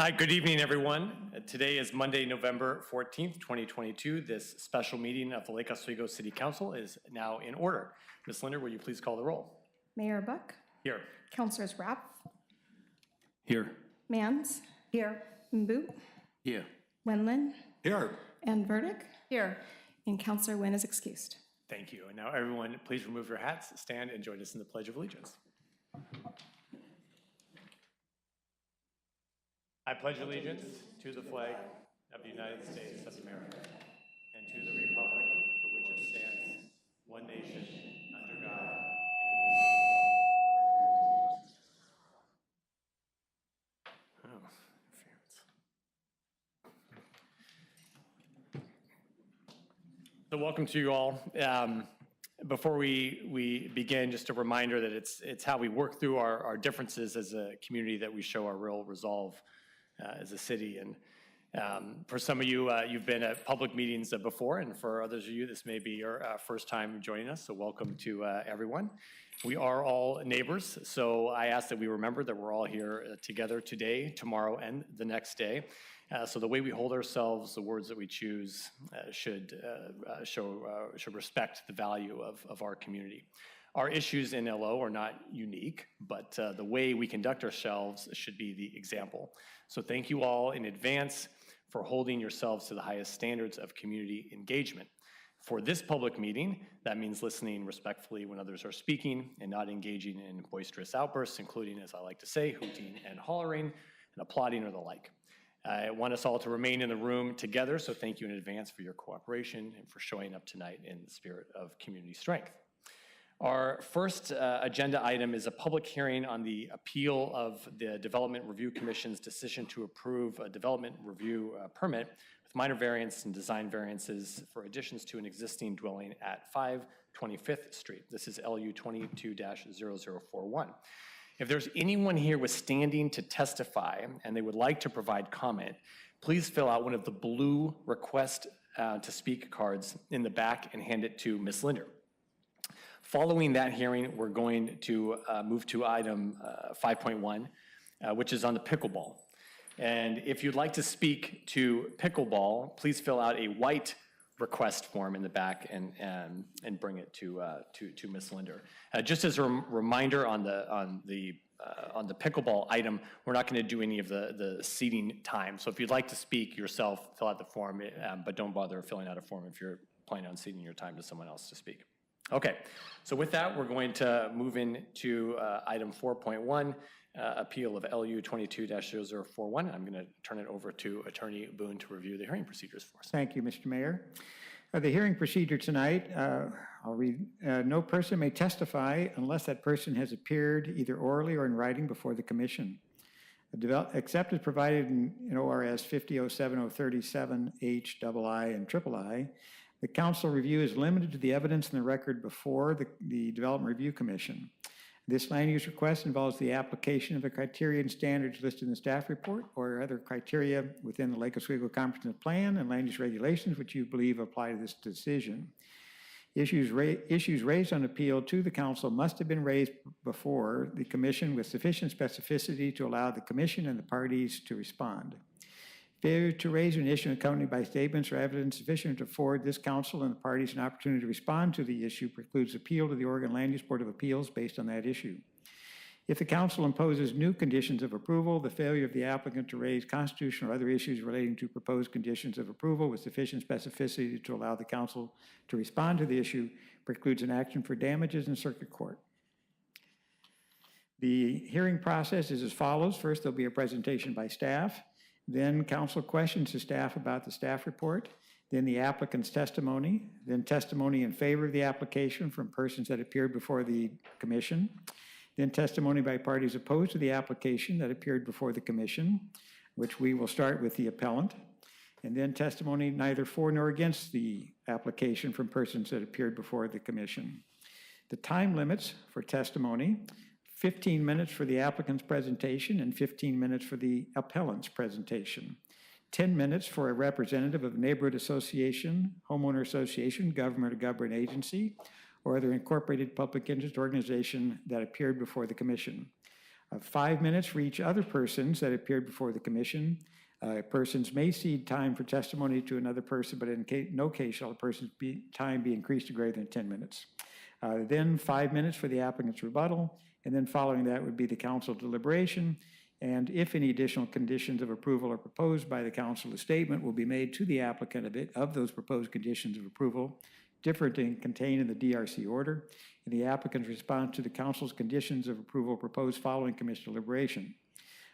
Hi, good evening, everyone. Today is Monday, November 14th, 2022. This special meeting of the Lake Oswego City Council is now in order. Ms. Linder, will you please call the roll? Mayor Buck. Here. Councilors Rapp. Here. Mans. Here. Boot. Here. Wendland. Here. And Verdick. Here. And Councilor Wynn is excused. Thank you. And now everyone, please remove your hats, stand, and join us in the Pledge of Allegiance. I pledge allegiance to the flag of the United States of America and to the republic for which it stands, one nation, under God, So welcome to you all. Before we begin, just a reminder that it's how we work through our differences as a community that we show our real resolve as a city. And for some of you, you've been at public meetings before, and for others of you, this may be your first time joining us, so welcome to everyone. We are all neighbors, so I ask that we remember that we're all here together today, tomorrow, and the next day. So the way we hold ourselves, the words that we choose should respect the value of our community. Our issues in LO are not unique, but the way we conduct ourselves should be the example. So thank you all in advance for holding yourselves to the highest standards of community engagement. For this public meeting, that means listening respectfully when others are speaking and not engaging in boisterous outbursts, including, as I like to say, hooting and hollering and applauding or the like. I want us all to remain in the room together, so thank you in advance for your cooperation and for showing up tonight in the spirit of community strength. Our first agenda item is a public hearing on the appeal of the Development Review Commission's decision to approve a development review permit with minor variance and design variances for additions to an existing dwelling at 525th Street. This is LU 22-0041. If there's anyone here withstanding to testify and they would like to provide comment, please fill out one of the blue request to speak cards in the back and hand it to Ms. Linder. Following that hearing, we're going to move to item 5.1, which is on the pickleball. And if you'd like to speak to pickleball, please fill out a white request form in the back and bring it to Ms. Linder. Just as a reminder on the pickleball item, we're not going to do any of the seating time. So if you'd like to speak yourself, fill out the form, but don't bother filling out a form if you're planning on ceding your time to someone else to speak. Okay, so with that, we're going to move into item 4.1, appeal of LU 22-0041. I'm going to turn it over to Attorney Boone to review the hearing procedures for us. Thank you, Mr. Mayor. The hearing procedure tonight, I'll read, no person may testify unless that person has appeared either orally or in writing before the commission. Except as provided in ORS 5007-037 H, II, and III, the council review is limited to the evidence in the record before the Development Review Commission. This land use request involves the application of the criteria and standards listed in the staff report or other criteria within the Lake Oswego Comprehensive Plan and land use regulations which you believe apply to this decision. Issues raised on appeal to the council must have been raised before the commission with sufficient specificity to allow the commission and the parties to respond. Failure to raise an issue accompanied by statements or evidence sufficient to afford this council and the parties an opportunity to respond to the issue precludes appeal to the Oregon Land Use Board of Appeals based on that issue. If the council imposes new conditions of approval, the failure of the applicant to raise constitutional or other issues relating to proposed conditions of approval with sufficient specificity to allow the council to respond to the issue precludes an action for damages in circuit court. The hearing process is as follows. First, there'll be a presentation by staff. Then council questions to staff about the staff report, then the applicant's testimony, then testimony in favor of the application from persons that appeared before the commission, then testimony by parties opposed to the application that appeared before the commission, which we will start with the appellant, and then testimony neither for nor against the application from persons that appeared before the commission. The time limits for testimony: 15 minutes for the applicant's presentation and 15 minutes for the appellant's presentation. 10 minutes for a representative of a neighborhood association, homeowner association, government or government agency, or other incorporated public interest organization that appeared before the commission. 5 minutes for each other persons that appeared before the commission. Persons may cede time for testimony to another person, but in no case shall a person's time be increased to greater than 10 minutes. Then 5 minutes for the applicant's rebuttal, and then following that would be the council deliberation. And if any additional conditions of approval are proposed by the council, a statement will be made to the applicant of those proposed conditions of approval, different and contained in the DRC order, and the applicant's response to the council's conditions of approval proposed following commission deliberation.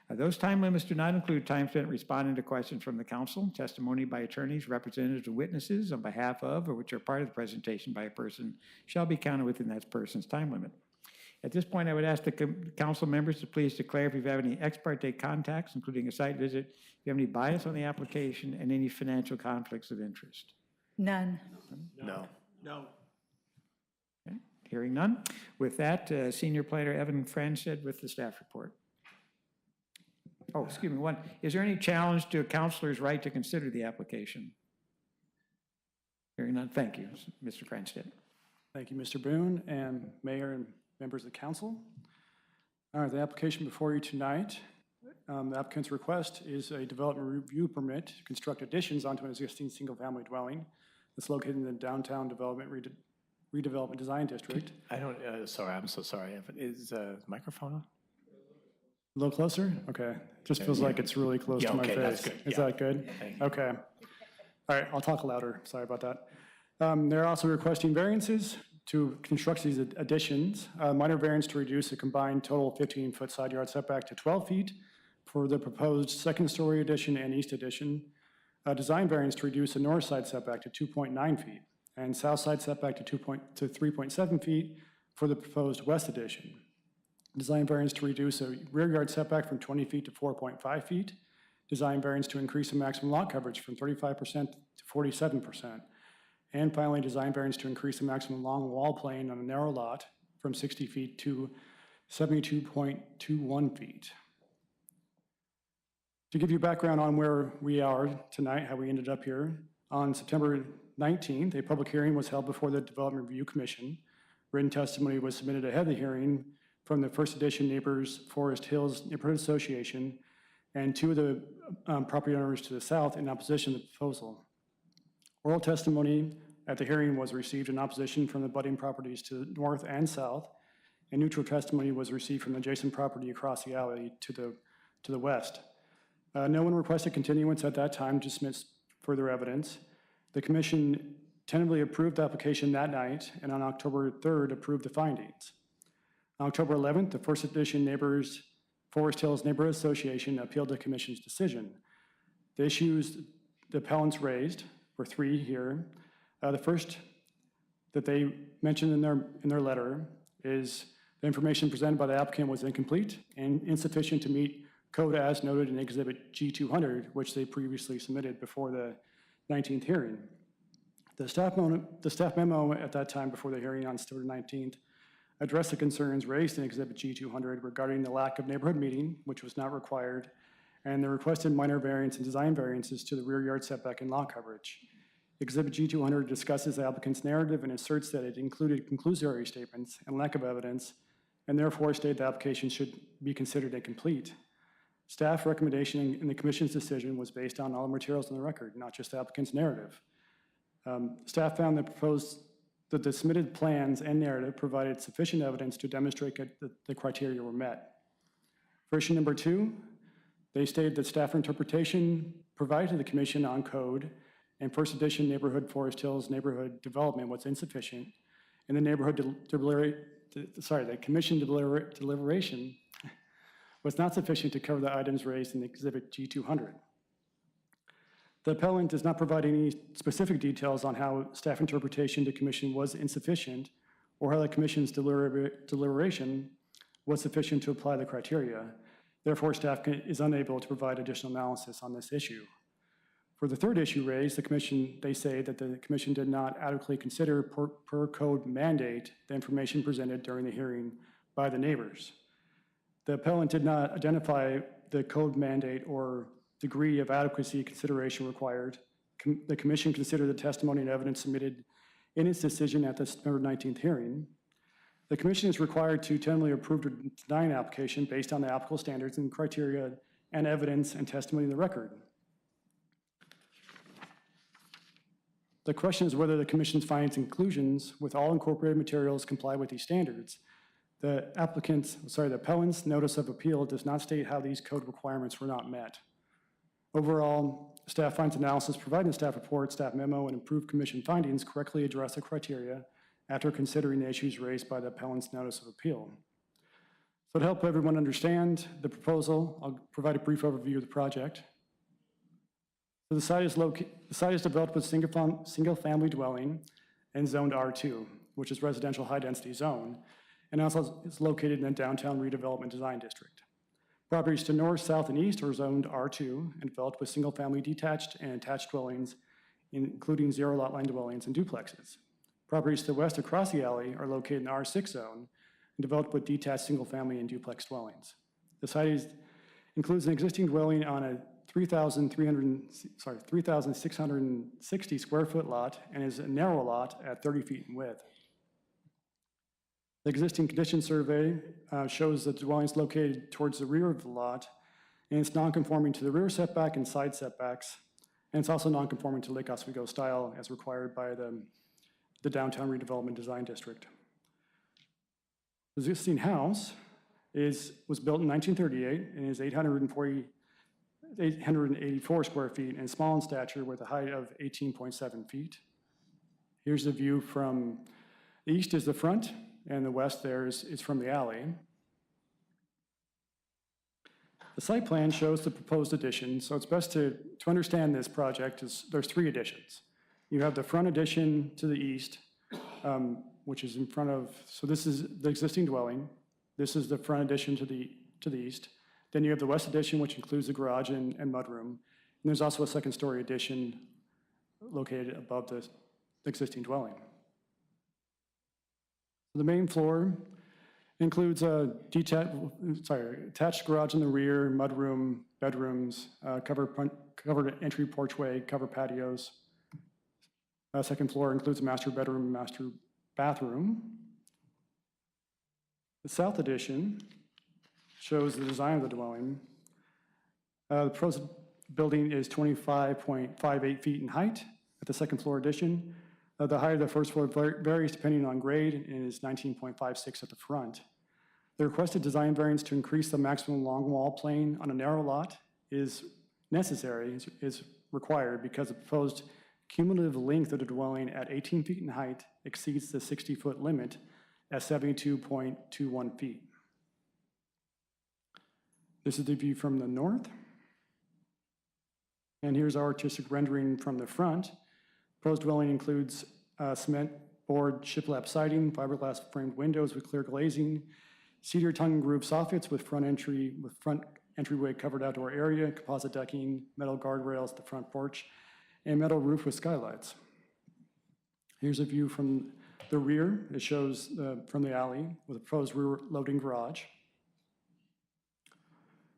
Those time limits do not include time spent responding to questions from the council, testimony by attorneys, representatives, and witnesses on behalf of or which are part of the presentation by a person shall be counted within that person's time limit. At this point, I would ask the council members to please declare if you have any ex parte contacts, including a site visit, if you have any bias on the application, and any financial conflicts of interest. None. No. Okay. Hearing none. With that, Senior Planner Evan Franstead with the staff report. Oh, excuse me, one. Is there any challenge to a counselor's right to consider the application? Hearing none. Thank you, Mr. Franstead. Thank you, Mr. Boone, and Mayor and members of the council. All right, the application before you tonight, the applicant's request is a development review permit to construct additions onto an existing single-family dwelling that's located in the downtown redevelopment design district. I don't, sorry, I'm so sorry. Is the microphone on? A little closer? Okay. Just feels like it's really close to my okay, face. that's good. Is Yeah. that good? Thank you. Okay. All right, I'll talk louder. Sorry about that. They're also requesting variances to construct these additions. Minor variance to reduce a combined total 15-foot side yard setback to 12 feet for the proposed second-story addition and east addition. Design variance to reduce the north side setback to 2.9 feet and south side setback to 3.7 feet for the proposed west addition. Design variance to reduce a rear yard setback from 20 feet to 4.5 feet. Design variance to increase the maximum lot coverage from 35% to 47%. And finally, design variance to increase the maximum long wall plane on a narrow lot from 60 feet to 72.21 feet. To give you background on where we are tonight, how we ended up here, on September 19th, a public hearing was held before the Development Review Commission. Written testimony was submitted ahead of the hearing from the First Edition Neighbors Forest Hills Neighborhood Association and two of the property owners to the south in opposition to the proposal. Oral testimony at the hearing was received in opposition from the budding properties to the north and south, and neutral testimony was received from the adjacent property across the alley to the west. No one requested continuance at that time to submit further evidence. The commission tentatively approved the application that night, and on October 3rd approved the findings. On October 11th, the First Edition Neighbors Forest Hills Neighborhood Association appealed the commission's decision. The issues the appellants raised were three here. The first that they mentioned in their letter is the information presented by the applicant was incomplete and insufficient to meet code as noted in Exhibit G200, which they previously submitted before the 19th hearing. The staff memo at that time before the hearing on September 19th addressed the concerns raised in Exhibit G200 regarding the lack of neighborhood meeting, which was not required, and the requested minor variance and design variances to the rear yard setback and lot coverage. Exhibit G200 discusses the applicant's narrative and asserts that it included conclusory statements and lack of evidence, and therefore stated the application should be considered incomplete. Staff recommendation in the commission's decision was based on all the materials in the record, not just the applicant's narrative. Staff found that the submitted plans and narrative provided sufficient evidence to demonstrate that the criteria were met. For issue number 2, they stated that staff interpretation provided to the commission on code and First Edition Neighborhood Forest Hills neighborhood development was insufficient, and the commission deliberation was not sufficient to cover the items raised in Exhibit G200. The appellant does not provide any specific details on how staff interpretation to commission was insufficient or how the commission's deliberation was sufficient to apply the criteria. Therefore, staff is unable to provide additional analysis on this issue. For the third issue raised, they say that the commission did not adequately consider per code mandate the information presented during the hearing by the neighbors. The appellant did not identify the code mandate or degree of adequacy consideration required. The commission considered the testimony and evidence submitted in its decision at the September 19th hearing. The commission is required to tentatively approve or deny an application based on the applicable standards and criteria and evidence and testimony in the record. The question is whether the commission's findings and conclusions with all incorporated materials comply with these standards. The appellant's notice of appeal does not state how these code requirements were not met. Overall, staff finds analysis provided in the staff report, staff memo, and improved commission findings correctly address the criteria after considering the issues raised by the appellant's notice of appeal. So to help everyone understand the proposal, I'll provide a brief overview of the project. So the site is developed with single-family dwelling and zoned R2, which is residential high-density zone, and also is located in the downtown redevelopment design district. Properties to north, south, and east are zoned R2 and developed with single-family detached and attached dwellings, including zero lot line dwellings and duplexes. Properties to the west across the alley are located in the R6 zone and developed with detached single-family and duplex dwellings. The site includes an existing dwelling on a 3,660 square foot lot and is a narrow lot at 30 feet in width. The existing condition survey shows that the dwelling is located towards the rear of the lot, and it's non-conforming to the rear setback and side setbacks, and it's also non-conforming to Lake Oswego style as required by the downtown redevelopment design district. The existing house was built in 1938 and is 884 square feet and small in stature with a height of 18.7 feet. Here's the view from the east is the front, and the west there is from the alley. The site plan shows the proposed addition, so it's best to understand this project there's 3 additions. You have the front addition to the east, which is in front of, so this is the existing dwelling. This is the front addition to the east. Then you have the west addition, which includes the garage and mudroom. And there's also a second-story addition located above the existing dwelling. The main floor includes a attached garage in the rear, mudroom, bedrooms, covered entry porchway, covered patios. Second floor includes a master bedroom and master bathroom. The south addition shows the design of the dwelling. The proposed building is 25.58 feet in height at the second floor addition. The height of the first floor varies depending on grade and is 19.56 at the front. The requested design variance to increase the maximum long wall plane on a narrow lot is required because the proposed cumulative length of the dwelling at 18 feet in height exceeds the 60-foot limit at 72.21 feet. This is the view from the north. And here's our artistic rendering from the front. Proposed dwelling includes cement board shiplap siding, fiberglass framed windows with clear glazing, cedar tongue and groove soffits with front entryway covered outdoor area, composite decking, metal guardrails at the front porch, and metal roof with skylights. Here's a view from the rear. It shows from the alley with a proposed rear loading garage.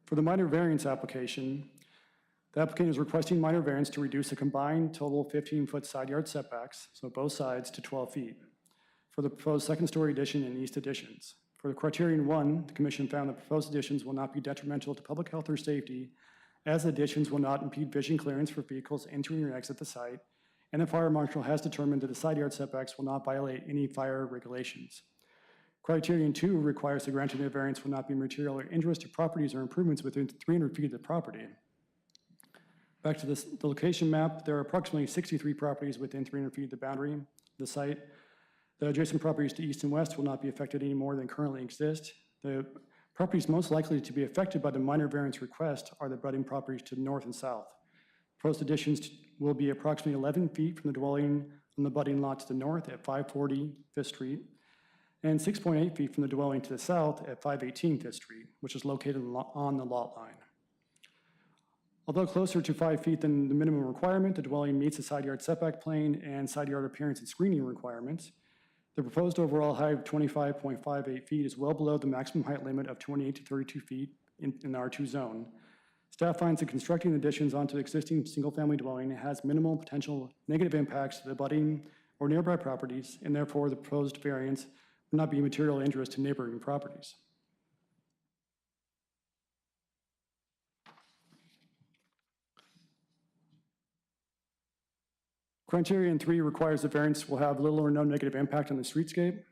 For the minor variance application, the applicant is requesting minor variance to reduce the combined total 15-foot side yard setbacks, so both sides, to 12 feet, for the proposed second-story addition and east additions. For the criterion 1, the commission found the proposed additions will not be detrimental to public health or safety, as additions will not impede vision clearance for vehicles entering or exit the site, and the fire marshal has determined that the side yard setbacks will not violate any fire regulations. Criterion 2 requires the granting of variance will not be material or injurious to properties or improvements within 300 feet of the property. Back to the location map, there are approximately 63 properties within 300 feet of the boundary of the site. The adjacent properties to east and west will not be affected any more than currently exist. The properties most likely to be affected by the minor variance request are the abutting properties to the north and south. Proposed additions will be approximately 11 feet from the dwelling on the abutting lot to the north at 540 5th Street, and 6.8 feet from the dwelling to the south at 518 5th Street, which is located on the lot line. Although closer to 5 feet than the minimum requirement, the dwelling meets the side yard setback plane and side yard appearance and screening requirements. The proposed overall height of 25.58 feet is well below the maximum height limit of 28 to 32 feet in the R2 zone. Staff finds that constructing additions onto the existing single-family dwelling has minimal potential negative impacts to the abutting or nearby properties, and therefore the proposed variance not be material interest to neighboring properties. Criterion 3 requires the variance will have little or no negative impact on the streetscape.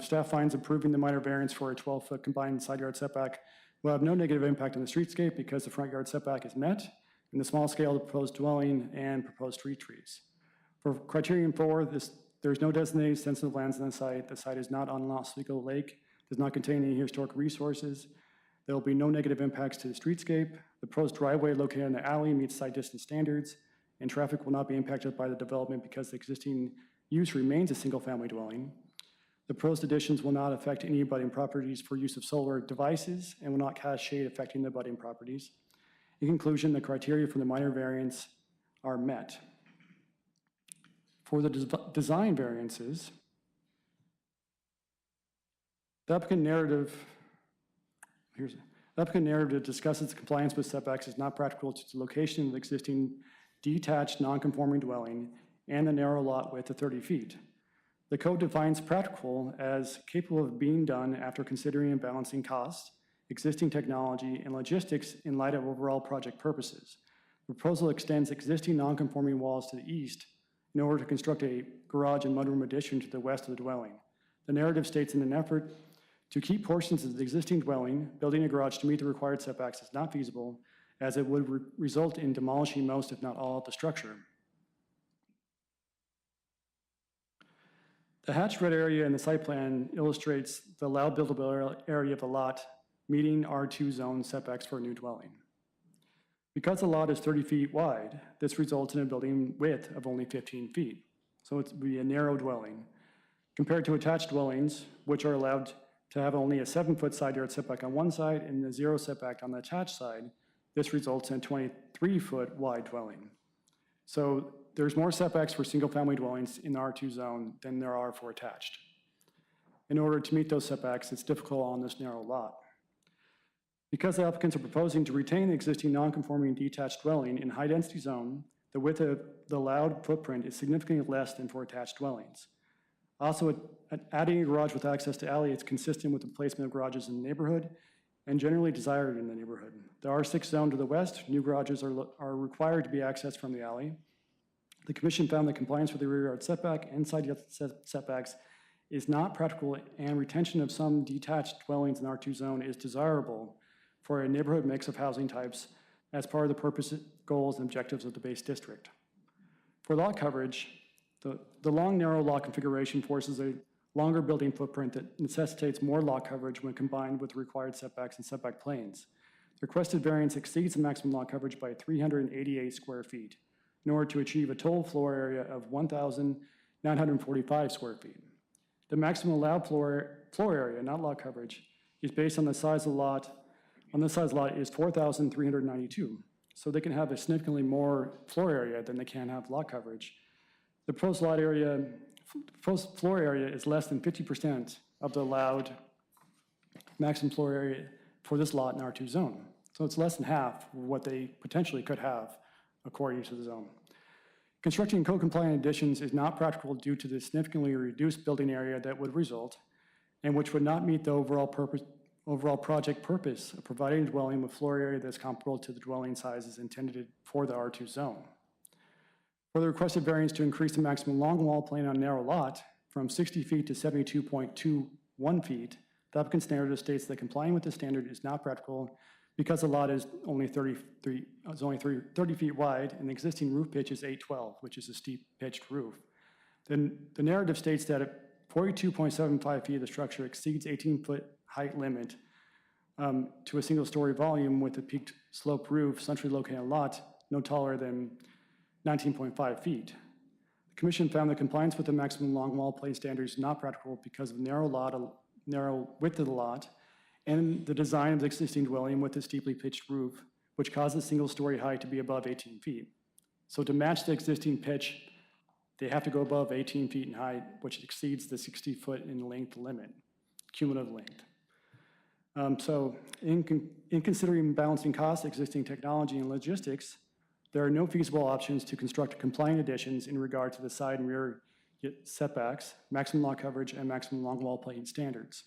Staff finds approving the minor variance for a 12-foot combined side yard setback will have no negative impact on the streetscape because the front yard setback is met in the small scale of the proposed dwelling and proposed street trees. For criterion 4, there's no designated sensitive lands on the site. The site is not on Oswego Lake, does not contain any historic resources. There will be no negative impacts to the streetscape. The proposed driveway located in the alley meets site distance standards, and traffic will not be impacted by the development because the existing use remains a single-family dwelling. The proposed additions will not affect any abutting properties for use of solar devices and will not cast shade affecting the abutting properties. In conclusion, the criteria for the minor variance are met. For the design variances, the applicant narrative discusses compliance with setbacks is not practical to the location of the existing detached non-conforming dwelling and the narrow lot width of 30 feet. The code defines practical as capable of being done after considering and balancing costs, existing technology, and logistics in light of overall project purposes. The proposal extends existing non-conforming walls to the east in order to construct a garage and mudroom addition to the west of the dwelling. The narrative states in an effort to keep portions of the existing dwelling, building a garage to meet the required setbacks is not feasible, as it would result in demolishing most, if not all, of the structure. The hatched red area in the site plan illustrates the allowed buildable area of the lot meeting R2 zone setbacks for a new dwelling. Because the lot is 30 feet wide, this results in a building width of only 15 feet. So it would be a narrow dwelling. Compared to attached dwellings, which are allowed to have only a 7-foot side yard setback on one side and a 0 setback on the attached side, this results in a 23-foot wide dwelling. So there's more setbacks for single-family dwellings in the R2 zone than there are for attached. In order to meet those setbacks, it's difficult on this narrow lot. Because the applicants are proposing to retain the existing non-conforming detached dwelling in high-density zone, the width of the allowed footprint is significantly less than for attached dwellings. Also, adding a garage with access to alley is consistent with the placement of garages in the neighborhood and generally desired in the neighborhood. The R6 zone to the west, new garages are required to be accessed from the alley. The commission found that compliance with the rear yard setback and side yard setbacks is not practical, and retention of some detached dwellings in the R2 zone is desirable for a neighborhood mix of housing types as part of the purpose, goals, and objectives of the base district. For lot coverage, the long, narrow lot configuration forces a longer building footprint that necessitates more lot coverage when combined with required setbacks and setback planes. The requested variance exceeds the maximum lot coverage by 388 square feet in order to achieve a total floor area of 1,945 square feet. The maximum allowed floor area, not lot coverage, is based on the size of the lot. On this size lot is 4,392. So they can have a significantly more floor area than they can have lot coverage. The proposed floor area is less than 50% of the allowed maximum floor area for this lot in R2 zone. So it's less than half of what they potentially could have according to the zone. Constructing code-compliant additions is not practical due to the significantly reduced building area that would result, and which would not meet the overall project purpose of providing a dwelling with floor area that's comparable to the dwelling sizes intended for the R2 zone. For the requested variance to increase the maximum long wall plane on a narrow lot from 60 feet to 72.21 feet, the applicant's narrative states that complying with the standard is not practical because the lot is only 30 feet wide and the existing roof pitch is 812, which is a steep pitched roof. Then the narrative states that at 42.75 feet of the structure exceeds 18-foot height limit to a single-story volume with a peaked slope roof centrally located on a lot no taller than 19.5 feet. The commission found that compliance with the maximum long wall plane standard is not practical because of the narrow width of the lot and the design of the existing dwelling with a steeply pitched roof, which causes single-story height to be above 18 feet. So to match the existing pitch, they have to go above 18 feet in height, which exceeds the 60-foot in length limit, cumulative length. So in considering balancing costs, existing technology, and logistics, there are no feasible options to construct compliant additions in regard to the side and rear setbacks, maximum lot coverage, and maximum long wall plane standards.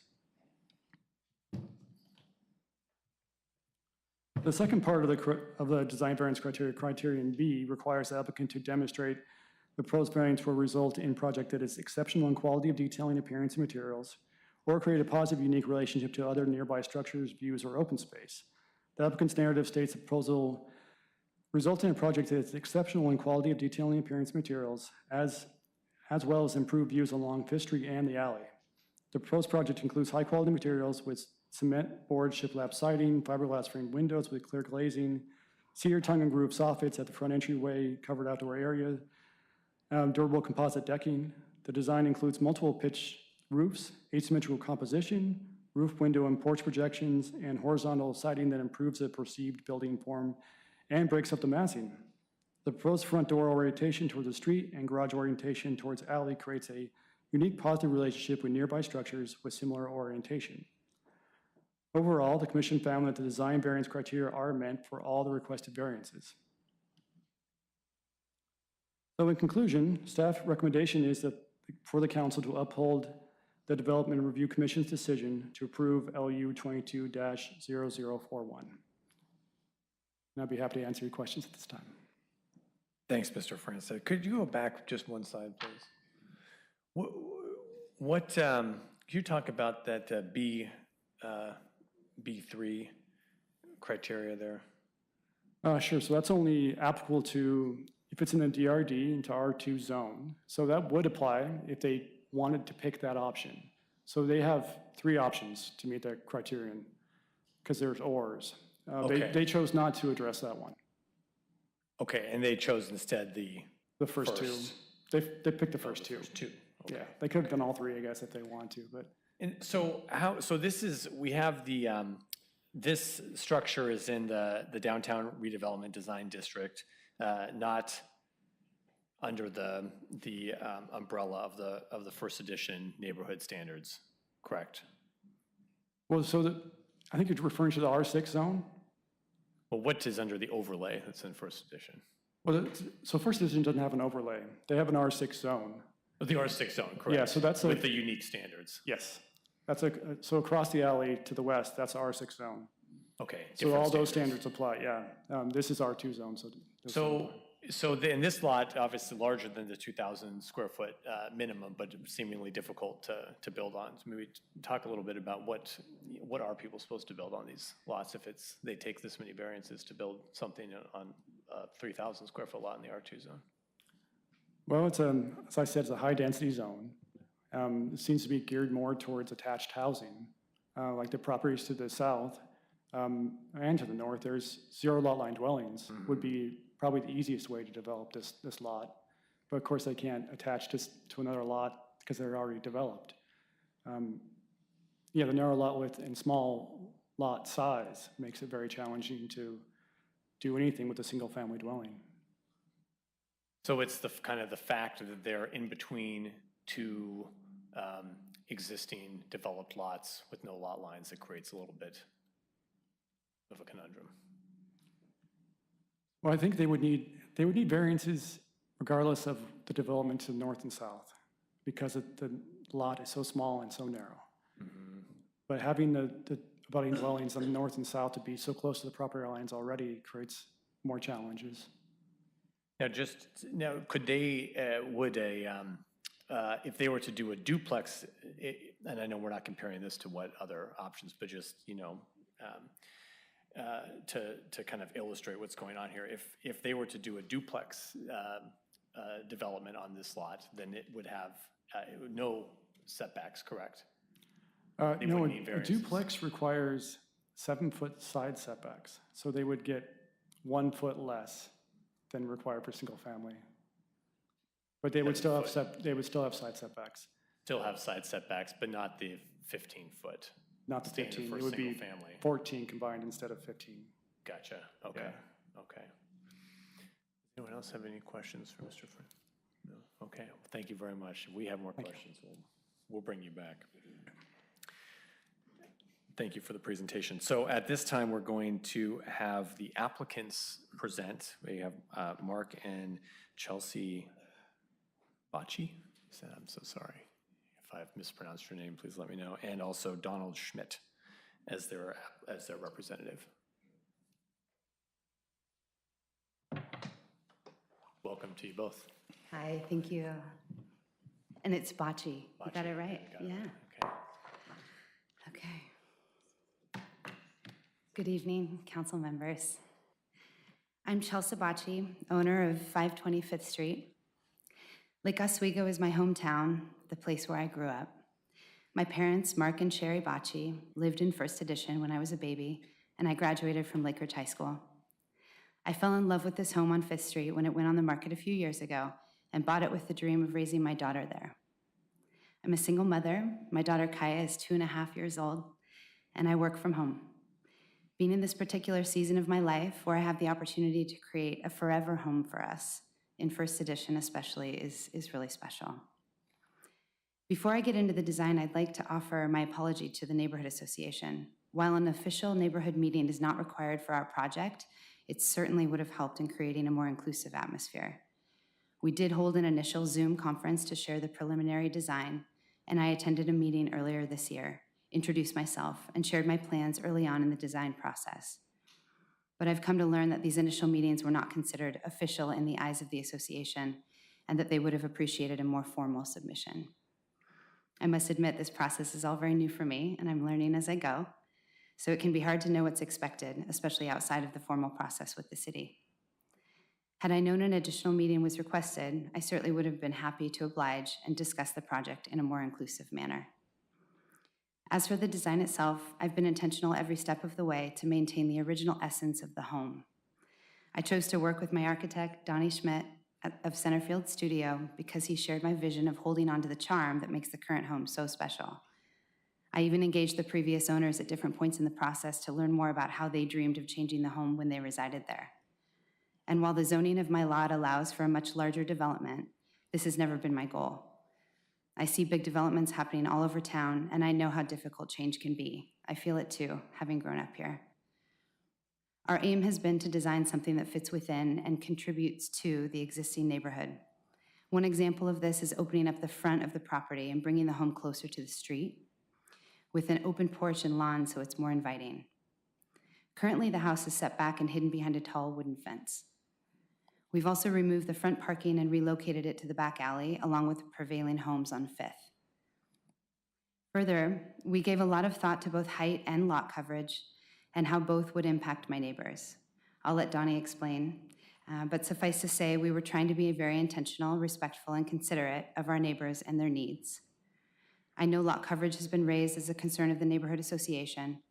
The second part of the design variance criteria, criterion B, requires the applicant to demonstrate the proposed variance will result in project that is exceptional in quality of detailing, appearance, and materials, or create a positive, unique relationship to other nearby structures, views, or open space. The applicant's narrative states the proposal results in a project that is exceptional in quality of detailing, appearance, and materials, as well as improved views along Fifth Street and the alley. The proposed project includes high-quality materials with cement, board, shiplap siding, fiberglass framed windows with clear glazing, cedar tongue and groove soffits at the front entryway, covered outdoor area, durable composite decking. The design includes multiple pitch roofs, asymmetrical composition, roof window and porch projections, and horizontal siding that improves the perceived building form and breaks up the massing. The proposed front door orientation towards the street and garage orientation towards alley creates a unique positive relationship with nearby structures with similar orientation. Overall, the commission found that the design variance criteria are met for all the requested variances. So in conclusion, staff recommendation is that for the council to uphold the Development Review Commission's decision to approve LU 22-0041. And I'd be happy to answer your questions at this time. Thanks, Mr. Francis. Could you go back just one slide, please? Could you talk about that B3 criteria there? Sure, so that's only applicable to, if it's in a DRD into R2 zone. So that would apply if they wanted to pick that option. So they have 3 options to meet that criterion, because there's ORs. Okay. They chose not to address that one. Okay, and they chose instead the first two. They picked the first two. two. Okay. Yeah, they could have done all 3, I guess, if they want to, but. And so this is, we have the, this structure is in the downtown redevelopment design district, not under the umbrella of the first edition neighborhood standards, correct? Well, so I think you're referring to the R6 zone? Well, what is under the overlay that's in first edition? Well, so first edition doesn't have an overlay. They have an R6 zone. Oh, the R6 zone, correct? Yeah, so that's with the unique standards. Yes. That's so across the alley to the west, that's R6 zone. Okay. So all those standards apply, yeah. This is R2 zone, so. And this lot, obviously larger than the 2,000 square foot minimum, but seemingly difficult to build on. So maybe talk a little bit about what are people supposed to build on these lots if they take this many variances to build something on a 3,000 square foot lot in the R2 zone? Well, it's as I said, it's a high density zone. It seems to be geared more towards attached housing, like the properties to the south and to the north. There's 0 lot line dwellings would be probably the easiest way to develop this lot. But of course, they can't attach to another lot because they're already developed. Yeah, the narrow lot width and small lot size makes it very challenging to do anything with a single family dwelling. So it's the kind of the fact that they're in between 2 existing developed lots with no lot lines that creates a little bit of a conundrum. Well, I think they would need variances regardless of the development to the north and south because the lot is so small and so narrow. Mm-hmm. But having the abutting dwellings on the north and south to be so close to the property lines already creates more challenges. Now, could they, if they were to do a duplex, and I know we're not comparing this to what other options, but just, to kind of illustrate what's going on here, if they were to do a duplex development on this lot, then it would have no setbacks, correct? No, a duplex requires 7-foot side setbacks, so they would get 1 foot less than required for single family. But they would still have side setbacks. Still have side setbacks, but not the 15-foot. Not the 15. It would be family. 14 combined instead of 15. Gotcha. Okay. Yeah. Okay. Anyone else have any questions for Mr. Friend? No. Okay. Well, thank you very much. If we have more questions, we'll bring you back. Thank you for the presentation. So at this time, we're going to have the applicants present. We have Mark and Chelsea Bocci. said, I'm so sorry. If I've mispronounced your name, please let me know. And also Donald Schmidt as their representative. Welcome to you both. Hi, thank you. And it's Bocce. You got it right? Got it. Yeah. Okay. Good evening, council members. I'm Chelsea Bocce, owner of 520 5th Street. Lake Oswego is my hometown, the place where I grew up. My parents, Mark and Sherry Bocce, lived in First Edition when I was a baby, and I graduated from Lake Ridge High School. I fell in love with this home on 5th Street when it went on the market a few years ago and bought it with the dream of raising my daughter there. I'm a single mother. My daughter Kaya is 2.5 years old, and I work from home. Being in this particular season of my life where I have the opportunity to create a forever home for us, in First Edition especially, is really special. Before I get into the design, I'd like to offer my apology to the Neighborhood Association. While an official neighborhood meeting is not required for our project, it certainly would have helped in creating a more inclusive atmosphere. We did hold an initial Zoom conference to share the preliminary design, and I attended a meeting earlier this year, introduced myself, and shared my plans early on in the design process. But I've come to learn that these initial meetings were not considered official in the eyes of the association, and that they would have appreciated a more formal submission. I must admit this process is all very new for me, and I'm learning as I go, so it can be hard to know what's expected, especially outside of the formal process with the city. Had I known an additional meeting was requested, I certainly would have been happy to oblige and discuss the project in a more inclusive manner. As for the design itself, I've been intentional every step of the way to maintain the original essence of the home. I chose to work with my architect, Donnie Schmidt, of Centerfield Studio, because he shared my vision of holding on to the charm that makes the current home so special. I even engaged the previous owners at different points in the process to learn more about how they dreamed of changing the home when they resided there. And while the zoning of my lot allows for a much larger development, this has never been my goal. I see big developments happening all over town, and I know how difficult change can be. I feel it too, having grown up here. Our aim has been to design something that fits within and contributes to the existing neighborhood. One example of this is opening up the front of the property and bringing the home closer to the street, with an open porch and lawn so it's more inviting. Currently, the house is set back and hidden behind a tall wooden fence. We've also removed the front parking and relocated it to the back alley, along with the prevailing homes on 5th. Further, we gave a lot of thought to both height and lot coverage and how both would impact my neighbors. I'll let Donnie explain, but suffice to say, we were trying to be very intentional, respectful, and considerate of our neighbors and their needs. I know lot coverage has been raised as a concern of the Neighborhood Association.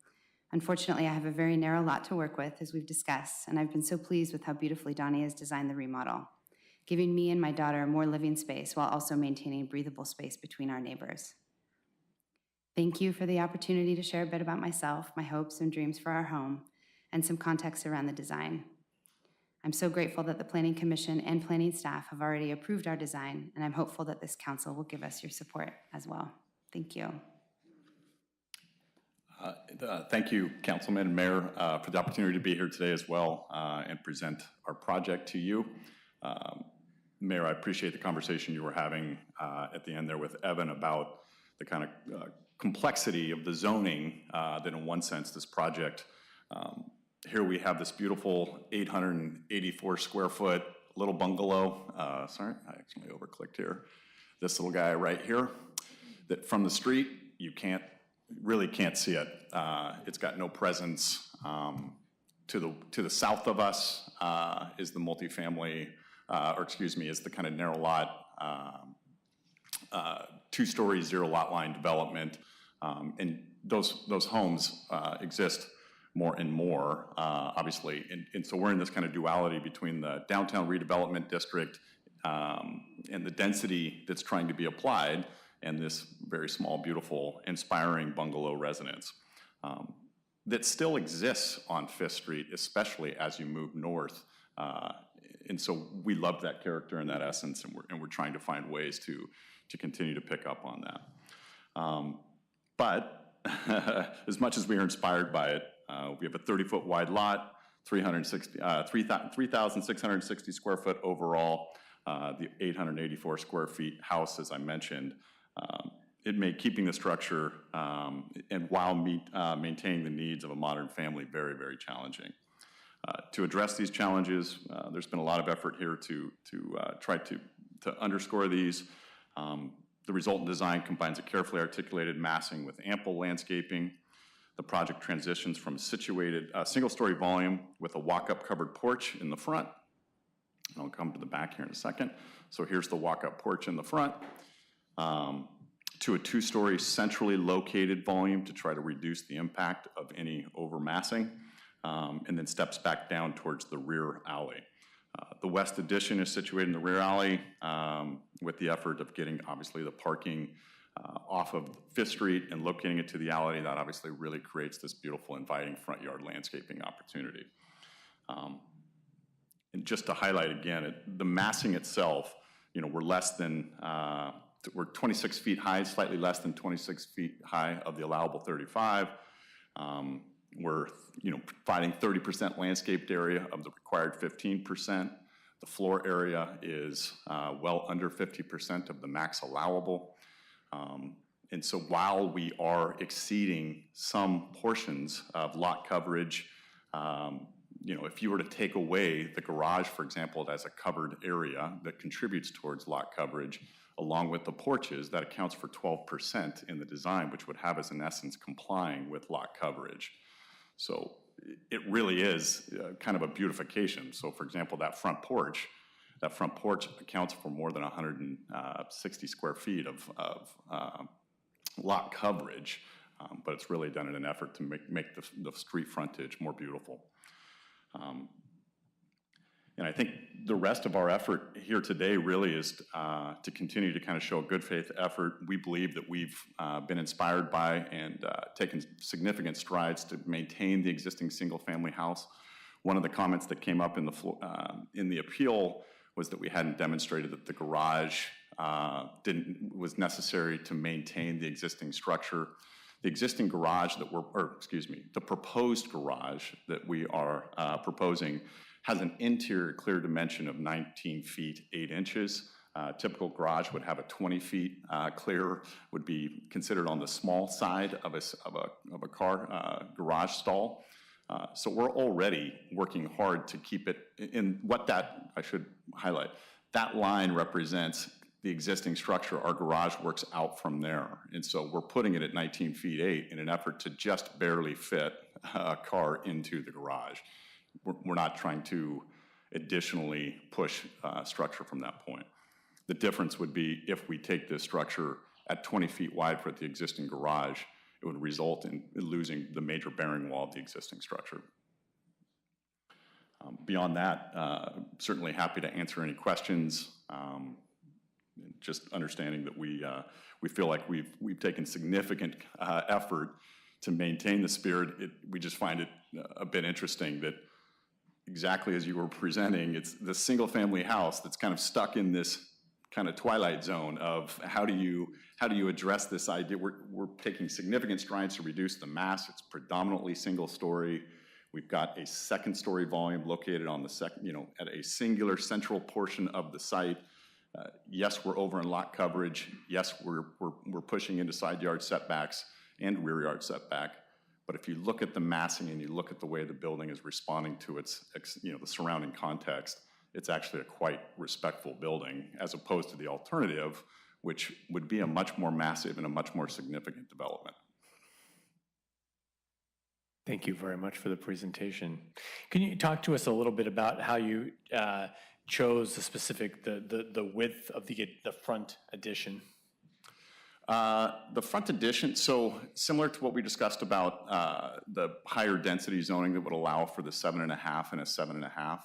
Unfortunately, I have a very narrow lot to work with, as we've discussed, and I've been so pleased with how beautifully Donnie has designed the remodel, giving me and my daughter more living space while also maintaining breathable space between our neighbors. Thank you for the opportunity to share a bit about myself, my hopes and dreams for our home, and some context around the design. I'm so grateful that the Planning Commission and planning staff have already approved our design, and I'm hopeful that this council will give us your support as well. Thank you. Thank you, Councilman and Mayor, for the opportunity to be here today as well and present our project to you. Mayor, I appreciate the conversation you were having at the end there with Evan about the kind of complexity of the zoning that in one sense this project, here we have this beautiful 884 square foot little bungalow. Sorry, I actually overclicked here. This little guy right here, that from the street, you really can't see it. It's got no presence. To the south of us is the multifamily, is the kind of narrow lot, 2-story, 0 lot line development. And those homes exist more and more, obviously. And so we're in this kind of duality between the downtown redevelopment district and the density that's trying to be applied, and this very small, beautiful, inspiring bungalow residence that still exists on 5th Street, especially as you move north. And so we love that character and that essence, and we're trying to find ways to continue to pick up on that. But as much as we are inspired by it, we have a 30-foot wide lot, 3,660 square foot overall. the 884 square feet house, as I mentioned, keeping the structure and while maintaining the needs of a modern family very, very challenging. To address these challenges, there's been a lot of effort here to try to underscore these. The resultant design combines a carefully articulated massing with ample landscaping. The project transitions from a single-story volume with a walk-up covered porch in the front. And I'll come to the back here in a second. So here's the walk-up porch in the front. To a two-story centrally located volume to try to reduce the impact of any overmassing, and then steps back down towards the rear alley. The west addition is situated in the rear alley with the effort of getting, obviously, the parking off of 5th Street and locating it to the alley. That obviously really creates this beautiful, inviting front yard landscaping opportunity. And just to highlight again, the massing itself, we're 26 feet high, slightly less than 26 feet high of the allowable 35. We're providing 30% landscaped area of the required 15%. The floor area is well under 50% of the max allowable. And so while we are exceeding some portions of lot coverage, if you were to take away the garage, for example, as a covered area that contributes towards lot coverage, along with the porches, that accounts for 12% in the design, which would have us, in essence, complying with lot coverage. So it really is kind of a beautification. So, for example, that front porch accounts for more than 160 square feet of lot coverage, but it's really done in an effort to make the street frontage more beautiful. And I think the rest of our effort here today really is to continue to kind of show a good faith effort. We believe that we've been inspired by and taken significant strides to maintain the existing single-family house. One of the comments that came up in the appeal was that we hadn't demonstrated that the garage was necessary to maintain the existing structure. The existing garage the proposed garage that we are proposing has an interior clear dimension of 19 feet 8 inches. Typical garage would have a 20 feet clear, would be considered on the small side of a car garage stall. So we're already working hard to keep it in I should highlight, that line represents the existing structure. Our garage works out from there. And so we're putting it at 19 feet 8 in an effort to just barely fit a car into the garage. We're not trying to additionally push structure from that point. The difference would be if we take this structure at 20 feet wide for the existing garage, it would result in losing the major bearing wall of the existing structure. Beyond that, certainly happy to answer any questions. Just understanding that we feel like we've taken significant effort to maintain the spirit. We just find it a bit interesting that exactly as you were presenting, it's the single-family house that's kind of stuck in this kind of twilight zone of how do you address this idea? We're taking significant strides to reduce the mass. It's predominantly single-story. We've got a second-story volume located on the at a singular central portion of the site. Yes, we're over in lot coverage. Yes, we're pushing into side yard setbacks and rear yard setback. But if you look at the massing and you look at the way the building is responding to its, the surrounding context, it's actually a quite respectful building as opposed to the alternative, which would be a much more massive and a much more significant development. Thank you very much for the presentation. Can you talk to us a little bit about how you chose the width of the front addition? The front addition, so similar to what we discussed about the higher density zoning that would allow for the 7.5 and a 7.5,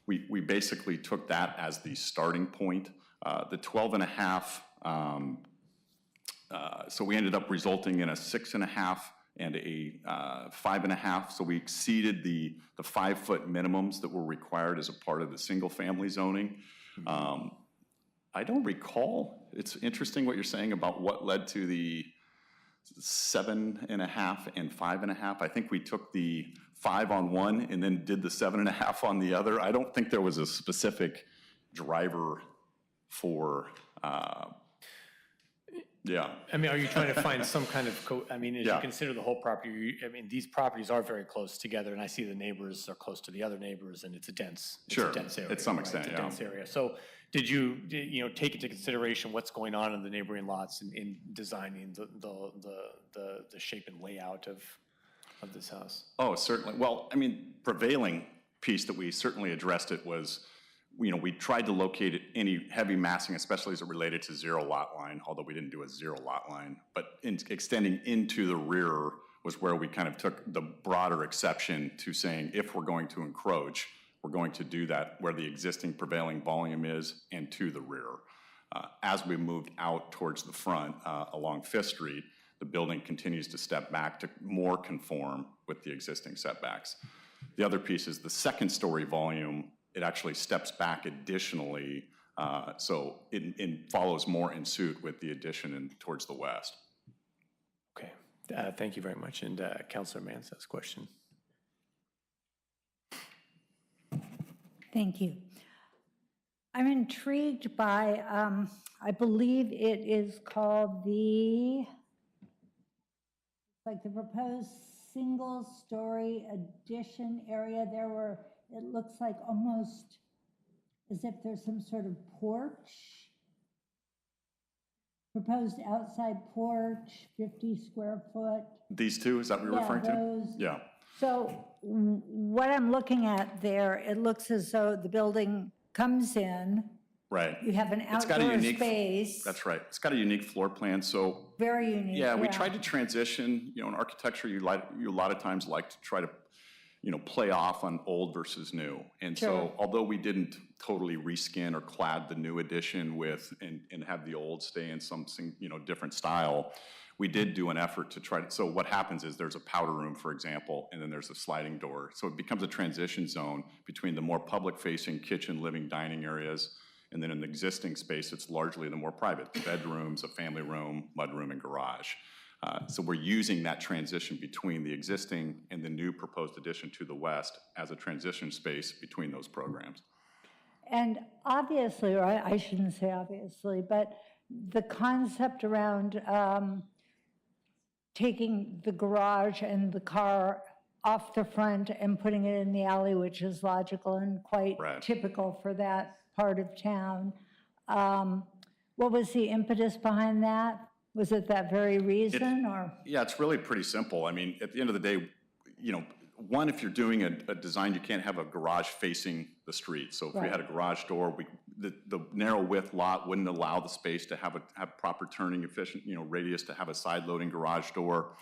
we basically took that as the starting point. The 12.5, so we ended up resulting in a 6.5 and a 5.5. So we exceeded the 5-foot minimums that were required as a part of the single family zoning. I don't recall. It's interesting what you're saying about what led to the 7.5 and 5.5. I think we took the 5 on one and then did the 7.5 on the other. I don't think there was a specific driver for, yeah. I mean, are you trying to find some kind of, I mean, as you Yeah. consider the whole property, I mean, these properties are very close together, and I see the neighbors are close to the other neighbors, and it's a dense Sure, area. at some right? extent, It's a yeah. dense area. So did you take into consideration what's going on in the neighboring lots in designing the shape and layout of this house? Oh, certainly. Well, I mean, prevailing piece that we certainly addressed it was, we tried to locate any heavy massing, especially as it related to zero lot line, although we didn't do a zero lot line. But extending into the rear was where we kind of took the broader exception to saying if we're going to encroach, we're going to do that where the existing prevailing volume is and to the rear. As we moved out towards the front along Fifth Street, the building continues to step back to more conform with the existing setbacks. The other piece is the second story volume. It actually steps back additionally, so it follows more in suit with the addition towards the west. Okay, thank you very much. And Councilor Mance has a question. Thank you. I'm intrigued by, I believe it is called the proposed single-story addition area. There were, it looks like almost as if there's some sort of porch. Proposed outside porch, 50 square foot. These two, is that what you're referring to? Those. Yeah. So what I'm looking at there, it looks as though the building comes in, Right. you have an It's got a outdoor unique, space. that's right. It's got a unique floor plan, so Very unique. yeah, we tried to transition, in architecture, you a lot of times like to try to, play off on old versus new. And so, Sure. although we didn't totally reskin or clad the new addition with, and have the old stay in some, different style, we did do an effort to try to, so what happens is there's a powder room, for example, and then there's a sliding door. So it becomes a transition zone between the more public-facing kitchen, living, dining areas, and then in the existing space, it's largely the more private, bedrooms, a family room, mudroom, and garage. So we're using that transition between the existing and the new proposed addition to the west as a transition space between those programs. And obviously, or I shouldn't say obviously, but the concept around taking the garage and the car off the front and putting it in the alley, which is logical and quite Right. typical for that part of town. What was the impetus behind that? Was it that very reason, or? Yeah, it's really pretty simple. I mean, at the end of the day, one, if you're doing a design, you can't have a garage facing the street. So if we had a garage door, the narrow width lot wouldn't allow the space to have proper turning efficient, radius to have a side loading garage door.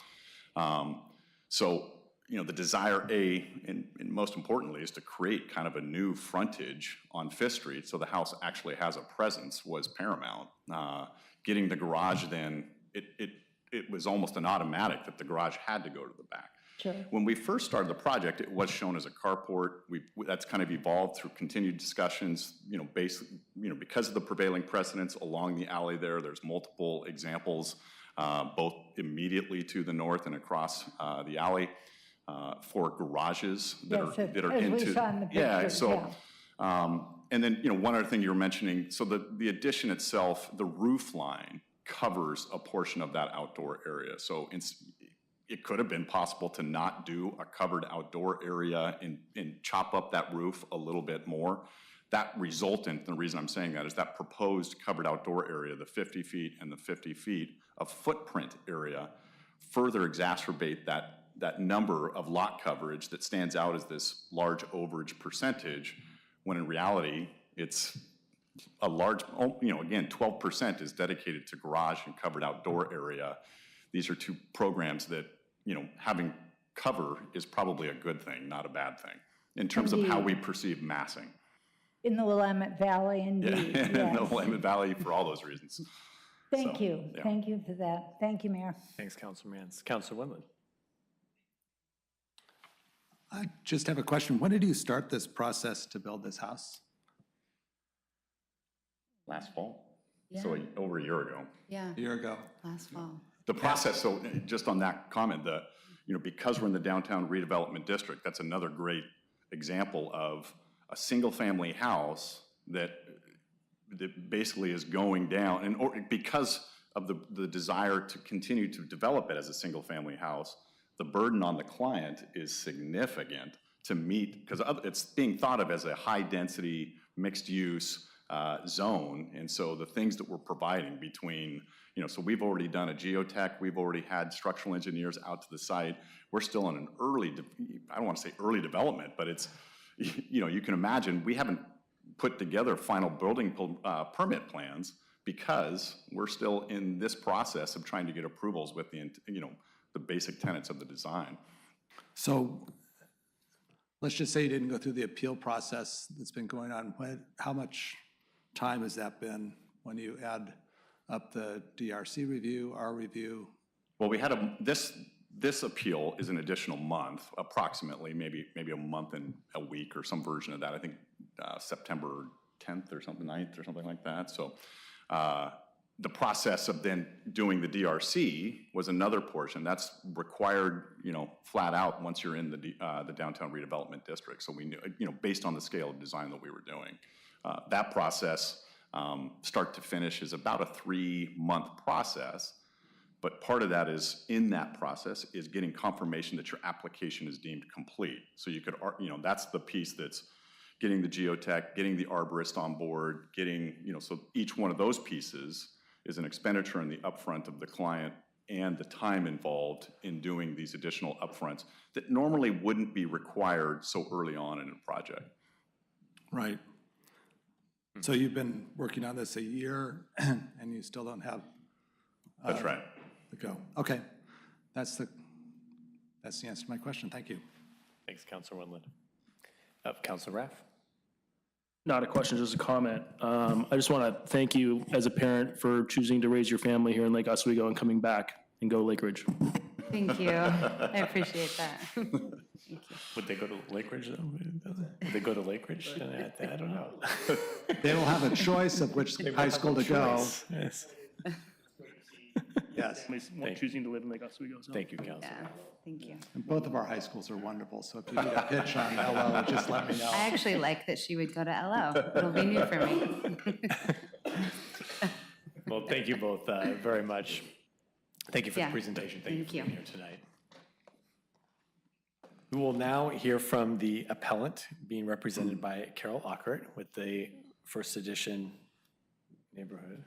So, the desire, and most importantly, is to create kind of a new frontage on Fifth Street so the house actually has a presence was paramount. Getting the garage then, it was almost an automatic that the garage had to go to the back. Sure. When we first started the project, it was shown as a carport. That's kind of evolved through continued discussions, because of the prevailing precedents along the alley there's multiple examples, both immediately to the north and across the alley for garages that are as we into. saw in the Yeah, pictures, so, and then, one other thing you were mentioning, so the addition itself, the roof line covers a portion of that outdoor area. So it could have been possible to not do a covered outdoor area and chop up that roof a little bit more. That resultant, the reason I'm saying that is that proposed covered outdoor area, the 50 feet and the 50 feet of footprint area, further exacerbate that number of lot coverage that stands out as this large overage percentage, when in reality, it's a large, again, 12% is dedicated to garage and covered outdoor area. These are two programs that, having cover is probably a good thing, not a bad thing, in terms of how we perceive massing. In the Willamette Valley, indeed, In the yes. Willamette Valley for all those reasons. Thank So, you. yeah. Thank you for that. Thank you, Mayor. Thanks, Councilor Mance. Councilor Wendland. I just have a question. When did you start this process to build this house? Last fall, so over a year ago. Yeah, A year ago? last fall. The process, so just on that comment, because we're in the downtown redevelopment district, that's another great example of a single-family house that that basically is going down, and because of the desire to continue to develop it as a single-family house, the burden on the client is significant to meet, because it's being thought of as a high-density, mixed-use zone, and so the things that we're providing between, so we've already done a geotech, we've already had structural engineers out to the site. We're still in an I don't want to say early development, but it's, you can imagine, we haven't put together final building permit plans because we're still in this process of trying to get approvals with the basic tenets of the design. So let's just say you didn't go through the appeal process that's been going on. How much time has that been when you add up the DRC review, our review? Well, we had this appeal is an additional month, approximately, maybe a month and a week or some version of that. I think September 10th or something, 9th or something like that. So the process of then doing the DRC was another portion. That's required, flat out once you're in the downtown redevelopment district. So we knew, based on the scale of design that we were doing. That process, start to finish, is about a 3-month process. But part of that is, in that process, is getting confirmation that your application is deemed complete. So you could, that's the piece that's getting the geotech, getting the arborist on board, getting, so each one of those pieces is an expenditure in the upfront of the client and the time involved in doing these additional upfronts that normally wouldn't be required so early on in a project. Right. So you've been working on this a year and you still don't have That's right. the go. Okay. That's the answer to my question. Thank you. Thanks, Councilor Wendland. Councilor Raff? Not a question, just a comment. I just want to thank you as a parent for choosing to raise your family here in Lake Oswego and coming back, and go Lake Ridge. Thank you. I appreciate that. Thank you. Would they go to Lake Ridge, though? Would they go to Lake Ridge? I don't know. They will have a choice of which high school to go. Yes. Yes. Choosing to live in Lake Oswego. So. Thank you, Councilor. Yeah, thank you. And both of our high schools are wonderful, so if you need a pitch on LO, just let me know. I actually like that she would go to LO. It'll be new for me. Well, thank you both very much. Thank you for Yeah. the presentation. Thank you for Thank being here tonight. We will now hear from the appellant, being represented by Carol Ockert with the First Edition neighborhood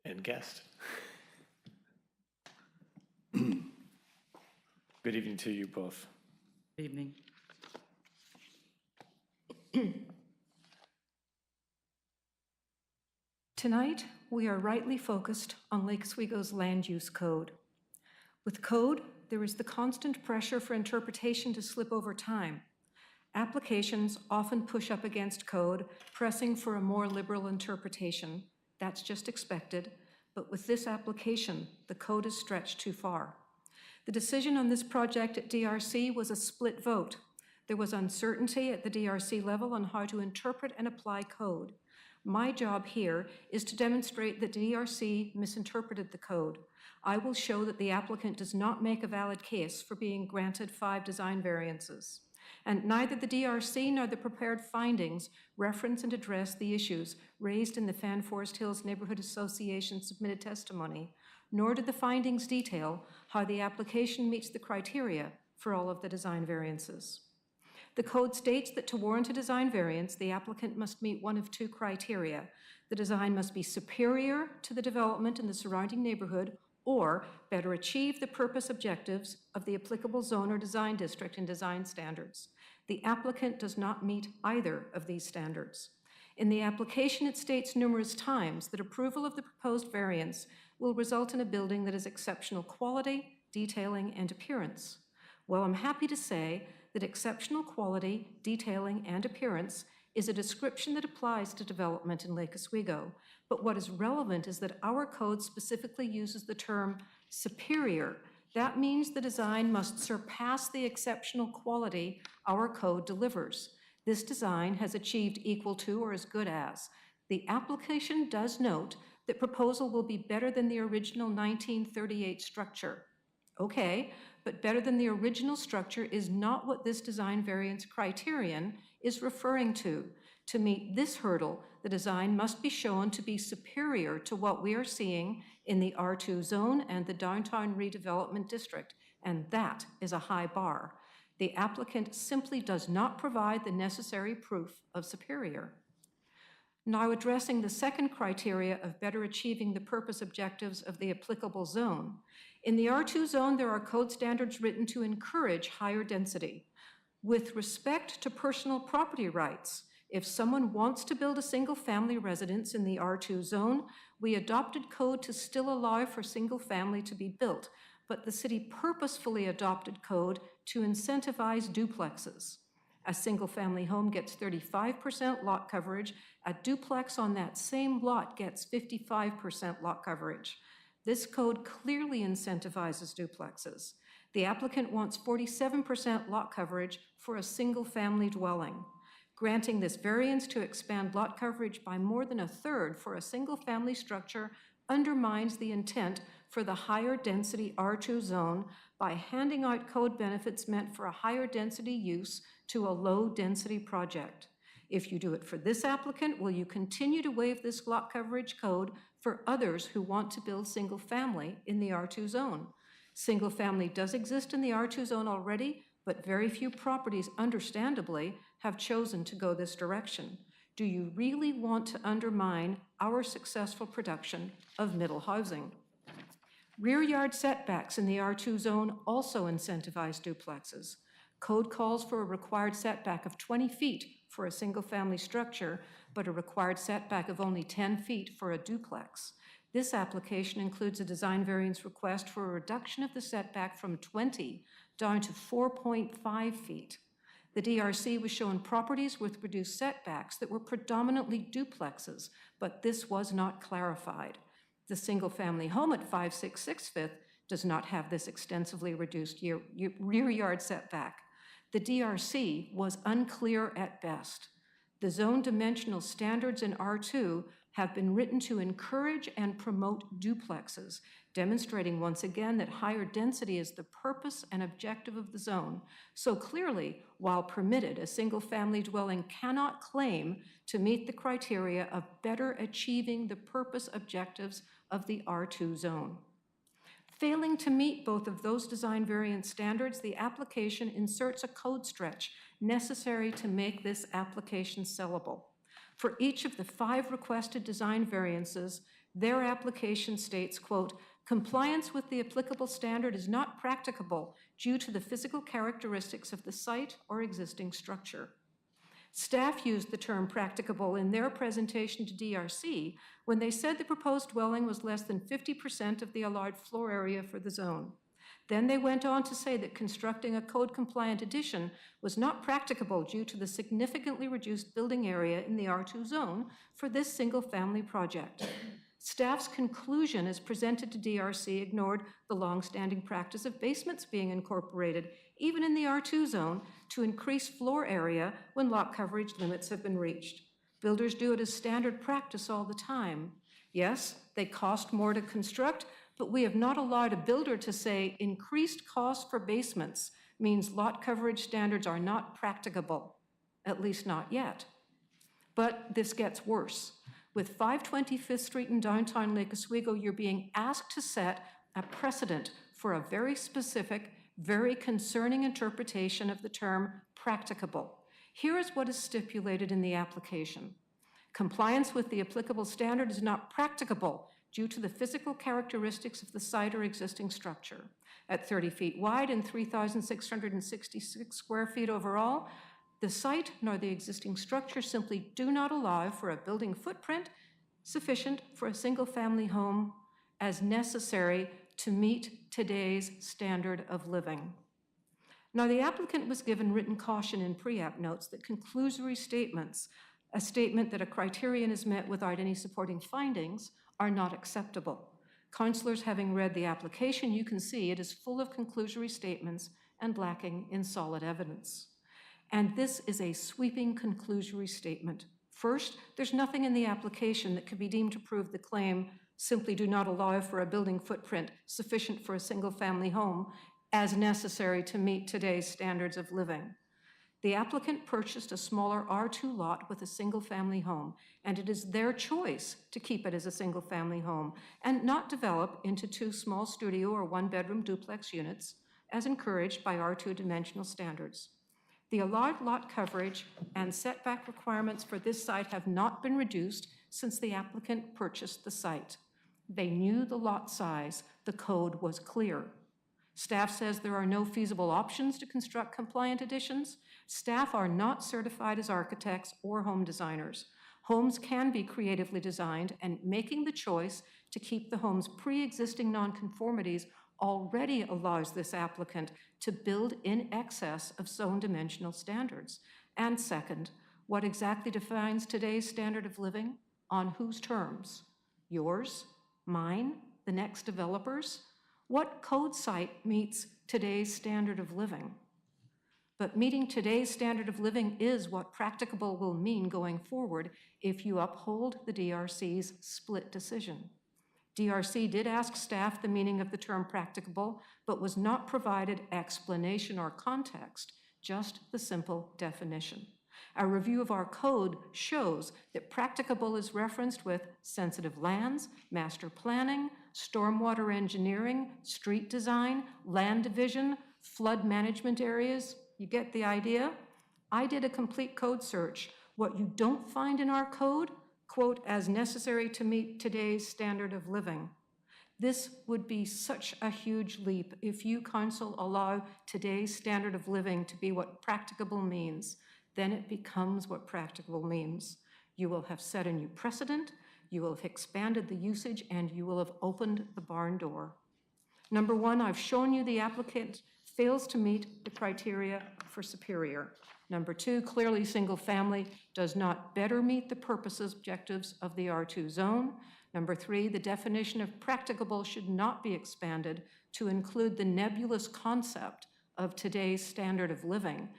and guest. Good evening to you both. Good evening. Tonight, we are rightly focused on Lake Oswego's land use code. With code, there is the constant pressure for interpretation to slip over time. Applications often push up against code, pressing for a more liberal interpretation. That's just expected, but with this application, the code is stretched too far. The decision on this project at DRC was a split vote. There was uncertainty at the DRC level on how to interpret and apply code. My job here is to demonstrate that DRC misinterpreted the code. I will show that the applicant does not make a valid case for being granted 5 design variances. And neither the DRC nor the prepared findings reference and address the issues raised in the Fan Forest Hills Neighborhood Association submitted testimony, nor did the findings detail how the application meets the criteria for all of the design variances. The code states that to warrant a design variance, the applicant must meet one of 2 criteria. The design must be superior to the development in the surrounding neighborhood or better achieve the purpose objectives of the applicable zone or design district and design standards. The applicant does not meet either of these standards. In the application, it states numerous times that approval of the proposed variance will result in a building that is exceptional quality, detailing, and appearance. Well, I'm happy to say that exceptional quality, detailing, and appearance is a description that applies to development in Lake Oswego. But what is relevant is that our code specifically uses the term superior. That means the design must surpass the exceptional quality our code delivers. This design has achieved equal to or as good as. The application does note that proposal will be better than the original 1938 structure. Okay, but better than the original structure is not what this design variance criterion is referring to. To meet this hurdle, the design must be shown to be superior to what we are seeing in the R2 zone and the downtown redevelopment district, and that is a high bar. The applicant simply does not provide the necessary proof of superior. Now, addressing the second criteria of better achieving the purpose objectives of the applicable zone. In the R2 zone, there are code standards written to encourage higher density. With respect to personal property rights, if someone wants to build a single-family residence in the R2 zone, we adopted code to still allow for single-family to be built, but the city purposefully adopted code to incentivize duplexes. A single-family home gets 35% lot coverage. A duplex on that same lot gets 55% lot coverage. This code clearly incentivizes duplexes. The applicant wants 47% lot coverage for a single-family dwelling. Granting this variance to expand lot coverage by more than a third for a single-family structure undermines the intent for the higher density R2 zone by handing out code benefits meant for a higher density use to a low density project. If you do it for this applicant, will you continue to waive this lot coverage code for others who want to build single family in the R2 zone? Single family does exist in the R2 zone already, but very few properties, understandably, have chosen to go this direction. Do you really want to undermine our successful production of middle housing? Rear yard setbacks in the R2 zone also incentivize duplexes. Code calls for a required setback of 20 feet for a single-family structure, but a required setback of only 10 feet for a duplex. This application includes a design variance request for a reduction of the setback from 20 down to 4.5 feet. The DRC was shown properties with reduced setbacks that were predominantly duplexes, but this was not clarified. The single-family home at 566 Fifth does not have this extensively reduced rear yard setback. The DRC was unclear at best. The zone dimensional standards in R2 have been written to encourage and promote duplexes, demonstrating once again that higher density is the purpose and objective of the zone. So clearly, while permitted, a single-family dwelling cannot claim to meet the criteria of better achieving the purpose objectives of the R2 zone. Failing to meet both of those design variance standards, the application inserts a code stretch necessary to make this application sellable. For each of the 5 requested design variances, their application states, quote, compliance with the applicable standard is not practicable due to the physical characteristics of the site or existing structure. Staff used the term practicable in their presentation to DRC when they said the proposed dwelling was less than 50% of the allowed floor area for the zone. Then they went on to say that constructing a code-compliant addition was not practicable due to the significantly reduced building area in the R2 zone for this single-family project. Staff's conclusion as presented to DRC ignored the long-standing practice of basements being incorporated, even in the R2 zone, to increase floor area when lot coverage limits have been reached. Builders do it as standard practice all the time. Yes, they cost more to construct, but we have not allowed a builder to say increased cost for basements means lot coverage standards are not practicable, at least not yet. But this gets worse. With 520 Fifth Street in downtown Lake Oswego, you're being asked to set a precedent for a very specific, very concerning interpretation of the term practicable. Here is what is stipulated in the application. Compliance with the applicable standard is not practicable due to the physical characteristics of the site or existing structure. At 30 feet wide and 3,666 square feet overall, the site nor the existing structure simply do not allow for a building footprint sufficient for a single-family home as necessary to meet today's standard of living. Now, the applicant was given written caution in pre-app notes that conclusory statements, a statement that a criterion is met without any supporting findings, are not acceptable. Counselors, having read the application, you can see it is full of conclusory statements and lacking in solid evidence. And this is a sweeping conclusory statement. First, there's nothing in the application that could be deemed to prove the claim simply do not allow for a building footprint sufficient for a single-family home as necessary to meet today's standards of living. The applicant purchased a smaller R2 lot with a single-family home, and it is their choice to keep it as a single-family home and not develop into 2 small studio or 1-bedroom duplex units, as encouraged by R2 dimensional standards. The allowed lot coverage and setback requirements for this site have not been reduced since the applicant purchased the site. They knew the lot size. The code was clear. Staff says there are no feasible options to construct compliant additions. Staff are not certified as architects or home designers. Homes can be creatively designed, and making the choice to keep the home's pre-existing nonconformities already allows this applicant to build in excess of zone dimensional standards. And second, what exactly defines today's standard of living? On whose terms? Yours? Mine? The next developer's? What code site meets today's standard of living? But meeting today's standard of living is what practicable will mean going forward if you uphold the DRC's split decision. DRC did ask staff the meaning of the term practicable, but was not provided explanation or context, just the simple definition. A review of our code shows that practicable is referenced with sensitive lands, master planning, stormwater engineering, street design, land division, flood management areas. You get the idea? I did a complete code search. What you don't find in our code, quote, as necessary to meet today's standard of living. This would be such a huge leap if you, council, allow today's standard of living to be what practicable means. Then it becomes what practicable means. You will have set a new precedent, you will have expanded the usage, and you will have opened the barn door. Number 1, I've shown you the applicant fails to meet the criteria for superior. Number 2, clearly single family does not better meet the purposes, objectives of the R2 zone. Number 3, the definition of practicable should not be expanded to include the nebulous concept of today's standard of living.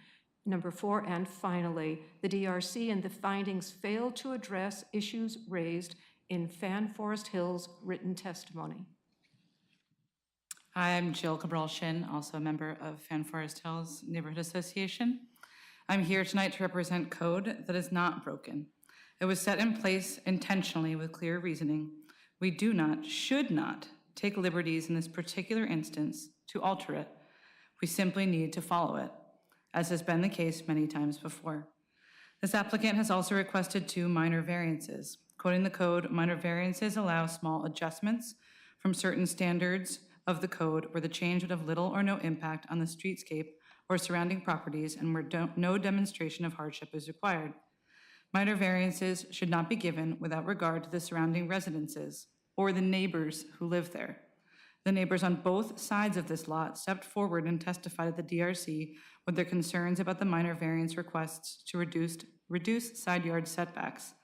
Number 4, and finally, the DRC and the findings fail to address issues raised in Fan Forest Hills' written testimony. Hi, I'm Jill Cabral-Shin, also a member of Fan Forest Hills Neighborhood Association. I'm here tonight to represent code that is not broken. It was set in place intentionally with clear reasoning. We do not, should not, take liberties in this particular instance to alter it. We simply need to follow it, as has been the case many times before. This applicant has also requested 2 minor variances. Quoting the code, minor variances allow small adjustments from certain standards of the code where the change would have little or no impact on the streetscape or surrounding properties and where no demonstration of hardship is required. Minor variances should not be given without regard to the surrounding residences or the neighbors who live there. The neighbors on both sides of this lot stepped forward and testified at the DRC with their concerns about the minor variance requests to reduce side yard setbacks.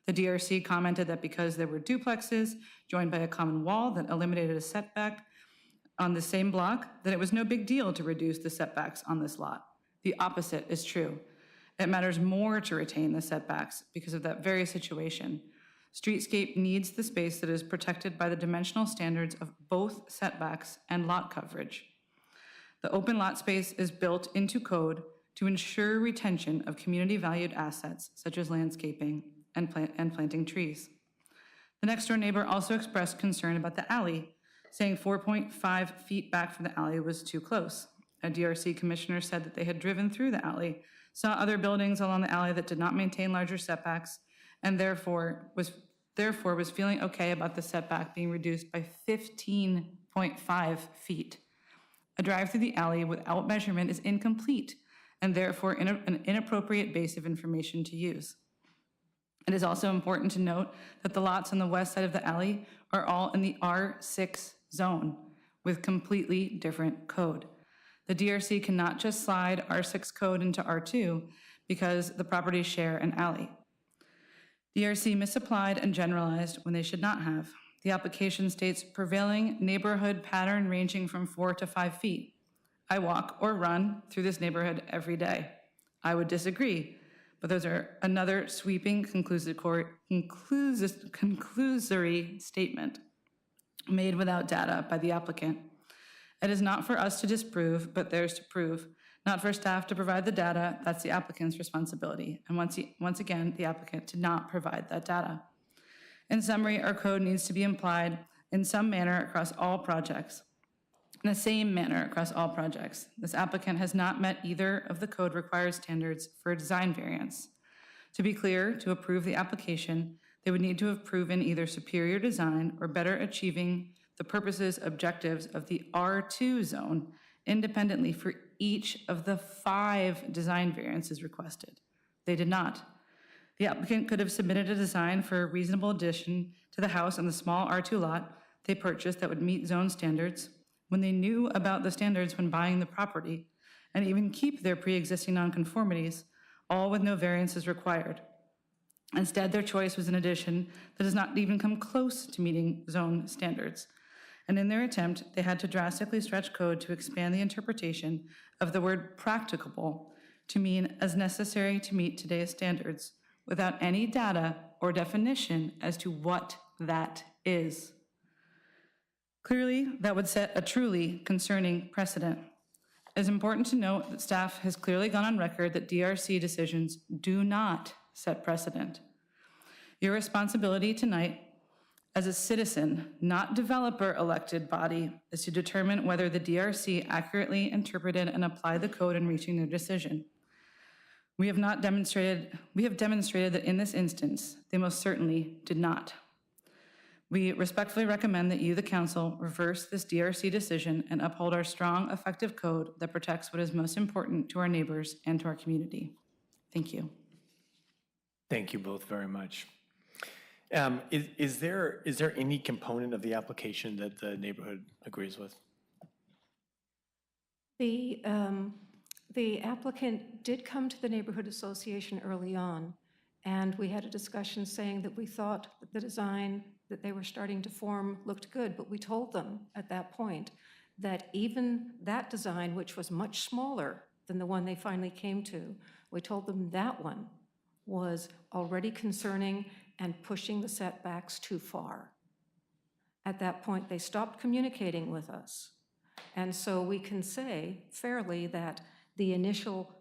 The DRC commented that because there were duplexes joined by a common wall that eliminated a setback on the same block, that it was no big deal to reduce the setbacks on this lot. The opposite is true. It matters more to retain the setbacks because of that very situation. Streetscape needs the space that is protected by the dimensional standards of both setbacks and lot coverage. The open lot space is built into code to ensure retention of community valued assets such as landscaping and planting trees. The next door neighbor also expressed concern about the alley, saying 4.5 feet back from the alley was too close. A DRC commissioner said that they had driven through the alley, saw other buildings along the alley that did not maintain larger setbacks, and therefore was feeling okay about the setback being reduced by 15.5 feet. A drive through the alley without measurement is incomplete and therefore an inappropriate base of information to use. It is also important to note that the lots on the west side of the alley are all in the R6 zone with completely different code. The DRC cannot just slide R6 code into R2 because the properties share an alley. DRC misapplied and generalized when they should not have. The application states prevailing neighborhood pattern ranging from 4 to 5 feet. I walk or run through this neighborhood every day. I would disagree, but those are another sweeping conclusory statement made without data by the applicant. It is not for us to disprove, but theirs to prove. Not for staff to provide the data, that's the applicant's responsibility. And once again, the applicant did not provide that data. In summary, our code needs to be applied in some manner across all projects. In the same manner across all projects. This applicant has not met either of the code required standards for a design variance. To be clear, to approve the application, they would need to have proven either superior design or better achieving the purposes, objectives of the R2 zone independently for each of the 5 design variances requested. They did not. The applicant could have submitted a design for a reasonable addition to the house on the small R2 lot they purchased that would meet zone standards when they knew about the standards when buying the property, and even keep their pre-existing nonconformities, all with no variances required. Instead, their choice was an addition that does not even come close to meeting zone standards. And in their attempt, they had to drastically stretch code to expand the interpretation of the word practicable to mean as necessary to meet today's standards, without any data or definition as to what that is. Clearly, that would set a truly concerning precedent. It is important to note that staff has clearly gone on record that DRC decisions do not set precedent. Your responsibility tonight as a citizen, not developer-elected body, is to determine whether the DRC accurately interpreted and applied the code in reaching their decision. We have demonstrated that in this instance, they most certainly did not. We respectfully recommend that you, the council, reverse this DRC decision and uphold our strong, effective code that protects what is most important to our neighbors and to our community. Thank you. Thank you both very much. Is there any component of the application that the neighborhood agrees with? The applicant did come to the neighborhood association early on, and we had a discussion saying that we thought that the design that they were starting to form looked good, but we told them at that point that even that design, which was much smaller than the one they finally came to, we told them that one was already concerning and pushing the setbacks too far. At that point, they stopped communicating with us. And so we can say fairly that the initial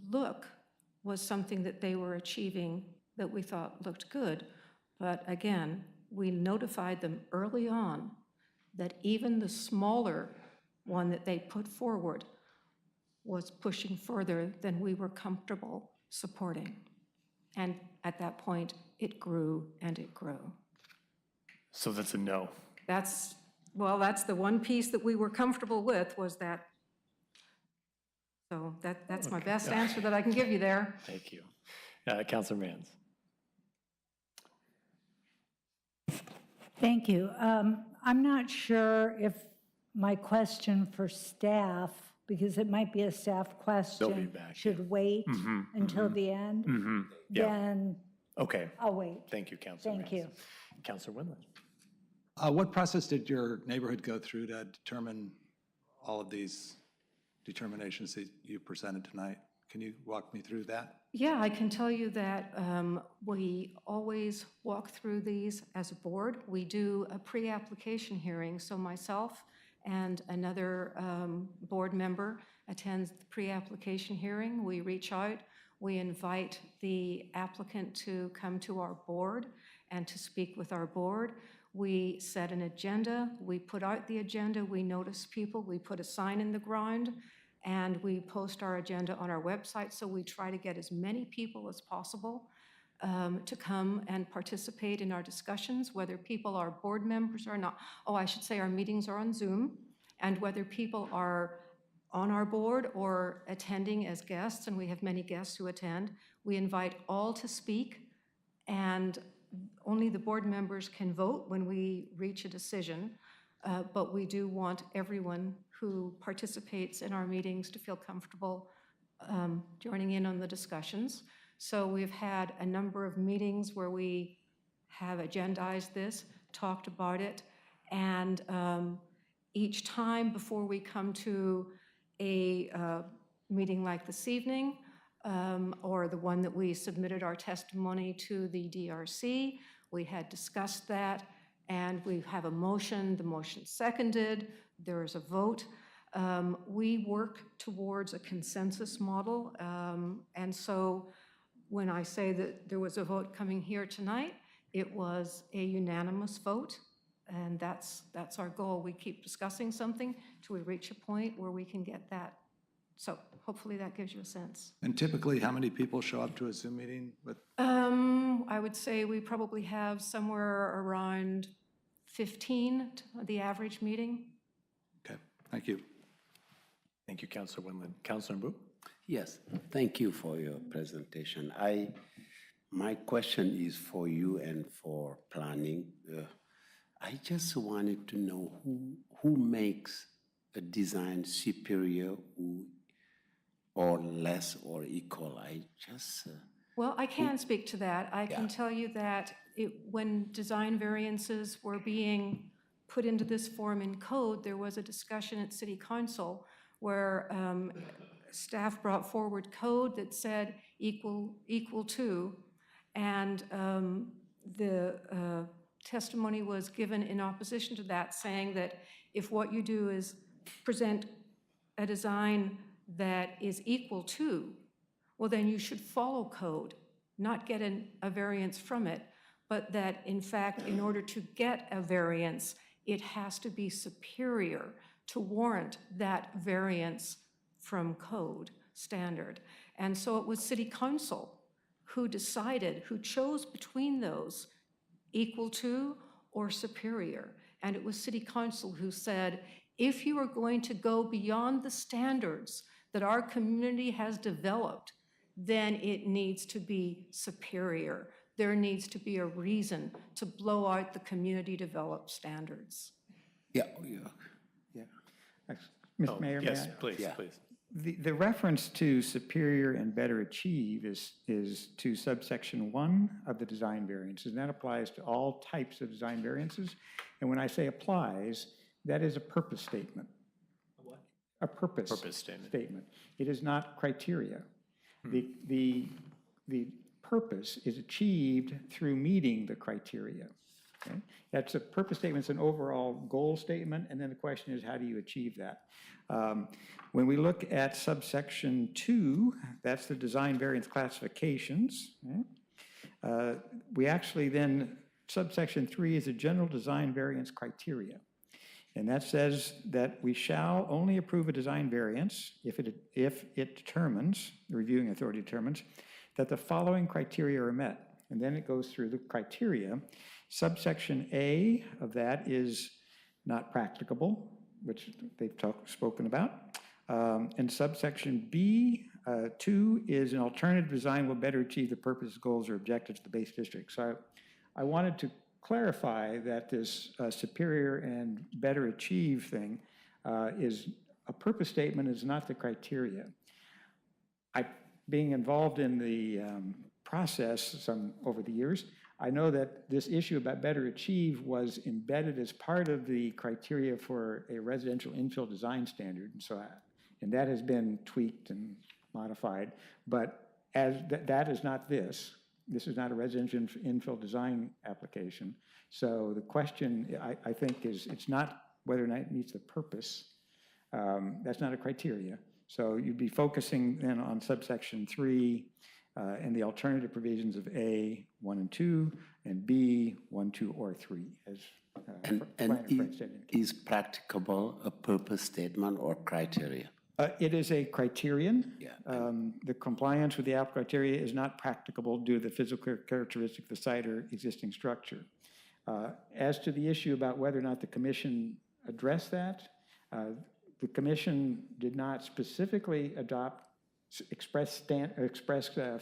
look was something that they were achieving that we thought looked good. But again, we notified them early on that even the smaller one that they put forward was pushing further than we were comfortable supporting. And at that point, it grew and it grew. So that's a no. That's the one piece that we were comfortable with, was that. So that's my best answer that I can give you there. Thank you. Councilor Mans. Thank you. I'm not sure if my question for staff, because it might be a staff question, back, should wait until the end. Yeah. Then Okay. I'll wait. Thank you, Councilor Thank Mans. you. Councilor Windler. What process did your neighborhood go through to determine all of these determinations that you presented tonight? Can you walk me through that? Yeah, I can tell you that we always walk through these as a board. We do a pre-application hearing, so myself and another board member attends the pre-application hearing. We reach out, we invite the applicant to come to our board and to speak with our board. We set an agenda, we put out the agenda, we notice people, we put a sign in the ground, and we post our agenda on our website, so we try to get as many people as possible to come and participate in our discussions, whether people are board members or not. Oh, I should say our meetings are on Zoom, and whether people are on our board or attending as guests, and we have many guests who attend, we invite all to speak, and only the board members can vote when we reach a decision, but we do want everyone who participates in our meetings to feel comfortable joining in on the discussions. So we've had a number of meetings where we have agendized this, talked about it, and each time before we come to a meeting like this evening, or the one that we submitted our testimony to the DRC, we had discussed that, and we have a motion, the motion seconded, there is a vote. We work towards a consensus model, and so when I say that there was a vote coming here tonight, it was a unanimous vote, and that's our goal. We keep discussing something till we reach a point where we can get that. So hopefully that gives you a sense. And typically, how many people show up to a Zoom meeting with? I would say we probably have somewhere around 15, the average meeting. Okay, thank you. Thank you, Councilor Wendland. Councilor Mbu? Yes, thank you for your presentation. My question is for you and for planning. I just wanted to know who makes a design superior or less or equal. Well, I can speak to that. I can tell you that when design variances were being put into this form in code, there was a discussion at City Council where staff brought forward code that said equal to, and the testimony was given in opposition to that, saying that if what you do is present a design that is equal to, well, then you should follow code, not get a variance from it, but that in fact, in order to get a variance, it has to be superior to warrant that variance from code standard. And so it was City Council who decided, who chose between those, equal to or superior. And it was City Council who said, if you are going to go beyond the standards that our community has developed, then it needs to be superior. There needs to be a reason to blow out the community developed standards. Mr. Mayor, may Yes, I? please, please. The reference to superior and better achieve is to subsection 1 of the design variances, and that applies to all types of design variances. And when I say applies, that is a purpose statement. A what? A purpose statement. It is not criteria. The purpose is achieved through meeting the criteria. Okay? That's a purpose statement, it's an overall goal statement, and then the question is, how do you achieve that? When we look at subsection 2, that's the design variance classifications. Okay? We actually then, subsection 3 is a general design variance criteria. And that says that we shall only approve a design variance if it determines, the reviewing authority determines, that the following criteria are met. And then it goes through the criteria. Subsection A of that is not practicable, which they've spoken about. And subsection B, 2, is an alternative design will better achieve the purpose, goals, or objectives of the base district. So I wanted to clarify that this superior and better achieve thing is a purpose statement, is not the criteria. Being involved in the process over the years, I know that this issue about better achieve was embedded as part of the criteria for a residential infill design standard, and that has been tweaked and modified. But as that is not this. This is not a residential infill design application. So the question, I think, is it's not whether or not it meets the purpose. That's not a criteria. So you'd be focusing then on subsection 3 and the alternative provisions of A, 1 and 2, and B, 1, 2, or 3. As is practicable a purpose statement or criteria? It is a criterion. The compliance with the applicable criteria is not practicable due to the physical characteristic of the site or existing structure. As to the issue about whether or not the commission addressed that, the commission did not specifically express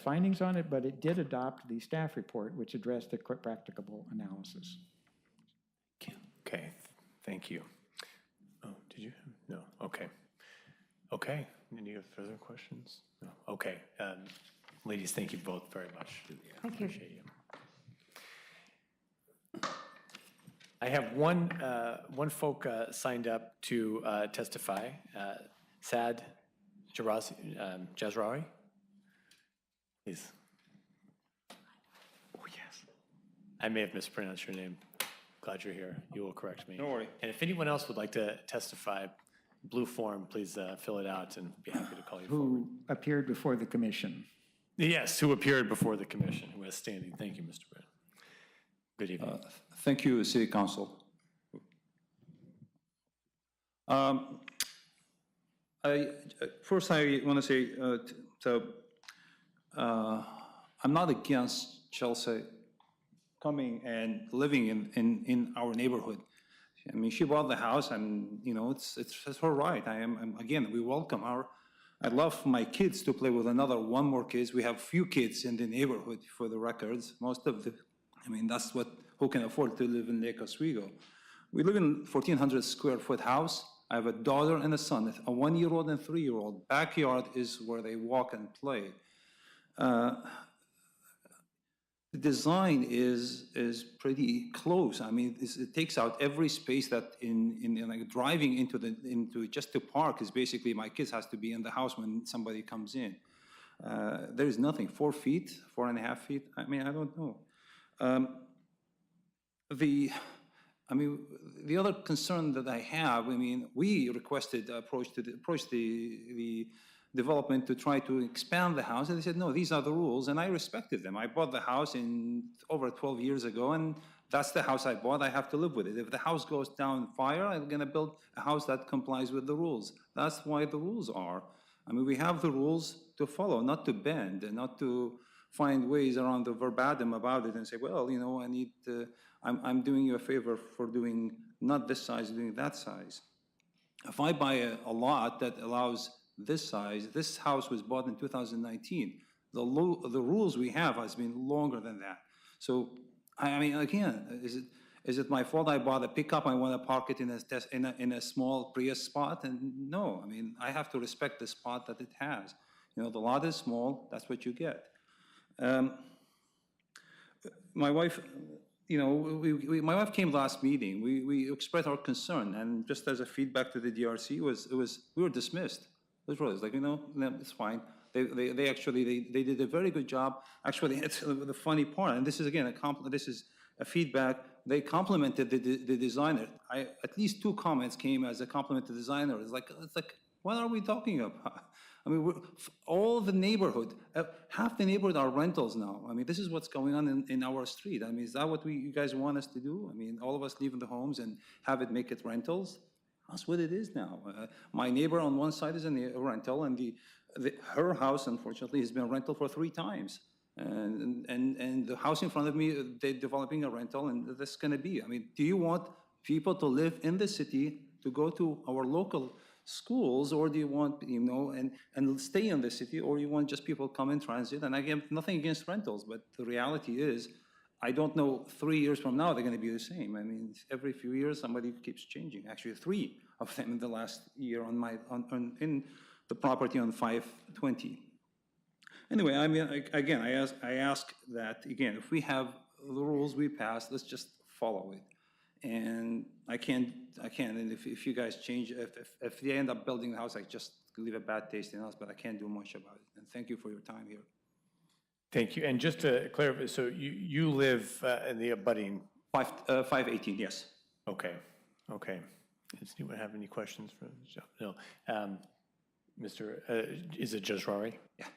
findings on it, but it did adopt the staff report, which addressed the practicable analysis. Okay, thank you. Oh, did you? No, okay. Okay, any further questions? No, okay. Ladies, thank you both very much. Thank you. Appreciate you. I have one folk signed up to testify. Saad Jazrawi, please. Oh, yes. I may have mispronounced your name. Glad you're here. You will correct me. Don't worry. And if anyone else would like to testify, blue form, please fill it out and be happy to call you forward. Who appeared before the commission? Yes, who appeared before the commission, who is standing. Thank you, Mr. Britt. Good evening. Thank you, City Council. First, I want to say, I'm not against Chelsea coming and living in our neighborhood. I mean, she bought the house, and it's her right. Again, we welcome her. I'd love my kids to play with one more kids. We have few kids in the neighborhood, for the records. Most of that's who can afford to live in Lake Oswego. We live in 1,400 square foot house. I have a daughter and a son, a 1-year-old and 3-year-old. Backyard is where they walk and play. The design is pretty close. I mean, it takes out every space that like driving into just to park is basically my kids has to be in the house when somebody comes in. There is nothing, 4 feet, 4.5 feet. I mean, I don't know. The other concern that I have, we requested approach the development to try to expand the house, and they said, no, these are the rules, and I respected them. I bought the house over 12 years ago, and that's the house I bought. I have to live with it. If the house goes down fire, I'm gonna build a house that complies with the rules. That's why the rules are. We have the rules to follow, not to bend, and not to find ways around the verbatim about it and say, well, I'm doing you a favor for doing not this size, doing that size. If I buy a lot that allows this size, this house was bought in 2019. The rules we have has been longer than that. So, again, is it my fault I bought a pickup, I want to park it in a small Prius spot? And no, I have to respect the spot that it has. The lot is small, that's what you get. My wife, my wife came last meeting. We expressed our concern, and just as a feedback to the DRC we were dismissed. Literally, it's like, no, it's fine. They did a very good job. Actually, it's the funny part, and this is again this is a feedback. They complimented the designer. At least 2 comments came as a compliment to the designer. It's like, what are we talking about? All the neighborhood, half the neighborhood are rentals now. This is what's going on in our street. Is that what you guys want us to do? All of us leave the homes and have it make it rentals? That's what it is now. My neighbor on one side is in a rental, and her house, unfortunately, has been a rental for 3 times. And the house in front of me, they're developing a rental, and that's going to be. Do you want people to live in the city, to go to our local schools, or do you want, and stay in the city, or you want just people come in transit? And again, nothing against rentals, but the reality is, I don't know 3 years from now they're going to be the same. Every few years somebody keeps changing. Actually, 3 of them in the last year in the property on 520. Anyway, again, I ask that again. If we have the rules we pass, let's just follow it. And I can't. And if you guys change, if they end up building the house, I just leave a bad taste in us. But I can't do much about it. And thank you for your time here. Thank you. And just to clarify, so you live in the abutting? 518, yes. Okay. Does anyone have any questions for Joe? No. Is it Judge Rari? Yeah.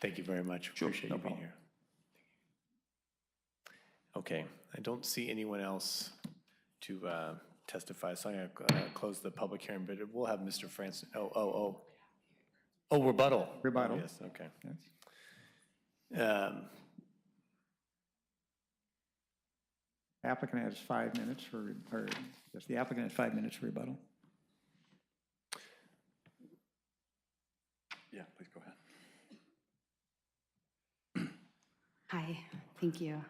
Thank you very much. Sure, Appreciate no you being problem. here. Okay. I don't see anyone else to testify, so I'm going to close the public hearing, but we'll have Mr. Francis. Oh, rebuttal. Rebuttal. Oh, yes, okay. Yes. Applicant has 5 minutes the applicant has 5 minutes for rebuttal. Yeah, please go ahead. Hi, thank you.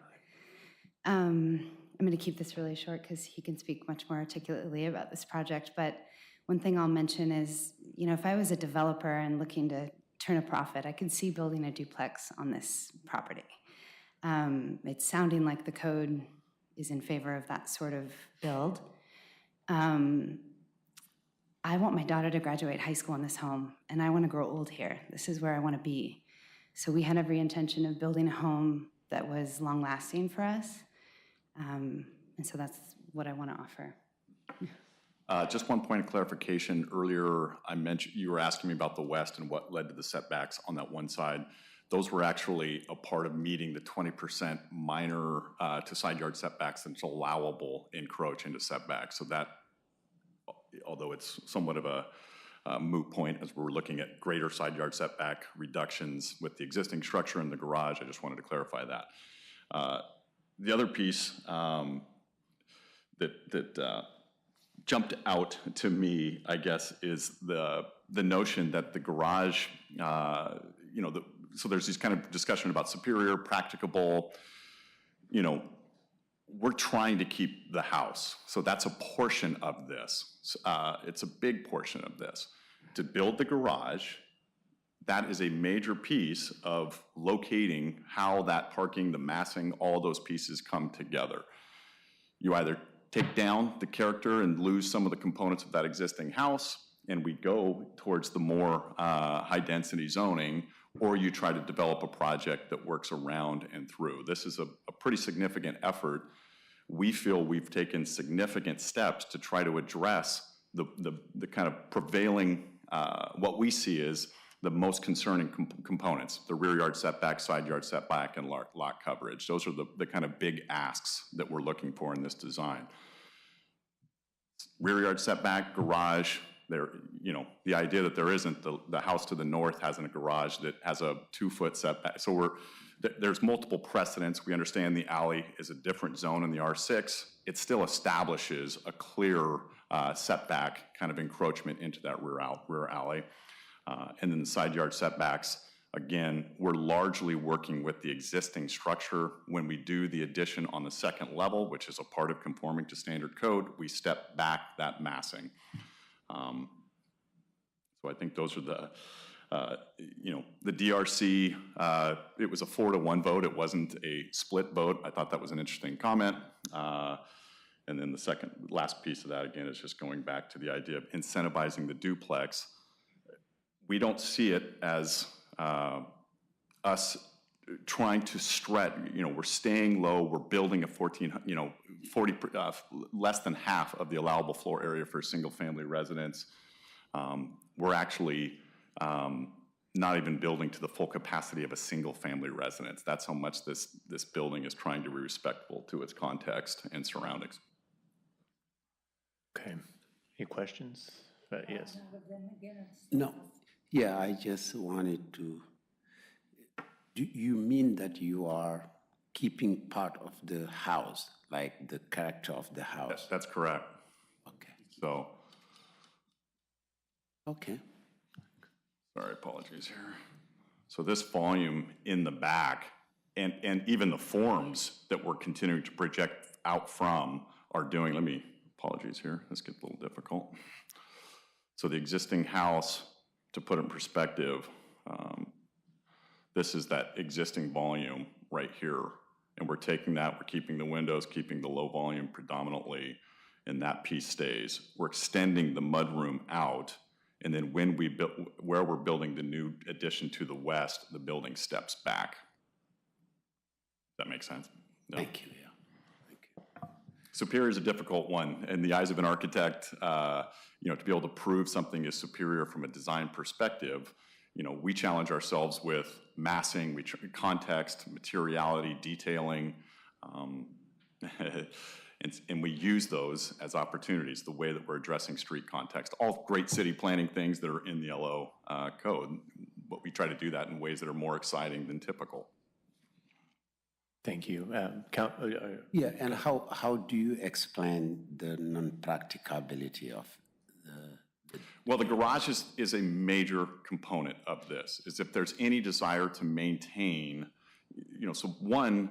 I'm going to keep this really short because he can speak much more articulately about this project, but one thing I'll mention is, if I was a developer and looking to turn a profit, I could see building a duplex on this property. It's sounding like the code is in favor of that sort of build. I want my daughter to graduate high school in this home, and I want to grow old here. This is where I want to be. So we had every intention of building a home that was long-lasting for us. And so that's what I want to offer. Just one point of clarification. Earlier, I mentioned, you were asking me about the west and what led to the setbacks on that one side. Those were actually a part of meeting the 20% minor to side yard setbacks that's allowable encroach into setbacks. So that, although it's somewhat of a moot point as we're looking at greater side yard setback reductions with the existing structure in the garage, I just wanted to clarify that. The other piece that jumped out to me, I guess, is the notion that the garage, so there's this kind of discussion about superior, practicable, we're trying to keep the house. So that's a portion of this. It's a big portion of this. To build the garage, that is a major piece of locating how that parking, the massing, all those pieces come together. You either take down the character and lose some of the components of that existing house, and we go towards the more high-density zoning, or you try to develop a project that works around and through. This is a pretty significant effort. We feel we've taken significant steps to try to address the kind of prevailing, what we see as the most concerning components, the rear yard setback, side yard setback, and lot coverage. Those are the kind of big asks that we're looking for in this design. Rear yard setback, garage, the idea that there isn't, the house to the north hasn't a garage that has a 2-foot setback. So there's multiple precedents. We understand the alley is a different zone in the R6. It still establishes a clear setback kind of encroachment into that rear alley. And then the side yard setbacks, again, we're largely working with the existing structure. When we do the addition on the second level, which is a part of conforming to standard code, we step back that massing. So I think those are the DRC, it was a 4-to-1 vote. It wasn't a split vote. I thought that was an interesting comment. And then the last piece of that, again, is just going back to the idea of incentivizing the duplex. We don't see it as us trying to stretch, we're staying low, we're building a 40, less than half of the allowable floor area for a single-family residence. We're actually not even building to the full capacity of a single-family residence. That's how much this building is trying to be respectful to its context and surroundings. Okay. Any questions? Yes. No. Yeah, I just wanted to, do you mean that you are keeping part of the house, like the character of the house? That's correct. Okay. So. Okay. Sorry, apologies here. So this volume in the back and even the forms that we're continuing to project out from are doing, apologies here, this gets a little difficult. So the existing house, to put in perspective, this is that existing volume right here. And we're taking that, we're keeping the windows, keeping the low volume predominantly, and that piece stays. We're extending the mudroom out, and then when where we're building the new addition to the west, the building steps back. Does that make sense? No? Thank you, yeah. Thank you. Superior is a difficult one. In the eyes of an architect, to be able to prove something is superior from a design perspective, we challenge ourselves with massing, context, materiality, detailing, and we use those as opportunities, the way that we're addressing street context. All great city planning things that are in the LO code, but we try to do that in ways that are more exciting than typical. Thank you. Yeah, and how do you explain the non-practicability of Well, the garage is a major component of this, is if there's any desire to maintain, so one,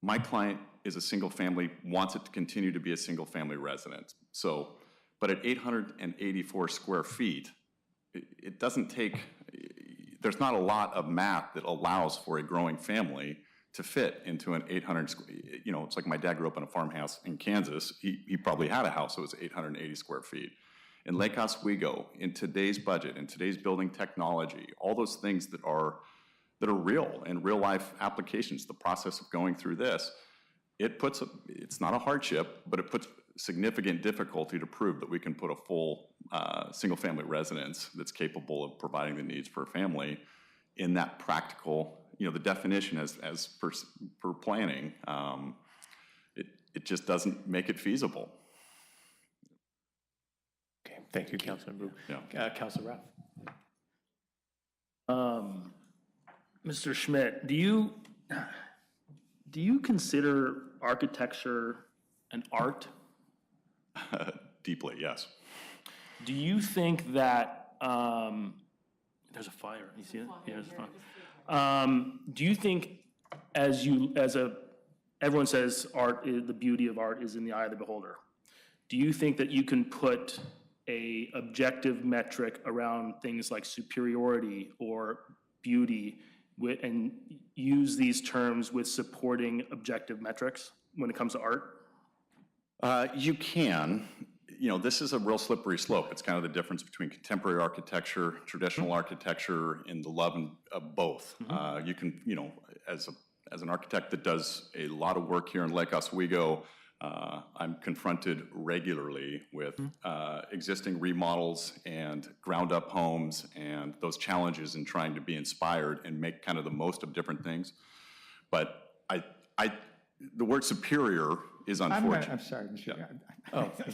my client is a single family, wants it to continue to be a single family residence. So, but at 884 square feet, it doesn't take, there's not a lot of math that allows for a growing family to fit into an 800, it's like my dad grew up in a farmhouse in Kansas. He probably had a house that was 880 square feet. In Lake Oswego, in today's budget, in today's building technology, all those things that are real and real life applications, the process of going through this, it's not a hardship, but it puts significant difficulty to prove that we can put a full single-family residence that's capable of providing the needs for a family in that practical, the definition as per planning, it just doesn't make it feasible. Okay, thank you, Councilman Wu. Yeah. Councilor Rath. Mr. Schmidt, do you consider architecture an art? Deeply, yes. Do you think that, there's a fire, you see it? Yeah, there's a fire. Do you think everyone says the beauty of art is in the eye of the beholder. Do you think that you can put a objective metric around things like superiority or beauty and use these terms with supporting objective metrics when it comes to art? You can. This is a real slippery slope. It's kind of the difference between contemporary architecture, traditional architecture, and the love of both. You can, as an architect that does a lot of work here in Lake Oswego, I'm confronted regularly with existing remodels and ground-up homes and those challenges in trying to be inspired and make kind of the most of different things. But the word superior is unfortunate. I'm sorry, Mr.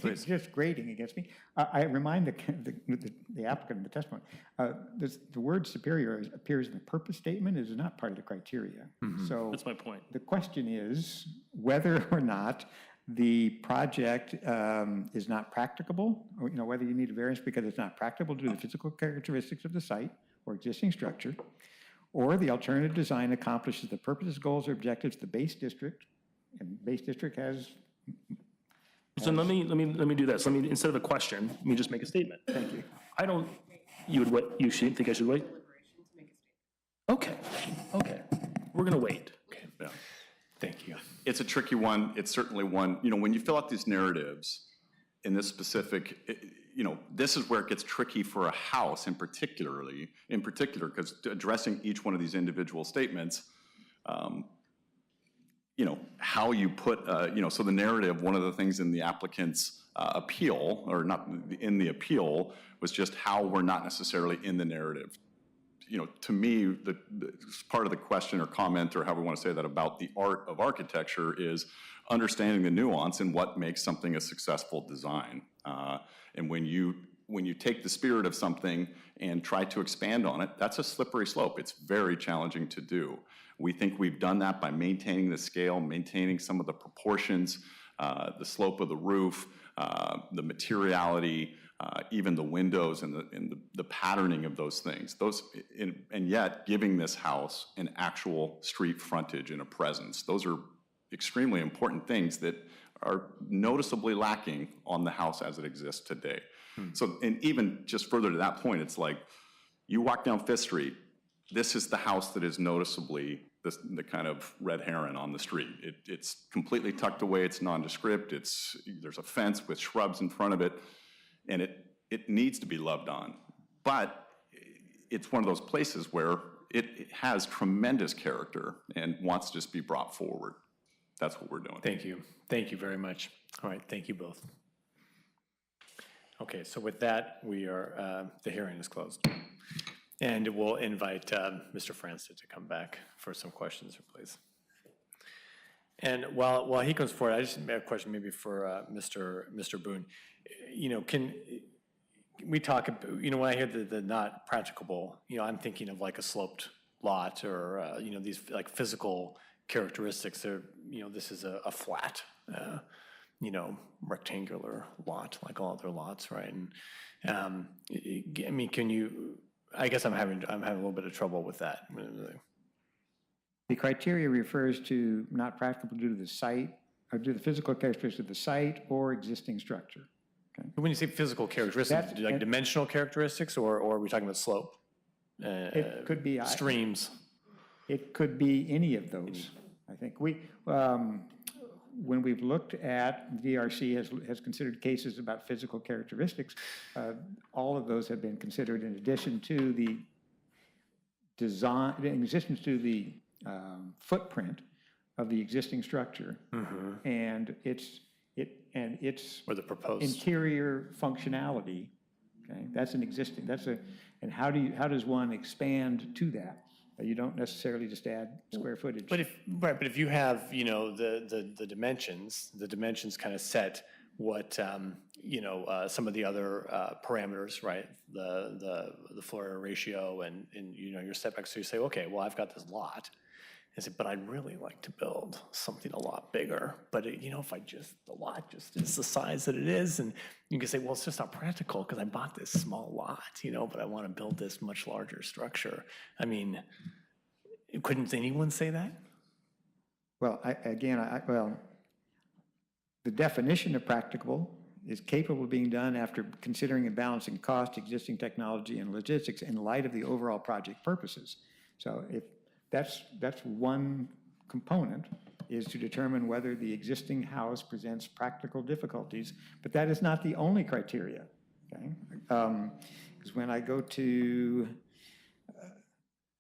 It's just grating against me. I remind the applicant in the testimony, the word superior appears in the purpose statement. It is not part of the criteria. So That's my point. the question is whether or not the project is not practicable, or whether you need a variance because it's not practicable due to the physical characteristics of the site or existing structure, or the alternative design accomplishes the purposes, goals, or objectives of the base district, and base district has. So let me do this. Instead of a question, let me just make a statement. Thank you. You would wait, you should think I should wait? Okay, we're gonna wait. Okay. Yeah. Thank you. It's a tricky one. It's certainly one, when you fill out these narratives in this specific, this is where it gets tricky for a house in particular, because addressing each one of these individual statements, how you put, so the narrative, one of the things in the applicant's appeal, or not in the appeal, was just how we're not necessarily in the narrative. To me, the part of the question or comment, or however we want to say that, about the art of architecture is understanding the nuance and what makes something a successful design. And when you take the spirit of something and try to expand on it, that's a slippery slope. It's very challenging to do. We think we've done that by maintaining the scale, maintaining some of the proportions, the slope of the roof, the materiality, even the windows and the patterning of those things. And yet giving this house an actual street frontage and a presence. Those are extremely important things that are noticeably lacking on the house as it exists today. So, and even just further to that point, it's like you walk down Fifth Street, this is the house that is noticeably the kind of red heron on the street. It's completely tucked away, it's nondescript, there's a fence with shrubs in front of it, and it needs to be loved on. But it's one of those places where it has tremendous character and wants to just be brought forward. That's what we're doing. Thank you. Thank you very much. All right, thank you both. Okay, so with that, the hearing is closed. And we'll invite Mr. Francis to come back for some questions, please. And while he comes forward, I just have a question maybe for Mr. Boone. Can we talk, when I hear the not practicable, I'm thinking of like a sloped lot or, these like physical characteristics. This is a flat, rectangular lot like all other lots, right? And I guess I'm having a little bit of trouble with that. The criteria refers to not practicable due to the site, or due to the physical characteristics of the site or existing structure. Okay. When you say physical characteristics, like dimensional characteristics, or are we talking about slope? It could be streams. It could be any of those. I think when we've looked at, the DRC has considered cases about physical characteristics, all of those have been considered in addition to the design, in existence to the footprint of the existing structure and its Or the proposed. interior functionality, okay? That's an existing, and how does one expand to that? You don't necessarily just add square footage. But if you have, the dimensions kind of set what, some of the other parameters, right? The floor area ratio and your setbacks, so you say, okay, well, I've got this lot. I said, but I'd really like to build something a lot bigger. But, if the lot just is the size that it is, and you can say, well, it's just not practical because I bought this small lot, but I want to build this much larger structure. I mean, couldn't anyone say that? Well, the definition of practicable is capable of being done after considering and balancing cost, existing technology, and logistics in light of the overall project purposes. So if that's one component, is to determine whether the existing house presents practical difficulties, but that is not the only criteria, okay? Because when I go to,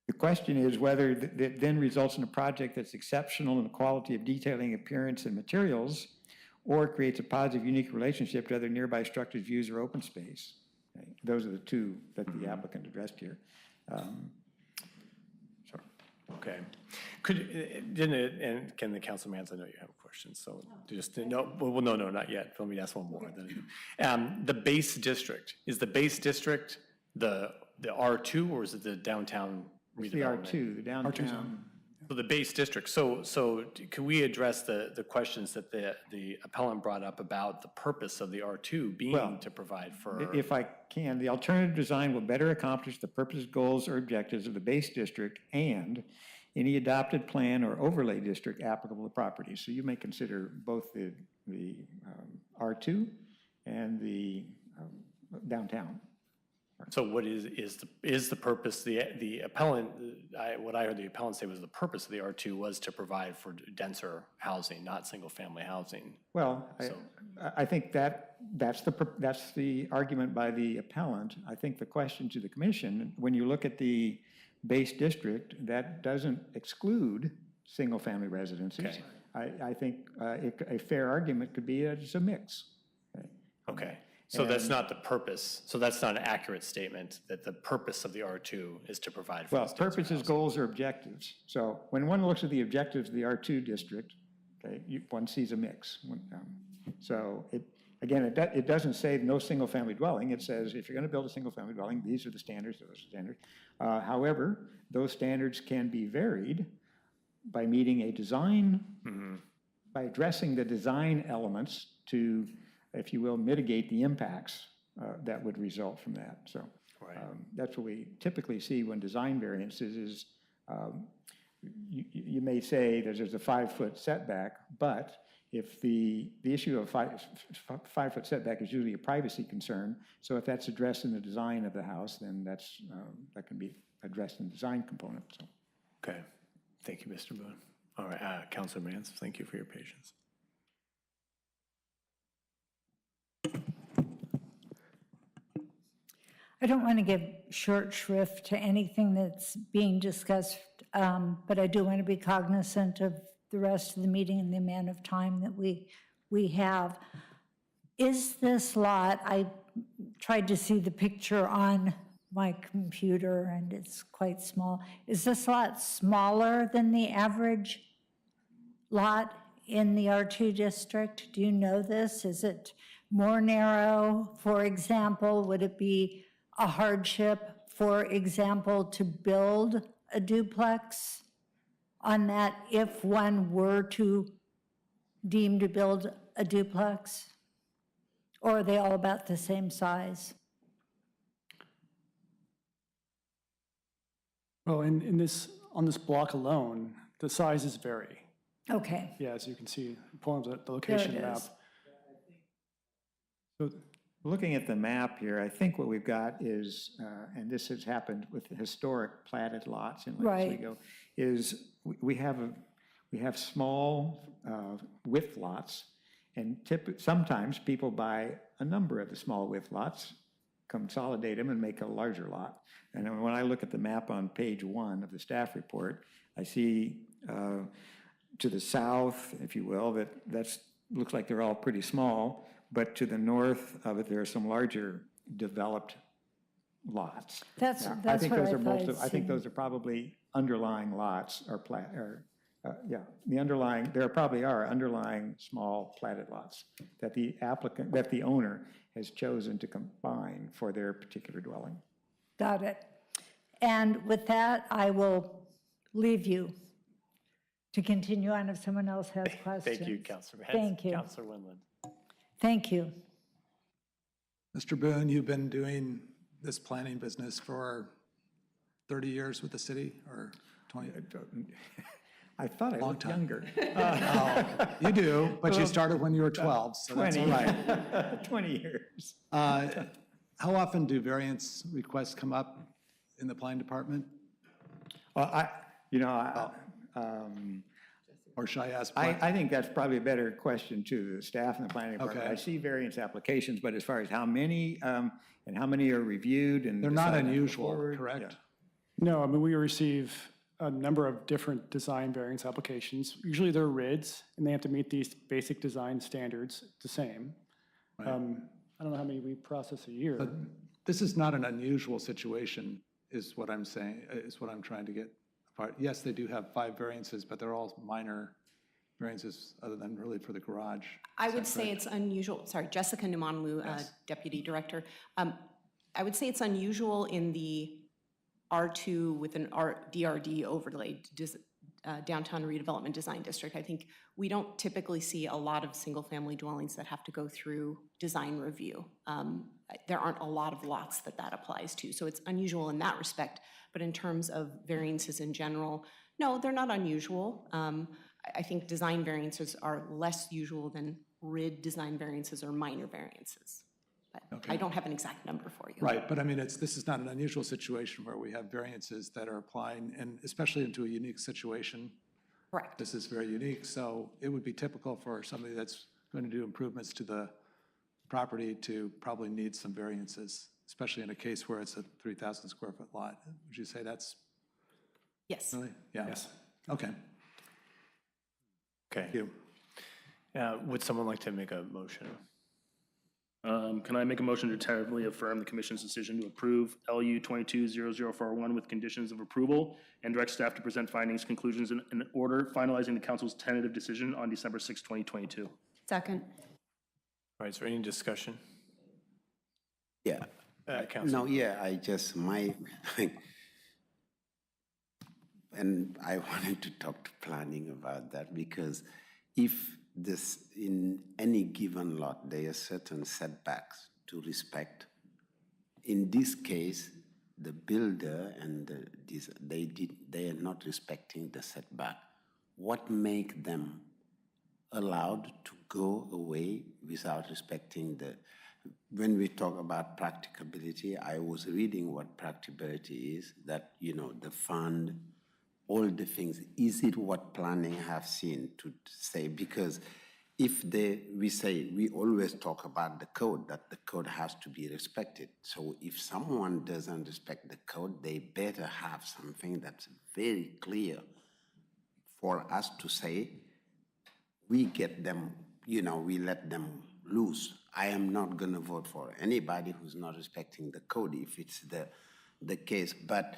the question is whether that then results in a project that's exceptional in the quality of detailing, appearance, and materials, or creates a positive, unique relationship to other nearby structures, views, or open space. Okay? Those are the two that the applicant addressed here. Okay. And can the councilman, I know you have a question, so just, no, not yet. Let me ask one more. The base district, is the base district the R2 or is it the downtown redevelopment? It's the R2, the downtown. So the base district, so can we address the questions that the appellant brought up about the purpose of the R2 being to provide for? If I can, the alternative design will better accomplish the purpose, goals, or objectives of the base district and any adopted plan or overlay district applicable to properties. So you may consider both the R2 and the downtown. So what is the purpose, the appellant, what I heard the appellant say was the purpose of the R2 was to provide for denser housing, not single-family housing. Well, I think that's the argument by the appellant. I think the question to the commission, when you look at the base district, that doesn't exclude single-family residences. Okay. I think a fair argument could be that it's a mix. Okay. So that's not the purpose. So that's not an accurate statement that the purpose of the R2 is to provide for. Well, purposes, goals, or objectives. So when one looks at the objectives of the R2 district, okay, one sees a mix. So it doesn't say no single-family dwelling. It says if you're going to build a single-family dwelling, these are the standards, those are the standards. However, those standards can be varied by meeting a design, by addressing the design elements to, if you will, mitigate the impacts that would result from that. So that's what we typically see when design variances is, you may say there's a 5-foot setback, but if the issue of 5-foot setback is usually a privacy concern, so if that's addressed in the design of the house, then that can be addressed in the design component. So. Okay, thank you, Mr. Boone. All right, Councilor Mance, thank you for your patience. I don't want to give short shrift to anything that's being discussed, but I do want to be cognizant of the rest of the meeting and the amount of time that we have. Is this lot, I tried to see the picture on my computer and it's quite small. Is this lot smaller than the average lot in the R2 district? Do you know this? Is it more narrow? For example, would it be a hardship, for example, to build a duplex on that if one were to deem to build a duplex? Or are they all about the same size? Well, on this block alone, the sizes vary. Okay. Yeah, as you can see, pulling up the location map. So looking at the map here, I think what we've got is, and this has happened with the historic platted lots in Lake Oswego, is we have small width lots, and sometimes people buy a number of the small width lots, consolidate them and make a larger lot. And when I look at the map on page 1 of the staff report, I see to the south, if you will, that's, looks like they're all pretty small, but to the north of it, there are some larger developed lots. That's Now, what I thought I'd I think seen. those are probably underlying lots or there probably are underlying small platted lots that the applicant, that the owner has chosen to combine for their particular dwelling. Got it. And with that, I will leave you to continue on if someone else has questions. Thank you, Councilor. Thank you. Councilor Winland. Thank you. Mr. Boone, you've been doing this planning business for 30 years with the city, or 20? I thought I Long looked time. younger. You do, but you started when you were 12, so that's all 20, right. 20 years. How often do variance requests come up in the planning department? Well, Or should I ask? I think that's probably a better question to the staff in the planning department. Okay. I see variance applications, but as far as how many, and how many are reviewed and They're not decided to go unusual, forward, correct? No, I mean, we receive a number of different design variance applications. Usually they're RIDs, and they have to meet these basic design standards the same. I don't know how many we process a year. But this is not an unusual situation, is what I'm saying, is what I'm trying to get apart. Yes, they do have 5 variances, but they're all minor variances other than really for the garage. I would say it's unusual, sorry, Jessica Numanlu, Deputy Director. I would say it's unusual in the R2 with an DRD overlay, downtown redevelopment design district. I think we don't typically see a lot of single-family dwellings that have to go through design review. There aren't a lot of lots that applies to, so it's unusual in that respect. But in terms of variances in general, no, they're not unusual. I think design variances are less usual than RID design variances or minor variances. But I don't have an exact number for you. Right, but I mean, this is not an unusual situation where we have variances that are applying, and especially into a unique situation. Correct. This is very unique, so it would be typical for somebody that's going to do improvements to the property to probably need some variances, especially in a case where it's a 3,000 square foot lot. Would you say that's? Yes. Really? Yeah. Yes. Okay. Okay. Thank you. Would someone like to make a motion? Can I make a motion to tentatively affirm the commission's decision to approve LU 220041 with conditions of approval and direct staff to present findings, conclusions, and in order finalizing the council's tentative decision on December 6, 2022? Second. All right, is there any discussion? Yeah. Councilor? No, yeah, I just, and I wanted to talk to planning about that, because if this, in any given lot, there are certain setbacks to respect. In this case, the builder and they are not respecting the setback. What make them allowed to go away without respecting when we talk about practicability, I was reading what practicability is, that, the fund, all the things, is it what planning have seen to say? Because if we always talk about the code, that the code has to be respected. So if someone doesn't respect the code, they better have something that's very clear for us to say, we get them, we let them loose. I am not gonna vote for anybody who's not respecting the code if it's the case. But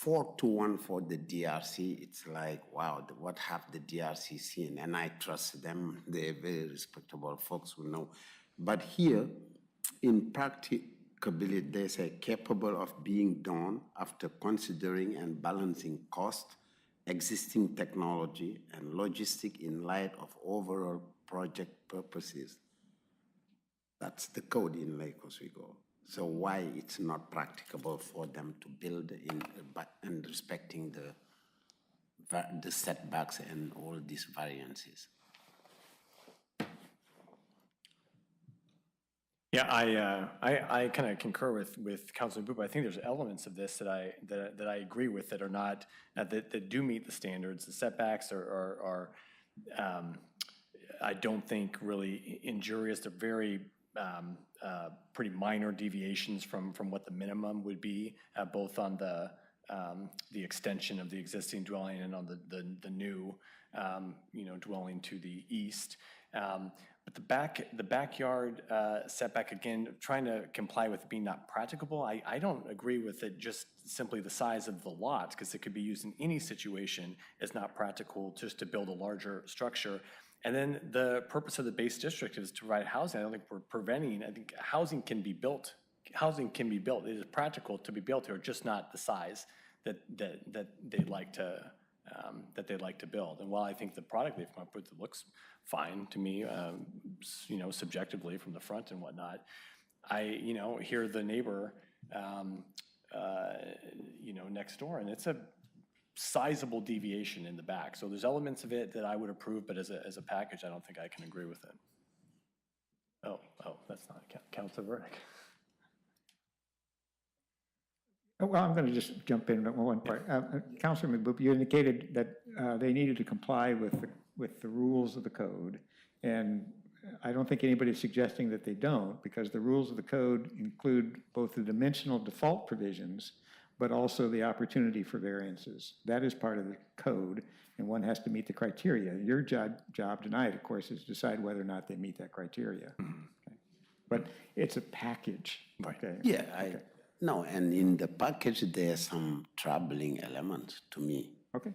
4-1 for the DRC, it's like, wow, what have the DRC seen? And I trust them. They're very respectable folks who know. But here, in practicability, they say capable of being done after considering and balancing cost, existing technology, and logistic in light of overall project purposes. That's the code in Lake Oswego. So why it's not practicable for them to build and respecting the setbacks and all these variances? Yeah, I kind of concur with Councilor Boop. I think there's elements of this that I agree with that are not that do meet the standards. The setbacks are I don't think really injurious. They're very pretty minor deviations from what the minimum would be, both on the the extension of the existing dwelling and on the new, dwelling to the east. But the backyard setback, again, trying to comply with being not practicable, I don't agree with it just simply the size of the lot, because it could be used in any situation as not practical just to build a larger structure. And then the purpose of the base district is to provide housing. I don't think we're preventing, I think housing can be built. Housing can be built. It is practical to be built here, just not the size that they'd like to build. And while I think the product they've come up with looks fine to me, subjectively from the front and whatnot, I hear the neighbor, next door, and it's a sizable deviation in the back. So there's elements of it that I would approve, but as a package, I don't think I can agree with it. Oh, that's not Councilor Vernick. Well, I'm going to just jump in on one part. Councilor McBoop, you indicated that they needed to comply with the rules of the code, and I don't think anybody's suggesting that they don't, because the rules of the code include both the dimensional default provisions, but also the opportunity for variances. That is part of the code, and one has to meet the criteria. Your job tonight, of course, is to decide whether or not they meet that criteria. Okay. But it's a package. Okay. Yeah, no, and in the package, there are some troubling elements to me. Okay.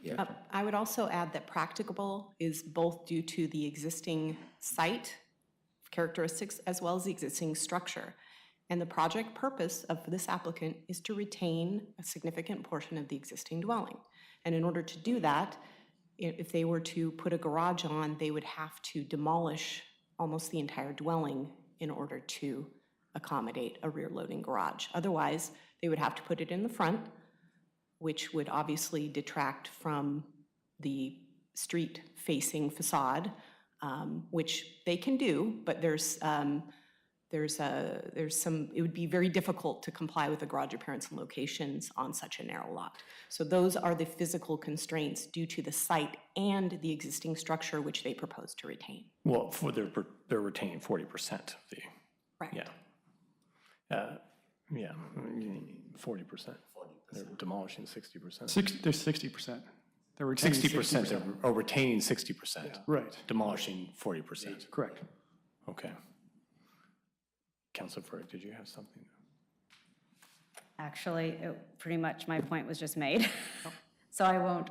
Yeah. I would also add that practicable is both due to the existing site characteristics as well as the existing structure. And the project purpose of this applicant is to retain a significant portion of the existing dwelling. And in order to do that, if they were to put a garage on, they would have to demolish almost the entire dwelling in order to accommodate a rear-loading garage. Otherwise, they would have to put it in the front, which would obviously detract from the street-facing facade, which they can do, but it would be very difficult to comply with the garage appearance and locations on such a narrow lot. So those are the physical constraints due to the site and the existing structure which they propose to retain. Well, they're retaining 40% of the, Correct. yeah. 40%. They're demolishing 60%. There's 60%. They're retaining 60%, or retaining 60%. Right. Demolishing 40%. Correct. Okay. Councilor Furtick, did you have something? Actually, pretty much my point was just made, so I won't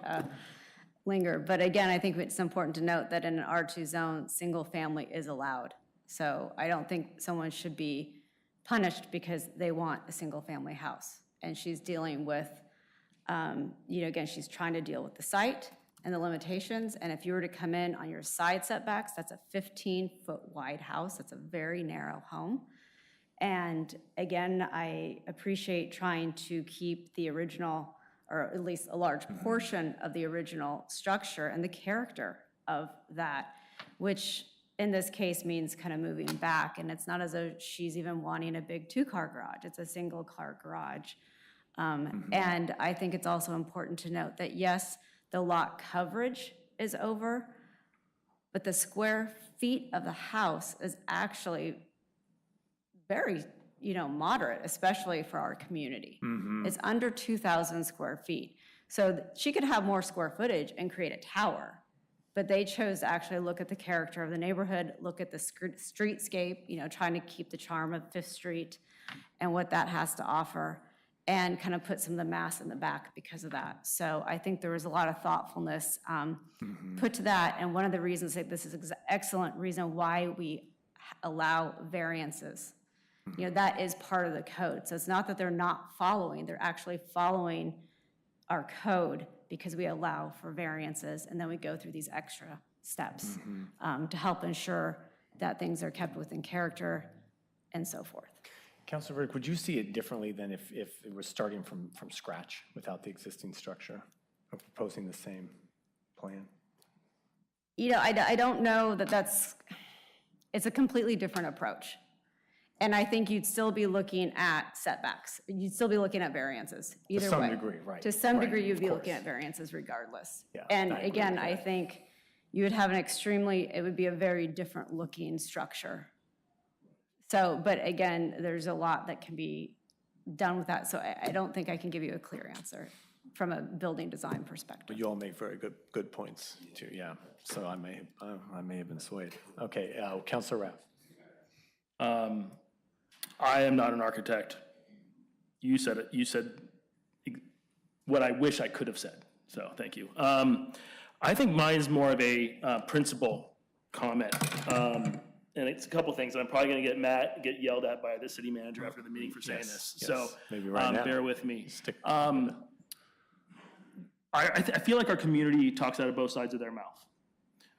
linger. But again, I think it's important to note that in an R2 zone, single family is allowed. So I don't think someone should be punished because they want a single family house. And she's dealing with, again, she's trying to deal with the site and the limitations. And if you were to come in on your side setbacks, that's a 15-foot wide house. That's a very narrow home. And again, I appreciate trying to keep the original, or at least a large portion of the original structure and the character of that, which in this case means kind of moving back. And it's not as though she's even wanting a big 2-car garage. It's a single-car garage. And I think it's also important to note that, yes, the lot coverage is over, but the square feet of the house is actually very, moderate, especially for our community. It's under 2,000 square feet. So she could have more square footage and create a tower, but they chose to actually look at the character of the neighborhood, look at the streetscape, trying to keep the charm of Fifth Street and what that has to offer, and kind of put some of the mass in the back because of that. So I think there was a lot of thoughtfulness put to that, and one of the reasons that this is an excellent reason why we allow variances. That is part of the code. So it's not that they're not following, they're actually following our code because we allow for variances, and then we go through these extra steps to help ensure that things are kept within character and so forth. Councilor Rick, would you see it differently than if it was starting from scratch without the existing structure, or proposing the same plan? I don't know it's a completely different approach. And I think you'd still be looking at setbacks. You'd still be looking at variances, either way. To some degree, right. To some Right, degree, you'd be of looking course. at variances regardless. Yeah, And I agree again, with I that. think you would have it would be a very different looking structure. So, but again, there's a lot that can be done with that. So I don't think I can give you a clear answer from a building design perspective. But you all make very good points too, yeah. So I may have been swayed. Okay, Counselor Raff. I am not an architect. You said it. You said what I wish I could have said. So thank you. I think mine is more of a principle comment. And it's a couple things. I'm probably going to get yelled at by the city manager after the meeting for saying this. So maybe right now. bear with me. I feel like our community talks out of both sides of their mouth.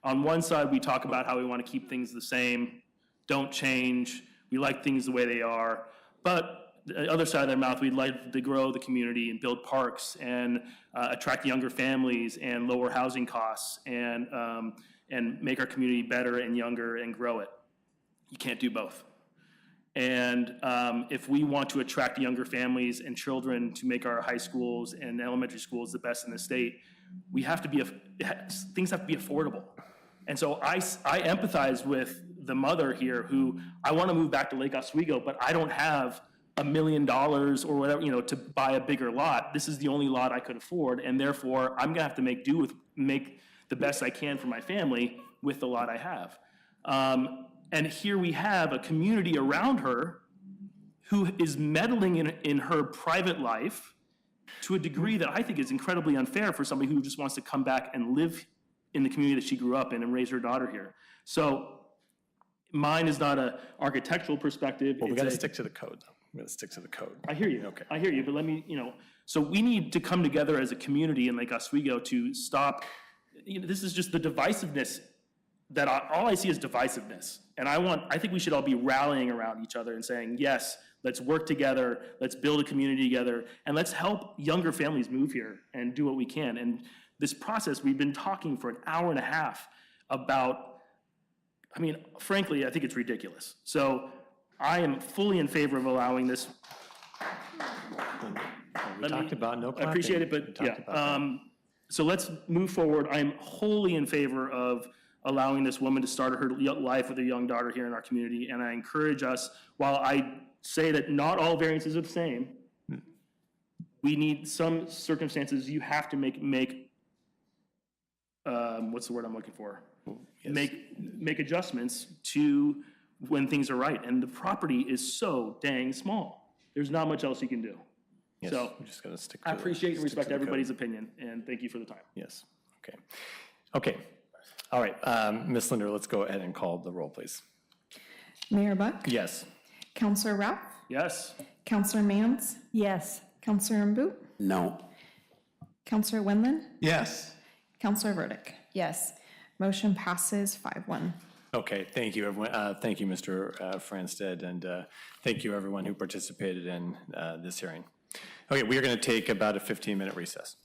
On one side, we talk about how we want to keep things the same, don't change, we like things the way they are. But the other side of their mouth, we'd like to grow the community and build parks and attract younger families and lower housing costs and make our community better and younger and grow it. You can't do both. And if we want to attract younger families and children to make our high schools and elementary schools the best in the state, we have to be, things have to be affordable. And so I empathize with the mother here who, I want to move back to Lake Oswego, but I don't have $1 million or whatever, to buy a bigger lot. This is the only lot I could afford, and therefore I'm gonna have to make the best I can for my family with the lot I have. And here we have a community around her who is meddling in her private life to a degree that I think is incredibly unfair for somebody who just wants to come back and live in the community that she grew up in and raise her daughter here. So mine is not an architectural perspective. Well, we got to stick to the code, though. We got to stick to the code. I hear you. Okay. I hear you, but let me, so we need to come together as a community in Lake Oswego to stop, this is just the divisiveness that all I see is divisiveness. And I think we should all be rallying around each other and saying, yes, let's work together, let's build a community together, and let's help younger families move here and do what we can. And this process, we've been talking for an hour and a half about, frankly, I think it's ridiculous. So I am fully in favor of allowing this. We talked about no I clapping. appreciate it, but yeah. So let's move forward. I'm wholly in favor of allowing this woman to start her life with a young daughter here in our community. And I encourage us, while I say that not all variances are the same, we need some circumstances, you have to make what's the word I'm looking for? Yes. Make adjustments to when things are right. And the property is so dang small. There's not much else you can do. Yes, so we're just going to stick to I appreciate and respect everybody's code. opinion, and thank you for the time. Yes, okay. Okay, all right, Ms. Linder, let's go ahead and call the roll, please. Mayor Buck? Yes. Counselor Ralph? Yes. Counselor Mans? Yes. Counselor Mbu? No. Counselor Wendland? Yes. Counselor Verdick? Yes. Motion passes 5-1. Okay, thank you, everyone. Thank you, Mr. Franstead, and thank you, everyone who participated in this hearing. Okay, we are going to take about a 15-minute recess.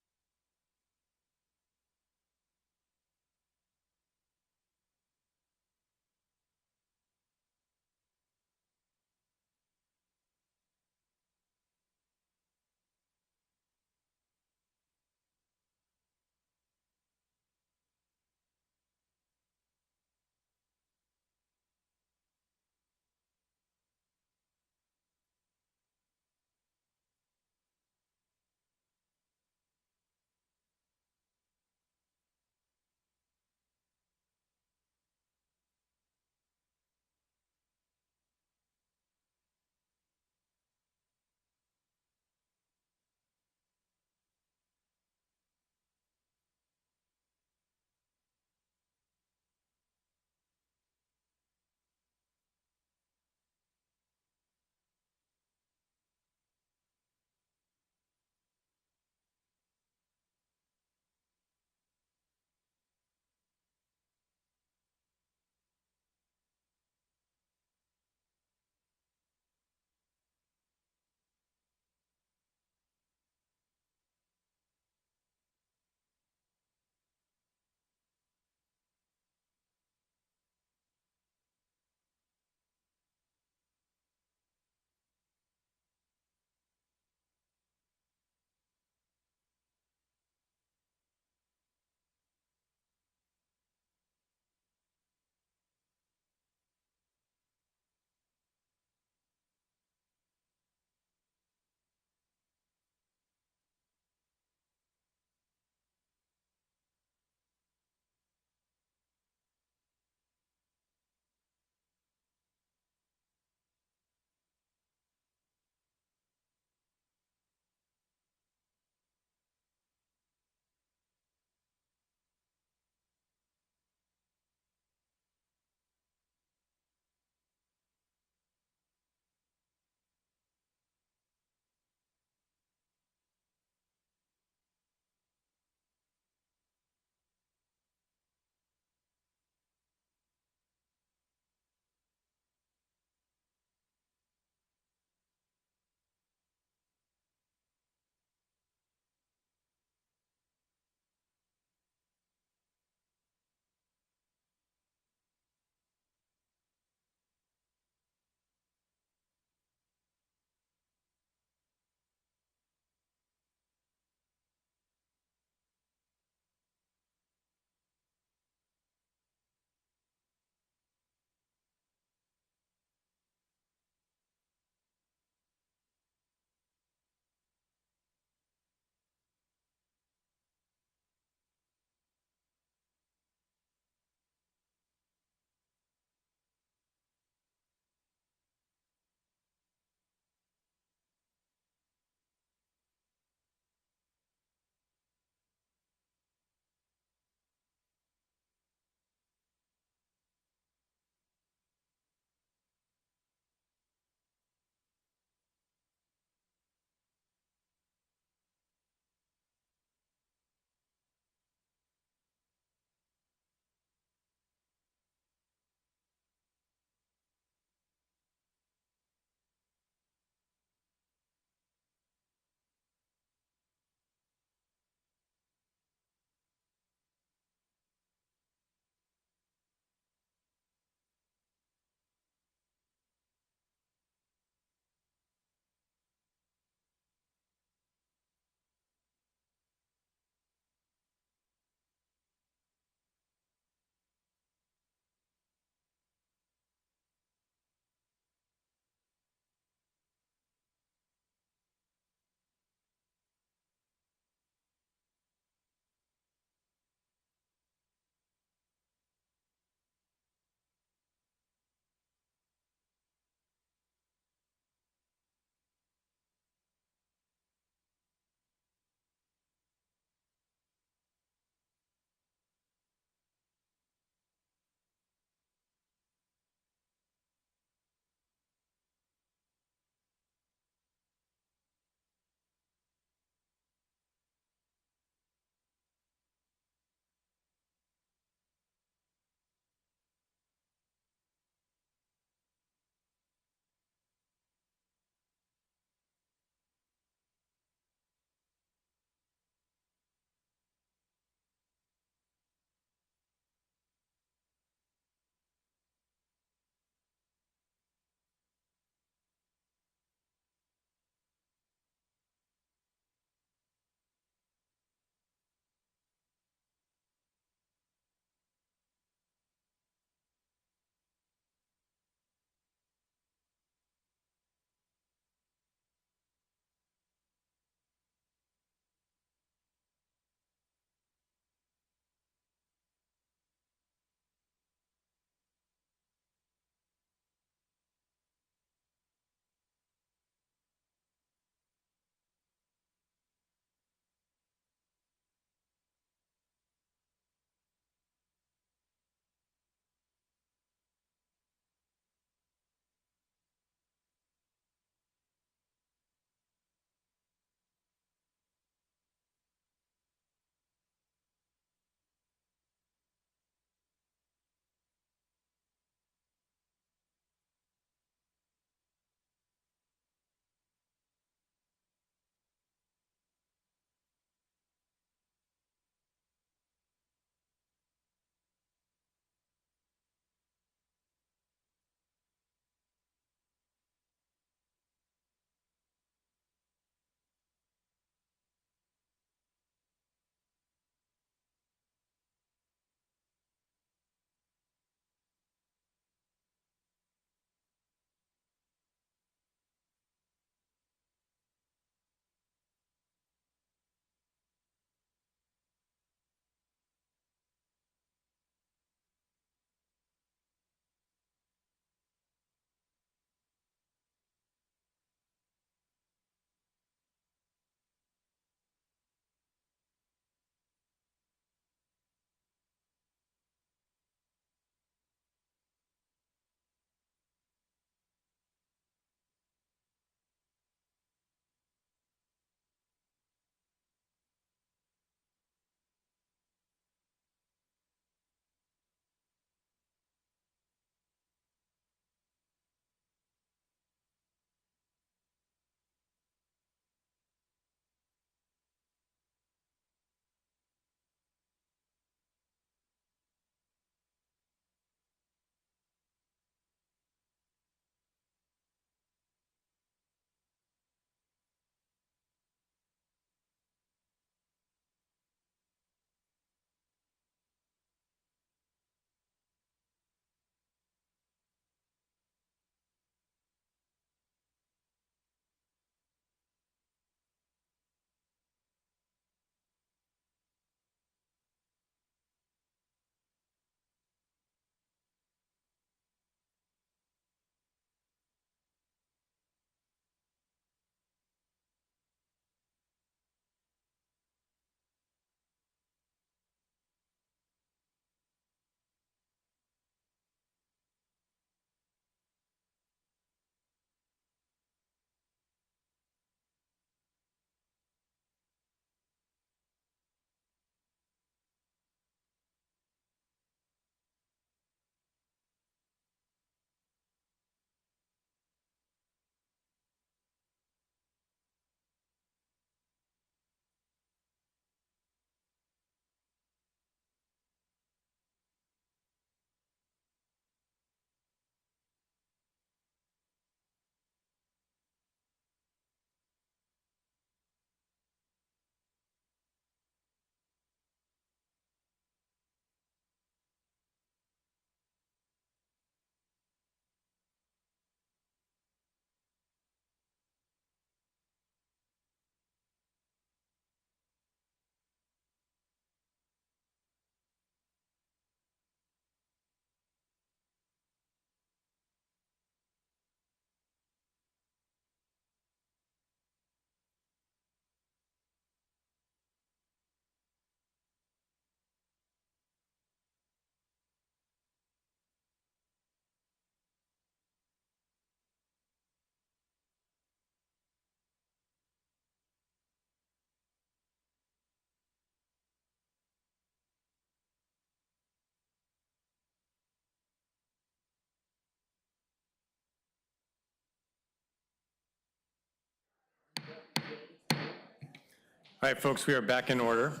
All right, folks, we are back in order.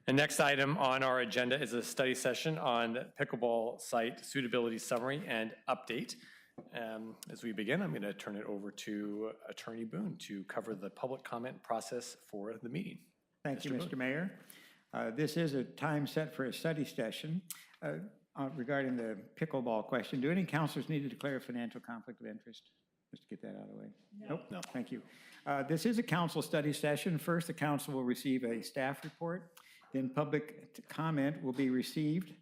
The next item on our agenda is a study session on pickleball site suitability summary and update. As we begin, I'm going to turn it over to Attorney Boone to cover the public comment process for the meeting. Thank you, Mr. Mayor. This is a time set for a study session regarding the pickleball question. Do any counselors need to declare a financial conflict of interest? Just to get that out of the way. Nope. No. Thank you. This is a council study session. First, the council will receive a staff report. Then public comment will be received.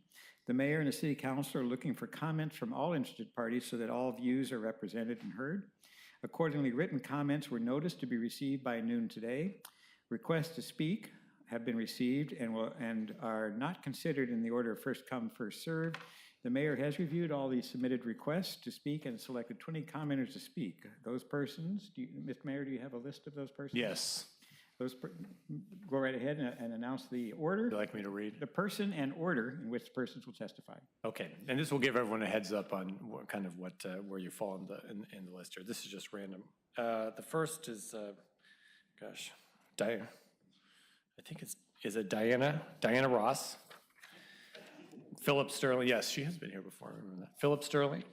The mayor and the city council are looking for comments from all interested parties so that all views are represented and heard. Accordingly, written comments were noticed to be received by noon today. Requests to speak have been received and are not considered in the order of first come, first served. The mayor has reviewed all the submitted requests to speak and selected 20 commenters to speak. Those persons, Mr. Mayor, do you have a list of those persons? Yes. Go right ahead and announce the order. Would you like me to read? The person and order in which the persons will testify. Okay, and this will give everyone a heads up on where you fall in the list here. This is just random. The first is, I think is it Diana Ross. Philip Sterling, yes, she has been here before, I remember that. Philip Sterling,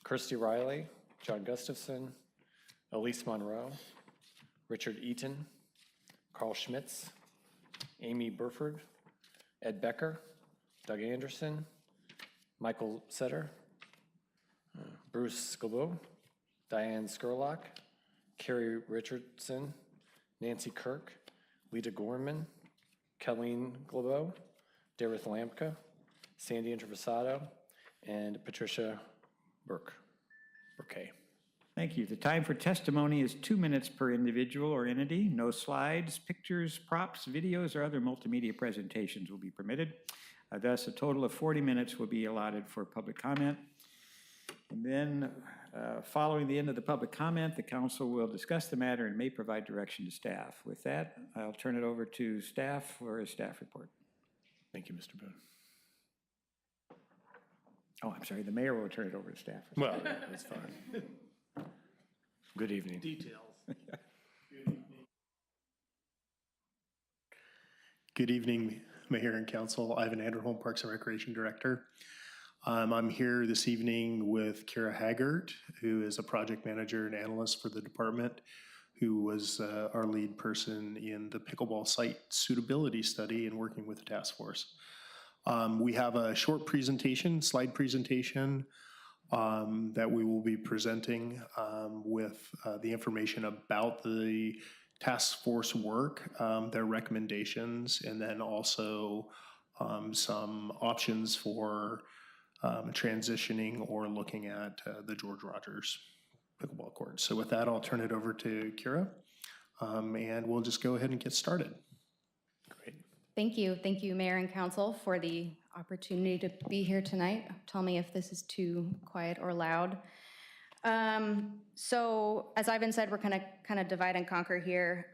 Kirsty Riley, John Gustafson, Elise Monroe, Richard Eaton, Carl Schmitz, Amy Burford, Ed Becker, Doug Anderson, Michael Setter, Bruce Scalbo, Diane Skurlock, Carrie Richardson, Nancy Kirk, Lita Gorman, Colleen Glabo, Dareth Lampka, Sandy Introvisato, and Patricia Burkay. Thank you. The time for testimony is 2 minutes per individual or entity. No slides, pictures, props, videos, or other multimedia presentations will be permitted. Thus, a total of 40 minutes will be allotted for public comment. And then, following the end of the public comment, the council will discuss the matter and may provide direction to staff. With that, I'll turn it over to staff for a staff report. Thank you, Mr. Boone. Oh, I'm sorry, the mayor will turn it over to staff. Well, that's fine. Good evening. Details. Good evening, Mayor and Council. Ivan Anderholm, Parks and Recreation Director. I'm here this evening with Kara Haggart, who is a project manager and analyst for the department, who was our lead person in the pickleball site suitability study and working with the task force. We have a short presentation, slide presentation, that we will be presenting with the information about the task force work, their recommendations, and then also some options for transitioning or looking at the George Rogers pickleball court. So with that, I'll turn it over to Kira, and we'll just go ahead and get started. Great. Thank you. Thank you, Mayor and Council, for the opportunity to be here tonight. Tell me if this is too quiet or loud. So as Ivan said, we're kind of divide and conquer here.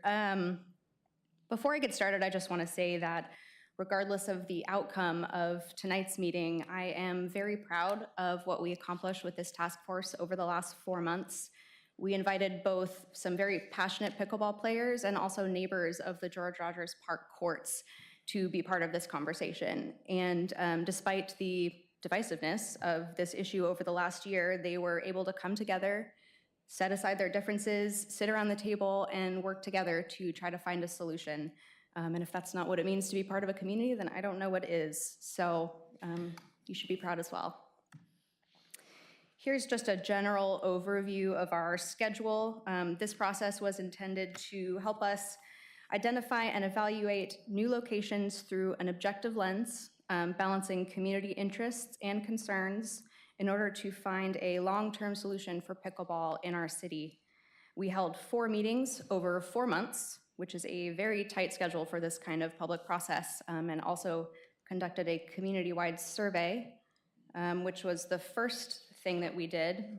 Before I get started, I just want to say that regardless of the outcome of tonight's meeting, I am very proud of what we accomplished with this task force over the last 4 months. We invited both some very passionate pickleball players and also neighbors of the George Rogers Park courts to be part of this conversation. And despite the divisiveness of this issue over the last year, they were able to come together, set aside their differences, sit around the table, and work together to try to find a solution. And if that's not what it means to be part of a community, then I don't know what is. So you should be proud as well. Here's just a general overview of our schedule. This process was intended to help us identify and evaluate new locations through an objective lens, balancing community interests and concerns in order to find a long-term solution for pickleball in our city. We held 4 meetings over 4 months, which is a very tight schedule for this kind of public process, and also conducted a community-wide survey, which was the first thing that we did.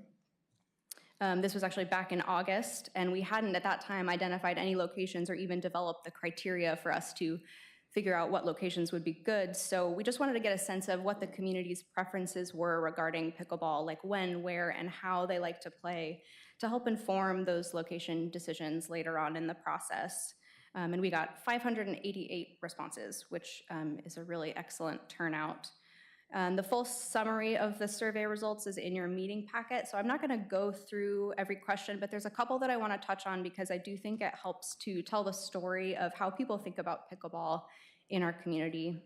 This was actually back in August, and we hadn't at that time identified any locations or even developed the criteria for us to figure out what locations would be good. So we just wanted to get a sense of what the community's preferences were regarding pickleball, like when, where, and how they like to play, to help inform those location decisions later on in the process. And we got 588 responses, which is a really excellent turnout. The full summary of the survey results is in your meeting packet, so I'm not going to go through every question, but there's a couple that I want to touch on because I do think it helps to tell the story of how people think about pickleball in our community.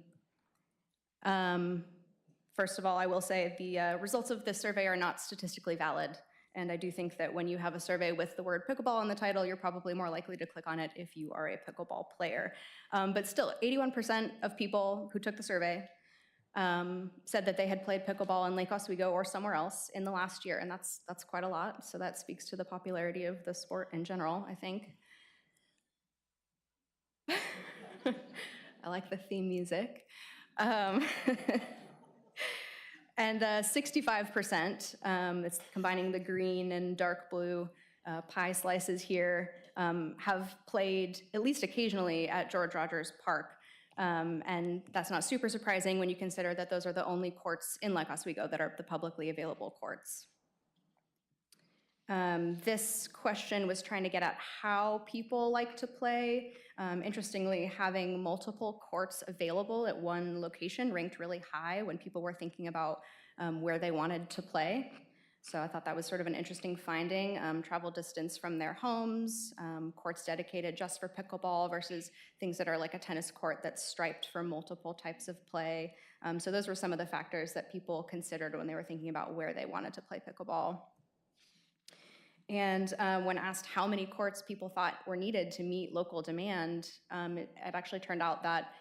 First of all, I will say the results of this survey are not statistically valid, and I do think that when you have a survey with the word pickleball in the title, you're probably more likely to click on it if you are a pickleball player. But still, 81% of people who took the survey said that they had played pickleball in Lake Oswego or somewhere else in the last year, and that's quite a lot. So that speaks to the popularity of the sport in general, I think. I like the theme music. And 65%, it's combining the green and dark blue pie slices here, have played at least occasionally at George Rogers Park. And that's not super surprising when you consider that those are the only courts in Lake Oswego that are the publicly available courts. This question was trying to get at how people like to play. Interestingly, having multiple courts available at one location ranked really high when people were thinking about where they wanted to play. So I thought that was sort of an interesting finding. Travel distance from their homes, courts dedicated just for pickleball versus things that are like a tennis court that's striped for multiple types of play. So those were some of the factors that people considered when they were thinking about where they wanted to play pickleball. And when asked how many courts people thought were needed to meet local demand, it actually turned out that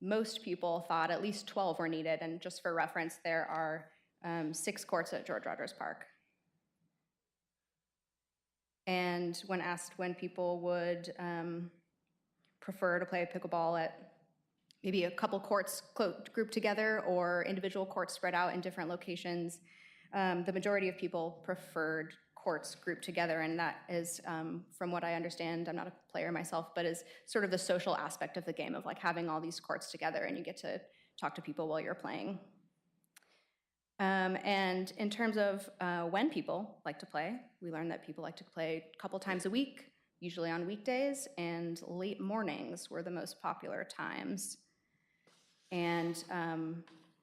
most people thought at least 12 were needed. And just for reference, there are 6 courts at George Rogers Park. And when asked when people would prefer to play pickleball at maybe a couple courts grouped together or individual courts spread out in different locations, the majority of people preferred courts grouped together, and that is, from what I understand, I'm not a player myself, but is sort of the social aspect of the game of like having all these courts together and you get to talk to people while you're playing. And in terms of when people like to play, we learned that people like to play a couple times a week, usually on weekdays, and late mornings were the most popular times. And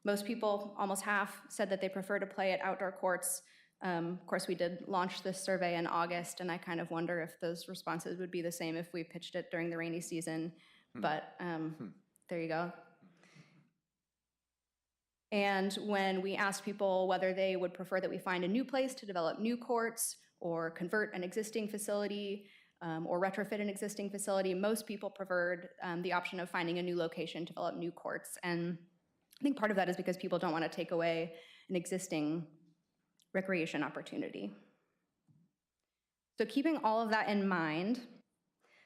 most people, almost half, said that they prefer to play at outdoor courts. Of course, we did launch this survey in August, and I kind of wonder if those responses would be the same if we pitched it during the rainy season, but there you go. And when we asked people whether they would prefer that we find a new place to develop new courts or convert an existing facility or retrofit an existing facility, most people preferred the option of finding a new location to develop new courts. And I think part of that is because people don't want to take away an existing recreation opportunity. So keeping all of that in mind,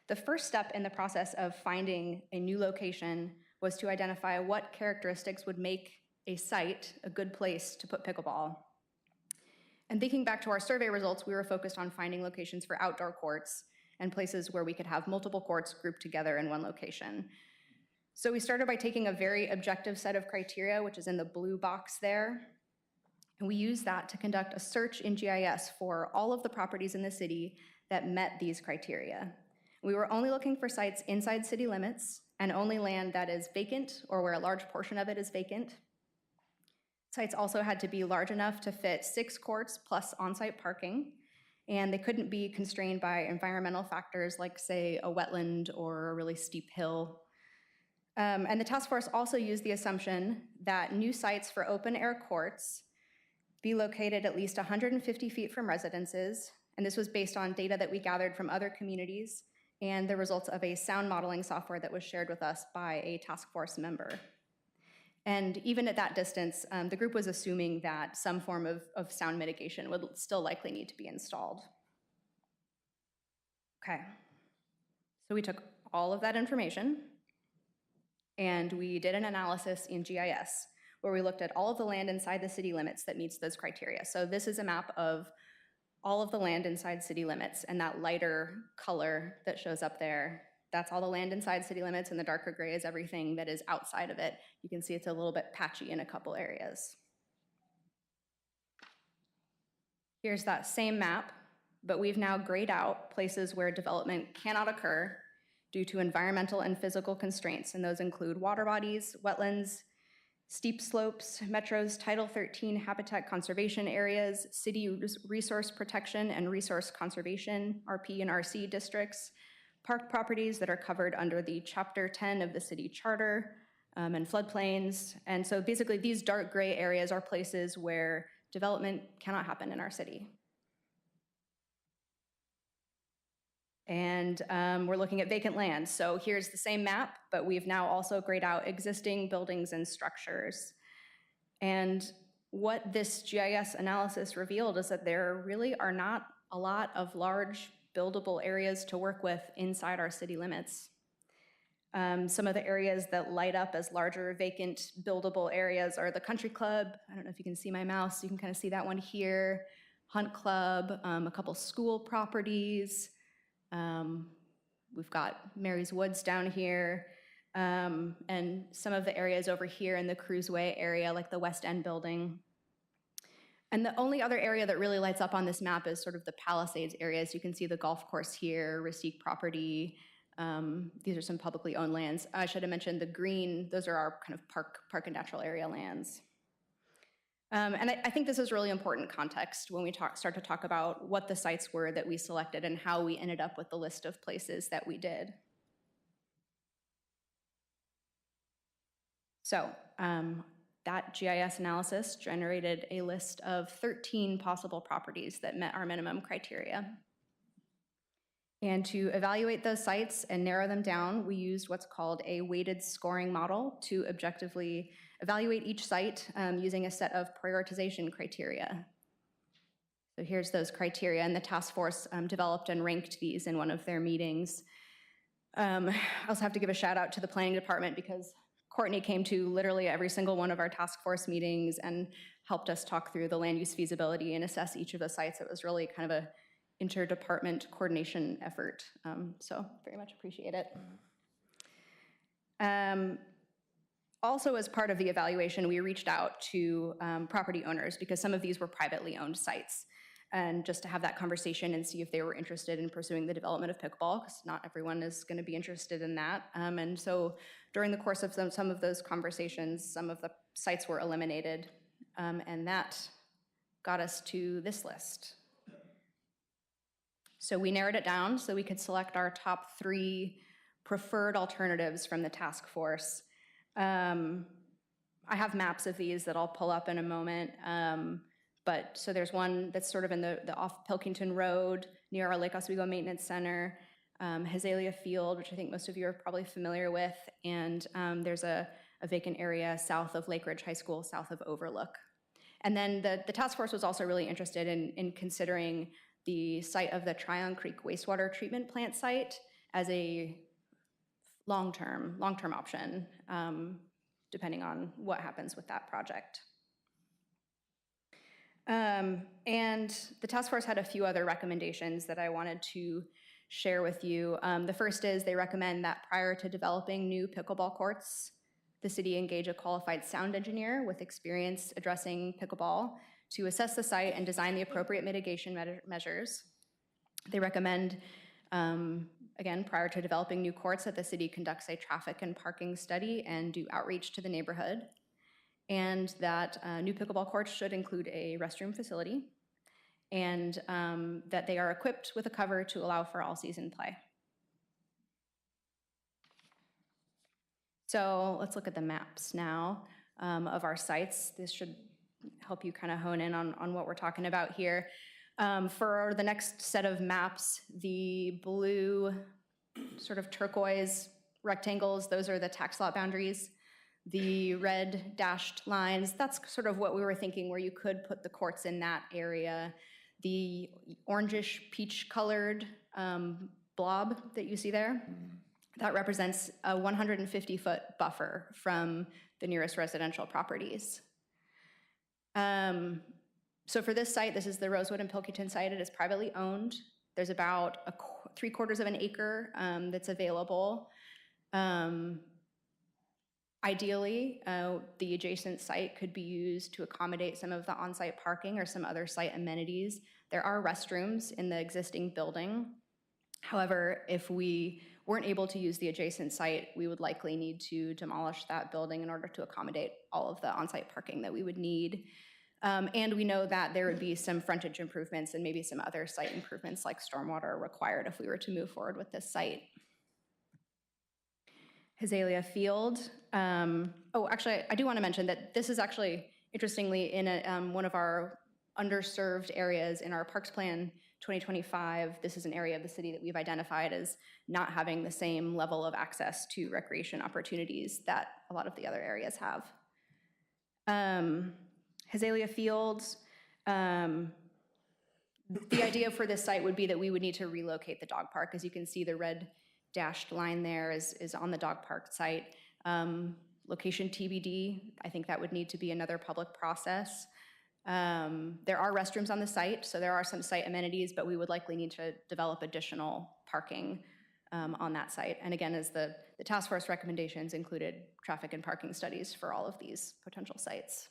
the first step in the process of finding a new location was to identify what characteristics would make a site a good place to put pickleball. And thinking back to our survey results, we were focused on finding locations for outdoor courts and places where we could have multiple courts grouped together in one location. So we started by taking a very objective set of criteria, which is in the blue box there. And we used that to conduct a search in GIS for all of the properties in the city that met these criteria. We were only looking for sites inside city limits and only land that is vacant or where a large portion of it is vacant. Sites also had to be large enough to fit 6 courts plus on-site parking, and they couldn't be constrained by environmental factors like, say, a wetland or a really steep hill. And the task force also used the assumption that new sites for open-air courts be located at least 150 feet from residences, and this was based on data that we gathered from other communities and the results of a sound modeling software that was shared with us by a task force member. And even at that distance, the group was assuming that some form of sound mitigation would still likely need to be installed. Okay, so we took all of that information and we did an analysis in GIS where we looked at all of the land inside the city limits that meets those criteria. So this is a map of all of the land inside city limits, and that lighter color that shows up there, that's all the land inside city limits, and the darker gray is everything that is outside of it. You can see it's a little bit patchy in a couple areas. Here's that same map but we've now grayed out places where development cannot occur due to environmental and physical constraints, and those include water bodies, wetlands, steep slopes, Metro's Title 13 habitat conservation areas, city resource protection and resource conservation, RP and RC districts, park properties that are covered under the Chapter 10 of the city charter, and floodplains. And so basically these dark gray areas are places where development cannot happen in our city. And we're looking at vacant land. So here's the same map, but we've now also grayed out existing buildings and structures. And what this GIS analysis revealed is that there really are not a lot of large buildable areas to work with inside our city limits. Some of the areas that light up as larger vacant buildable areas are the Country Club. I don't know if you can see my mouse. You can kind of see that one here. Hunt Club, a couple school properties. We've got Mary's Woods down here, and some of the areas over here in the Cruiseway area, like the West End building. And the only other area that really lights up on this map is sort of the Palisades areas. You can see the golf course here, Rasique property. These are some publicly owned lands. I should have mentioned the green, those are our kind of park and natural area lands. And I think this is really important context when we start to talk about what the sites were that we selected and how we ended up with the list of places that we did. So that GIS analysis generated a list of 13 possible properties that met our minimum criteria. And to evaluate those sites and narrow them down, we used what's called a weighted scoring model to objectively evaluate each site using a set of prioritization criteria. So here's those criteria, and the task force developed and ranked these in one of their meetings. I also have to give a shout out to the planning department because Courtney came to literally every single one of our task force meetings and helped us talk through the land use feasibility and assess each of the sites. It was really kind of a interdepartment coordination effort, so very much appreciate it. Also, as part of the evaluation, we reached out to property owners because some of these were privately owned sites, and just to have that conversation and see if they were interested in pursuing the development of pickleball, because not everyone is going to be interested in that. And so during the course of some of those conversations, some of the sites were eliminated, and that got us to this list. So we narrowed it down so we could select our top 3 preferred alternatives from the task force. I have maps of these that I'll pull up in a moment. But so there's one that's sort of in the off Pilkington Road near our Lake Oswego Maintenance Center, Hazelia Field, which I think most of you are probably familiar with, and there's a vacant area south of Lake Ridge High School, south of Overlook. And then the task force was also really interested in considering the site of the Tryon Creek wastewater treatment plant site as a long-term option, depending on what happens with that project. And the task force had a few other recommendations that I wanted to share with you. The first is they recommend that prior to developing new pickleball courts, the city engage a qualified sound engineer with experience addressing pickleball to assess the site and design the appropriate mitigation measures. They recommend, again, prior to developing new courts, that the city conducts a traffic and parking study and do outreach to the neighborhood, and that new pickleball courts should include a restroom facility, and that they are equipped with a cover to allow for all-season play. So let's look at the maps now of our sites. This should help you kind of hone in on what we're talking about here. For the next set of maps, the blue sort of turquoise rectangles, those are the tax lot boundaries. The red dashed lines, that's sort of what we were thinking, where you could put the courts in that area. The orangish peach colored blob that you see there, that represents a 150-foot buffer from the nearest residential properties. So for this site, this is the Rosewood and Pilkington site. It is privately owned. There's about 3/4 of an acre that's available. Ideally, the adjacent site could be used to accommodate some of the on-site parking or some other site amenities There are restrooms in the existing building. However, if we weren't able to use the adjacent site, we would likely need to demolish that building in order to accommodate all of the on-site parking that we would need. And we know that there would be some frontage improvements and maybe some other site improvements like stormwater required if we were to move forward with this site. Azalea Field. Actually, I do want to mention that this is actually, interestingly, in one of our underserved areas in our Parks Plan 2025. This is an area of the city that we've identified as not having the same level of access to recreation opportunities that a lot of the other areas have. Azalea Fields, the idea for this site would be that we would need to relocate the dog park. As you can see, the red dashed line there is on the dog park site. Location TBD, I think that would need to be another public process. There are restrooms on the site, so there are some site amenities, but we would likely need to develop additional parking on that site. And again, as the task force recommendations included traffic and parking studies for all of these potential sites.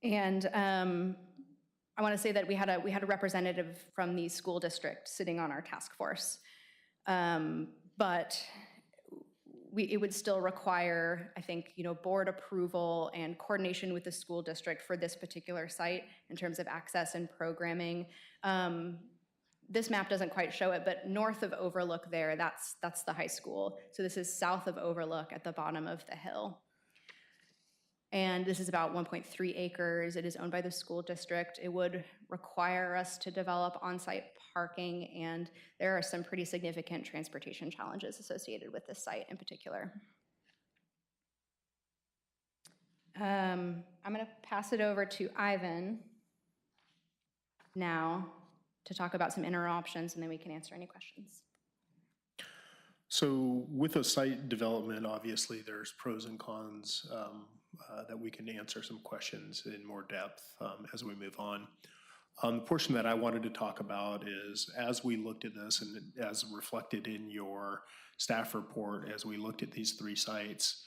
And I want to say that we had a representative from the school district sitting on our task force, but it would still require, I think, board approval and coordination with the school district for this particular site in terms of access and programming. This map doesn't quite show it, but north of Overlook there, that's the high school. So this is south of Overlook at the bottom of the hill. And this is about 1.3 acres. It is owned by the school district. It would require us to develop on-site parking, and there are some pretty significant transportation challenges associated with this site in particular. I'm going to pass it over to Ivan now to talk about some interim options, and then we can answer any questions. So with a site development, obviously there's pros and cons that we can answer some questions in more depth as we move on. The portion that I wanted to talk about is, as we looked at this and as reflected in your staff report, as we looked at these three sites,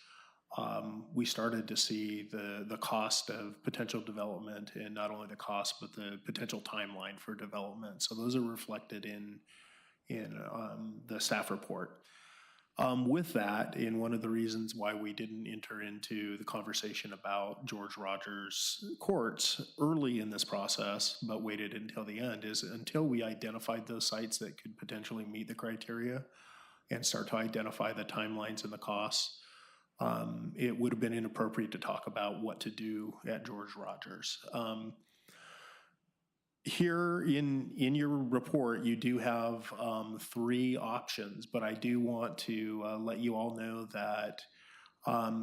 we started to see the cost of potential development, and not only the cost, but the potential timeline for development. So those are reflected in the staff report. With that, and one of the reasons why we didn't enter into the conversation about George Rogers Courts early in this process, but waited until the end, is until we identified those sites that could potentially meet the criteria and start to identify the timelines and the costs, it would have been inappropriate to talk about what to do at George Rogers. Here in your report, you do have three options, but I do want to let you all know that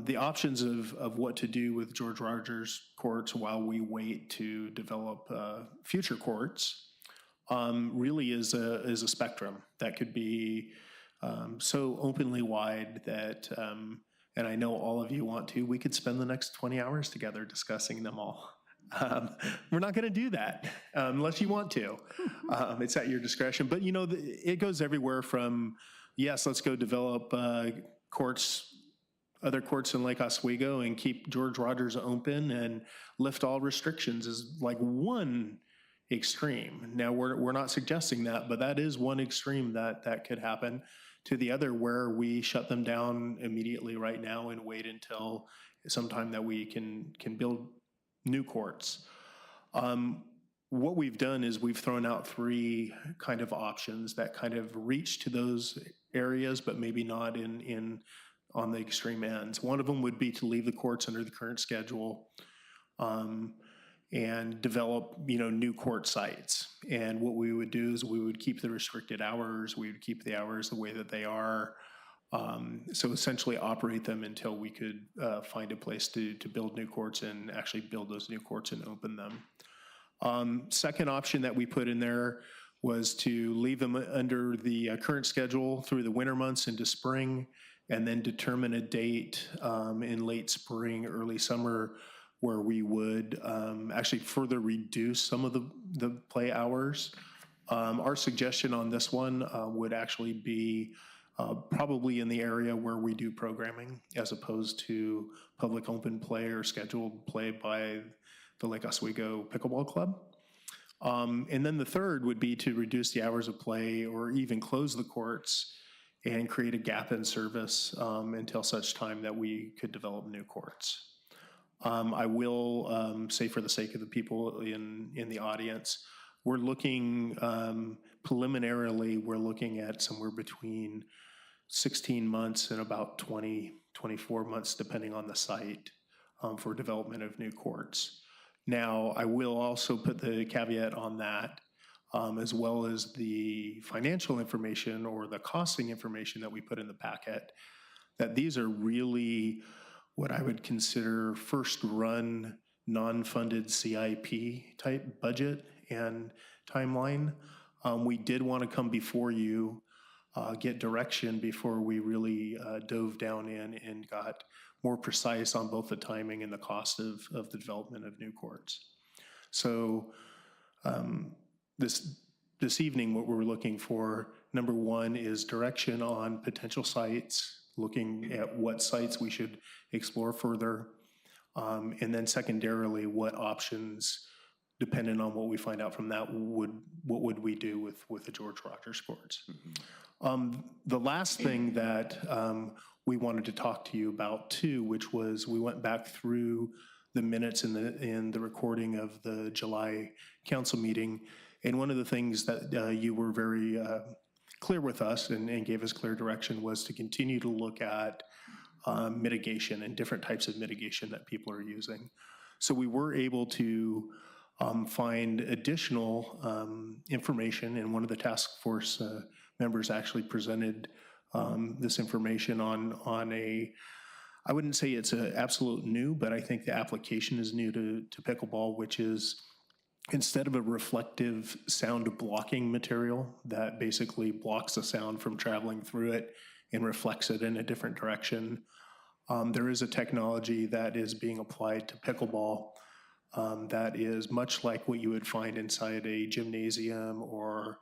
the options of what to do with George Rogers Courts while we wait to develop future courts really is a spectrum that could be so openly wide that, and I know all of you want to, we could spend the next 20 hours together discussing them all. We're not going to do that unless you want to. It's at your discretion. But, it goes everywhere from, yes, let's go develop other courts in Lake Oswego and keep George Rogers open and lift all restrictions is like one extreme. Now, we're not suggesting that, but that is one extreme that could happen, to the other where we shut them down immediately right now and wait until sometime that we can build new courts. What we've done is we've thrown out three kind of options that kind of reach to those areas, but maybe not on the extreme ends. One of them would be to leave the courts under the current schedule and develop, new court sites. And what we would do is we would keep the restricted hours. We would keep the hours the way that they are. So essentially operate them until we could find a place to build new courts and actually build those new courts and open them. Second option that we put in there was to leave them under the current schedule through the winter months into spring, and then determine a date in late spring, early summer, where we would actually further reduce some of the play hours. Our suggestion on this one would actually be probably in the area where we do programming, as opposed to public open play or scheduled play by the Lake Oswego Pickleball Club. And then the third would be to reduce the hours of play or even close the courts and create a gap in service until such time that we could develop new courts. I will say, for the sake of the people in the audience, we're looking, preliminarily, we're looking at somewhere between 16 months and about 24 months, depending on the site, for development of new courts. Now, I will also put the caveat on that, as well as the financial information or the costing information that we put in the packet, that these are really what I would consider first run, non-funded CIP type budget and timeline. We did want to come before you, get direction before we really dove down in and got more precise on both the timing and the cost of the development of new courts. So this evening, what we're looking for, number one, is direction on potential sites, looking at what sites we should explore further, and then secondarily, what options, depending on what we find out from that, what would we do with the George Rogers courts. The last thing that we wanted to talk to you about too, which was we went back through the minutes in the recording of the July council meeting, and one of the things that you were very clear with us and gave us clear direction was to continue to look at mitigation and different types of mitigation that people are using. So we were able to find additional information, and one of the task force members actually presented this information on a, I wouldn't say it's an absolute new, but I think the application is new to pickleball, which is instead of a reflective sound blocking material that basically blocks the sound from traveling through it and reflects it in a different direction, there is a technology that is being applied to pickleball that is much like what you would find inside a gymnasium or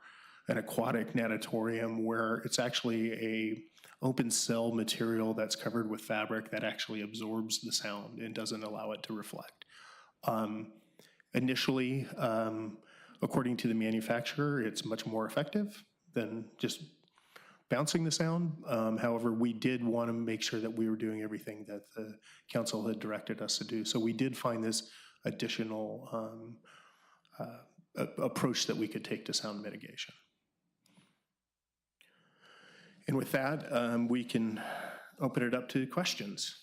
an aquatic natatorium, where it's actually a open cell material that's covered with fabric that actually absorbs the sound and doesn't allow it to reflect. Initially, according to the manufacturer, it's much more effective than just bouncing the sound. However, we did want to make sure that we were doing everything that the council had directed us to do. So we did find this additional approach that we could take to sound mitigation. And with that, we can open it up to questions.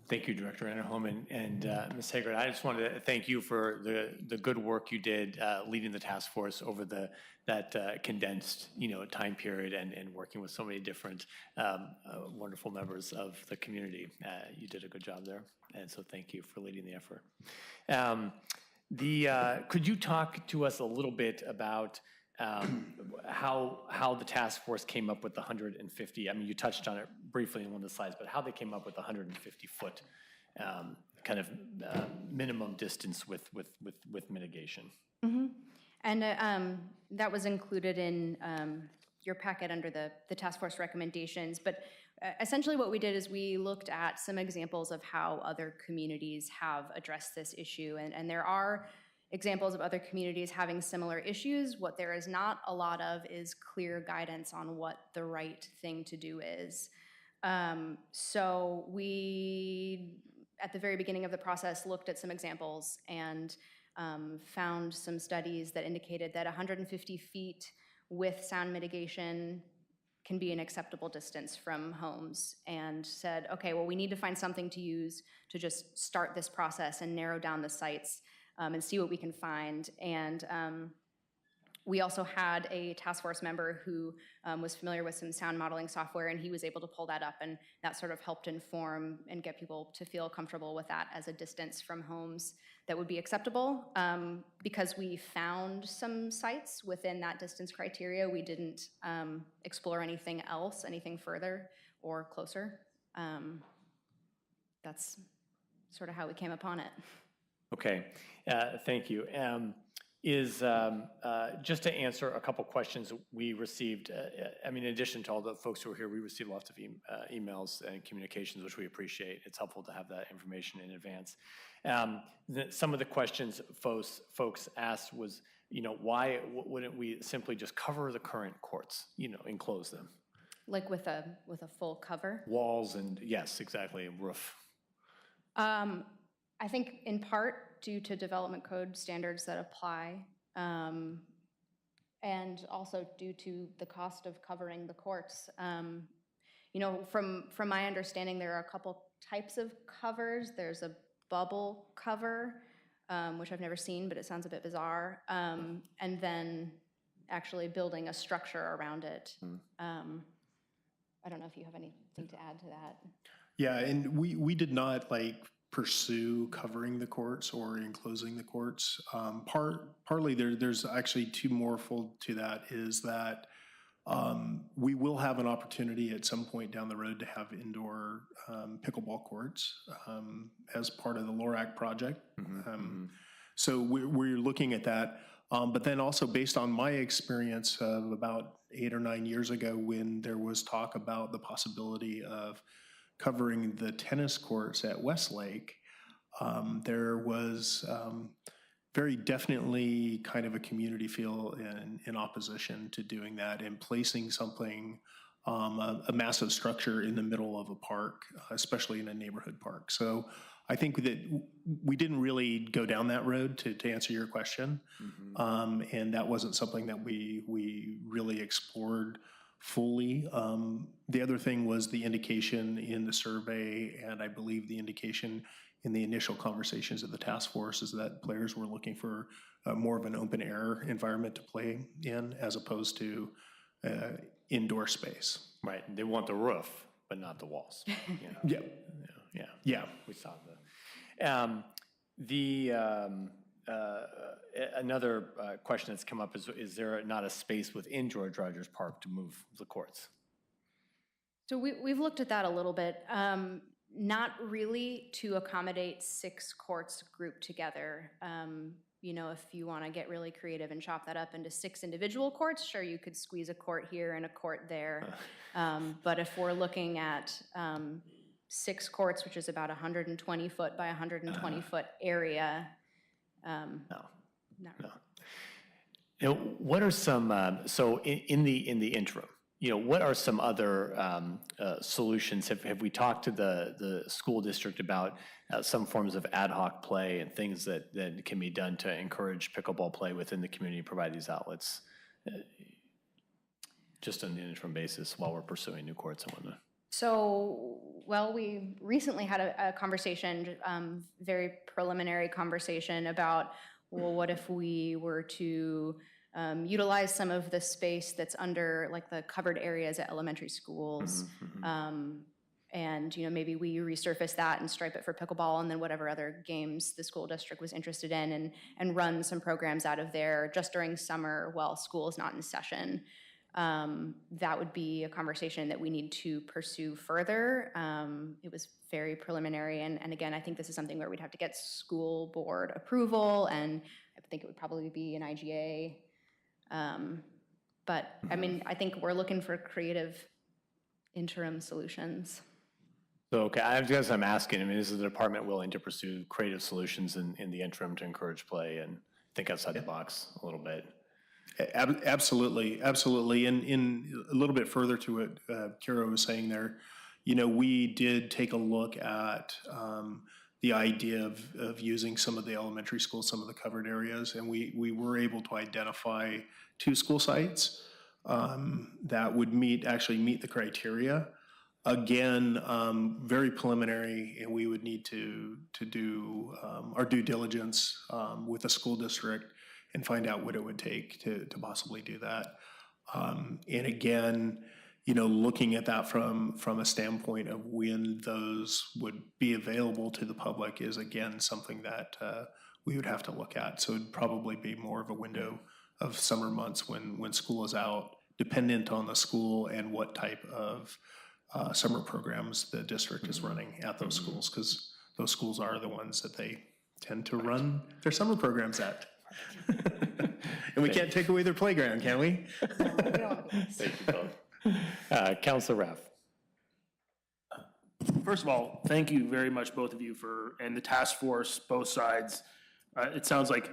Thank you, Director Enderholm, and Ms. Haggard. I just wanted to thank you for the good work you did leading the task force over that condensed time period and working with so many different wonderful members of the community. You did a good job there, and so thank you for leading the effort. Could you talk to us a little bit about how the task force came up with the 150? I mean, you touched on it briefly in one of the slides, but how they came up with the 150-foot kind of minimum distance with mitigation. Mm-hmm. And that was included in your packet under the task force recommendations. But essentially what we did is we looked at some examples of how other communities have addressed this issue. And there are examples of other communities having similar issues. What there is not a lot of is clear guidance on what the right thing to do is. So we, at the very beginning of the process, looked at some examples and found some studies that indicated that 150 feet with sound mitigation can be an acceptable distance from homes, and said, okay, well, we need to find something to use to just start this process and narrow down the sites and see what we can find. And we also had a task force member who was familiar with some sound modeling software, and he was able to pull that up, and that sort of helped inform and get people to feel comfortable with that as a distance from homes that would be acceptable. Because we found some sites within that distance criteria, we didn't explore anything else, anything further or closer. That's sort of how we came upon it. Okay, thank you. is just to answer a couple questions we received. I mean, in addition to all the folks who are here, we received lots of emails and communications, which we appreciate. It's helpful to have that information in advance. Some of the questions folks asked was, why wouldn't we simply just cover the current courts, enclose them? Like with a full cover? Walls and, yes, exactly, roof. I think in part due to development code standards that apply, and also due to the cost of covering the courts. From my understanding, there are a couple types of covers. There's a bubble cover, which I've never seen, but it sounds a bit bizarre, and then actually building a structure around it. I don't know if you have anything to add to that. Yeah, and we did not pursue covering the courts or enclosing the courts. Partly there's actually two more fold to that, is that we will have an opportunity at some point down the road to have indoor pickleball courts as part of the LORAC project. So we're looking at that. But then also based on my experience of about 8 or 9 years ago, when there was talk about the possibility of covering the tennis courts at Westlake, there was very definitely kind of a community feel in opposition to doing that and placing something, a massive structure in the middle of a park, especially in a neighborhood park. So I think that we didn't really go down that road, to answer your question. And that wasn't something that we really explored fully. The other thing was the indication in the survey, and I believe the indication in the initial conversations of the task force, is that players were looking for more of an open air environment to play in, as opposed to indoor space. Right, they want the roof, but not the walls. Yeah. We saw another question that's come up is there not a space within George Rogers Park to move the courts? So we've looked at that a little bit. Not really to accommodate 6 courts grouped together. If you want to get really creative and chop that up into 6 individual courts, sure, you could squeeze a court here and a court there. But if we're looking at 6 courts, which is about 120 foot by 120 foot area, No. Not really. Now, what are some, so in the interim, what are some other solutions? Have we talked to the school district about some forms of ad hoc play and things that can be done to encourage pickleball play within the community, provide these outlets, just on an interim basis while we're pursuing new courts and whatnot? So, well, we recently had a conversation, very preliminary conversation about, well, what if we were to utilize some of the space that's under the covered areas at elementary schools, and maybe we resurface that and stripe it for pickleball, and then whatever other games the school district was interested in, and run some programs out of there just during summer while school is not in session. That would be a conversation that we need to pursue further. It was very preliminary, and again, I think this is something where we'd have to get school board approval, and I think it would probably be an IGA. But I mean, I think we're looking for creative interim solutions. So, okay, I guess I'm asking, I mean, is the department willing to pursue creative solutions in the interim to encourage play and think outside the box a little bit? Absolutely, absolutely. And in a little bit further to what Kira was saying there, we did take a look at the idea of using some of the elementary schools, some of the covered areas, and we were able to identify 2 school sites that would actually meet the criteria. Again, very preliminary, and we would need to do our due diligence with the school district and find out what it would take to possibly do that. And again, looking at that from a standpoint of when those would be available to the public is, again, something that we would have to look at. So it'd probably be more of a window of summer months when school is out, dependent on the school and what type of summer programs the district is running at those schools, because those schools are the ones that they tend to run their summer programs at. And we can't take away their playground, can we? Thank you both. Counselor Raff. First of all, thank you very much, both of you, and the task force, both sides. It sounds like,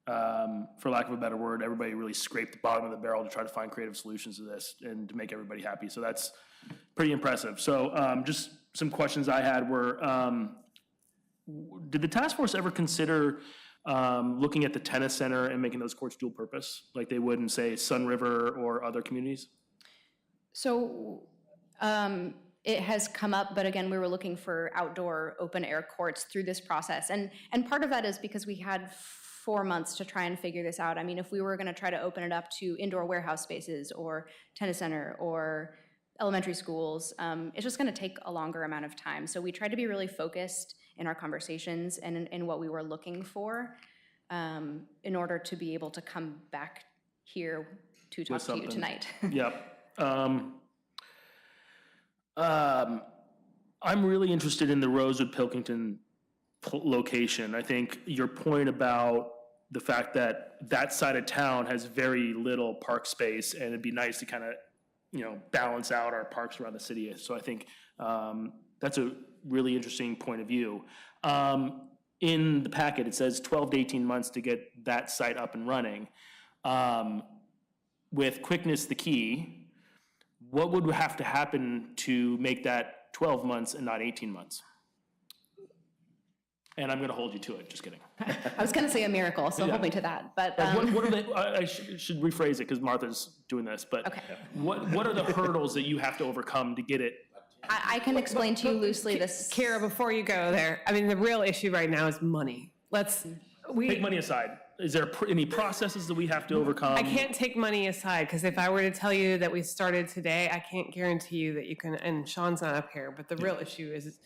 for lack of a better word, everybody really scraped the bottom of the barrel to try to find creative solutions to this and to make everybody happy. So that's pretty impressive. So just some questions I had were, did the task force ever consider looking at the tennis center and making those courts dual purpose, like they would in, say, Sun River or other communities? So it has come up, but again, we were looking for outdoor open air courts through this process. And part of that is because we had 4 months to try and figure this out. I mean, if we were gonna try to open it up to indoor warehouse spaces or tennis center or elementary schools, it's just gonna take a longer amount of time. So we tried to be really focused in our conversations and in what we were looking for in order to be able to come back here to talk to you tonight. Yep. I'm really interested in the Rosewood Pilkington location. I think your point about the fact that that side of town has very little park space, and it'd be nice to kind of, balance out our parks around the city. So I think that's a really interesting point of view. In the packet, it says 12 to 18 months to get that site up and running. With quickness the key, what would have to happen to make that 12 months and not 18 months? And I'm going to hold you to it, just kidding. I was gonna say a miracle, so hold me to that, but. What are the, I should rephrase it because Martha's doing this, but Okay. what are the hurdles that you have to overcome to get it? I can explain to you loosely this. Kara, before you go there, I mean, the real issue right now is money. Take money aside. Is there any processes that we have to overcome? I can't take money aside, because if I were to tell you that we started today, I can't guarantee you that you can, and Sean's not up here, but the real issue is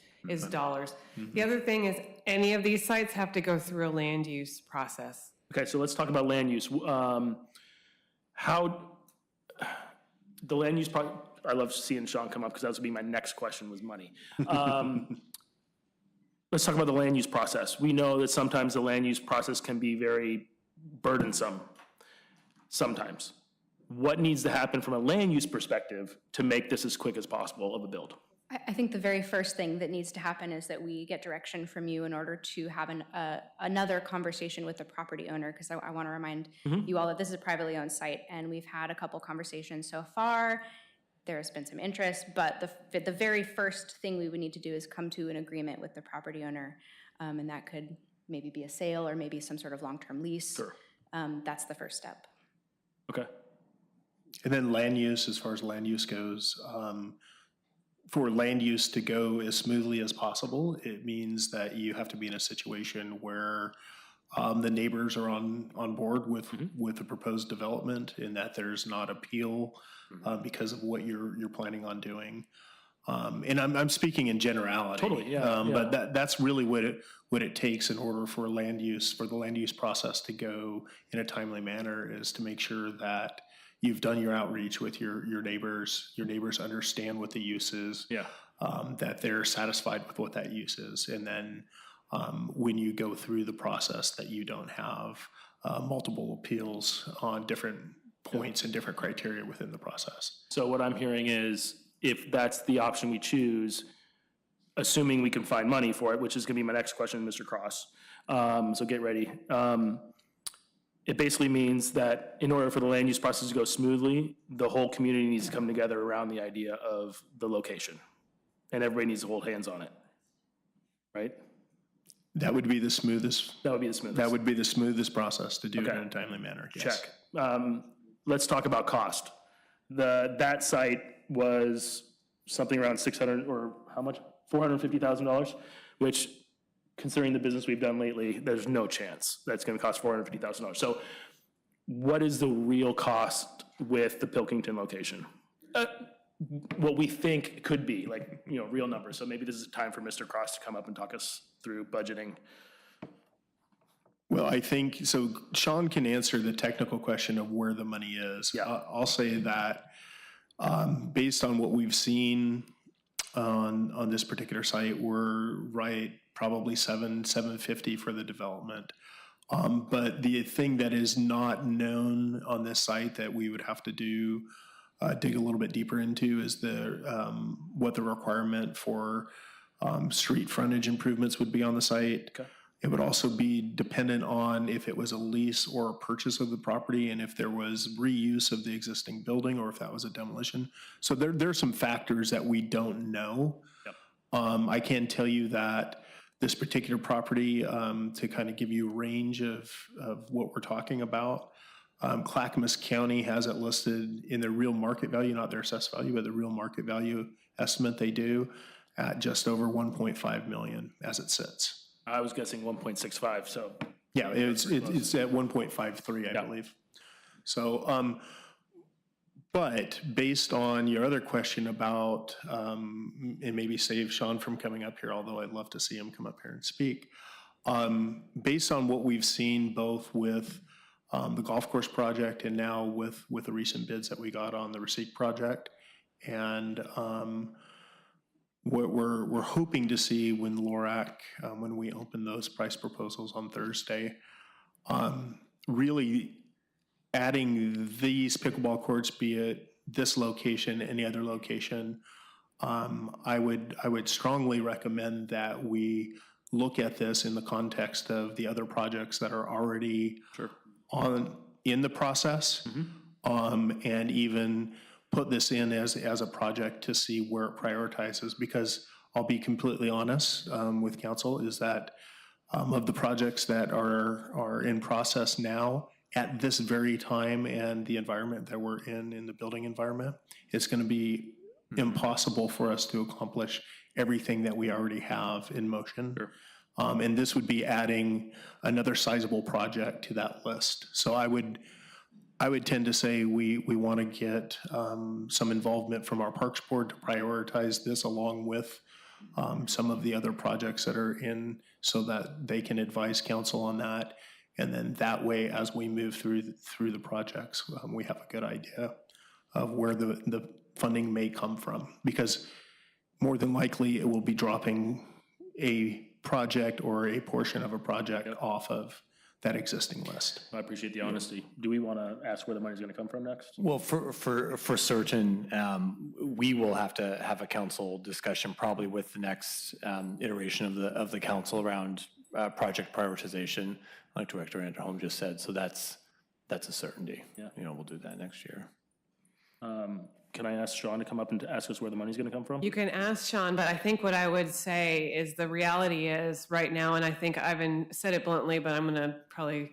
dollars. The other thing is, any of these sites have to go through a land use process. Okay, so let's talk about land use. How the land use part, I love seeing Sean come up because that was gonna be my next question was money. Let's talk about the land use process. We know that sometimes the land use process can be very burdensome, sometimes. What needs to happen from a land use perspective to make this as quick as possible of a build? I think the very first thing that needs to happen is that we get direction from you in order to have another conversation with the property owner, because I want to remind you all that this is a privately owned site, and we've had a couple conversations so far. There has been some interest, but the very first thing we would need to do is come to an agreement with the property owner, and that could maybe be a sale or maybe some sort of long-term lease. Sure. That's the first step. Okay. And then land use, as far as land use goes, for land use to go as smoothly as possible, it means that you have to be in a situation where the neighbors are on board with the proposed development, and that there's not appeal because of what you're planning on doing. And I'm speaking in generality. Totally, yeah. But that's really what it takes in order for the land use process to go in a timely manner, is to make sure that you've done your outreach with your neighbors. Your neighbors understand what the use is. Yeah. That they're satisfied with what that use is, and then when you go through the process, that you don't have multiple appeals on different points and different criteria within the process. So what I'm hearing is, if that's the option we choose, assuming we can find money for it, which is going to be my next question, Mr. Cross, so get ready. It basically means that in order for the land use process to go smoothly, the whole community needs to come together around the idea of the location, and everybody needs to hold hands on it, right? That would be the smoothest. That would be the smoothest. That would be the smoothest process to do it Okay. in a timely manner. Yes. Check. Let's talk about cost. That site was something around 600, or how much? $450,000, which, considering the business we've done lately, there's no chance that's going to cost $450,000. So what is the real cost with the Pilkington location? What we think could be, like, real numbers. So maybe this is a time for Mr. Cross to come up and talk us through budgeting. Well, I think, so Sean can answer the technical question of where the money is. Yeah. I'll say that based on what we've seen on this particular site, we're right probably $750 for the development. But the thing that is not known on this site that we would have to do, dig a little bit deeper into is what the requirement for street frontage improvements would be on the site. Okay. It would also be dependent on if it was a lease or a purchase of the property and if there was reuse of the existing building or if that was a demolition. So there are some factors that we don't know. Yep. I can tell you that this particular property, to kind of give you a range of what we're talking about, Clackamas County has it listed in their real market value, not their assessed value, but the real market value estimate they do at just over 1.5 million as it sits. I was guessing 1.65, so. Yeah, it's at 1.53, I believe. So, but based on your other question about, and maybe save Sean from coming up here, although I'd love to see him come up here and speak, based on what we've seen both with the golf course project and now with the recent bids that we got on the Receipt project, and what we're hoping to see when LORAC, when we open those price proposals on Thursday, really adding these pickleball courts, be it this location, any other location, I would strongly recommend that we look at this in the context of the other projects that are already in the process, and even put this in as a project to see where it prioritizes, because I'll be completely honest with council, is that of the projects that are in process now, at this very time and the environment that we're in the building environment, it's going to be impossible for us to accomplish everything that we already have in motion. Sure. And this would be adding another sizable project to that list. So I would tend to say we want to get some involvement from our Parks Board to prioritize this along with some of the other projects that are in, so that they can advise council on that. And then that way, as we move through the projects, we have a good idea of where the funding may come from. Because more than likely, it will be dropping a project or a portion of a project off of that existing list. I appreciate the honesty. Do we want to ask where the money's going to come from next? Well, for certain, we will have to have a council discussion probably with the next iteration of the council around project prioritization, like Director Anderholm just said. So that's a certainty. Yeah. We'll do that next year. Can I ask Sean to come up and to ask us where the money's going to come from? You can ask Sean, but I think what I would say is the reality is right now, and I think Ivan said it bluntly, but I'm going to probably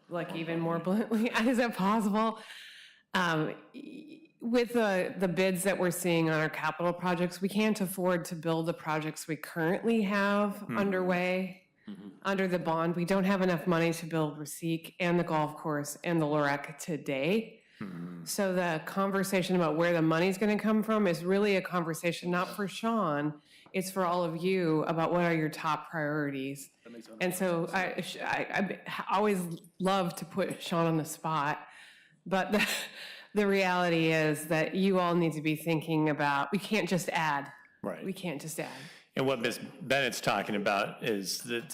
like even more bluntly as it possible. With the bids that we're seeing on our capital projects, we can't afford to build the projects we currently have underway under the bond. We don't have enough money to build Receipt and the golf course and the LORAC today. So the conversation about where the money's going to come from is really a conversation not for Sean, it's for all of you about what are your top priorities. And so I always love to put Sean on the spot, but the reality is that you all need to be thinking about, we can't just add. Right. We can't just add. And what Ms. Bennett's talking about is that,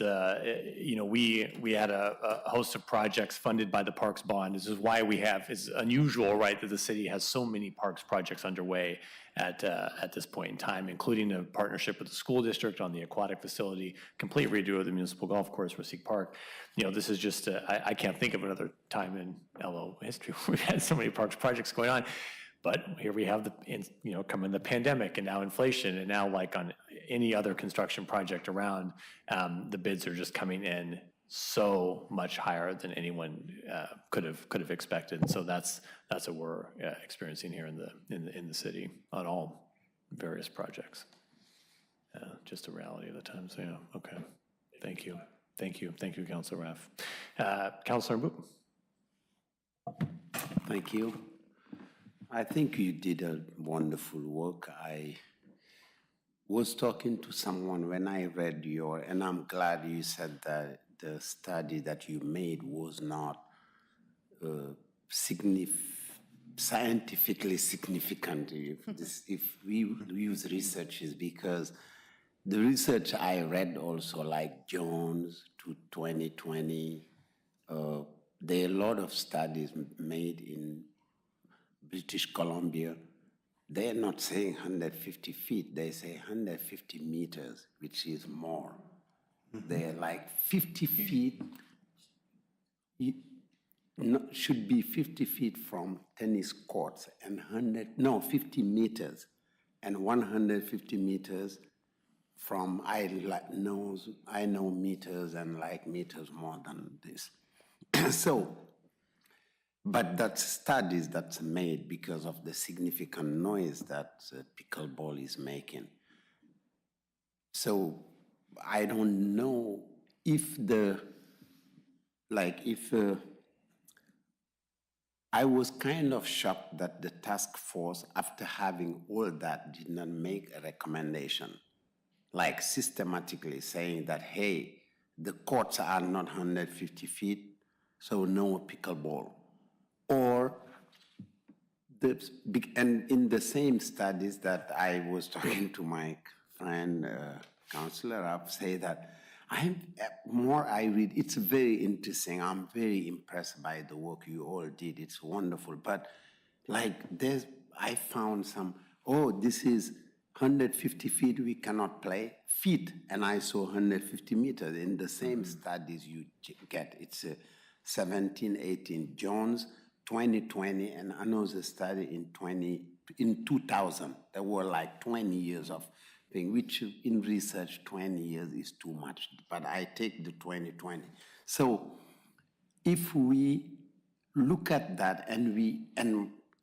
we had a host of projects funded by the Parks Bond. This is why it's unusual, right, that the city has so many parks projects underway at this point in time, including a partnership with the school district on the aquatic facility, complete redo of the municipal golf course, Receipt Park. This is just, I can't think of another time in LO history where we've had so many parks projects going on. But here we have coming the pandemic and now inflation, and now like on any other construction project around, the bids are just coming in so much higher than anyone could have expected. And so that's what we're experiencing here in the city on all various projects. Just a reality of the times. So, yeah. Okay. Thank you, Councilor Raff. Councilor Boop. Thank you. I think you did a wonderful work. I was talking to someone when I read and I'm glad you said that the study that you made was not scientifically significant. If we use research, is because the research I read also, like Jones to 2020, there are a lot of studies made in British Columbia. They're not saying 150 feet, they say 150 meters, which is more. They're like 50 feet, should be 50 feet from tennis courts and 50 meters and 150 meters from, I know meters and like meters more than this. So, but that's studies that's made because of the significant noise that pickleball is making. So I don't know if I was kind of shocked that the task force, after having all that, did not make a recommendation, like systematically saying that, hey, the courts are not 150 feet, so no pickleball. Or, and in the same studies that I was talking to my friend, counselor, I've said that more I read, it's very interesting. I'm very impressed by the work you all did. It's wonderful. But like I found some, this is 150 feet, we cannot play. Feet, and I saw 150 meters. In the same studies you get, it's 17, 18, Jones, 2020, and another study in 2000. There were like 20 years of thing, which in research 20 years is too much, but I take the 2020. So if we look at that and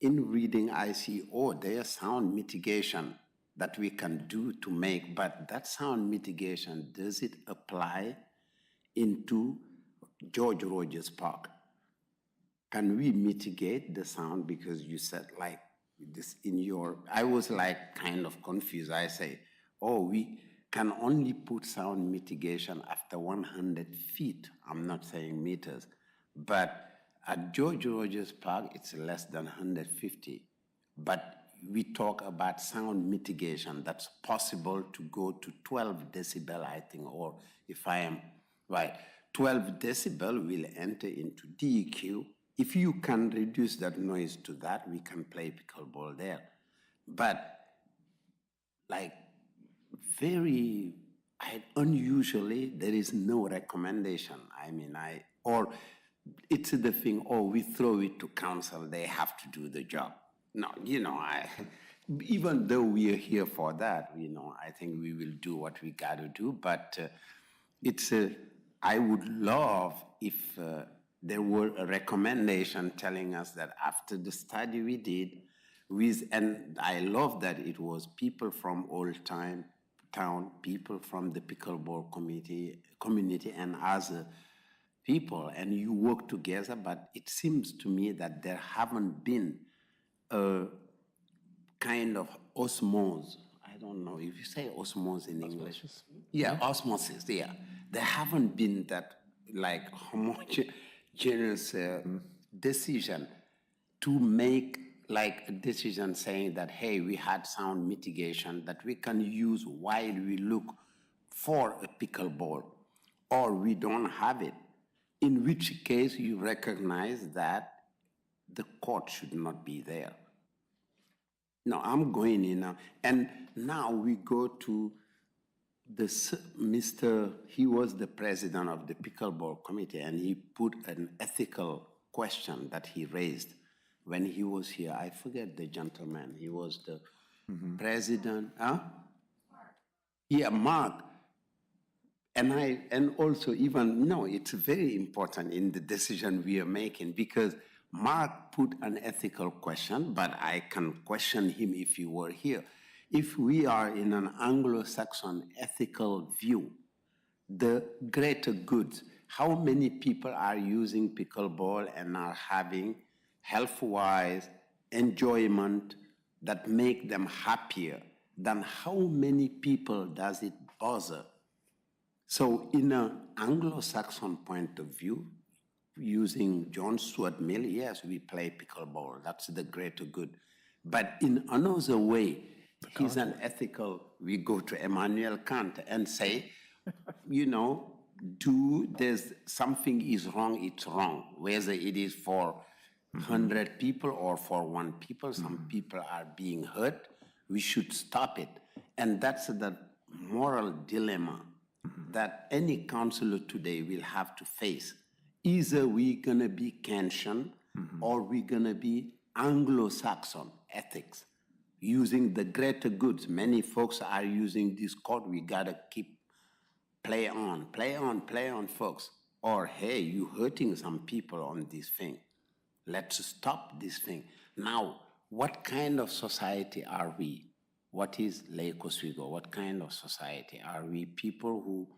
in reading I see, there's sound mitigation that we can do to make, but that sound mitigation, does it apply into George Rogers Park? Can we mitigate the sound? Because you said like this I was like kind of confused. I say, we can only put sound mitigation after 100 feet. I'm not saying meters, but at George Rogers Park, it's less than 150. But we talk about sound mitigation that's possible to go to 12 decibel, I think, or if I am right, 12 decibel will enter into DEQ. If you can reduce that noise to that, we can play pickleball there. But like very unusually, there is no recommendation. I mean, or it's the thing, we throw it to council, they have to do the job. No, even though we are here for that, I think we will do what we got to do, but I would love if there were a recommendation telling us that after the study we did, and I love that it was people from Old Town, people from the pickleball community and other people, and you work together, but it seems to me that there haven't been a kind of osmosis. I don't know if you say osmosis in English. Yeah, osmosis, yeah. There haven't been that like homogeneous decision to make like a decision saying that, hey, we had sound mitigation that we can use while we look for a pickleball, or we don't have it, in which case you recognize that the court should not be there. No, I'm going in now. And now we go to he was the president of the pickleball committee, and he put an ethical question that he raised when he was here. I forget the gentleman. He was the president. Yeah, Mark. And also it's very important in the decision we are making, because Mark put an ethical question, but I can question him if he were here. If we are in an Anglo-Saxon ethical view, the greater good, how many people are using pickleball and are having health-wise enjoyment that make them happier than how many people does it bother? So in an Anglo-Saxon point of view, using John Stuart Mill, yes, we play pickleball. That's the greater good. But in another way, he's an ethical, we go to Immanuel Kant and say, you know, there's something is wrong, it's wrong. Whether it is for 100 people or for one people, some people are being hurt, we should stop it. And that's the moral dilemma that any counselor today will have to face. Either we're gonna be Kantian or we're gonna be Anglo-Saxon ethics, using the greater goods. Many folks are using this code, we gotta keep play on, folks. Or, hey, you hurting some people on this thing. Let's stop this thing. Now, what kind of society are we? What is Lake Oswego? What kind of society? Are we people who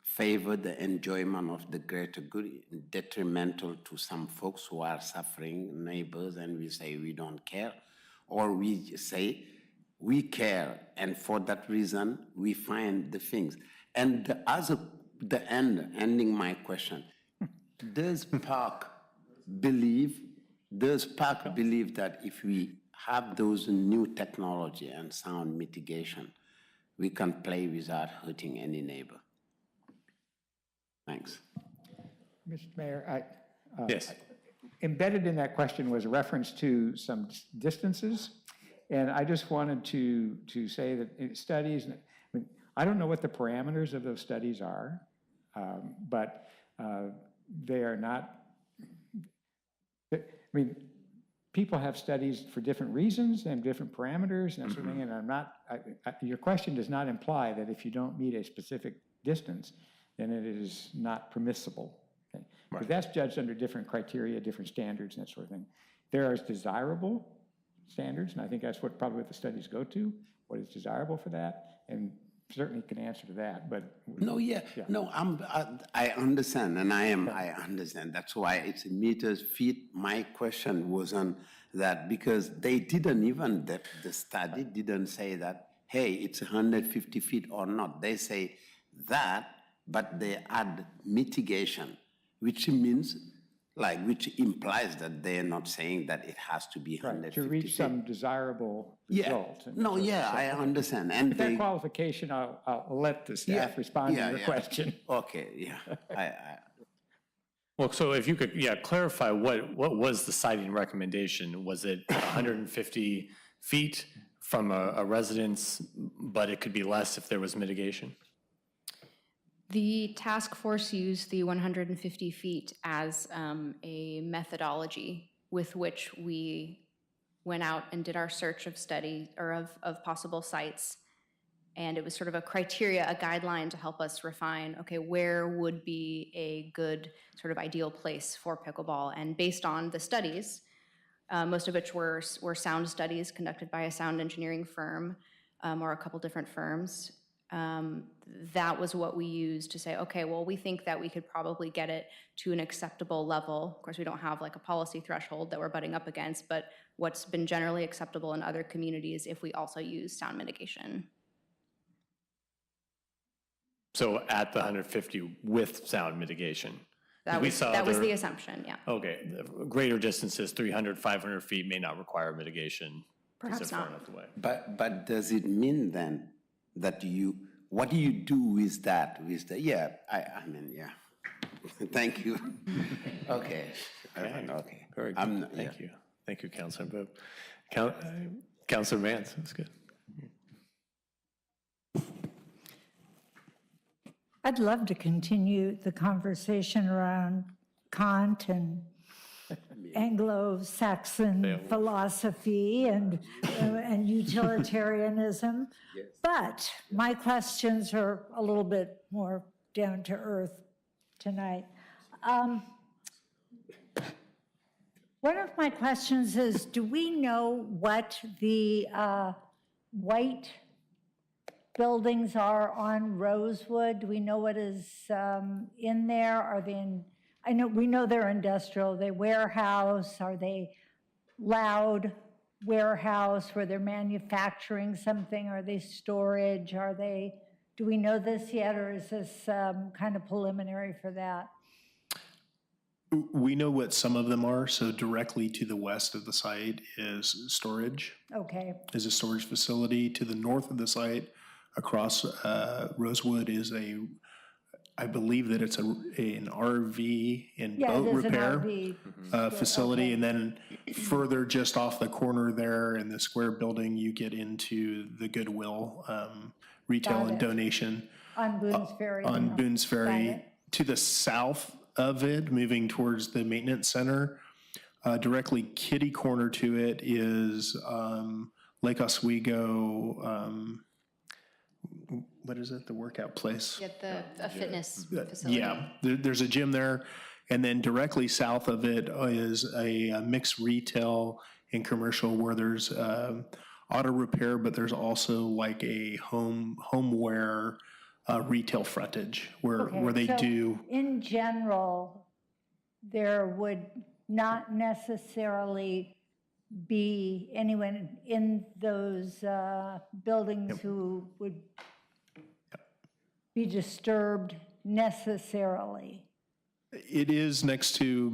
favor the enjoyment of the greater good, detrimental to some folks who are suffering, neighbors, and we say we don't care? Or we say we care, and for that reason, we find the things. And ending my question, does Park believe that if we have those new technology and sound mitigation, we can play without hurting any neighbor? Thanks. Mr. Mayor, Yes. Embedded in that question was a reference to some distances. And I just wanted to say that studies, I don't know what the parameters of those studies are, but they are not, people have studies for different reasons and different parameters and that sort of thing, and I'm not, your question does not imply that if you don't meet a specific distance, then it is not permissible. Okay? Because that's judged under different criteria, different standards and that sort of thing. There are desirable standards, and I think that's probably what the studies go to, what is desirable for that, and certainly can answer to that, but. I understand, and I understand. That's why it's meters, feet. My question was on that because they didn't even, the study didn't say that, hey, it's 150 feet or not. They say that, but they add mitigation, which means, which implies that they're not saying that it has to be 150 to reach feet. some desirable result. I understand. And that qualification, I'll let the staff respond to your question. Okay, Well, so if you could, clarify what was the siting recommendation? Was it 150 feet from a residence, but it could be less if there was mitigation? The task force used the 150 feet as a methodology with which we went out and did our search of study or of possible sites. And it was sort of a criteria, a guideline to help us refine, okay, where would be a good sort of ideal place for pickleball? And based on the studies, most of which were sound studies conducted by a sound engineering firm or a couple different firms, that was what we used to say, okay, well, we think that we could probably get it to an acceptable level. Of course, we don't have like a policy threshold that we're butting up against, but what's been generally acceptable in other communities if we also use sound mitigation. So at the 150 with sound mitigation? That was the assumption, yeah. Okay, the greater distances, 300, 500 feet may not require mitigation. Perhaps not. Away. But does it mean then that what do you do with that? Thank you. Okay. Okay. Very good. Thank you. Thank you, Councilor. Councilor Vance, that's good. I'd love to continue the conversation around Kant and Anglo-Saxon philosophy and utilitarianism, but my questions are a little bit more down to earth tonight. One of my questions is, do we know what the white buildings are on Rosewood? Do we know what is in there? Are they in? We know they're industrial. Are they warehouse? Are they loud warehouse where they're manufacturing something? Are they storage? Do we know this yet, or is this kind of preliminary for that? We know what some of them are. So directly to the west of the site is storage, Okay, is a storage facility. To the north of the site, across Rosewood, is I believe that it's an RV and yeah, boat it is an repair RV. facility. Okay. And then further, just off the corner there in the square building, you get into the Goodwill retail Got and it. donation On Boone's Ferry. on now. Boone's Got Ferry. it. To the south of it, moving towards the maintenance center, directly kitty corner to it is Lake Oswego. What is it? The workout place. Get a fitness facility. Yeah, there's a gym there. And then directly south of it is a mixed retail and commercial where there's auto repair, but there's also like a homeware retail frontage where they so do. In general, there would not necessarily be anyone in those buildings who would be disturbed necessarily. It is next to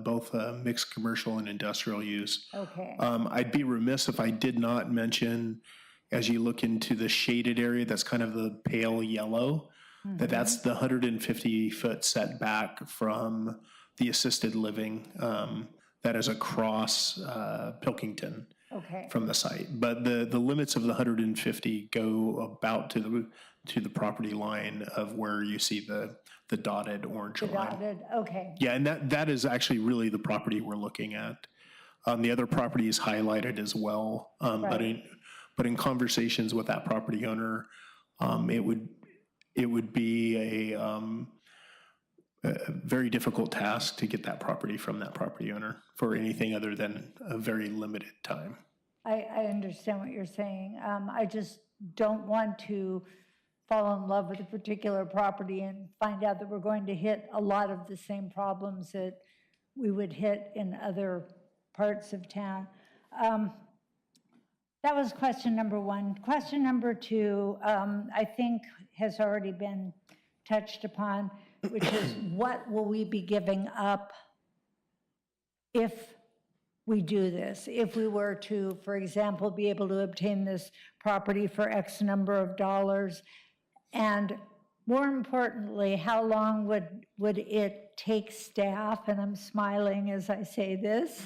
both mixed commercial and industrial use. Okay. I'd be remiss if I did not mention, as you look into the shaded area, that's kind of the pale yellow, that's the 150-foot setback from the assisted living that is across Pilkington from the site. But the limits of the 150 go about to the property line of where you see the dotted orange line. Dotted, okay. Yeah, and that is actually really the property we're looking at. The other property is highlighted as well, but in conversations with that property owner, it would be a very difficult task to get that property from that property owner for anything other than a very limited time. I understand what you're saying. I just don't want to fall in love with a particular property and find out that we're going to hit a lot of the same problems that we would hit in other parts of town. That was question number one. Question number two, I think has already been touched upon, which is what will we be giving up if we do this? If we were to, for example, be able to obtain this property for X number of dollars, and more importantly, how long would it take staff, and I'm smiling as I say this,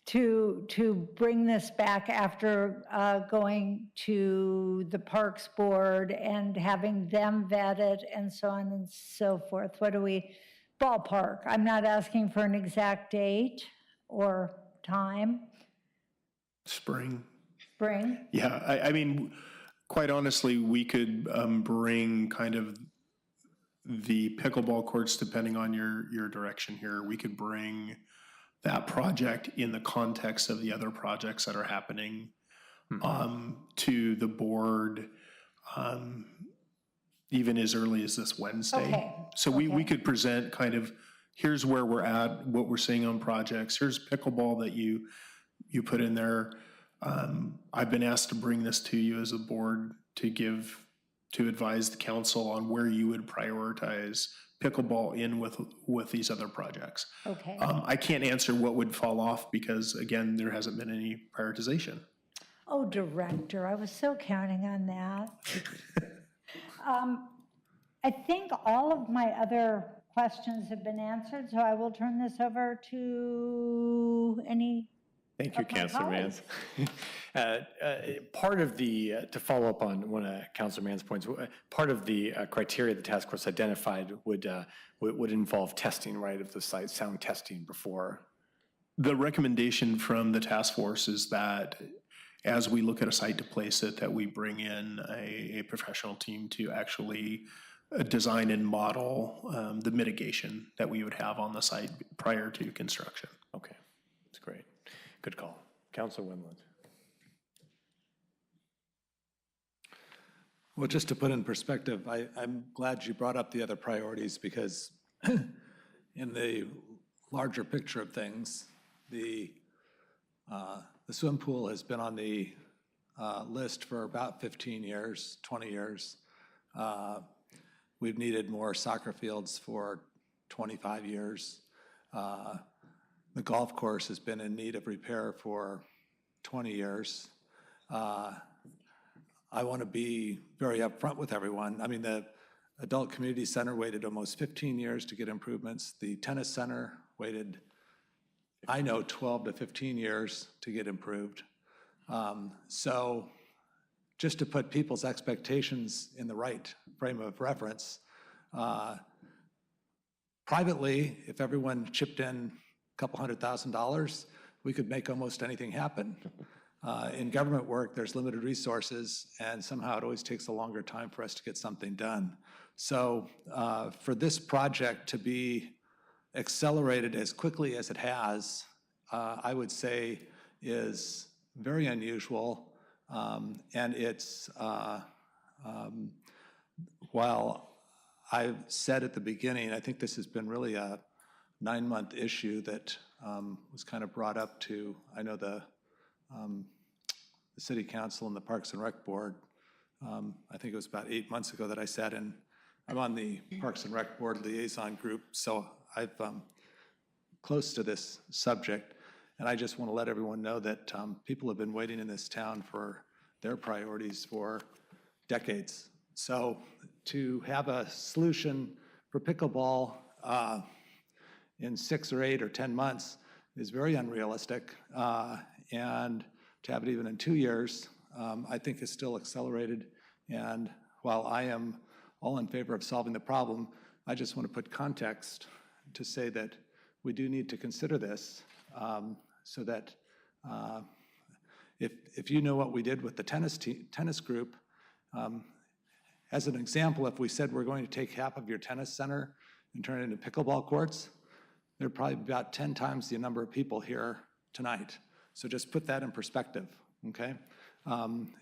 to bring this back after going to the Parks Board and having them vet it and so on and so forth? What do we, ballpark? I'm not asking for an exact date or time. Spring. Spring? Yeah, I mean, quite honestly, we could bring kind of the pickleball courts, depending on your direction here, we could bring that project in the context of the other projects that are happening to the board even as early as this Wednesday. Okay. So we could present kind of, here's where we're at, what we're seeing on projects, here's pickleball that you put in there. I've been asked to bring this to you as a board to advise the council on where you would prioritize pickleball in with these other projects. Okay. I can't answer what would fall off because, again, there hasn't been any prioritization. Oh, Director, I was so counting on that. I think all of my other questions have been answered, so I will turn this over to any. Thank you, Councilor Mans. Part of the, to follow up on one of Councilor Mans' points, part of the criteria the task force identified would involve testing, right, of the site, sound testing before. The recommendation from the task force is that as we look at a site to place it, that we bring in a professional team to actually design and model the mitigation that we would have on the site prior to construction. Okay, that's great. Good call. Councilor Wendland. Well, just to put in perspective, I'm glad you brought up the other priorities because in the larger picture of things, the swim pool has been on the list for about 15 years, 20 years. We've needed more soccer fields for 25 years. The golf course has been in need of repair for 20 years. I want to be very upfront with everyone. I mean, the Adult Community Center waited almost 15 years to get improvements. The tennis center waited, I know, 12 to 15 years to get improved. So just to put people's expectations in the right frame of reference, privately, if everyone chipped in a couple $100,000, we could make almost anything happen. In government work, there's limited resources, and somehow it always takes a longer time for us to get something done. So for this project to be accelerated as quickly as it has, I would say is very unusual. And it's, while I've said at the beginning, I think this has been really a 9-month issue that was kind of brought up to, I know the City Council and the Parks and Rec Board. I think it was about 8 months ago that I sat in. I'm on the Parks and Rec Board liaison group, so I'm close to this subject. And I just want to let everyone know that people have been waiting in this town for their priorities for decades. So to have a solution for pickleball in 6 or 8 or 10 months is very unrealistic. And to have it even in 2 years, I think is still accelerated. And while I am all in favor of solving the problem, I just want to put context to say that we do need to consider this so that if you know what we did with the tennis group, as an example, if we said we're going to take half of your tennis center and turn it into pickleball courts, there are probably about 10 times the number of people here tonight. So just put that in perspective, okay?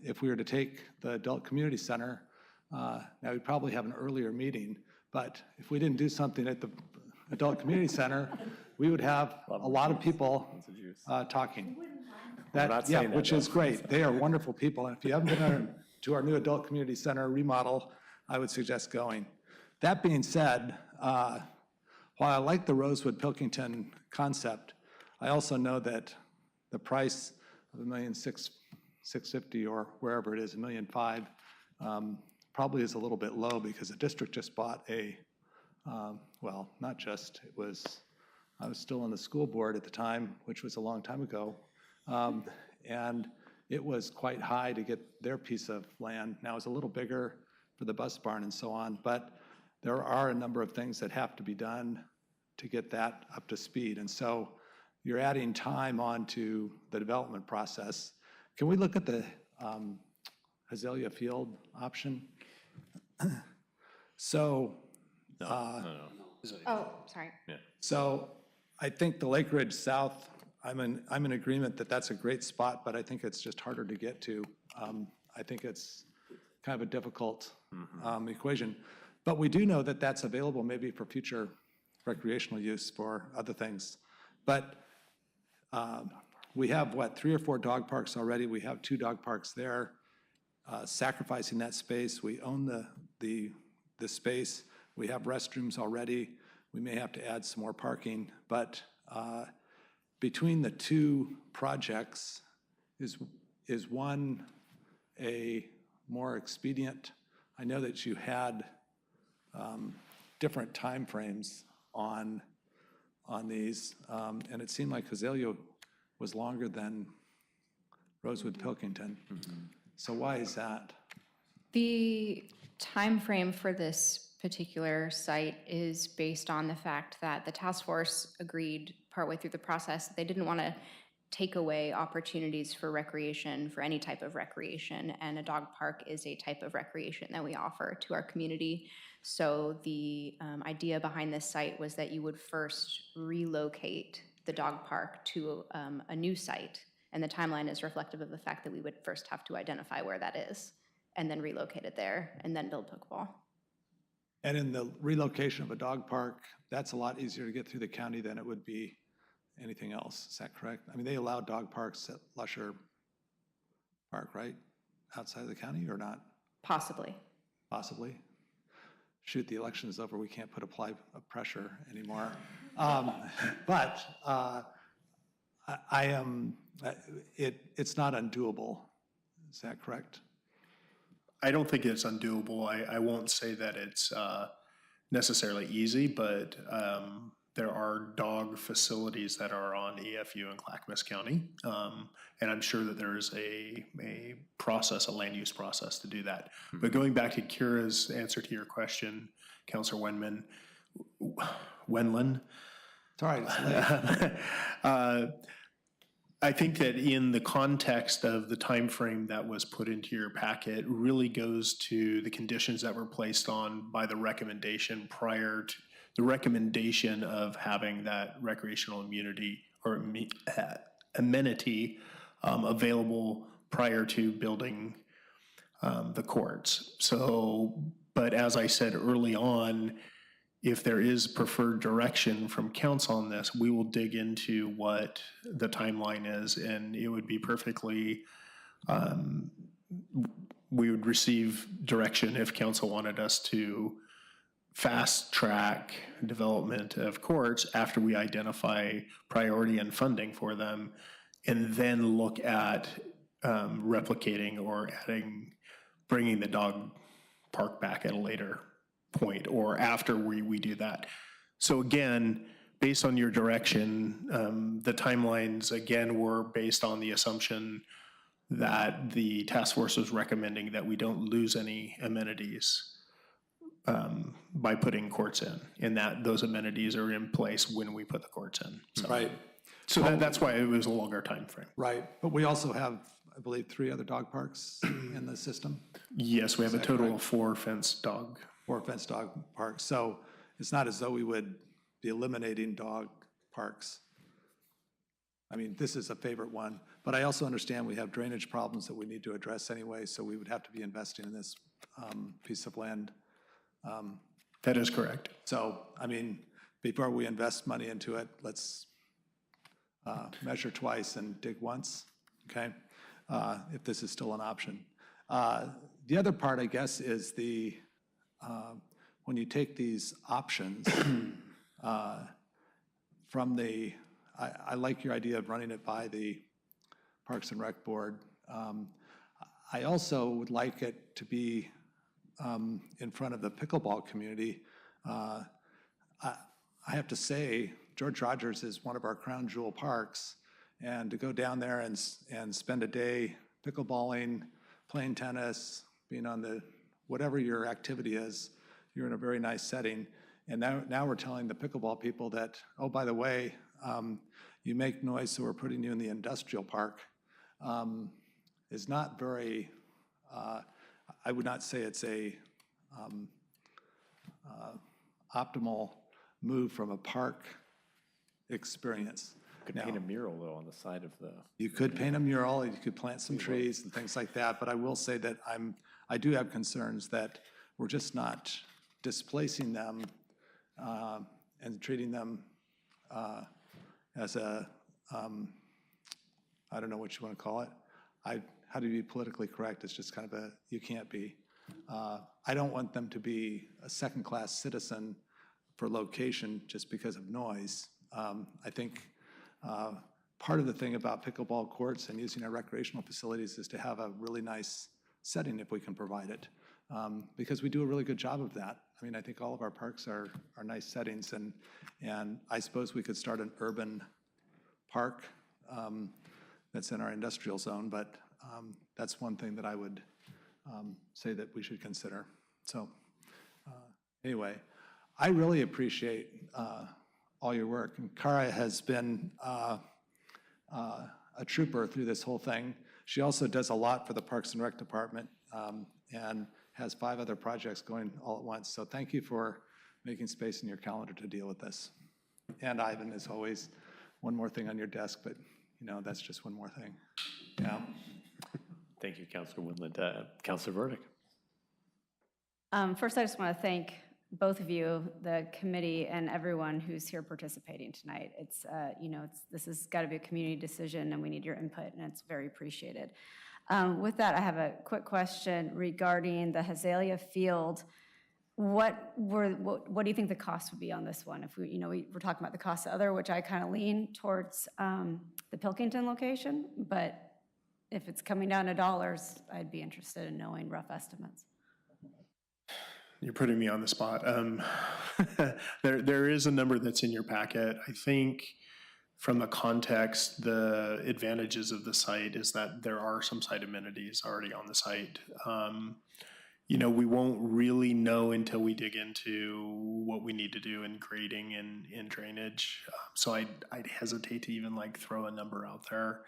If we were to take the Adult Community Center, now we'd probably have an earlier meeting, but if we didn't do something at the Adult Community Center, we would have a lot of people talking. Yeah, which is great. They are wonderful people, and if you haven't been to our new Adult Community Center remodel, I would suggest going. That being said, while I like the Rosewood Pilkington concept, I also know that the price of $1,650,000 or wherever it is, $1,500,000, probably is a little bit low because the district just bought a, well, not just, it was, I was still on the school board at the time, which was a long time ago, and it was quite high to get their piece of land. Now it's a little bigger for the bus barn and so on, but there are a number of things that have to be done to get that up to speed. And so you're adding time onto the development process. Can we look at the Azalea Field option? So, Oh, sorry. so I think the Lake Ridge South, I'm in agreement that that's a great spot, but I think it's just harder to get to. I think it's kind of a difficult equation. But we do know that that's available maybe for future recreational use for other things. But we have, what, 3 or 4 dog parks already. We have 2 dog parks there. Sacrificing that space, we own the space. We have restrooms already. We may have to add some more parking, but between the 2 projects, is one a more expedient? I know that you had different timeframes on these, and it seemed like Azalea was longer than Rosewood Pilkington. So why is that? The time frame for this particular site is based on the fact that the task force agreed partway through the process that they didn't want to take away opportunities for recreation, for any type of recreation, and a dog park is a type of recreation that we offer to our community. So the idea behind this site was that you would first relocate the dog park to a new site, and the timeline is reflective of the fact that we would first have to identify where that is, and then relocate it there, and then build pickleball. And in the relocation of a dog park, that's a lot easier to get through the county than it would be anything else. Is that correct? I mean, they allow dog parks at Lusher Park, right? Outside of the county or not? Possibly. Possibly. shoot, the election is over, we can't put apply pressure anymore. But I am, it's not undoable. Is that correct? I don't think it's undoable. I won't say that it's necessarily easy, but there are dog facilities that are on EFU in Clackamas County. And I'm sure that there is a process, a land use process to do that. But going back to Kira's answer to your question, Councilor Wendland. Sorry. I think that in the context of the time frame that was put into your packet really goes to the conditions that were placed on by the recommendation prior to the recommendation of having that recreational immunity or amenity available prior to building the courts. So, but as I said early on, if there is preferred direction from council on this, we will dig into what the timeline is, and it would be perfectly, we would receive direction if council wanted us to fast track development of courts after we identify priority and funding for them, and then look at replicating or bringing the dog park back at a later point or after we do that. So again, based on your direction, the timelines again were based on the assumption that the task force was recommending that we don't lose any amenities by putting courts in, and that those amenities are in place when we put the courts in. So, right. So that's why it was a longer time frame. Right, but we also have, I believe, 3 other dog parks in the system. Yes, we have a total of 4 fenced dog. 4 fenced dog parks. So it's not as though we would be eliminating dog parks. I mean, this is a favorite one, but I also understand we have drainage problems that we need to address anyway, so we would have to be investing in this piece of land. That is correct. So, I mean, before we invest money into it, let's measure twice and dig once, okay? If this is still an option. The other part, I guess, is when you take these options from the, I like your idea of running it by the Parks and Rec Board. I also would like it to be in front of the pickleball community. I have to say, George Rogers is one of our crown jewel parks, and to go down there and spend a day pickleballing, playing tennis, being on the, whatever your activity is, you're in a very nice setting. And now we're telling the pickleball people that, oh, by the way, you make noise, so we're putting you in the industrial park, is not very, I would not say it's a optimal move from a park experience. Could paint a mural, though, on the side of the... You could paint a mural, you could plant some trees and things like that, but I will say that I do have concerns that we're just not displacing them and treating them as a, I don't know what you want to call it. How to be politically correct is just kind of you can't be. I don't want them to be a second-class citizen for location just because of noise. I think part of the thing about pickleball courts and using our recreational facilities is to have a really nice setting if we can provide it, because we do a really good job of that. I mean, I think all of our parks are nice settings, and I suppose we could start an urban park that's in our industrial zone, but that's one thing that I would say that we should consider. So anyway, I really appreciate all your work. And Kara has been a trooper through this whole thing. She also does a lot for the Parks and Rec Department and has 5 other projects going all at once. So thank you for making space in your calendar to deal with this. And Ivan, as always, one more thing on your desk, but you know, that's just one more thing. Yeah. Thank you, Councilor Wendland. Councilor Burdick. First, I just want to thank both of you, the committee, and everyone who's here participating tonight. It's, this has got to be a community decision, and we need your input, and it's very appreciated. With that, I have a quick question regarding the Hazelia Field what do you think the cost would be on this one? If we're talking about the cost of the other, which I kind of lean towards the Pilkington location, but if it's coming down to dollars, I'd be interested in knowing rough estimates. You're putting me on the spot. There is a number that's in your packet. I think from the context, the advantages of the site is that there are some site amenities already on the site. We won't really know until we dig into what we need to do in grading and drainage. So I'd hesitate to even throw a number out there.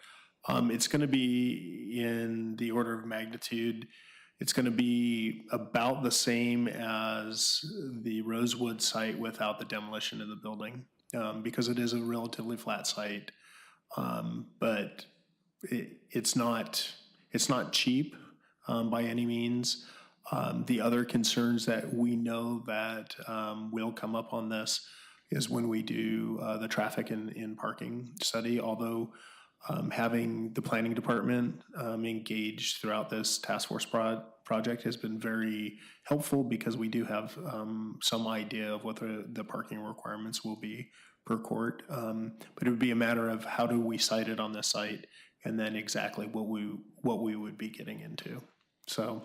It's going to be in the order of magnitude. It's going to be about the same as the Rosewood site without the demolition of the building, because it is a relatively flat site. But it's not cheap by any means. The other concerns that we know that will come up on this is when we do the traffic and parking study, although having the planning department engaged throughout this task force project has been very helpful, because we do have some idea of what the parking requirements will be per court. But it would be a matter of how do we site it on this site, and then exactly what we would be getting into. So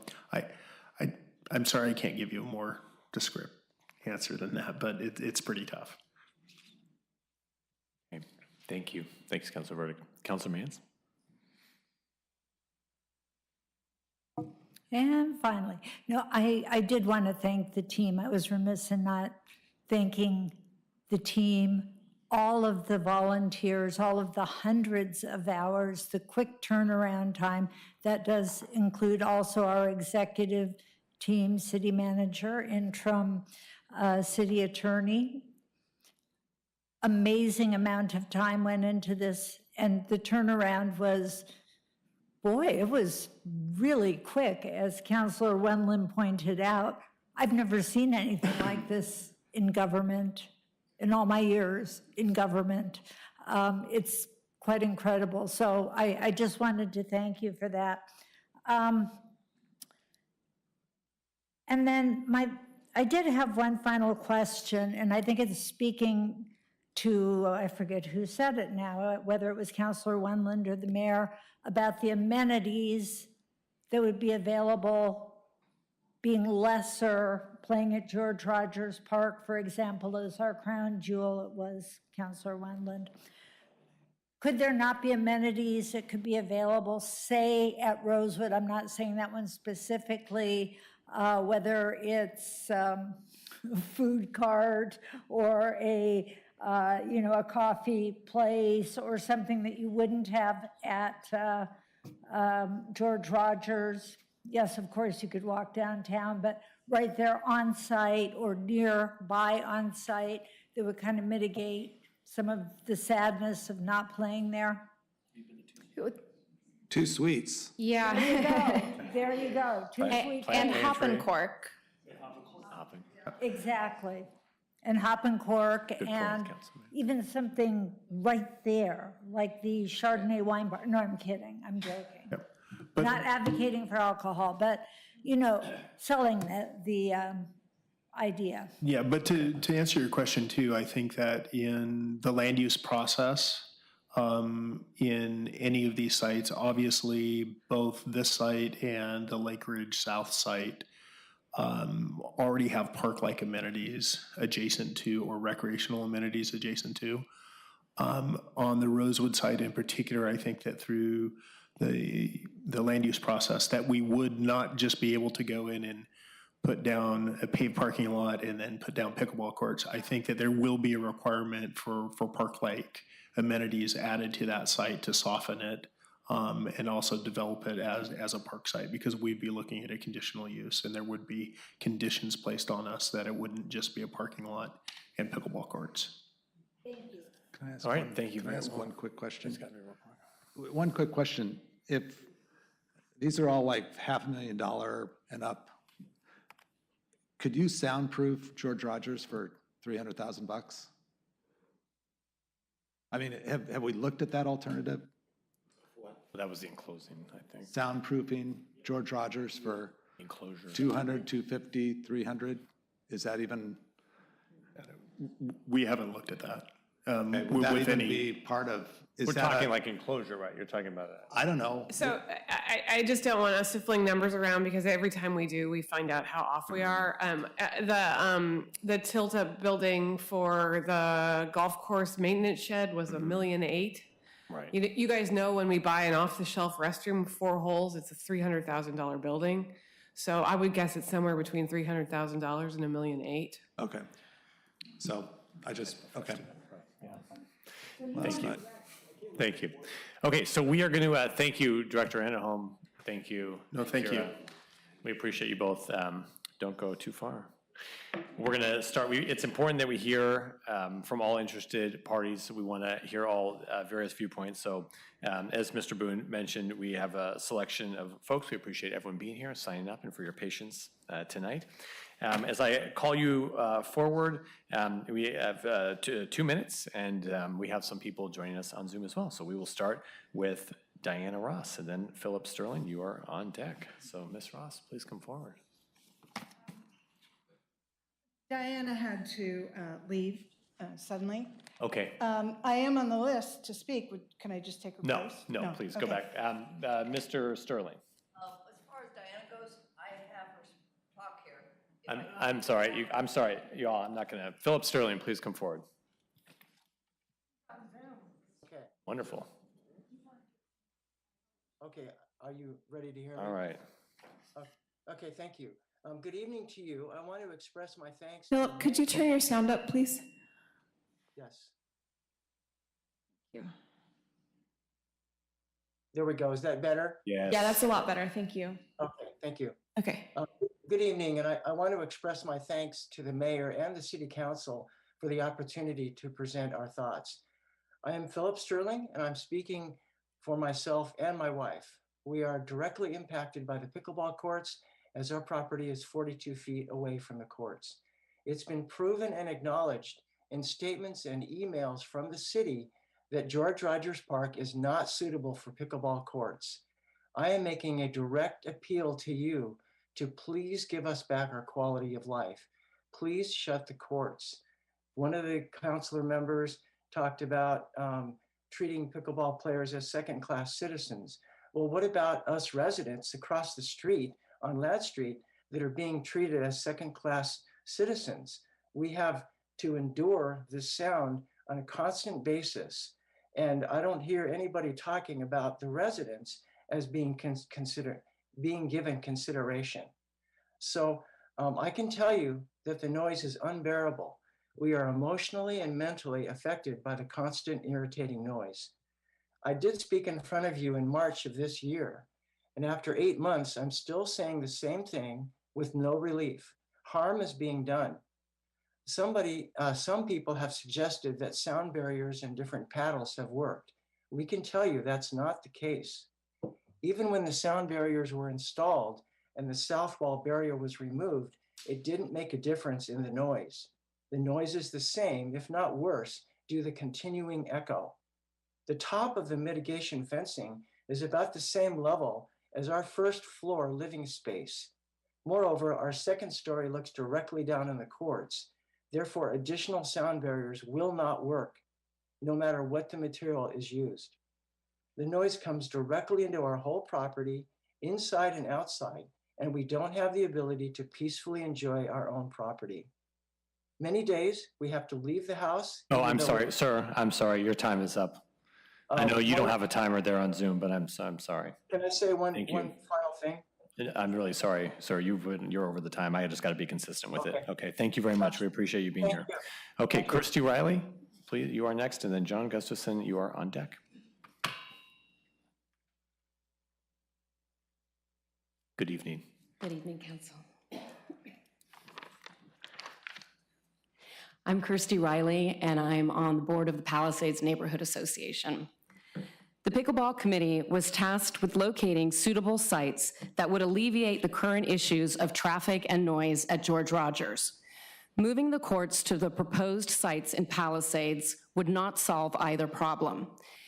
I'm sorry I can't give you a more descriptive answer than that, but it's pretty tough. Okay. Thank you. Thanks, Councilor Burdick. Councilor Mans? And finally, I did want to thank the team. I was remiss in not thanking the team, all of the volunteers, all of the hundreds of hours, the quick turnaround time. That does include also our executive team, city manager, interim city attorney. Amazing amount of time went into this, and the turnaround was, boy, it was really quick. As Councilor Wendland pointed out, I've never seen anything like this in government, in all my years in government. It's quite incredible. So I just wanted to thank you for that. And then I did have one final question, and I think it's speaking to, I forget who said it now, whether it was Councilor Wendland or the mayor, about the amenities that would be available being lesser, playing at George Rogers Park, for example, is our crown jewel. It was Councilor Wendland. Could there not be amenities that could be available, say at Rosewood? I'm not saying that one specifically, whether it's a food cart or a coffee place or something that you wouldn't have at George Rogers. Yes, of course, you could walk downtown, but right there on site or nearby on site that would kind of mitigate some of the sadness of not playing there. 2 suites. Yeah. There you go. There you go. 2 suites. And hop and cork. Exactly. And hop and cork, and even something right there, like the Chardonnay wine bar. No, I'm kidding. I'm joking. Yep. Not advocating for alcohol, but, selling the idea. Yeah, but to answer your question too, I think that in the land use process, in any of these sites, obviously both this site and the Lake Ridge South site already have park-like amenities adjacent to, or recreational amenities adjacent to. On the Rosewood site in particular, I think that through the land use process, that we would not just be able to go in and put down a paved parking lot and then put down pickleball courts. I think that there will be a requirement for park-like amenities added to that site to soften it, and also develop it as a park site, because we'd be looking at a conditional use, and there would be conditions placed on us that it wouldn't just be a parking lot and pickleball courts. Thank you. Can I ask All right, thank you Can I very ask much. one quick question? One quick question. If these are all like $500,000 and up, could you soundproof George Rogers for $300,000? I mean, have we looked at that alternative? That was the enclosing, I think. Soundproofing George Rogers for Enclosure. 200, 250, 300? Is that even, We haven't looked at that. would that With even any, be part of, is We're that talking a- like enclosure, right? You're talking about that. I don't know. So I just don't want us to fling numbers around because every time we do, we find out how off we are. The tilt-up building for the golf course maintenance shed was $1.8 million. Right. You guys know when we buy an off-the-shelf restroom, 4 holes, it's a $300,000 building. So I would guess it's somewhere between $300,000 and $1.8 million. Okay. So I just, okay. Thank you. Thank you. Okay, so we are going to thank you, Director Enderholm. Thank you. No, thank you. Kira. We appreciate you both. Don't go too far. We're going to start. It's important that we hear from all interested parties. We want to hear all various viewpoints. So as Mr. Boone mentioned, we have a selection of folks. We appreciate everyone being here, signing up, and for your patience tonight. As I call you forward, we have 2 minutes, and we have some people joining us on Zoom as well. So we will start with Diana Ross, and then Philip Sterling, you are on deck. So Ms. Ross, please come forward. Diana had to leave suddenly. Okay. I am on the list to speak. Can I just take her place? No, please go Okay. back. Mr. Sterling. As far as Diana goes, I have her talk here. I'm sorry. I'm sorry, y'all. I'm not going to. Philip Sterling, please come forward. Okay. Wonderful. Okay, are you ready to hear me? All right. Okay, thank you. Good evening to you. I want to express my thanks. Philip, could you turn your sound up, please? Yes. Thank you. There we go. Is that better? Yes. Yeah, that's a lot better. Thank you. Okay, thank you. Okay. Good evening, and I want to express my thanks to the mayor and the city council for the opportunity to present our thoughts. I am Philip Sterling, and I'm speaking for myself and my wife. We are directly impacted by the pickleball courts as our property is 42 feet away from the courts. It's been proven and acknowledged in statements and emails from the city that George Rogers Park is not suitable for pickleball courts. I am making a direct appeal to you to please give us back our quality of life. Please shut the courts. One of the councilor members talked about treating pickleball players as second-class citizens. Well, what about us residents across the street on Ladd Street that are being treated as second-class citizens? We have to endure this sound on a constant basis. And I don't hear anybody talking about the residents as being given consideration. So I can tell you that the noise is unbearable. We are emotionally and mentally affected by the constant irritating noise. I did speak in front of you in March of this year, and after 8 months, I'm still saying the same thing with no relief. Harm is being done. Some people have suggested that sound barriers and different paddles have worked. We can tell you that's not the case. Even when the sound barriers were installed and the south wall barrier was removed, it didn't make a difference in the noise. The noise is the same, if not worse, due to the continuing echo. The top of the mitigation fencing is about the same level as our first floor living space. Moreover, our second story looks directly down in the courts. Therefore, additional sound barriers will not work, no matter what the material is used. The noise comes directly into our whole property, inside and outside, and we don't have the ability to peacefully enjoy our own property. Many days, we have to leave the house. Oh, I'm sorry, sir. I'm sorry. Your time is up. I know you don't have a timer there on Zoom, but I'm sorry. Can I say one Thank you. final thing? I'm really sorry, sir. You're over the time. I just got to be consistent with it. Okay. Thank you very much. We appreciate you being here. Okay, Kirsty Riley, please. You are next, and then John Gustafson. You are on deck. Good evening. Good evening, Council. I'm Kirsty Riley, and I'm on the board of the Palisades Neighborhood Association. The Pickleball Committee was tasked with locating suitable sites that would alleviate the current issues of traffic and noise at George Rogers. Moving the courts to the proposed sites in Palisades would not solve either problem.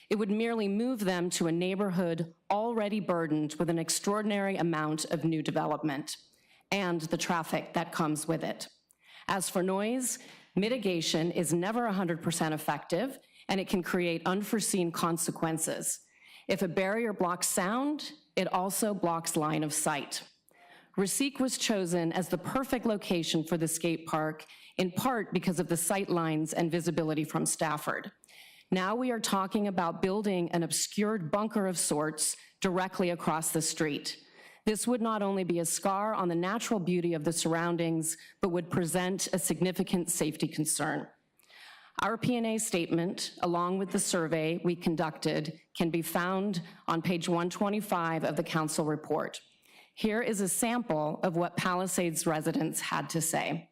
It would merely move them to a neighborhood already burdened with an extraordinary amount of new development and the traffic that comes with it. As for noise, mitigation is never 100% effective, and it can create unforeseen consequences. If a barrier blocks sound, it also blocks line of sight. Rosique was chosen as the perfect location for the skate park, in part because of the sight lines and visibility from Stafford. Now we are talking about building an obscured bunker of sorts directly across the street. This would not only be a scar on the natural beauty of the surroundings, but would present a significant safety concern. Our P&A statement, along with the survey we conducted, can be found on page 125 of the council report. Here is a sample of what Palisades residents had to say.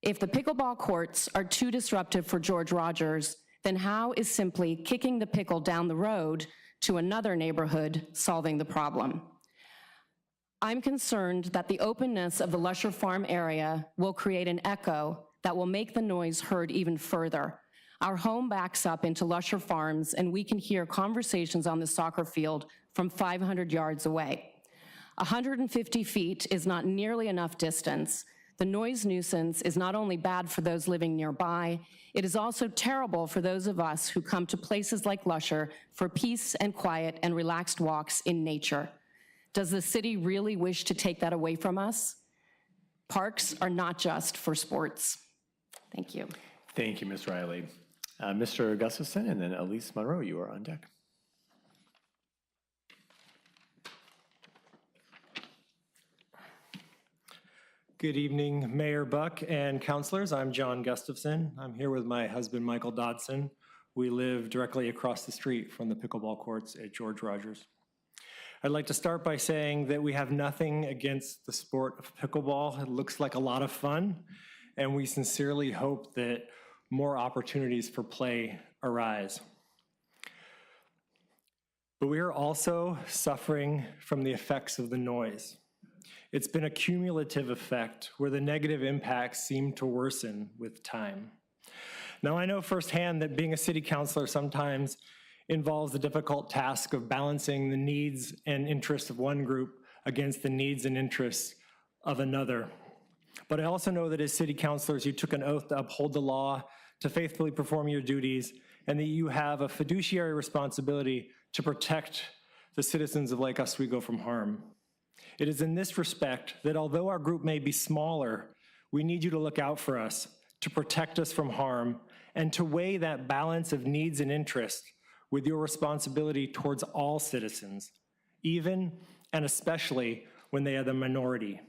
If the pickleball courts are too disruptive for George Rogers, then how is simply kicking the pickle down the road to another neighborhood solving the problem? I'm concerned that the openness of the Lusher Farm area will create an echo that will make the noise heard even further. Our home backs up into Lusher Farms, and we can hear conversations on the soccer field from 500 yards away. 150 feet is not nearly enough distance. The noise nuisance is not only bad for those living nearby, it is also terrible for those of us who come to places like Lusher for peace and quiet and relaxed walks in nature. Does the city really wish to take that away from us? Parks are not just for sports. Thank you. Thank you, Ms. Riley. Mr. Gustafson and then Elise Monroe, you are on deck. Good evening, Mayor Buck and councilors. I'm John Gustafson. I'm here with my husband, Michael Dodson. We live directly across the street from the pickleball courts at George Rogers. I'd like to start by saying that we have nothing against the sport of pickleball. It looks like a lot of fun, and we sincerely hope that more opportunities for play arise. But we are also suffering from the effects of the noise. It's been a cumulative effect where the negative impacts seem to worsen with time. Now, I know firsthand that being a city councilor sometimes involves the difficult task of balancing the needs and interests of one group against the needs and interests of another. But I also know that as city councilors, you took an oath to uphold the law, to faithfully perform your duties, and that you have a fiduciary responsibility to protect the citizens of Lake Oswego from harm. It is in this respect that although our group may be smaller, we need you to look out for us, to protect us from harm, and to weigh that balance of needs and interests with your responsibility towards all citizens, even and especially when they are the minority.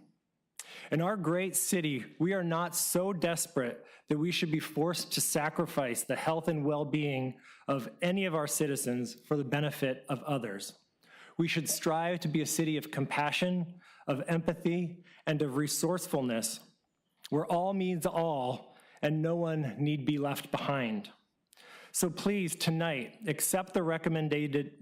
In our great city, we are not so desperate that we should be forced to sacrifice the health and well-being of any of our citizens for the benefit of others. We should strive to be a city of compassion, of empathy, and of resourcefulness, where all means all and no one need be left behind. So please, tonight, accept the recommended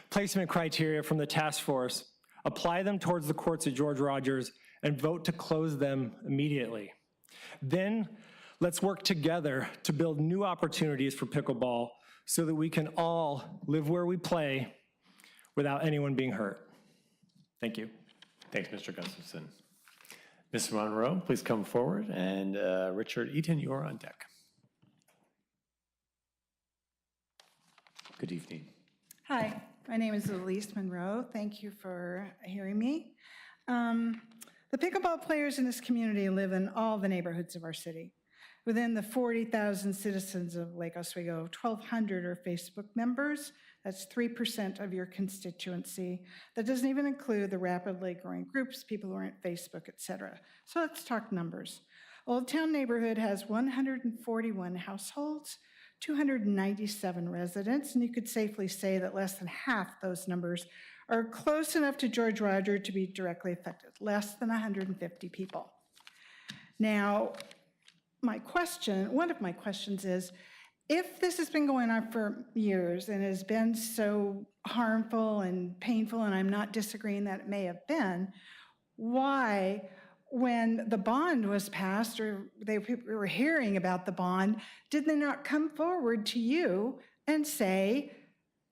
placement criteria from the task force, apply them towards the courts at George Rogers, and vote to close them immediately. Then, let's work together to build new opportunities for pickleball so that we can all live where we play without anyone being hurt. Thank you. Thanks, Mr. Gustafson. Ms. Monroe, please come forward, and Richard Eaton, you are on deck. Good evening. Hi, my name is Elise Monroe. Thank you for hearing me. The pickleball players in this community live in all the neighborhoods of our city. Within the 40,000 citizens of Lake Oswego, 1,200 are Facebook members. That's 3% of your constituency. That doesn't even include the rapidly growing groups, people who are on Facebook, et cetera. So let's talk numbers. Old Town neighborhood has 141 households, 297 residents, and you could safely say that less than half those numbers are close enough to George Rogers to be directly affected, less than 150 people. Now, one of my questions is, if this has been going on for years and has been so harmful and painful, and I'm not disagreeing that it may have been, why, when the bond was passed or they were hearing about the bond, did they not come forward to you and say,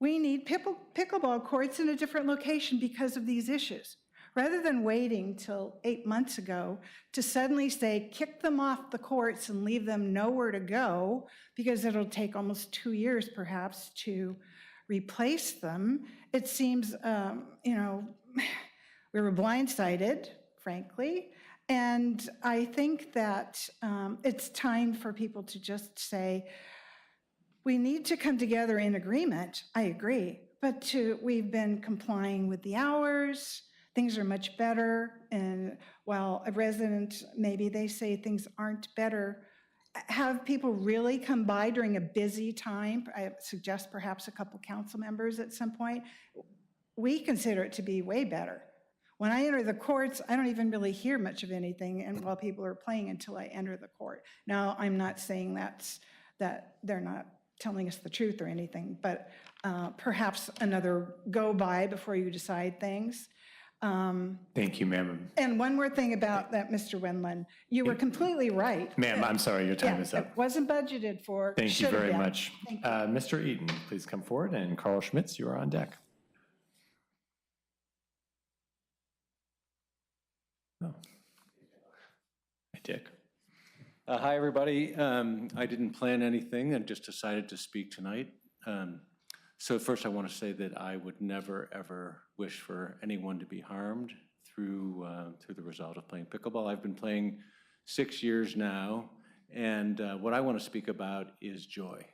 we need pickleball courts in a different location because of these issues? rather than waiting till 8 months ago to suddenly say, kick them off the courts and leave them nowhere to go, because it'll take almost 2 years perhaps to replace them. It seems, we were blindsided, frankly. And I think that it's time for people to just say, we need to come together in agreement, I agree, but we've been complying with the hours, things are much better, and while a resident, maybe they say things aren't better, have people really come by during a busy time? I suggest perhaps a couple council members at some point. We consider it to be way better. When I enter the courts, I don't even really hear much of anything and while people are playing until I enter the court. Now, I'm not saying that they're not telling us the truth or anything, but perhaps another go by before you decide things. Thank you, ma'am. And one more thing about that, Mr. Wendland. You were completely right. Ma'am, I'm sorry, your time is up. It wasn't budgeted for. Thank you should have very been. much. Thank you. Mr. Eaton, please come forward, and Carl Schmitz, you are on deck. Oh. Hi, Dick. Hi, everybody. I didn't plan anything and just decided to speak tonight. So first I want to say that I would never, ever wish for anyone to be harmed through the result of playing pickleball. I've been playing 6 years now, and what I want to speak about is joy.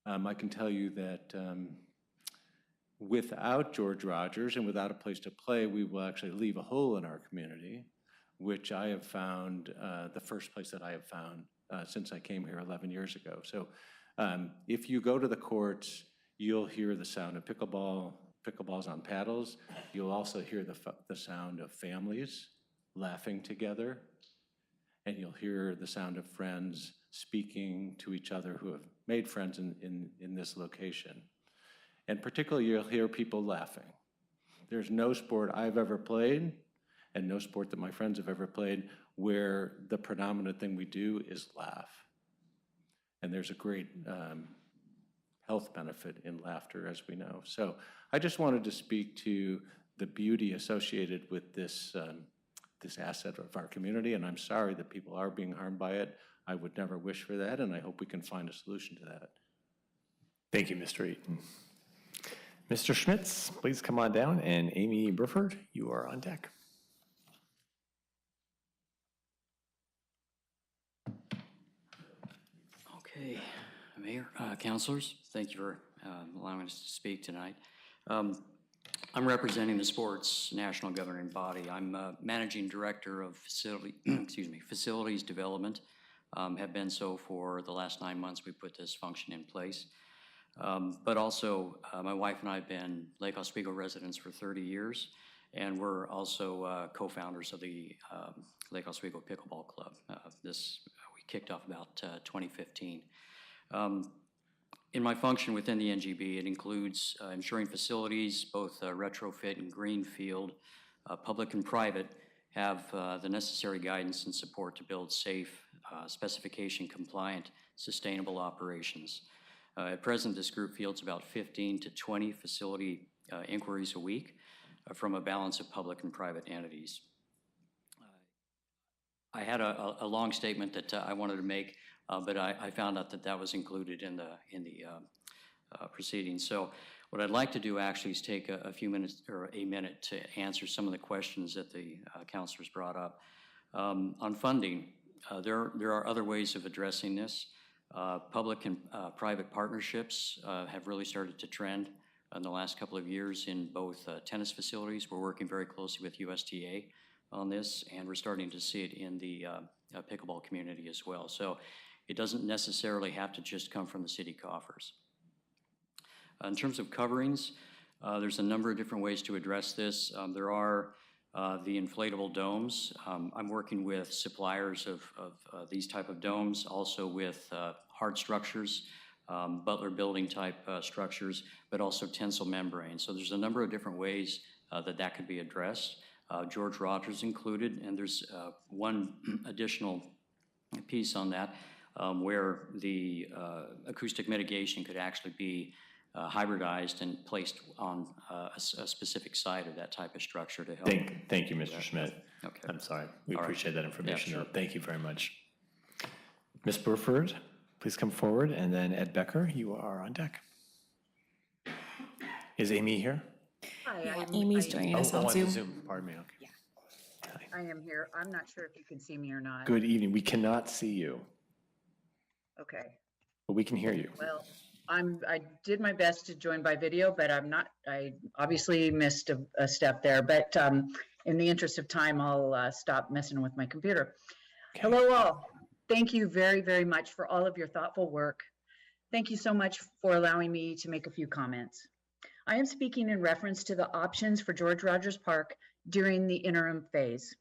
I can tell you that without George Rogers and without a place to play, we will actually leave a hole in our community, which I have found the first place that I have found since I came here 11 years ago. So if you go to the courts, you'll hear the sound of pickleballs on paddles. You'll also hear the sound of families laughing together, and you'll hear the sound of friends speaking to each other who have made friends in this location. And particularly, you'll hear people laughing. There's no sport I've ever played, and no sport that my friends have ever played, where the predominant thing we do is laugh. And there's a great health benefit in laughter, as we know. So I just wanted to speak to the beauty associated with this asset of our community, and I'm sorry that people are being harmed by it. I would never wish for that, and I hope we can find a solution to that. Thank you, Mr. Eaton. Mr. Schmitz, please come on down, and Amy Burford, you are on deck. Okay, Mayor, councilors, thank you for allowing us to speak tonight. I'm representing the sports national governing body. I'm managing director of facilities development. Have been so for the last 9 months. We put this function in place. But also, my wife and I have been Lake Oswego residents for 30 years, and we're also co-founders of the Lake Oswego Pickleball Club. We kicked off about 2015. In my function within the NGB, it includes ensuring facilities, both retrofit and greenfield, public and private, have the necessary guidance and support to build safe, specification compliant, sustainable operations. At present, this group fields about 15 to 20 facility inquiries a week from a balance of public and private entities. I had a long statement that I wanted to make, but I found out that that was included in the proceedings. So what I'd like to do actually is take a few minutes or a minute to answer some of the questions that the councilors brought up. On funding, there are other ways of addressing this. Public and private partnerships have really started to trend in the last couple of years in both tennis facilities. We're working very closely with USTA on this, and we're starting to see it in the pickleball community as well. So it doesn't necessarily have to just come from the city coffers. In terms of coverings, there's a number of different ways to address this. There are the inflatable domes. I'm working with suppliers of these type of domes, also with hard structures, Butler building type structures, but also tensile membrane. So there's a number of different ways that could be addressed. George Rogers included, and there's one additional piece on that where the acoustic mitigation could actually be hybridized and placed on a specific site of that type of structure to help. Thank you, Mr. Schmidt. Okay. I'm sorry. We All right. appreciate that information. Yeah, sure. Thank you very much. Ms. Burford, please come forward, and then Ed Becker, you are on deck. Is Amy here? Yeah, Amy's joining us on on Zoom. Pardon me. Okay. I am here. I'm not sure if you can see me or not. Good evening. We cannot see you, Okay. but we can hear you. Well, I did my best to join by video, but I obviously missed a step there. But in the interest of time, I'll stop messing with my computer. Okay. Hello all. Thank you very, very much for all of your thoughtful work. Thank you so much for allowing me to make a few comments. I am speaking in reference to the options for George Rogers Park during the interim phase.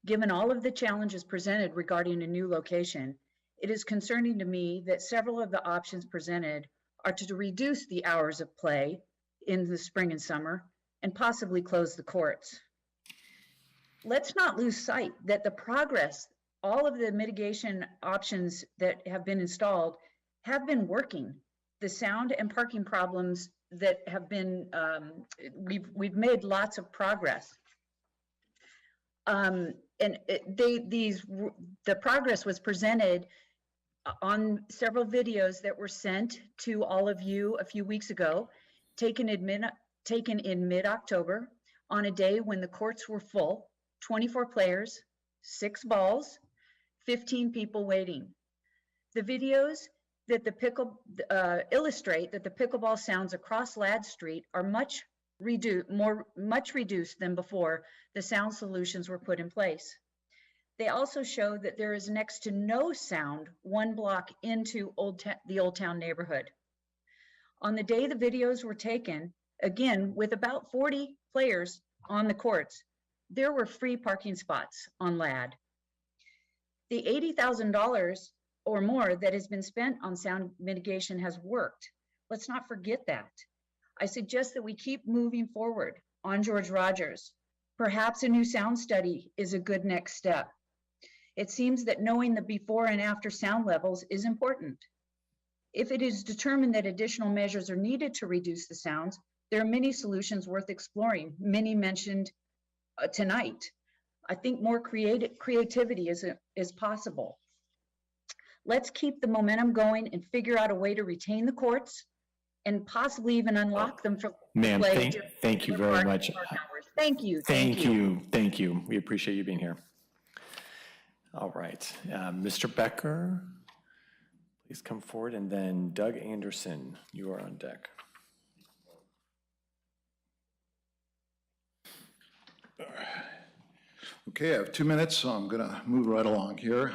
Given all of the challenges presented regarding a new location, it is concerning to me that several of the options presented are to reduce the hours of play in the spring and summer and possibly close the courts. Let's not lose sight that the progress, all of the mitigation options that have been installed have been working. The sound and parking problems that have been, we've made lots of progress. The progress was presented on several videos that were sent to all of you a few weeks ago, taken in mid-October on a day when the courts were full, 24 players, 6 balls, 15 people waiting. The videos that illustrate that the pickleball sounds across Ladd Street are much reduced than before the sound solutions were put in place. They also show that there is next to no sound 1 block into the Old Town neighborhood. On the day the videos were taken, again, with about 40 players on the courts, there were free parking spots on Ladd. The $80,000 or more that has been spent on sound mitigation has worked. Let's not forget that. I suggest that we keep moving forward on George Rogers. Perhaps a new sound study is a good next step. It seems that knowing the before and after sound levels is important. If it is determined that additional measures are needed to reduce the sounds, there are many solutions worth exploring, many mentioned tonight. I think more creativity is possible. Let's keep the momentum going and figure out a way to retain the courts and possibly even unlock them for Ma'am, play. thank you very much. Thank you. Thank you. We appreciate you being here. All right, Mr. Becker, please come forward, and then Doug Anderson, you are on deck. Okay, I have 2 minutes, so I'm going to move right along here.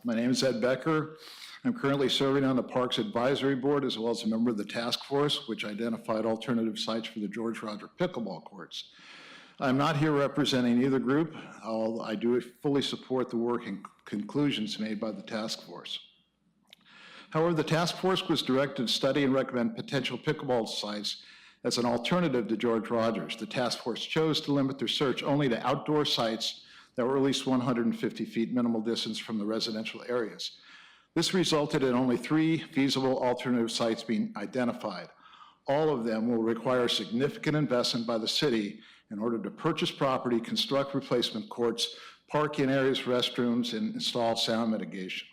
My name is Ed Becker. I'm currently serving on the Parks Advisory Board as well as a member of the task force, which identified alternative sites for the George Rogers pickleball courts. I'm not here representing either group, although I do fully support the work and conclusions made by the task force. However, the task force was directed to study and recommend potential pickleball sites as an alternative to George Rogers. The task force chose to limit their search only to outdoor sites that were at least 150 feet minimal distance from the residential areas. This resulted in only 3 feasible alternative sites being identified. All of them will require significant investment by the city in order to purchase property, construct replacement courts, park in areas, restrooms, and install sound mitigation.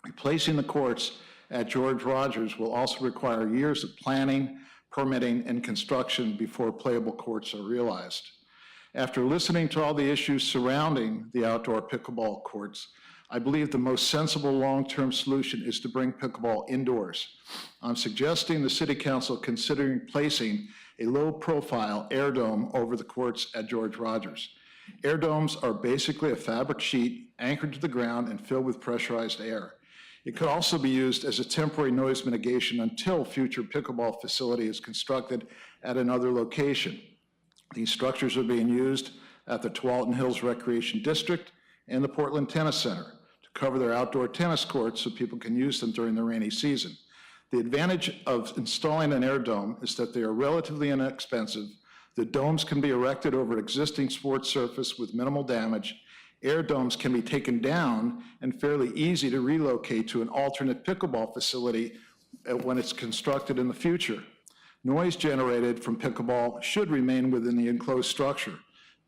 Replacing the courts at George Rogers will also require years of planning, permitting, and construction before playable courts are realized. After listening to all the issues surrounding the outdoor pickleball courts, I believe the most sensible long-term solution is to bring pickleball indoors. I'm suggesting the City Council considering placing a low-profile air dome over the courts at George Rogers. Air domes are basically a fabric sheet anchored to the ground and filled with pressurized air. It could also be used as a temporary noise mitigation until future pickleball facility is constructed at another location. These structures are being used at the Tualatin Hills Recreation District and the Portland Tennis Center to cover their outdoor tennis courts so people can use them during the rainy season. The advantage of installing an air dome is that they are relatively inexpensive. The domes can be erected over an existing sports surface with minimal damage. Air domes can be taken down and fairly easy to relocate to an alternate pickleball facility when it's constructed in the future. Noise generated from pickleball should remain within the enclosed structure.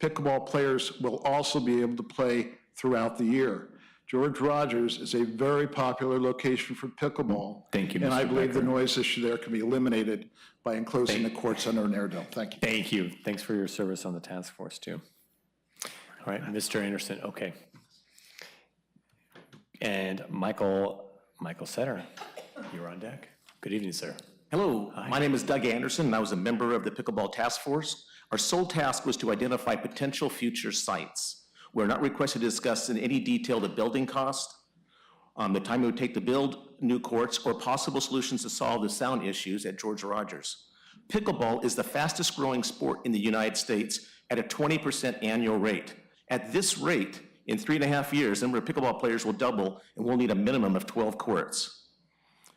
Pickleball players will also be able to play throughout the year. George Rogers is a very popular location for pickleball. Thank you, And I Mr. believe the Becker. noise issue there can be eliminated by enclosing the courts under an air dome. Thank you. Thank you. Thanks for your service on the task force, too. All right, Mr. Anderson, okay. And Michael Setter, you're on deck. Good evening, sir. Hello, my name is Doug Anderson, and I was a member of the Pickleball Task Force. Our sole task was to identify potential future sites. We're not requested to discuss in any detail the building cost, the time it would take to build new courts, or possible solutions to solve the sound issues at George Rogers. Pickleball is the fastest growing sport in the United States at a 20% annual rate. At this rate, in 3.5 years, the number of pickleball players will double, and we'll need a minimum of 12 courts.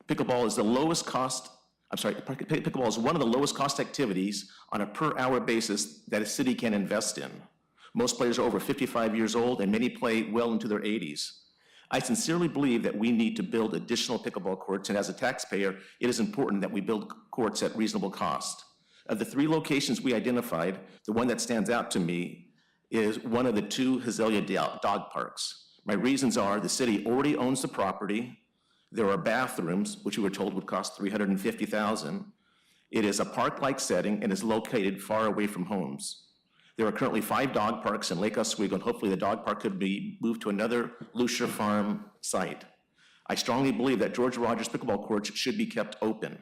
Pickleball is pickleball is one of the lowest cost activities on a per hour basis that a city can invest in. Most players are over 55 years old, and many play well into their 80s. I sincerely believe that we need to build additional pickleball courts, and as a taxpayer, it is important that we build courts at reasonable cost. Of the 3 locations we identified, the one that stands out to me is one of the 2 Hazelia dog parks. My reasons are the city already owns the property. There are bathrooms, which we were told would cost $350,000. It is a park-like setting and is located far away from homes. There are currently 5 dog parks in Lake Oswego, and hopefully the dog park could be moved to another Lucia Farm site. I strongly believe that George Rogers pickleball courts should be kept open.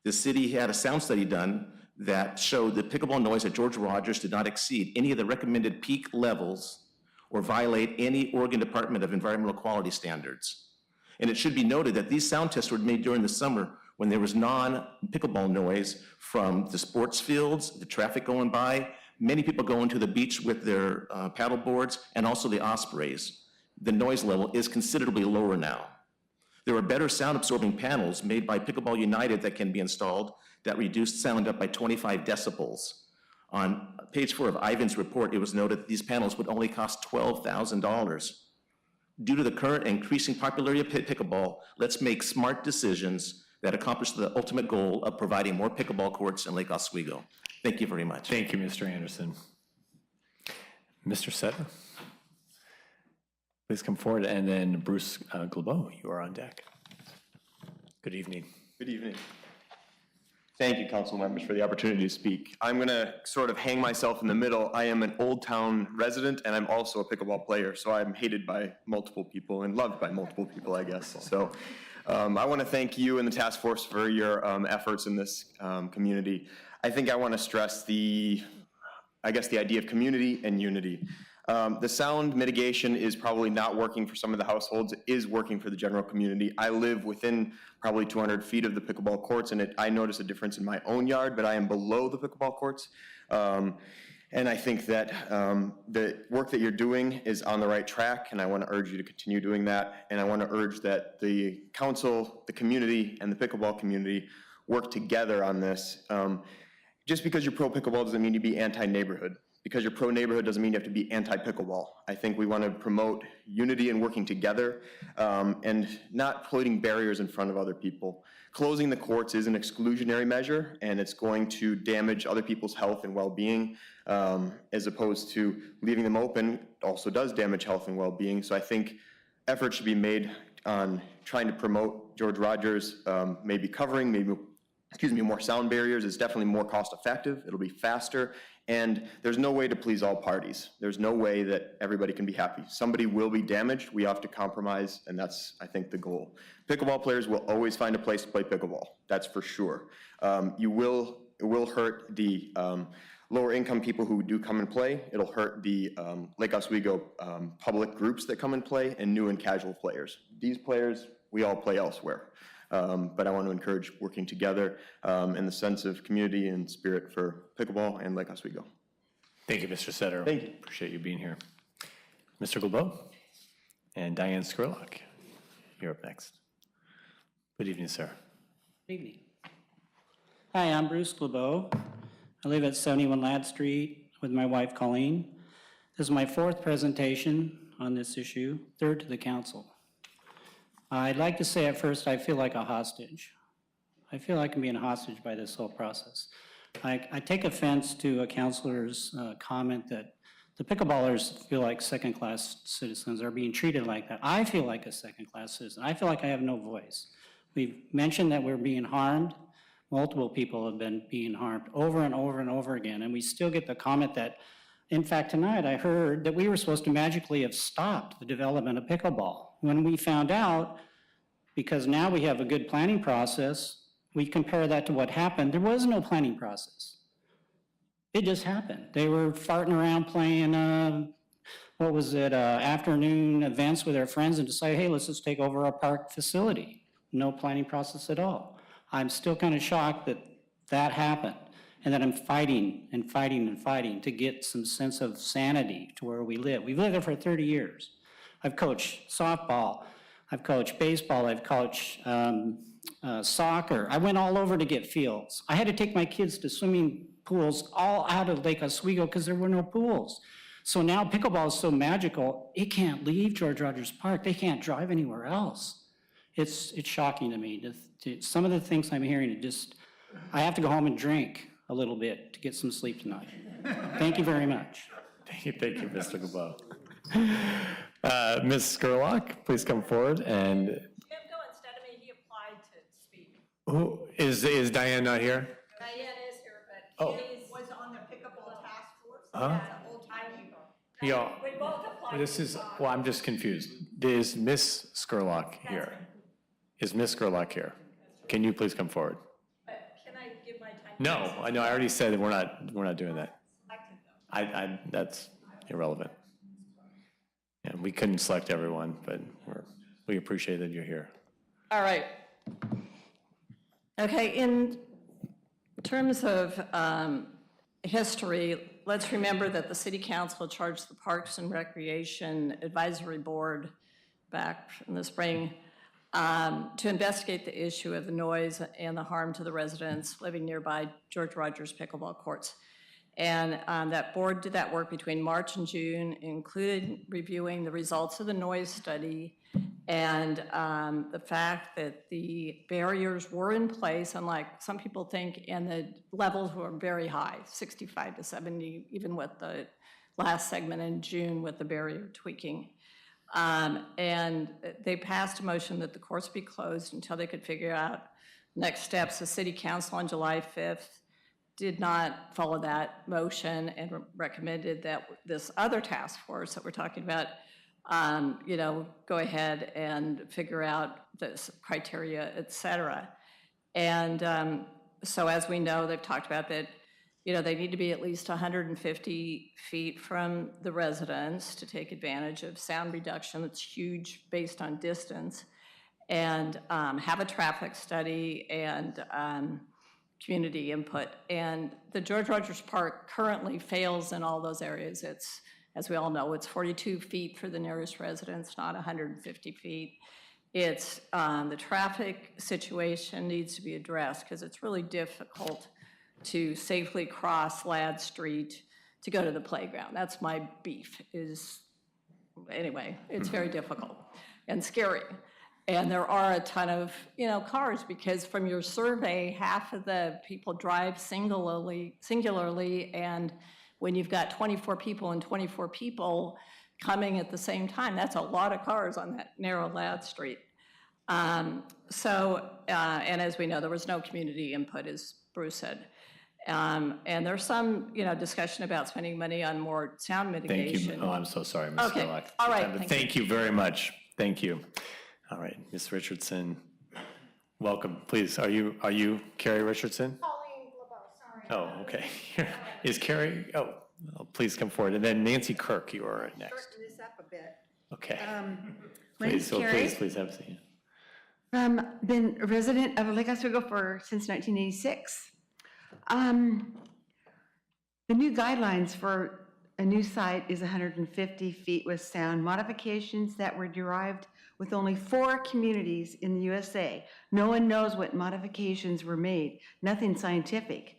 The city had a sound study done that showed that pickleball noise at George Rogers did not exceed any of the recommended peak levels or violate any Oregon Department of Environmental Quality standards. And it should be noted that these sound tests were made during the summer when there was non-pickleball noise from the sports fields, the traffic going by, many people going to the beach with their paddle boards, and also the ospreys. The noise level is considerably lower now. There are better sound absorbing panels made by Pickleball United that can be installed that reduced sound up by 25 decibels. On page 4 of Ivan's report, it was noted that these panels would only cost $12,000. Due to the current increasing popularity of pickleball, let's make smart decisions that accomplish the ultimate goal of providing more pickleball courts in Lake Oswego. Thank you very much. Thank you, Mr. Anderson. Mr. Setter, please come forward, and then Bruce Glebo, you are on deck. Good evening. Good evening. Thank you, council members, for the opportunity to speak. I'm going to sort of hang myself in the middle. I am an Old Town resident, and I'm also a pickleball player, so I'm hated by multiple people and loved by multiple people, I guess. So I want to thank you and the task force for your efforts in this community. I think I want to stress the idea of community and unity. The sound mitigation is probably not working for some of the households. It is working for the general community. I live within probably 200 feet of the pickleball courts, and I notice a difference in my own yard, but I am below the pickleball courts. And I think that the work that you're doing is on the right track, and I want to urge you to continue doing that. And I want to urge that the council, the community, and the pickleball community work together on this. Just because you're pro-pickleball doesn't mean you be anti-neighborhood. Because you're pro-neighborhood doesn't mean you have to be anti-pickleball. I think we want to promote unity and working together and not putting barriers in front of other people. Closing the courts is an exclusionary measure, and it's going to damage other people's health and well-being, as opposed to leaving them open also does damage health and well-being. So I think efforts should be made on trying to promote George Rogers, maybe covering, more sound barriers. It's definitely more cost-effective. It'll be faster. And there's no way to please all parties. There's no way that everybody can be happy. Somebody will be damaged. We have to compromise, and that's, I think, the goal. Pickleball players will always find a place to play pickleball. That's for sure. It will hurt the lower income people who do come and play. It'll hurt the Lake Oswego public groups that come and play, and new and casual players. These players, we all play elsewhere. But I want to encourage working together in the sense of community and spirit for pickleball and Lake Oswego. Thank you, Mr. Setter. Thank you. Appreciate you being here. Mr. Glebo and Diane Skurlock, you're up next. Good evening, sir. Good evening. Hi, I'm Bruce Glebo. I live at 71 Ladd Street with my wife, Colleen. This is my 4th presentation on this issue, 3rd to the council. I'd like to say at first, I feel like a hostage. I feel like I'm being hostage by this whole process. I take offense to a counselor's comment that the pickleballers feel like second-class citizens are being treated like that. I feel like a second-class citizen. I feel like I have no voice. We've mentioned that we're being harmed. Multiple people have been being harmed over and over and over again, and we still get the comment that, in fact, tonight I heard that we were supposed to magically have stopped the development of pickleball. When we found out, because now we have a good planning process, we compare that to what happened, there was no planning process. It just happened. They were farting around playing, afternoon events with their friends and decided, hey, let's just take over our park facility. No planning process at all. I'm still kind of shocked that that happened and that I'm fighting and fighting and fighting to get some sense of sanity to where we live. We've lived there for 30 years. I've coached softball, I've coached baseball, I've coached soccer. I went all over to get fields. I had to take my kids to swimming pools all out of Lake Oswego because there were no pools. So now pickleball is so magical, it can't leave George Rogers Park. They can't drive anywhere else. It's shocking to me. Some of the things I'm hearing, I have to go home and drink a little bit to get some sleep tonight. Thank you very much. Thank you, Mr. Gabo. Ms. Skurlock, please come forward. And Jim, go instead of me. He applied to speak. who is Diane not here? Diane is here, but she was on the pickleball task force. That's an old-timey. Yeah. We both applied. I'm just confused. Is Ms. Skurlock here? Is Ms. Skurlock here? Can you please come forward? But can I give my time? No, I know, I already said that we're not doing that. That's irrelevant. And we couldn't select everyone, but we appreciate that you're here. All right. Okay, in terms of history, let's remember that the City Council charged the Parks and Recreation Advisory Board back in the spring to investigate the issue of the noise and the harm to the residents living nearby George Rogers pickleball courts. And that board did that work between March and June, included reviewing the results of the noise study and the fact that the barriers were in place, unlike some people think, and the levels were very high, 65 to 70, even with the last segment in June with the barrier tweaking. And they passed a motion that the courts be closed until they could figure out next steps. The City Council on July 5th did not follow that motion and recommended that this other task force that we're talking about, go ahead and figure out this criteria, et cetera. And so as we know, they've talked about that, they need to be at least 150 feet from the residents to take advantage of sound reduction that's huge based on distance, and have a traffic study and community input. And the George Rogers Park currently fails in all those areas. It's, as we all know, it's 42 feet for the nearest residents, not 150 feet. It's, the traffic situation needs to be addressed because it's really difficult to safely cross Ladd Street to go to the playground. That's my beef anyway, it's very difficult and scary. And there are a ton of, cars, because from your survey, half of the people drive singularly, and when you've got 24 people and 24 people coming at the same time, that's a lot of cars on that narrow Ladd Street. And as we know, there was no community input, as Bruce said. And there's some, discussion about spending money on more sound mitigation. Thank you. Oh, I'm so sorry, Ms. Okay. Skurlock. All right. Thank you very much. Thank you. All right, Ms. Richardson, welcome. Please, are you Carrie Richardson? Colleen LeBeau, sorry. Oh, okay. Is Carrie, please come forward. And then Nancy Kirk, you are next. Shorten this up a bit. Okay. My name's Carrie. Please have a seat. Been a resident of Lake Oswego since 1986. The new guidelines for a new site is 150 feet with sound modifications that were derived with only 4 communities in the USA. No one knows what modifications were made, nothing scientific.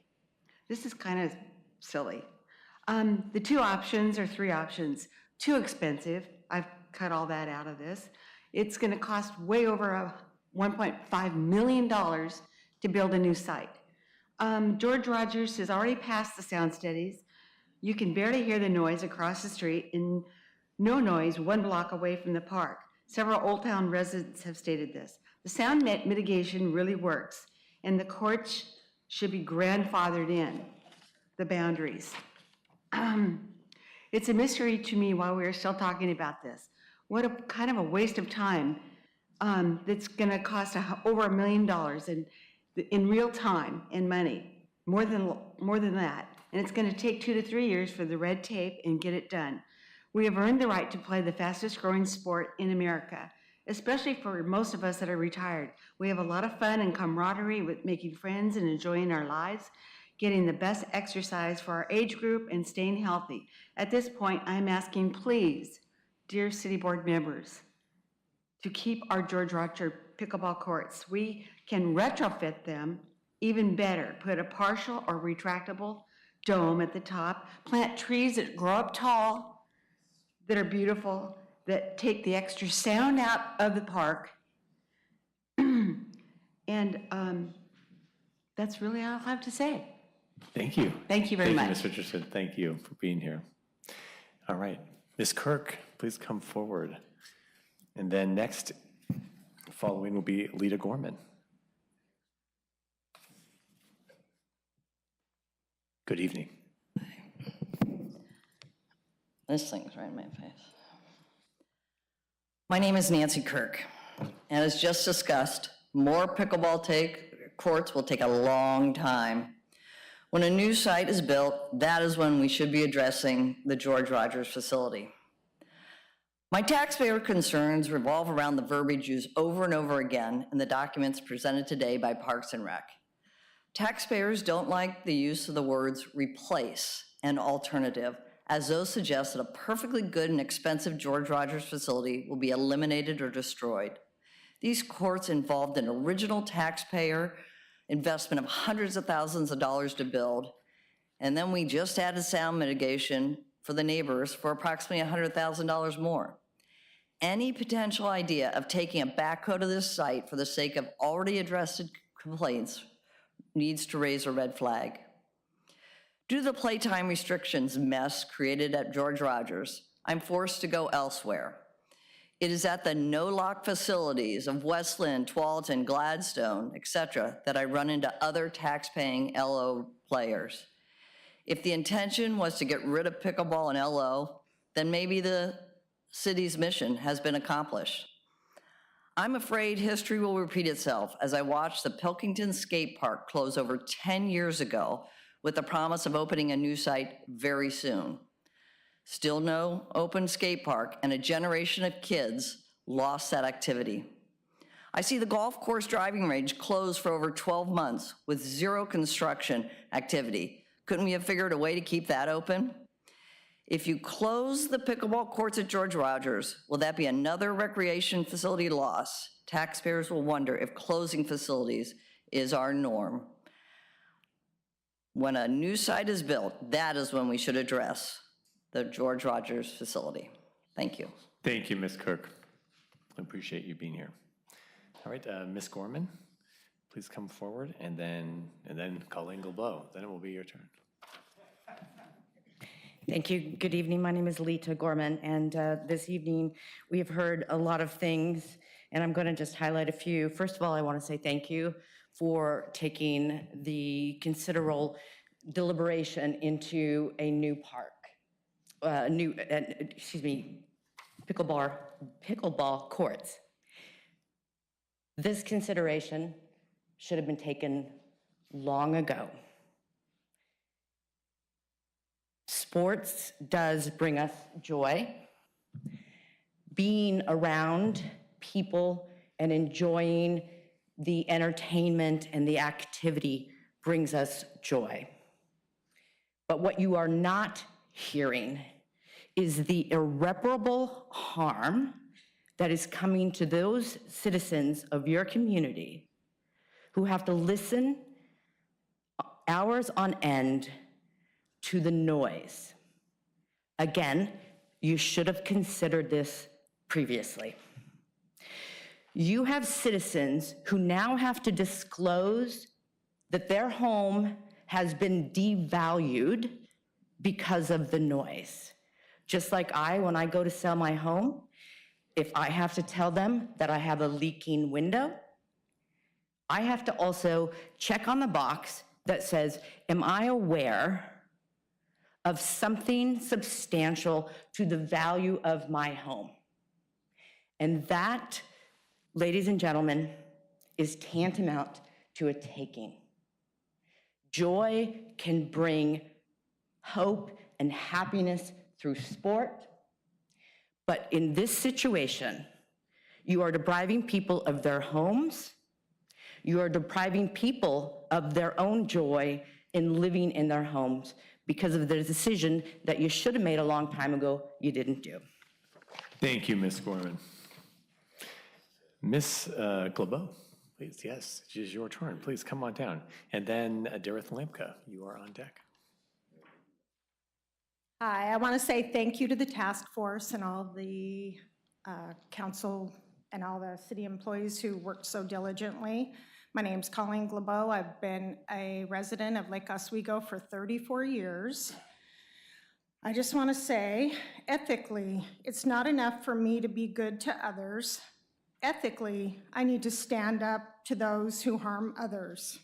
This is kind of silly. The 2 options or 3 options, too expensive. I've cut all that out of this. It's going to cost way over $1.5 million to build a new site. George Rogers has already passed the sound studies. You can barely hear the noise across the street and no noise 1 block away from the park. Several Old Town residents have stated this. The sound mitigation really works, and the courts should be grandfathered in, the boundaries. It's a mystery to me why we're still talking about this. What a kind of a waste of time that's gonna cost over $1 million in real time and money, more than that. And it's gonna take 2 to 3 years for the red tape and get it done. We have earned the right to play the fastest growing sport in America, especially for most of us that are retired. We have a lot of fun and camaraderie with making friends and enjoying our lives, getting the best exercise for our age group and staying healthy. At this point, I'm asking, please, dear city board members, to keep our George Rogers pickleball courts. We can retrofit them even better, put a partial or retractable dome at the top, plant trees that grow up tall, that are beautiful, that take the extra sound out of the park. And that's really all I have to say. Thank you. Thank you very much. Ms. Richardson. Thank you for being here. All right. Ms. Kirk, please come forward. And then next, following will be Lita Gorman. Good evening. This thing's right in my face. My name is Nancy Kirk, and as just discussed, more pickleball courts will take a long time. When a new site is built, that is when we should be addressing the George Rogers facility. My taxpayer concerns revolve around the verbiage used over and over again in the documents presented today by Parks and Rec. Taxpayers don't like the use of the words replace and alternative, as those suggest that a perfectly good and expensive George Rogers facility will be eliminated or destroyed. These courts involved an original taxpayer investment of hundreds of thousands of dollars to build, and then we just added sound mitigation for the neighbors for approximately $100,000 more. Any potential idea of taking a backhoe to this site for the sake of already addressed complaints needs to raise a red flag. Due to the playtime restrictions mess created at George Rogers, I'm forced to go elsewhere. It is at the no-lock facilities of Westland, Tualatin, Gladstone, etc., that I run into other tax-paying LO players. If the intention was to get rid of pickleball in LO, then maybe the city's mission has been accomplished. I'm afraid history will repeat itself as I watch the Pilkington Skate Park close over 10 years ago with the promise of opening a new site very soon. Still no open skate park, and a generation of kids lost that activity. I see the golf course driving range closed for over 12 months with zero construction activity. Couldn't we have figured a way to keep that open? If you close the pickleball courts at George Rogers, will that be another recreation facility loss? Taxpayers will wonder if closing facilities is our norm. When a new site is built, that is when we should address the George Rogers facility. Thank you. Thank you, Ms. Kirk. I appreciate you being here. All right, Ms. Gorman, please come forward, and then Colleen Gilbo. Then it will be your turn. Thank you. Good evening. My name is Lita Gorman, and this evening we have heard a lot of things, and I'm going to just highlight a few. First of all, I want to say thank you for taking the considerable deliberation into a new park, pickleball courts. This consideration should have been taken long ago. Sports does bring us joy. Being around people and enjoying the entertainment and the activity brings us joy. But what you are not hearing is the irreparable harm that is coming to those citizens of your community who have to listen hours on end to the noise. Again, you should have considered this previously. You have citizens who now have to disclose that their home has been devalued because of the noise. Just like when I go to sell my home, if I have to tell them that I have a leaking window, I have to also check on the box that says, am I aware of something substantial to the value of my home? And that, ladies and gentlemen, is tantamount to a taking. Joy can bring hope and happiness through sport, but in this situation, you are depriving people of their homes. You are depriving people of their own joy in living in their homes because of the decision that you should have made a long time ago, you didn't do. Thank you, Ms. Gorman. Ms. Glabeau, please, yes, it is your turn. Please come on down. And then Dareth Lampka, you are on deck. Hi, I want to say thank you to the task force and all the council and all the city employees who worked so diligently. My name's Colleen Glabeau. I've been a resident of Lake Oswego for 34 years. I just want to say, ethically, it's not enough for me to be good to others. Ethically, I need to stand up to those who harm others.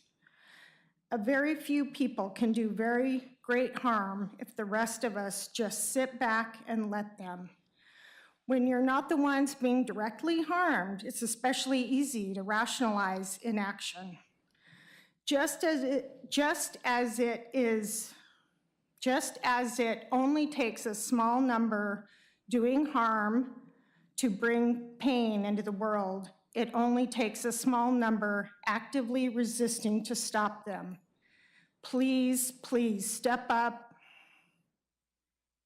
A very few people can do very great harm if the rest of us just sit back and let them. When you're not the ones being directly harmed, it's especially easy to rationalize inaction. Just as it only takes a small number doing harm to bring pain into the world, it only takes a small number actively resisting to stop them. Please, please step up,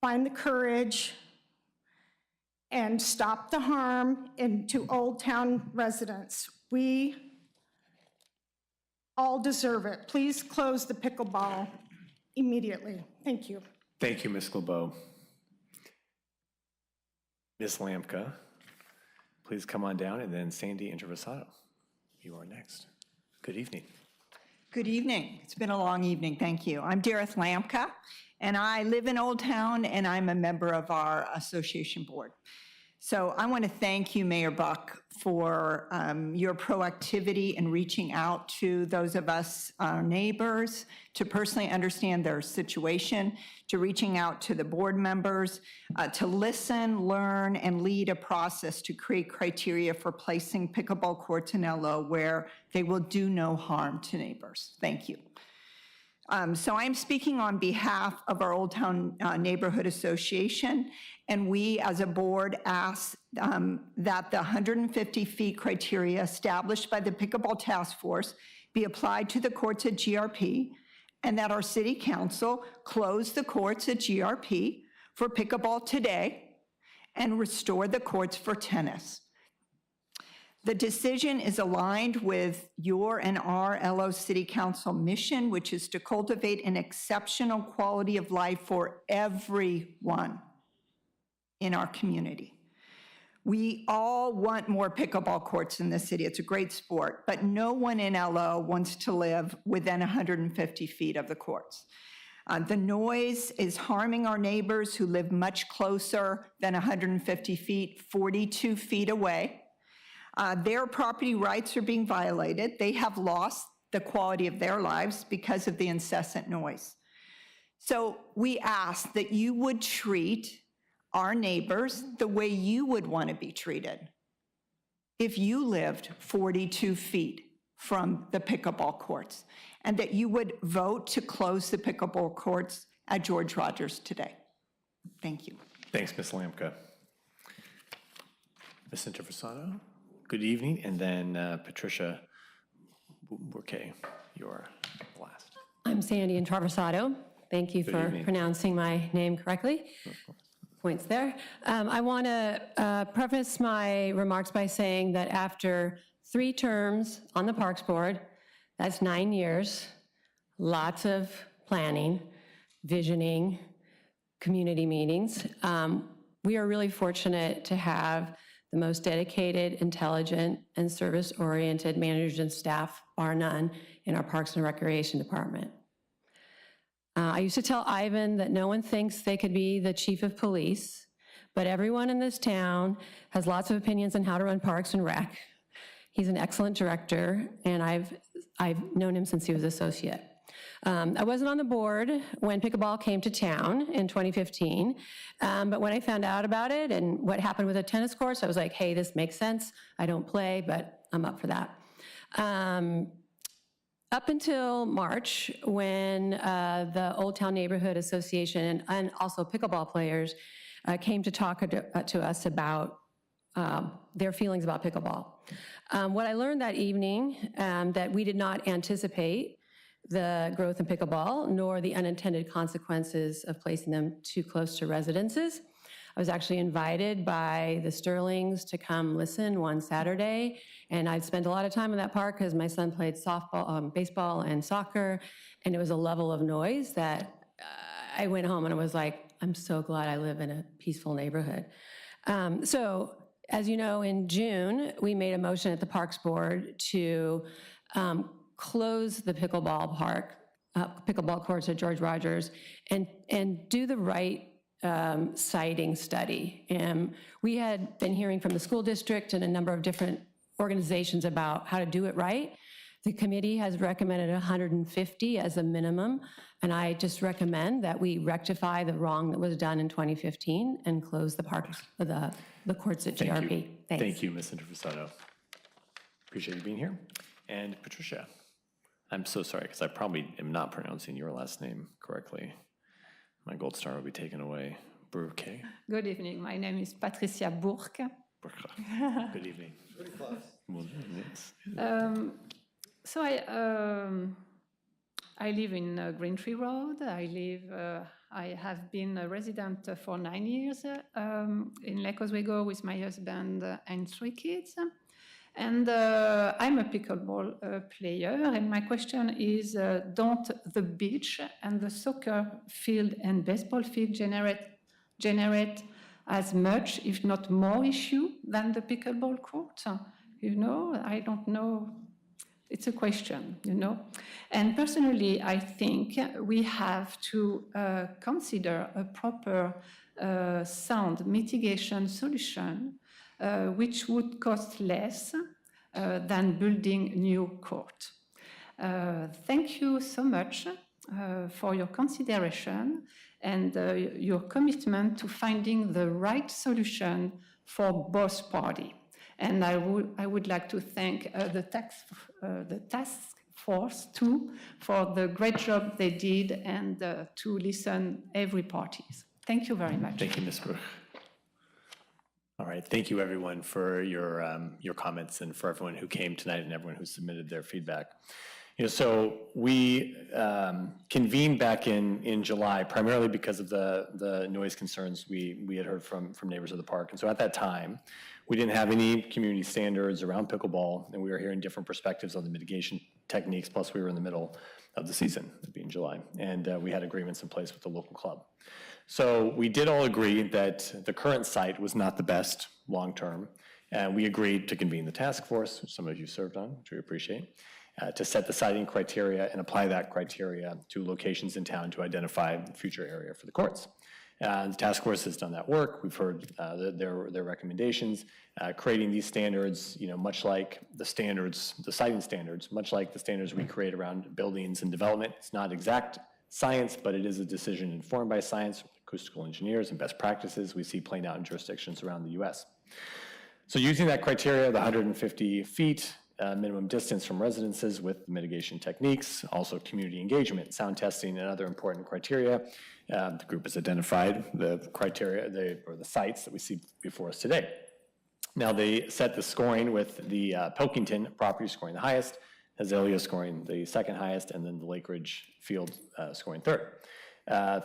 find the courage, and stop the harm to Old Town residents. We all deserve it. Please close the pickleball immediately. Thank you. Thank you, Ms. Glabeau. Ms. Lampka, please come on down, and then Sandy Interversado, you are next. Good evening. Good evening. It's been a long evening. Thank you. I'm Dareth Lampka, and I live in Old Town, and I'm a member of our association board. So I want to thank you, Mayor Buck, for your proactivity in reaching out to those of us, our neighbors, to personally understand their situation, to reaching out to the board members, to listen, learn, and lead a process to create criteria for placing pickleball courts in LO where they will do no harm to neighbors. Thank you. So I'm speaking on behalf of our Old Town Neighborhood Association, and we as a board ask that the 150 feet criteria established by the Pickleball Task Force be applied to the courts at GRP, and that our city council close the courts at GRP for pickleball today and restore the courts for tennis. The decision is aligned with your and our LO City Council mission, which is to cultivate an exceptional quality of life for everyone in our community. We all want more pickleball courts in the city. It's a great sport, but no one in LO wants to live within 150 feet of the courts. The noise is harming our neighbors who live much closer than 150 feet, 42 feet away. Their property rights are being violated. They have lost the quality of their lives because of the incessant noise. So we ask that you would treat our neighbors the way you would want to be treated if you lived 42 feet from the pickleball courts, and that you would vote to close the pickleball courts at George Rogers today. Thank you. Thanks, Ms. Lampka. Ms. Interversado, good evening, and then Patricia Bourquet, you're last. I'm Sandy Interversado. Thank you Good for evening. pronouncing my name correctly. Points there. I want to preface my remarks by saying that after 3 terms on the Parks Board, that's 9 years, lots of planning, visioning, community meetings. We are really fortunate to have the most dedicated, intelligent, and service-oriented managers and staff, bar none, in our Parks and Recreation Department. I used to tell Ivan that no one thinks they could be the chief of police, but everyone in this town has lots of opinions on how to run Parks and Rec. He's an excellent director, and I've known him since he was associate. I wasn't on the board when pickleball came to town in 2015, but when I found out about it and what happened with the tennis courts, I was like, hey, this makes sense. I don't play, but I'm up for that. Up until March, when the Old Town Neighborhood Association and also pickleball players came to talk to us about their feelings about pickleball. What I learned that evening, that we did not anticipate the growth in pickleball, nor the unintended consequences of placing them too close to residences. I was actually invited by the Sterlings to come listen one Saturday, and I'd spent a lot of time in that park because my son played softball, baseball, and soccer, and it was a level of noise that I went home and I was like, I'm so glad I live in a peaceful neighborhood. So, as you know, in June, we made a motion at the Parks Board to close the pickleball park, pickleball courts at George Rogers, and do the right siting study. And we had been hearing from the school district and a number of different organizations about how to do it right. The committee has recommended 150 as a minimum, and I just recommend that we rectify the wrong that was done in 2015 and close the parks, the courts at GRP. Thanks. Thank you, Ms. Interfusato. Appreciate you being here. And Patricia, I'm so sorry because I probably am not pronouncing your last name correctly. My gold star will be taken away. Burke. Good evening. My name is Patricia Burke. Good evening. Pretty close. Well, yes. So I live in Green Tree Road. I have been a resident for 9 years in Lake Oswego with my husband and 3 kids. And I'm a pickleball player, and my question is, don't the beach and the soccer field and baseball field generate as much, if not more, issue than the pickleball court? You know, I don't know. It's a question, you know. And personally, I think we have to consider a proper sound mitigation solution which would cost less than building new court. Thank you so much for your consideration and your commitment to finding the right solution for both parties. And I would like to thank the task force too for the great job they did and to listen every party. Thank you very much. Thank you, Ms. Bruch. All right, thank you everyone for your comments and for everyone who came tonight and everyone who submitted their feedback. You know, so we convened back in July primarily because of the noise concerns we had heard from neighbors of the park. And so at that time, we didn't have any community standards around pickleball, and we were hearing different perspectives on the mitigation techniques, plus we were in the middle of the season, it being July, and we had agreements in place with the local club. So we did all agree that the current site was not the best long-term, and we agreed to convene the task force, which some of you served on, which we appreciate, to set the siting criteria and apply that criteria to locations in town to identify the future area for the courts. The task force has done that work. We've heard their recommendations, creating these standards, you know, much like the standards, the siting standards, much like the standards we create around buildings and development. It's not exact science, but it is a decision informed by science, acoustical engineers, and best practices we see playing out in jurisdictions around the US. So using that criteria, the 150 feet, minimum distance from residences with mitigation techniques, also community engagement, sound testing, and other important criteria. The group has identified the criteria, or the sites that we see before us today. Now they set the scoring with the Pilkington property scoring the highest, Azalea scoring the second highest, and then the Lake Ridge field scoring third.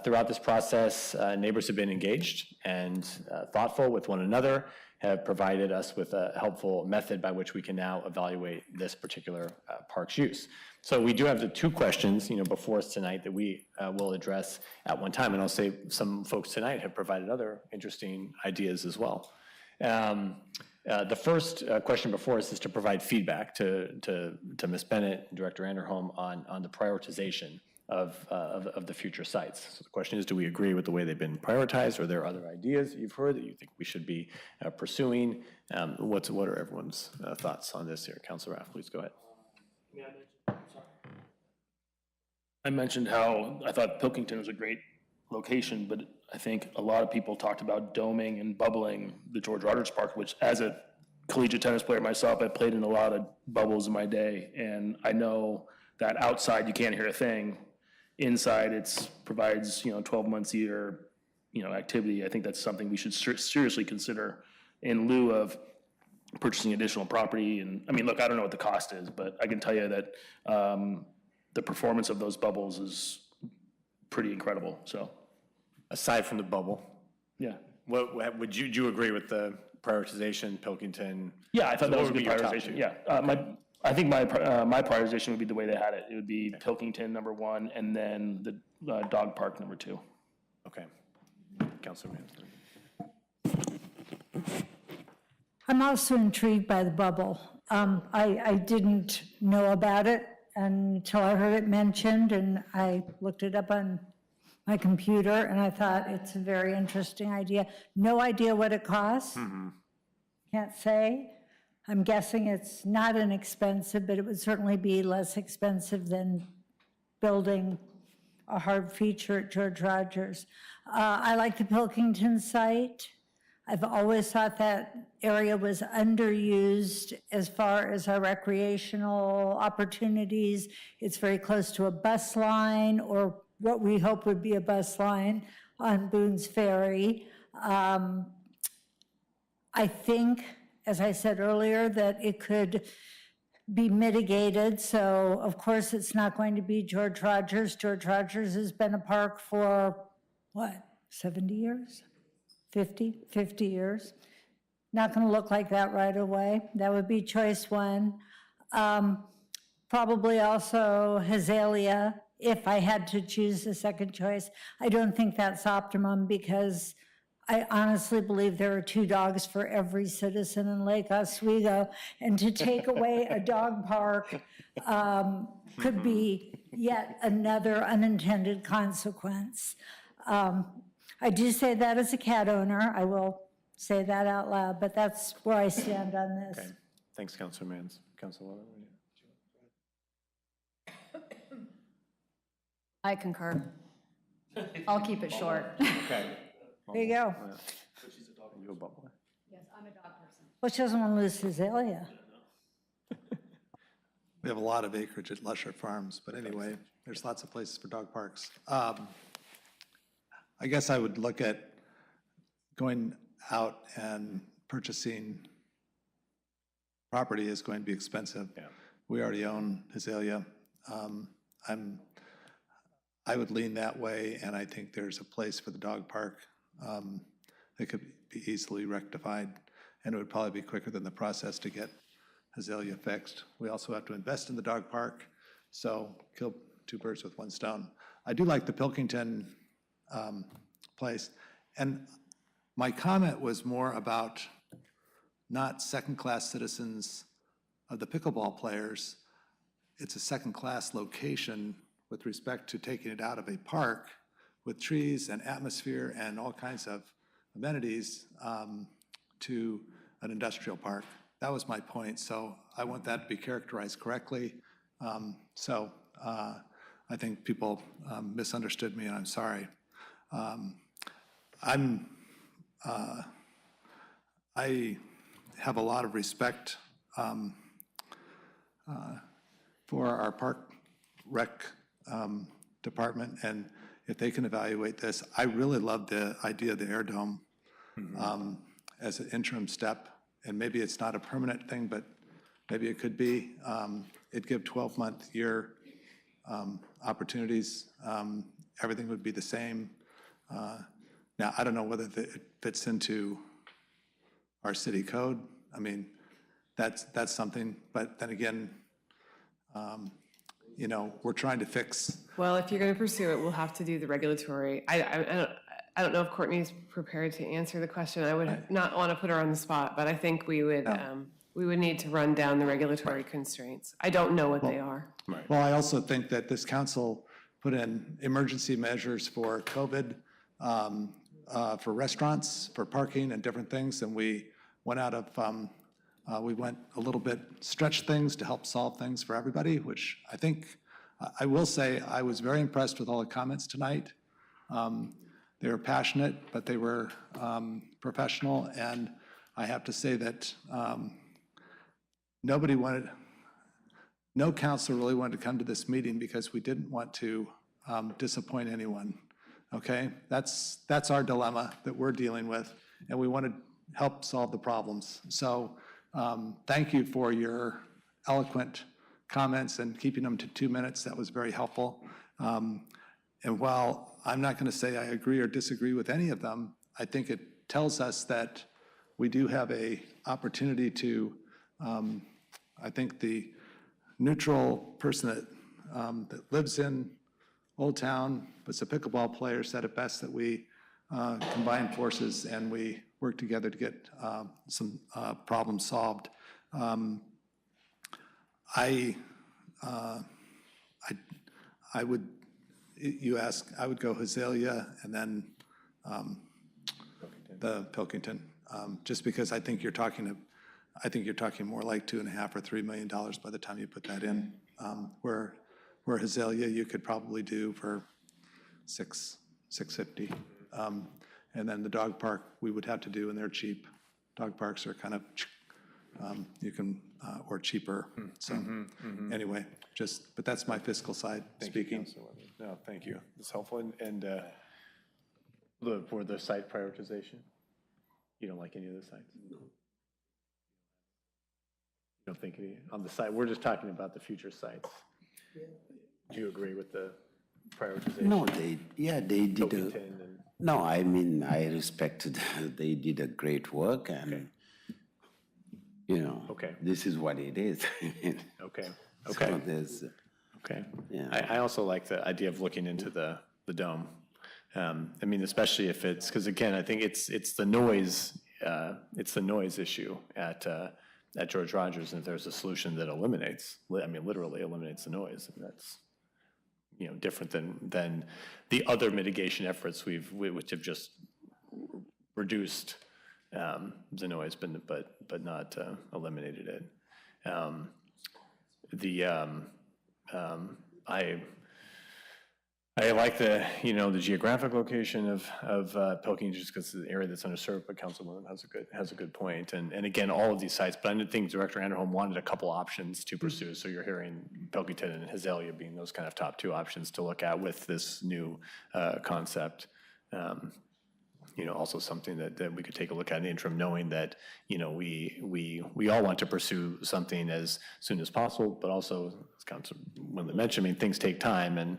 Throughout this process, neighbors have been engaged and thoughtful with one another, have provided us with a helpful method by which we can now evaluate this particular park's use. So we do have the 2 questions, you know, before us tonight that we will address at one time, and I'll say some folks tonight have provided other interesting ideas as well. The first question before us is to provide feedback to Ms. Bennett, Director Anderholm, on the prioritization of the future sites. So the question is, do we agree with the way they've been prioritized? Are there other ideas you've heard that you think we should be pursuing? What are everyone's thoughts on this here? Councilor Raff, please go ahead. I mentioned how I thought Pilkington was a great location, but I think a lot of people talked about doming and bubbling the George Rogers Park, which as a collegiate tennis player myself, I played in a lot of bubbles in my day. And I know that outside you can't hear a thing. Inside it provides, 12 months a year, activity. I think that's something we should seriously consider in lieu of purchasing additional property. And I mean, look, I don't know what the cost is, but I can tell you that the performance of those bubbles is pretty incredible. So, aside from the bubble, yeah, what would you agree with the prioritization, Pilkington? Yeah, I thought that was a What would good be your top prioritization. two? Yeah, I think my prioritization would be the way they had it. It would be Pilkington #1, and then the dog park #2. Okay, Councilor I'm also intrigued by the bubble. I didn't know about it until I heard it mentioned, and I looked it up on my computer, and I thought it's a very interesting idea. No idea what it costs. Can't say. I'm guessing it's not inexpensive, but it would certainly be less expensive than building a hard feature at George Rogers. I like the Pilkington site. I've always thought that area was underused as far as our recreational opportunities. It's very close to a bus line, or what we hope would be a bus line on Boone's Ferry. I think, as I said earlier, that it could be mitigated. So of course, it's not going to be George Rogers. George Rogers has been a park for, 70 years? 50 years. Not going to look like that right away. That would be choice one. Probably also Azalea, if I had to choose a second choice. I don't think that's optimum, because I honestly believe there are 2 dogs for every citizen in Lake Oswego, and to take away a dog park could be yet another unintended consequence. I do say that as a cat owner. I will say that out loud, but that's where I stand on this. Okay, thanks, Councilor Mans. Councilor Waller? I concur. I'll keep it short. Okay. There you go. You a bubble? Yes, I'm a dog person. Well, she doesn't want to lose Azalea. We have a lot of acreage at Lusher Farms, but anyway, there's lots of places for dog parks. I guess I would look at going out and purchasing property is going to be expensive. Yeah. We already own Azalea. I would lean that way, and I think there's a place for the dog park that could be easily rectified, and it would probably be quicker than the process to get Azalea fixed. We also have to invest in the dog park, so kill 2 birds with 1 stone. I do like the Pilkington place, and my comment was more about not second-class citizens of the pickleball players. It's a second-class location with respect to taking it out of a park with trees and atmosphere and all kinds of amenities to an industrial park. That was my point, so I want that to be characterized correctly. I think people misunderstood me, and I'm sorry. I have a lot of respect for our park rec department, and if they can evaluate this, I really love the idea of the air dome as an interim step, and maybe it's not a permanent thing, but maybe it could be. It'd give 12-month year opportunities. Everything would be the same. Now, I don't know whether it fits into our city code. I mean, that's something, but then again, we're trying to fix. Well, if you're going to pursue it, we'll have to do the regulatory. I don't know if Courtney's prepared to answer the question. I would not want to put her on the spot, but I think we would need to run down the regulatory constraints. I don't know what they are. Well, I also think that this council put in emergency measures for COVID, for restaurants, for parking and different things, and we went out of, we went a little bit, stretched things to help solve things for everybody, which I think, I will say, I was very impressed with all the comments tonight. They were passionate, but they were professional, and I have to say that no council really wanted to come to this meeting because we didn't want to disappoint anyone, okay? That's our dilemma that we're dealing with, and we want to help solve the problems. So thank you for your eloquent comments and keeping them to 2 minutes. That was very helpful. And while I'm not going to say I agree or disagree with any of them, I think it tells us that we do have a opportunity to, I think the neutral person that lives in Old Town, but's a pickleball player, said it best, that we combine forces and we work together to get some problems solved. I would, you ask, I would go Azalea and then the Pilkington, just because I think you're talking more like $2.5 or $3 million by the time you put that in. Where Azalea you could probably do for $650, and then the dog park we would have to do, and they're cheap. Dog parks are kind of you can or cheaper. So anyway, but that's my fiscal side speaking. No, thank you. It's helpful. And for the site prioritization, you don't like any of the sites? No. You don't think any on the site? We're just talking about the future sites. Do you agree with the prioritization? No, they did. No, I mean, I respect they did a great work, and you know, this is what it is. Okay. So there's, yeah. I also like the idea of looking into the dome. I mean, especially if it's, because again, I think it's the noise issue at George Rogers, and if there's a solution that eliminates, I mean, literally eliminates the noise, and that's, you know, different than the other mitigation efforts which have just reduced the noise, but not eliminated it. I like the geographic location of Pilkington, just because it's the area that's underserved, but Councilwoman has a good point. And again, all of these sites, but I think Director Anderholm wanted a couple options to pursue. So you're hearing Pilkington and Azalea being those kind of top two options to look at with this new concept. Also something that we could take a look at in the interim, knowing that, we all want to pursue something as soon as possible, but also, as Councilwoman mentioned, I mean, things take time, and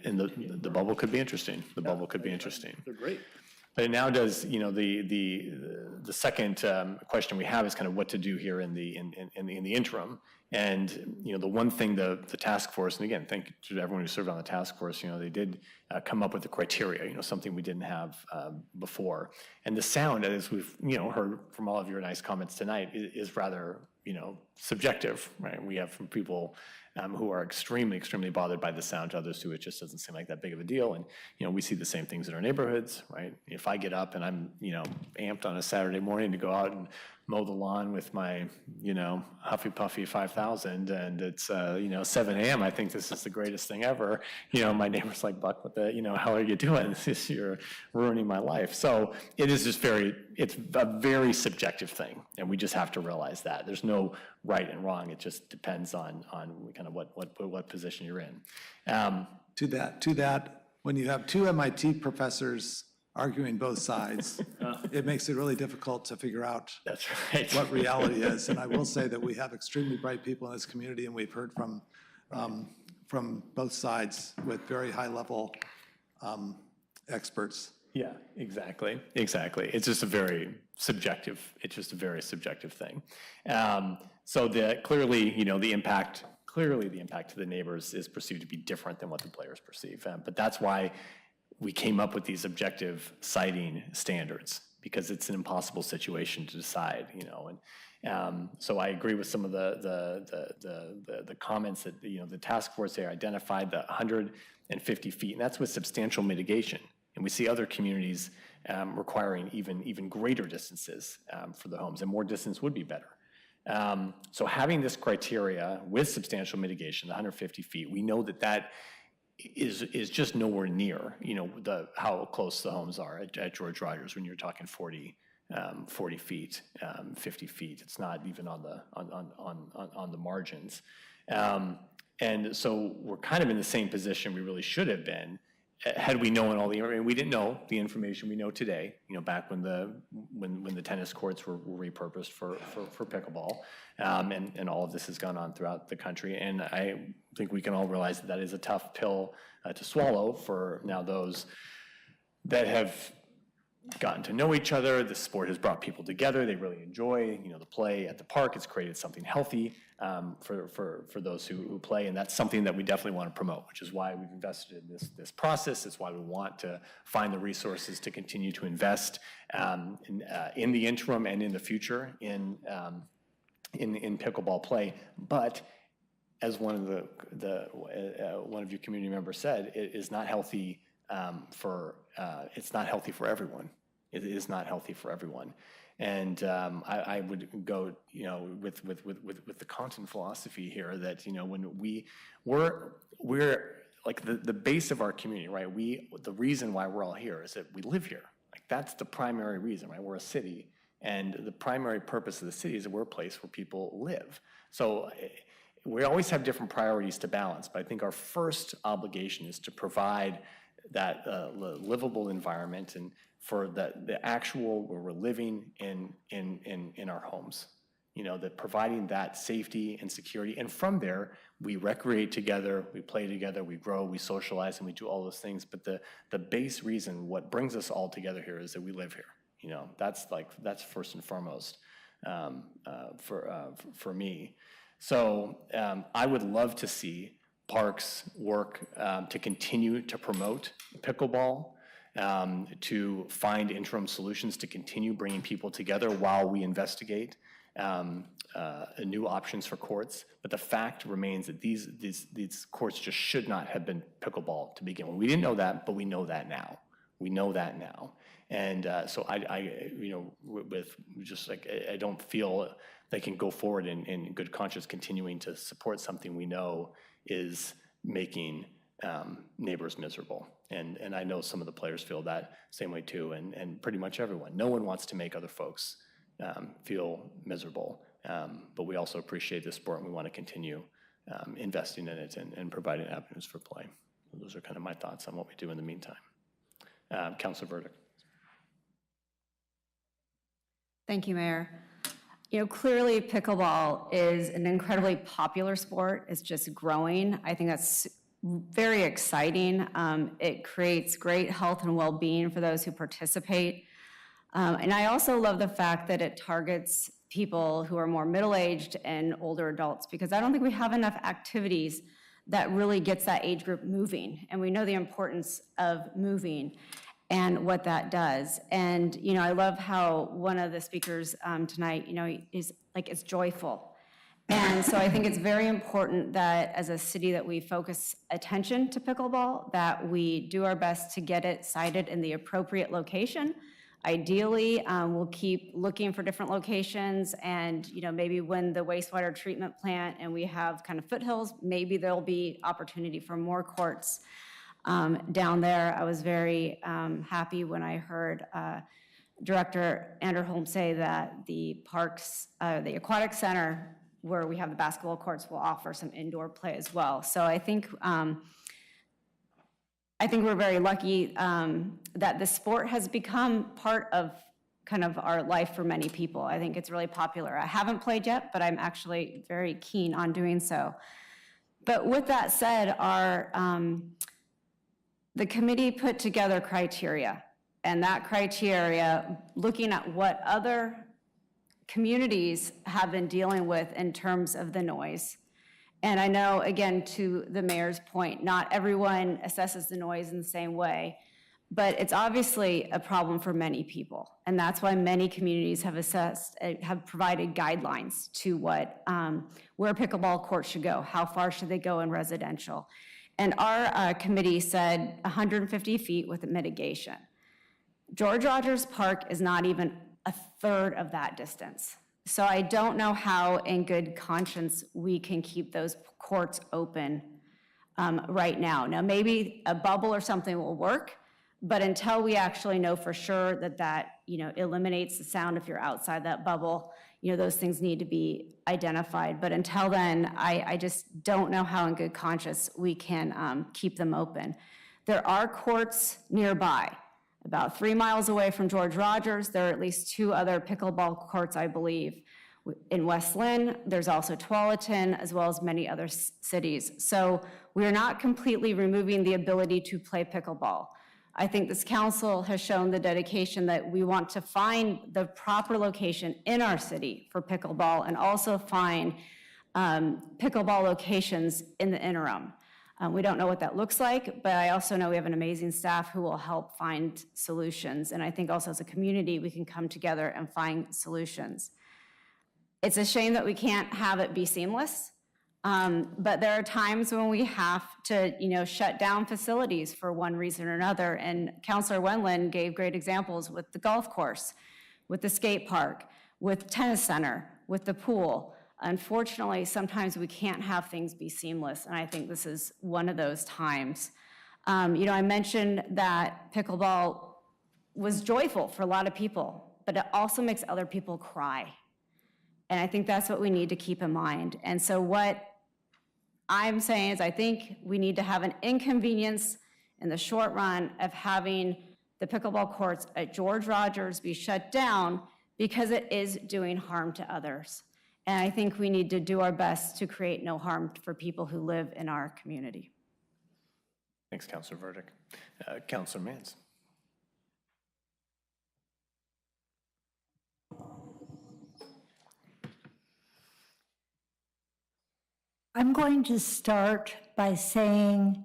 the bubble could be interesting. The bubble could be interesting. They're great. But it now does, the second question we have is kind of what to do here in the interim. And, the one thing the task force, and again, thank you to everyone who served on the task force, they did come up with the criteria, something we didn't have before. And the sound, as we've, heard from all of your nice comments tonight, is rather, subjective, right? We have from people who are extremely, extremely bothered by the sound, to others who it just doesn't seem like that big of a deal. And, we see the same things in our neighborhoods, right? If I get up and I'm, amped on a Saturday morning to go out and mow the lawn with my, Huffy Puffy 5000, and it's, 7 a.m., I think this is the greatest thing ever. My neighbor's like, Buck, what the, how are you doing? You're ruining my life. So it is just it's a very subjective thing, and we just have to realize that. There's no right and wrong. It just depends on kind of what position you're in. To that, when you have two MIT professors arguing both sides, it makes it really difficult to figure out what reality is. And I will say that we have extremely bright people in this community, and we've heard from both sides with very high-level experts. Yeah, exactly. It's just a very subjective thing. So clearly, the impact to the neighbors is perceived to be different than what the players perceive. But that's why we came up with these objective siting standards because it's an impossible situation to decide, you know. And so I agree with some of the comments that, you know, the task force there identified the 150 feet, and that's with substantial mitigation. And we see other communities requiring even greater distances for the homes, and more distance would be better. So having this criteria with substantial mitigation, the 150 feet, we know that that is just nowhere near, you know, how close the homes are at George Rogers when you're talking 40 feet, 50 feet. It's not even on the margins. And so we're kind of in the same position we really should have been had we known all the, and we didn't know the information we know today, you know, back when the tennis courts were repurposed for pickleball, and all of this has gone on throughout the country. And I think we can all realize that that is a tough pill to swallow for now those that have gotten to know each other. The sport has brought people together. They really enjoy, you know, the play at the park. It's created something healthy for those who play, and that's something that we definitely want to promote, which is why we've invested in this process. It's why we want to find the resources to continue to invest in the interim and in the future in pickleball play. But as one of your community members said, it is not healthy it's not healthy for everyone. It is not healthy for everyone. And I would go, you know, with the content philosophy here that, you know, when we're like the base of our community, right? The reason why we're all here is that we live here. Like that's the primary reason, right? We're a city, and the primary purpose of the city is that we're a place where people live. So we always have different priorities to balance, but I think our first obligation is to provide that livable environment and for the actual where we're living in our homes, you know, that providing that safety and security. And from there, we recreate together, we play together, we grow, we socialize, and we do all those things. But the base reason, what brings us all together here is that we live here. You know, that's first and foremost for me. So I would love to see parks work to continue to promote pickleball, to find interim solutions to continue bringing people together while we investigate new options for courts. But the fact remains that these courts just should not have been pickleball to begin with. We didn't know that, but we know that now. We know that now. And so I you know, with just like, I don't feel they can go forward in good conscience continuing to support something we know is making neighbors miserable. And I know some of the players feel that same way too, and pretty much everyone. No one wants to make other folks feel miserable, but we also appreciate this sport and we want to continue investing in it and providing avenues for play. Those are kind of my thoughts on what we do in the meantime. Councilor Burdick. Thank you, Mayor. You know, clearly pickleball is an incredibly popular sport. It's just growing. I think that's very exciting. It creates great health and well-being for those who participate. And I also love the fact that it targets people who are more middle-aged and older adults, because I don't think we have enough activities that really gets that age group moving. And we know the importance of moving and what that does. And, you know, I love how one of the speakers tonight, you know, is like, it's joyful. And so I think it's very important that as a city that we focus attention to pickleball, that we do our best to get it sited in the appropriate location. Ideally, we'll keep looking for different locations, and, you know, maybe when the wastewater treatment plant and we have kind of foothills, maybe there'll be opportunity for more courts down there. I was very happy when I heard Director Anderholm say that the parks, the aquatic center where we have the basketball courts will offer some indoor play as well. So I think we're very lucky that the sport has become part of kind of our life for many people. I think it's really popular. I haven't played yet, but I'm actually very keen on doing so. But with that said, the committee put together criteria, and that criteria, looking at what other communities have been dealing with in terms of the noise. And I know, again, to the mayor's point, not everyone assesses the noise in the same way, But it's obviously a problem for many people. And that's why many communities have provided guidelines to where pickleball courts should go, how far should they go in residential. And our committee said 150 feet with mitigation. George Rogers Park is not even a third of that distance. So I don't know how in good conscience we can keep those courts open right now. Now, maybe a bubble or something will work, but until we actually know for sure that eliminates the sound if you're outside that bubble, those things need to be identified. But until then, I just don't know how in good conscience we can keep them open. There are courts nearby. About 3 miles away from George Rogers, there are at least 2 other pickleball courts, I believe. In West Lynn, there's also Tualatin, as well as many other cities. So we're not completely removing the ability to play pickleball. I think this council has shown the dedication that we want to find the proper location in our city for pickleball and also find pickleball locations in the interim. We don't know what that looks like, but I also know we have an amazing staff who will help find solutions. And I think also as a community, we can come together and find solutions. It's a shame that we can't have it be seamless, but there are times when we have to, shut down facilities for one reason or another. And Councilor Wendland gave great examples with the golf course, with the skate park, with tennis center, with the pool. Unfortunately, sometimes we can't have things be seamless, and I think this is one of those times. I mentioned that pickleball was joyful for a lot of people, but it also makes other people cry. And I think that's what we need to keep in mind. And so what I'm saying is I think we need to have an inconvenience in the short run of having the pickleball courts at George Rogers be shut down because it is doing harm to others. And I think we need to do our best to create no harm for people who live in our community. Thanks, Councilor Verdick. Councilor Mans. I'm going to start by saying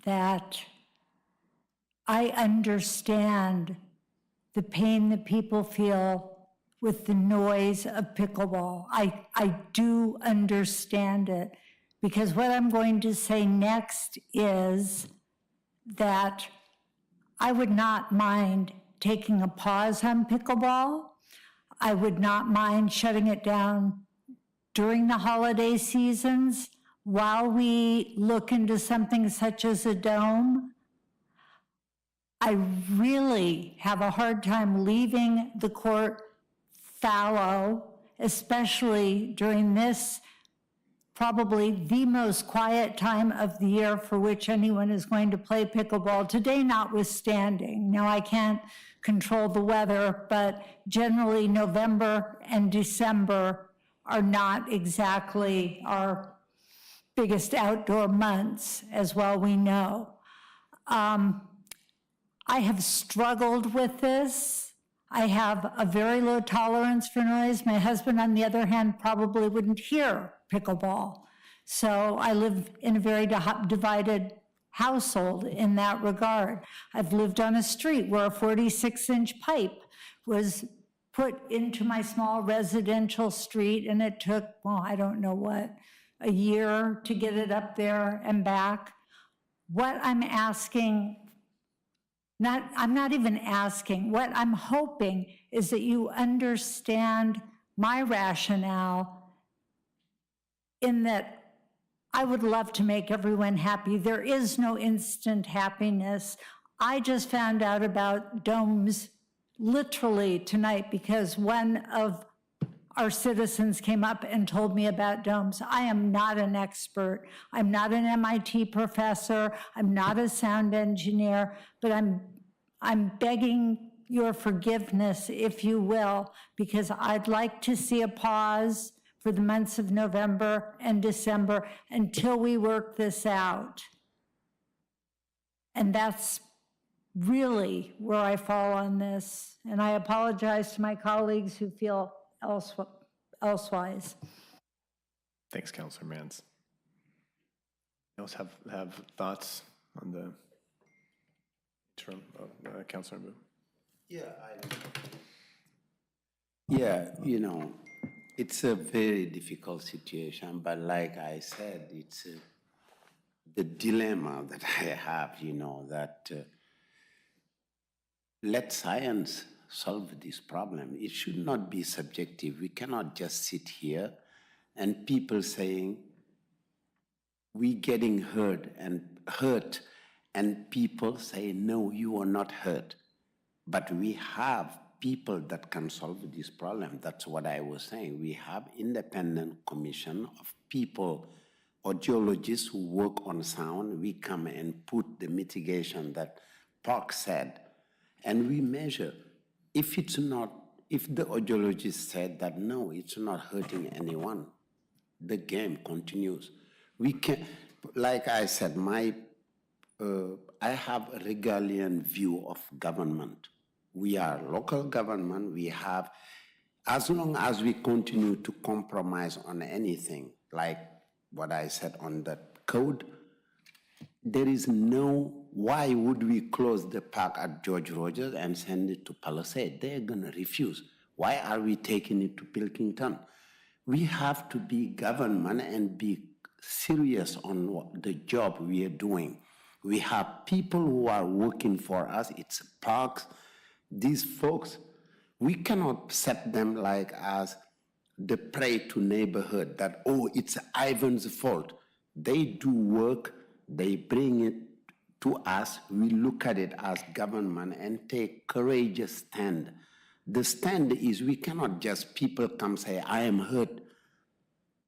that I understand the pain that people feel with the noise of pickleball. I do understand it, because what I'm going to say next is that I would not mind taking a pause on pickleball. I would not mind shutting it down during the holiday seasons while we look into something such as a dome. I really have a hard time leaving the court fallow, especially during this, probably the most quiet time of the year for which anyone is going to play pickleball, today notwithstanding. Now, I can't control the weather, but generally November and December are not exactly our biggest outdoor months, as well we know. I have struggled with this. I have a very low tolerance for noise. My husband, on the other hand, probably wouldn't hear pickleball. So I live in a very divided household in that regard. I've lived on a street where a 46-inch pipe was put into my small residential street, and it took, well, I don't know what, a year to get it up there and back. What I'm asking, I'm not even asking, what I'm hoping is that you understand my rationale in that I would love to make everyone happy. There is no instant happiness. I just found out about domes literally tonight because one of our citizens came up and told me about domes. I am not an expert. I'm not an MIT professor. I'm not a sound engineer, but I'm begging your forgiveness, if you will, because I'd like to see a pause for the months of November and December until we work this out. And that's really where I fall on this. And I apologize to my colleagues who feel elsewise. Thanks, Councilor Mans. Anyone else have thoughts on the term, Councilor Wu. Yeah, it's a very difficult situation, but like I said, it's the dilemma that I have, that let science solve this problem. It should not be subjective. We cannot just sit here and people saying we getting hurt, and people say, no, you are not hurt. But we have people that can solve this problem. That's what I was saying. We have independent commission of people, audiologists who work on sound. We come and put the mitigation that Park said, and we measure. If the audiologist said that, no, it's not hurting anyone, the game continues. We can, like I said, I have a Hegelian view of government. We are local government. We have, as long as we continue to compromise on anything, like what I said on the code, there is why would we close the park at George Rogers and send it to Palisade? They're going to refuse. Why are we taking it to Pilkington? We have to be government and be serious on the job we are doing. We have people who are working for us. It's parks. These folks, we cannot set them like as the prey to neighborhood that, oh, it's Ivan's fault. They do work. They bring it to us. We look at it as government and take courageous stand. The stand is we cannot just people come say, I am hurt.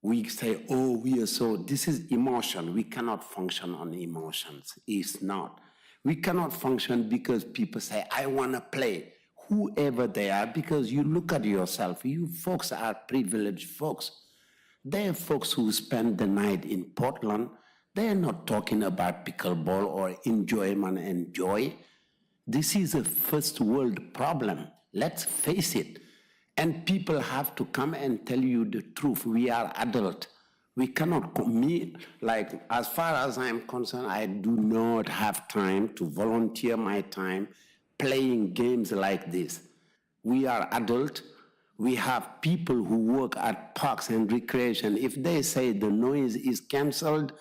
We say, oh, we are so, this is emotion. We cannot function on emotions. It's not. We cannot function because people say, I want to play, whoever they are, because you look at yourself. You folks are privileged folks. There are folks who spend the night in Portland. They're not talking about pickleball or enjoyment and joy. This is a first world problem. Let's face it. And people have to come and tell you the truth. We are adult. We cannot commit, like as far as I'm concerned, I do not have time to volunteer my time playing games like this. We are adult. We have people who work at parks and recreation. If they say the noise is canceled,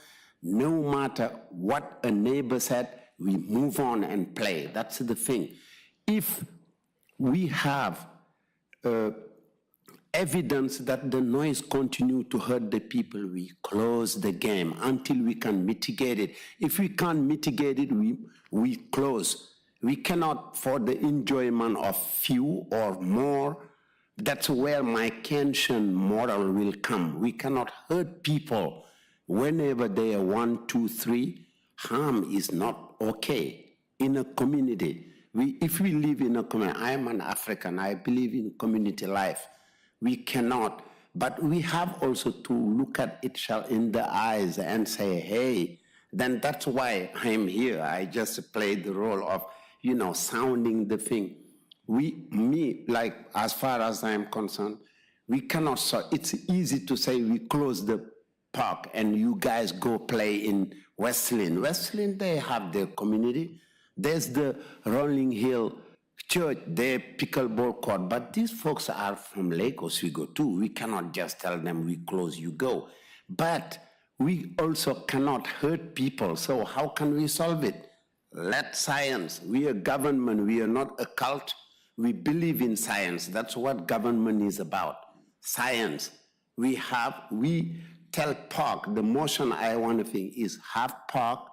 no matter what a neighbor said, we move on and play. That's the thing. If we have evidence that the noise continue to hurt the people, we close the game until we can mitigate it. If we can't mitigate it, we close. We cannot, for the enjoyment of few or more, that's where my Kantian model will come. We cannot hurt people whenever they are 1, 2, 3. Harm is not okay in a community. If we live in a community, I am an African, I believe in community life. We cannot, but we have also to look at it in the eyes and say, hey, then that's why I'm here. I just played the role of, sounding the thing. Like, as far as I'm concerned, we cannot, it's easy to say we close the park and you guys go play in West Lynn. West Lynn, they have their community. There's the Rolling Hill Church, their pickleball court, but these folks are from Lake Oswego too. We cannot just tell them we close, you go. But we also cannot hurt people, so how can we solve it? Let science. We are government, we are not a cult. We believe in science. That's what government is about, science. We tell Park, the motion I want to think is have Park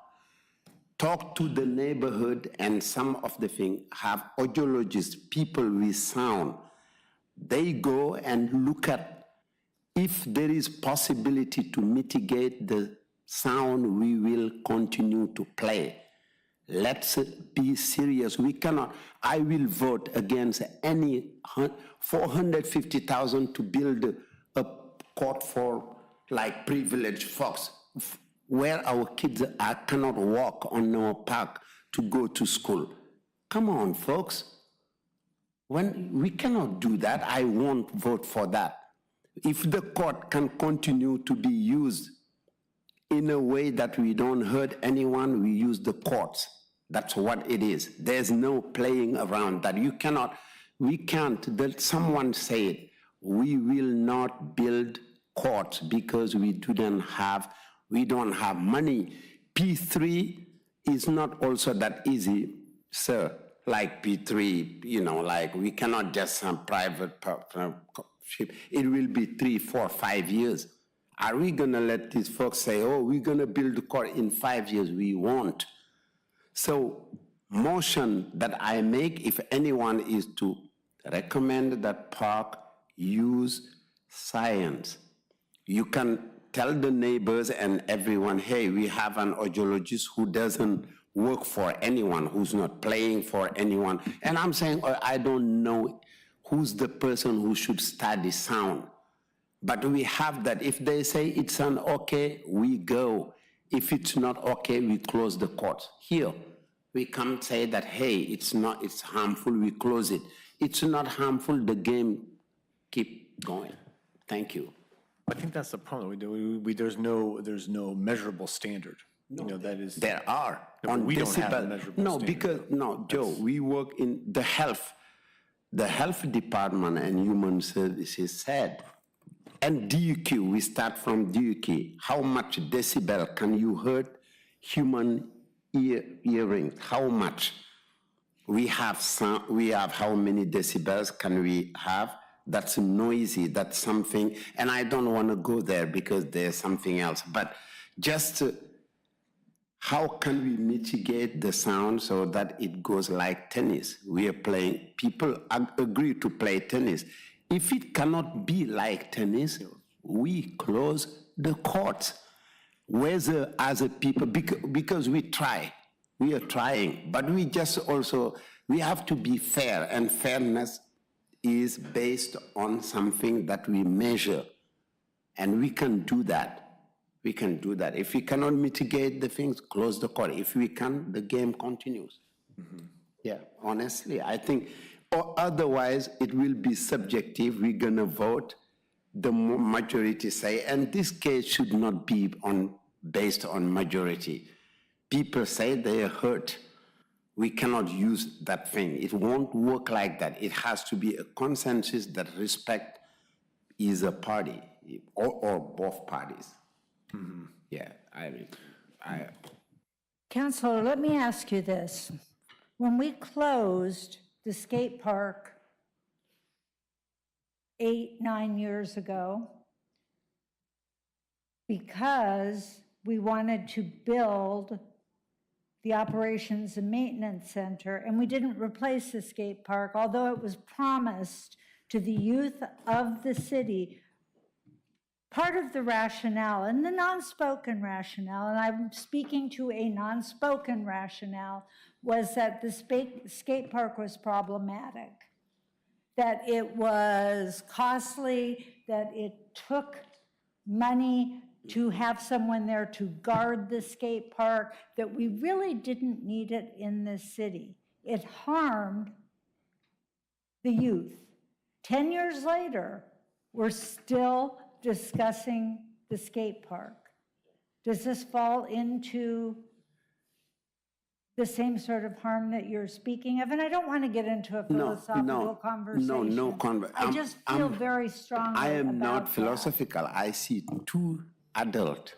talk to the neighborhood, and some of the thing have audiologists, people with sound. They go and look at if there is possibility to mitigate the sound, we will continue to play. Let's be serious. We cannot, I will vote against any $450,000 to build a court for like privileged folks, where our kids cannot walk on our park to go to school. Come on, folks. When we cannot do that, I won't vote for that. If the court can continue to be used in a way that we don't hurt anyone, we use the courts. That's what it is. There's no playing around that. We can't, that someone said, we will not build courts because we don't have money. P3 is not also that easy, sir. Like P3, like we cannot just some private partnership. It will be 3, 4, 5 years. Are we gonna let these folks say, oh, we're gonna build a court in 5 years? We won't. So motion that I make, if anyone is to recommend that park use science, you can tell the neighbors and everyone, hey, we have an audiologist who doesn't work for anyone, who's not playing for anyone. And I'm saying, I don't know who's the person who should study sound. But we have that. If they say it's an okay, we go. If it's not okay, we close the courts. Here, we come say that, hey, it's harmful, we close it. It's not harmful, the game keep going. Thank you. I think that's the problem. There's no measurable standard. That is. There are. No, on we don't have a decibel. measurable No, standard. because, Joe, we work in the health department and human services said, and DUQ, we start from DUQ, how much decibel can you hurt human hearing? How much? We have how many decibels can we have? That's noisy, that's something, and I don't want to go there because there's something else, but just how can we mitigate the sound so that it goes like tennis? We are playing, people agree to play tennis. If it cannot be like tennis, we close the courts. Whether as a people, because we try, we are trying, but we just also, we have to be fair, and fairness is based on something that we measure, and we can do that. We can do that. If we cannot mitigate the things, close the court. If we can, the game continues. Mm-hmm. Yeah, honestly, I think, or otherwise it will be subjective. We're gonna vote, the majority say, and this case should not be based on majority. People say they are hurt. We cannot use that thing. It won't work like that. It has to be a consensus that respect either party or both parties. Mm-hmm. Yeah, Councilor, let me ask you this. When we closed the skate park 8, 9 years ago, because we wanted to build the operations and maintenance center, and we didn't replace the skate park, although it was promised to the youth of the city. Part of the rationale, and the non-spoken rationale, and I'm speaking to a non-spoken rationale, was that the skate park was problematic, that it was costly, that it took money to have someone there to guard the skate park, that we really didn't need it in this city. It harmed the youth. 10 years later, we're still discussing the skate park. Does this fall into the same sort of harm that you're speaking of? And I don't want to get into a philosophical conversation. No. I just feel very strongly I am about not that. philosophical. I see two adults.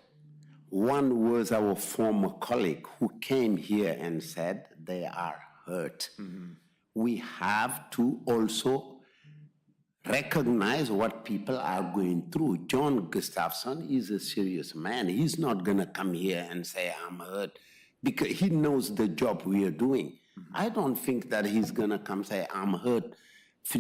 One was our former colleague who came here and said they are hurt. Mm-hmm. We have to also recognize what people are going through. John Gustafson is a serious man. He's not going to come here and say, I'm hurt, because he knows the job we are doing. Mm-hmm. I don't think that he's going to come say, I'm hurt,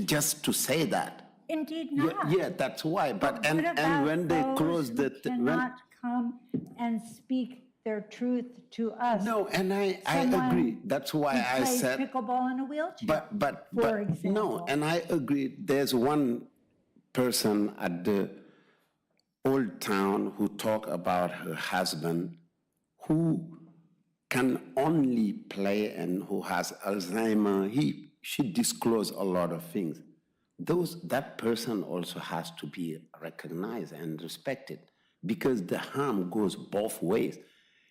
just to say that. Indeed not. Yeah, that's why. But and when they close the cannot come and speak their truth to us. No, and I agree. That's why I said pickleball in a wheelchair. But for example. No, and I agree. There's one person at the Old Town who talk about her husband who can only play and who has Alzheimer. She disclosed a lot of things. That person also has to be recognized and respected, because the harm goes both ways.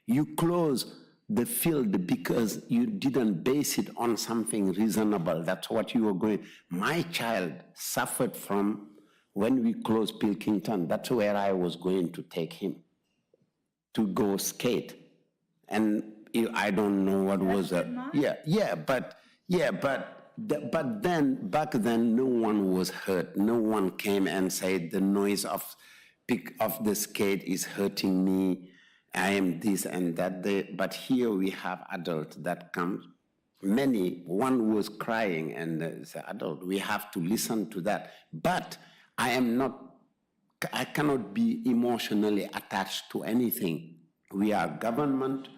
You close the field because you didn't base it on something reasonable. That's what you were going. My child suffered from when we closed Pilkington. That's where I was going to take him to go skate. And I don't know what was that. But then, back then, no one was hurt. No one came and said the noise of the skate is hurting me. I am this and that. But here we have adults that come. One was crying and it's an adult. We have to listen to that. But I cannot be emotionally attached to anything. We are government.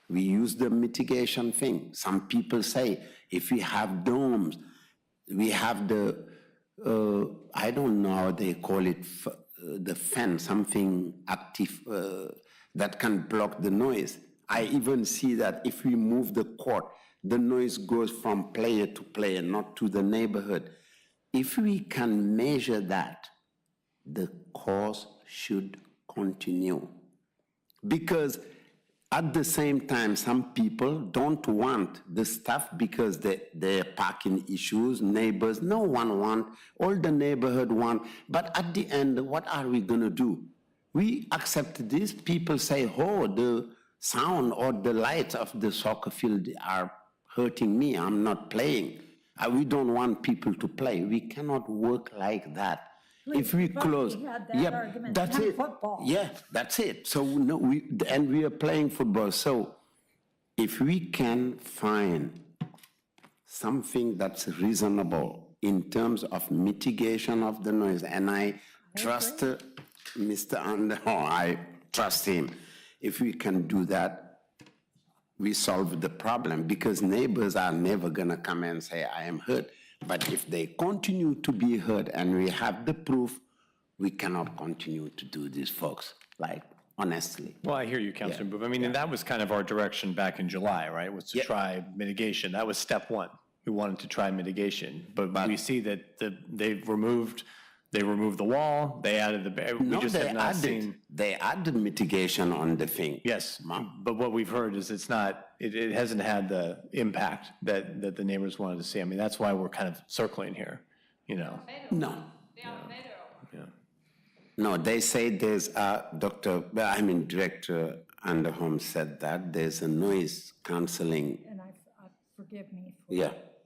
We use the mitigation thing. Some people say, if we have domes, we have the, I don't know how they call it, the fence, something active that can block the noise. I even see that if we move the court, the noise goes from player to player, not to the neighborhood. If we can measure that, the course should continue. Because at the same time, some people don't want the stuff because they're parking issues, neighbors, no one want, all the neighborhood want. But at the end, what are we gonna do? We accept this, people say, oh, the sound or the lights of the soccer field are hurting me, I'm not playing. We don't want people to play. We cannot work like that. If we close, that's it. Football. Yeah, that's it. So no, we are playing football. So if we can find something that's reasonable in terms of mitigation of the noise, and I trust Mr. Anderson, I trust him. If we can do that, we solve the problem because neighbors are never gonna come and say, I am hurt. But if they continue to be hurt and we have the proof, we cannot continue to do this, folks, like, honestly. Well, I hear you, Councilor Booth. I mean, and that was kind of our direction back in July, right, was to try mitigation. That was step one. We wanted to try mitigation. But we see that they've removed the wall, they added the, we just have not seen. They added mitigation on the thing. Yes, but what we've heard is it hasn't had the impact that the neighbors wanted to see. I mean, that's why we're kind of circling here, you know. No. No, they say there's Director Anderholm said that there's a noise canceling. And forgive me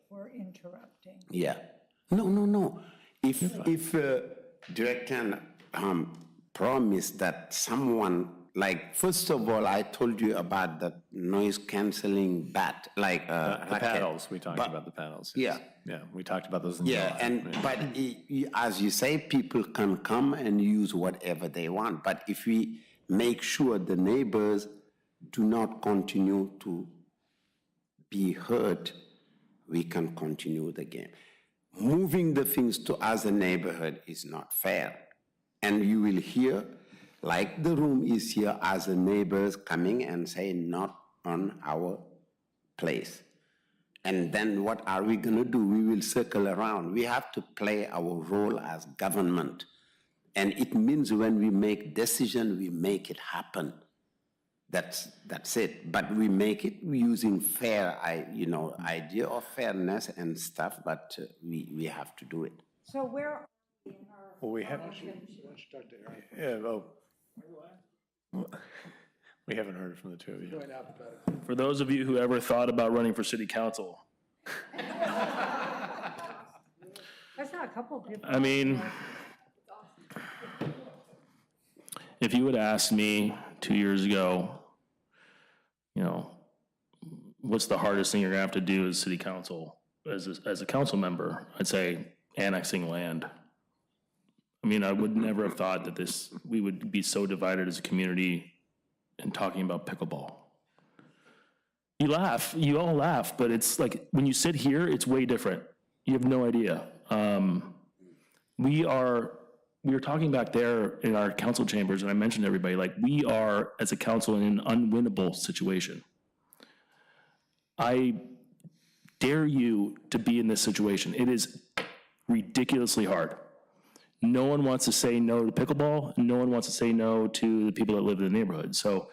for interrupting. Yeah. No. If Director promised that someone, like, first of all, I told you about the noise canceling bat, like the panels. We talked about the panels. Yes. Yeah, we talked about those in July. But as you say, people can come and use whatever they want. But if we make sure the neighbors do not continue to be hurt, we can continue the game. Moving the things to as a neighborhood is not fair. And you will hear, like the room is here, as a neighbors coming and saying, not on our place. And then what are we gonna do? We will circle around. We have to play our role as government. And it means when we make decision, we make it happen. That's it. But we make it using fair, idea of fairness and stuff, but we have to do it. So where are we in our? Well, we have. We haven't heard from the two of you. For those of you who ever thought about running for city council, I saw a couple of people. I mean, if you had asked me 2 years ago, what's the hardest thing you're gonna have to do as city council, as a council member, I'd say annexing land. I mean, I would never have thought that we would be so divided as a community and talking about pickleball. You all laugh, but it's like, when you sit here, it's way different. You have no idea. We were talking back there in our council chambers, and I mentioned to everybody, like, we are, as a council, in an unwinnable situation. I dare you to be in this situation. It is ridiculously hard. No one wants to say no to pickleball. No one wants to say no to the people that live in the neighborhood. So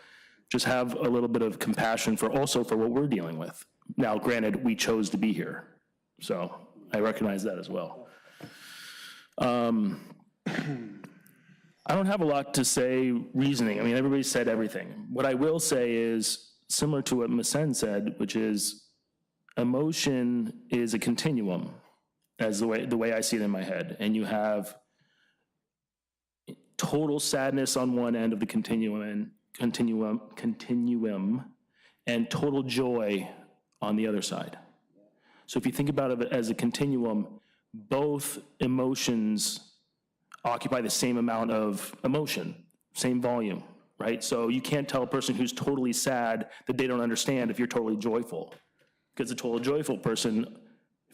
just have a little bit of compassion for also for what we're dealing with. Now, granted, we chose to be here, so I recognize that as well. I don't have a lot to say reasoning. I mean, everybody said everything. What I will say is similar to what Masen said, which is emotion is a continuum, as the way I see it in my head. And you have total sadness on one end of the continuum, and total joy on the other side. So if you think about it as a continuum, both emotions occupy the same amount of emotion, same volume, right? So you can't tell a person who's totally sad that they don't understand if you're totally joyful, because a totally joyful person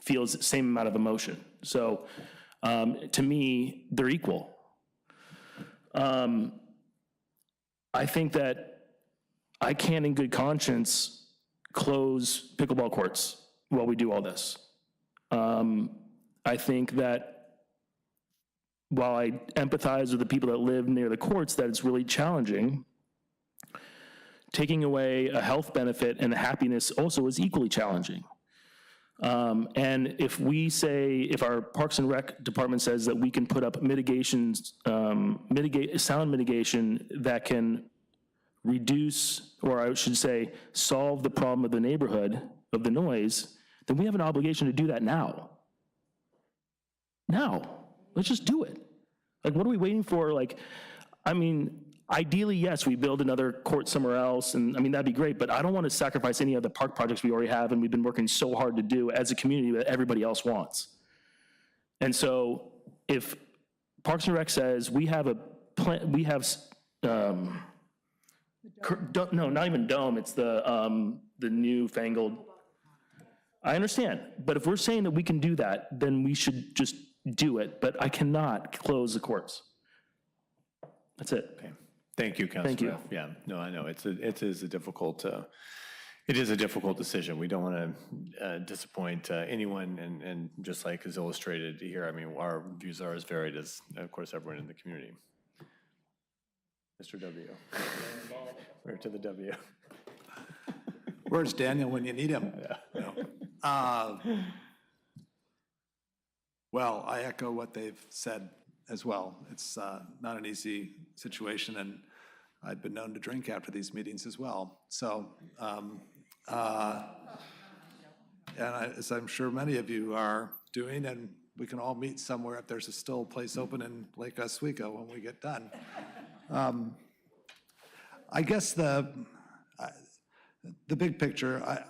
feels the same amount of emotion. So to me, they're equal. I think that I can, in good conscience, close pickleball courts while we do all this. I think that while I empathize with the people that live near the courts, that it's really challenging, taking away a health benefit and the happiness also is equally challenging. And if we say, if our Parks and Rec department says that we can put up mitigations, sound mitigation that can reduce, or I should say, solve the problem of the neighborhood, of the noise, then we have an obligation to do that now. Now, let's just do it. Like, what are we waiting for? Like, I mean, ideally, yes, we build another court somewhere else, and I mean, that'd be great, but I don't want to sacrifice any of the park projects we already have and we've been working so hard to do as a community that everybody else wants. And so if Parks and Rec says we have a plan, we have, no, not even dome, it's the newfangled, I understand, but if we're saying that we can do that, then we should just do it, but I cannot close the courts. That's it. Okay. Thank you, Councilor. Thank you. Yeah, no, I know, it is a difficult decision. We don't want to disappoint anyone, and just like is illustrated here, I mean, our views are as varied as, of course, everyone in the community. Mr. W. We're to the W. Where's Daniel when you need him? Yeah. Well, I echo what they've said as well. It's not an easy situation, and I've been known to drink after these meetings as well. So, as I'm sure many of you are doing, and we can all meet somewhere if there's still a place open in Lake Oswego when we get done. I guess the big picture,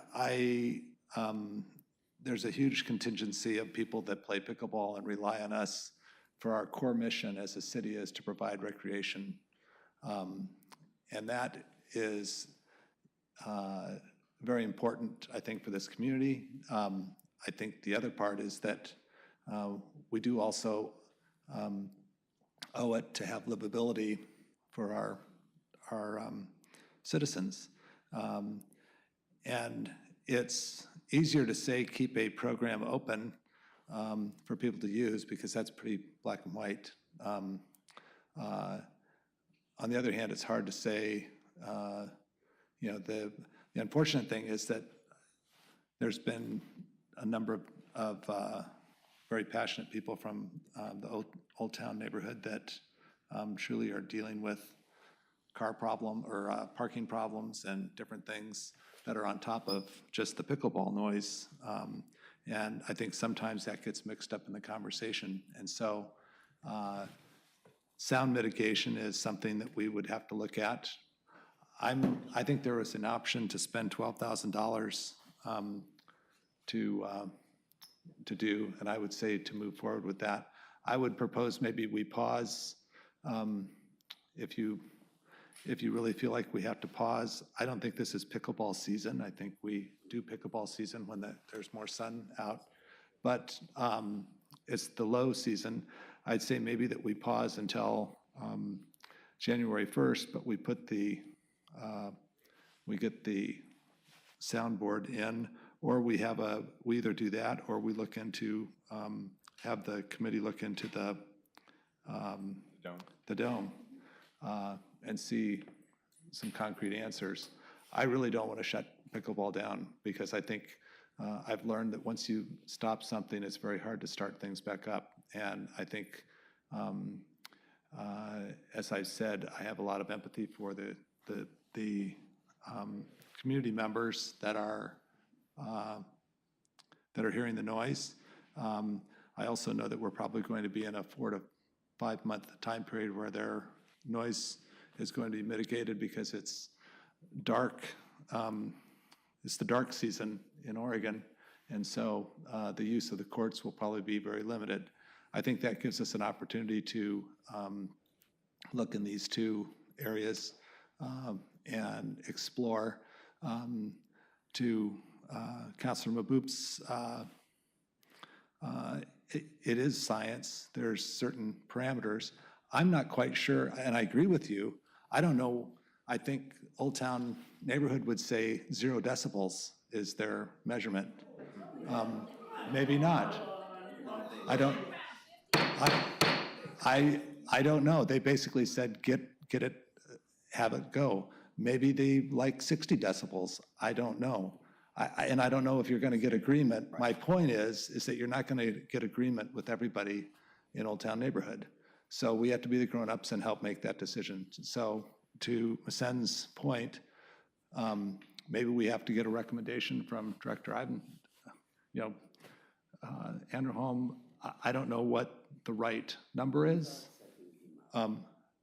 there's a huge contingency of people that play pickleball and rely on us for our core mission as a city is to provide recreation. And that is very important, I think, for this community. I think the other part is that we do also owe it to have livability for our citizens. And it's easier to say keep a program open for people to use because that's pretty black and white. On the other hand, it's hard to say, the unfortunate thing is that there's been a number of very passionate people from the Old Town neighborhood that truly are dealing with car problem or parking problems and different things that are on top of just the pickleball noise. And I think sometimes that gets mixed up in the conversation. And so sound mitigation is something that we would have to look at. I think there was an option to spend $12,000 to do, and I would say to move forward with that. I would propose maybe we pause if you really feel like we have to pause. I don't think this is pickleball season. I think we do pickleball season when there's more sun out, but it's the low season. I'd say maybe that we pause until January 1st, but we put we get the soundboard in, or we either do that or we look into, have the committee look into the dome and see some concrete answers. I really don't want to shut pickleball down because I think I've learned that once you stop something, it's very hard to start things back up. And I think, as I've said, I have a lot of empathy for the community members that are hearing the noise. I also know that we're probably going to be in a 4 to 5 month time period where their noise is going to be mitigated because it's dark. It's the dark season in Oregon, and so the use of the courts will probably be very limited. I think that gives us an opportunity to look in these two areas and explore. To Councilor Maboup's, it is science. There's certain parameters. I'm not quite sure, and I agree with you. I don't know. I think Old Town neighborhood would say 0 decibels is their measurement. Maybe not. I don't know. They basically said get it, have it go. Maybe they like 60 decibels. I don't know. And I don't know if you're going to get agreement. My point is that you're not going to get agreement with everybody in Old Town neighborhood. So we have to be the grown-ups and help make that decision. So to Masen's point, maybe we have to get a recommendation from Director Ivan. Andrew Holm, I don't know what the right number is.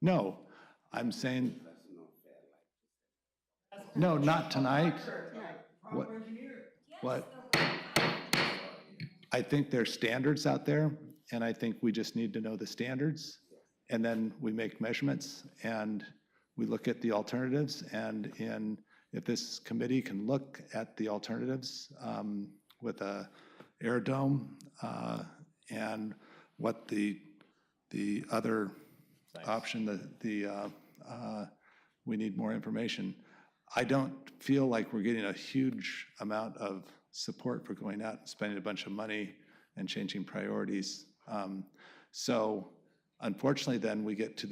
No, I'm saying, no, not tonight. What? I think there's standards out there, and I think we just need to know the standards, and then we make measurements, and we look at the alternatives, and if this committee can look at the alternatives with a air dome and what the other option, we need more information. I don't feel like we're getting a huge amount of support for going out and spending a bunch of money and changing priorities. So unfortunately then we get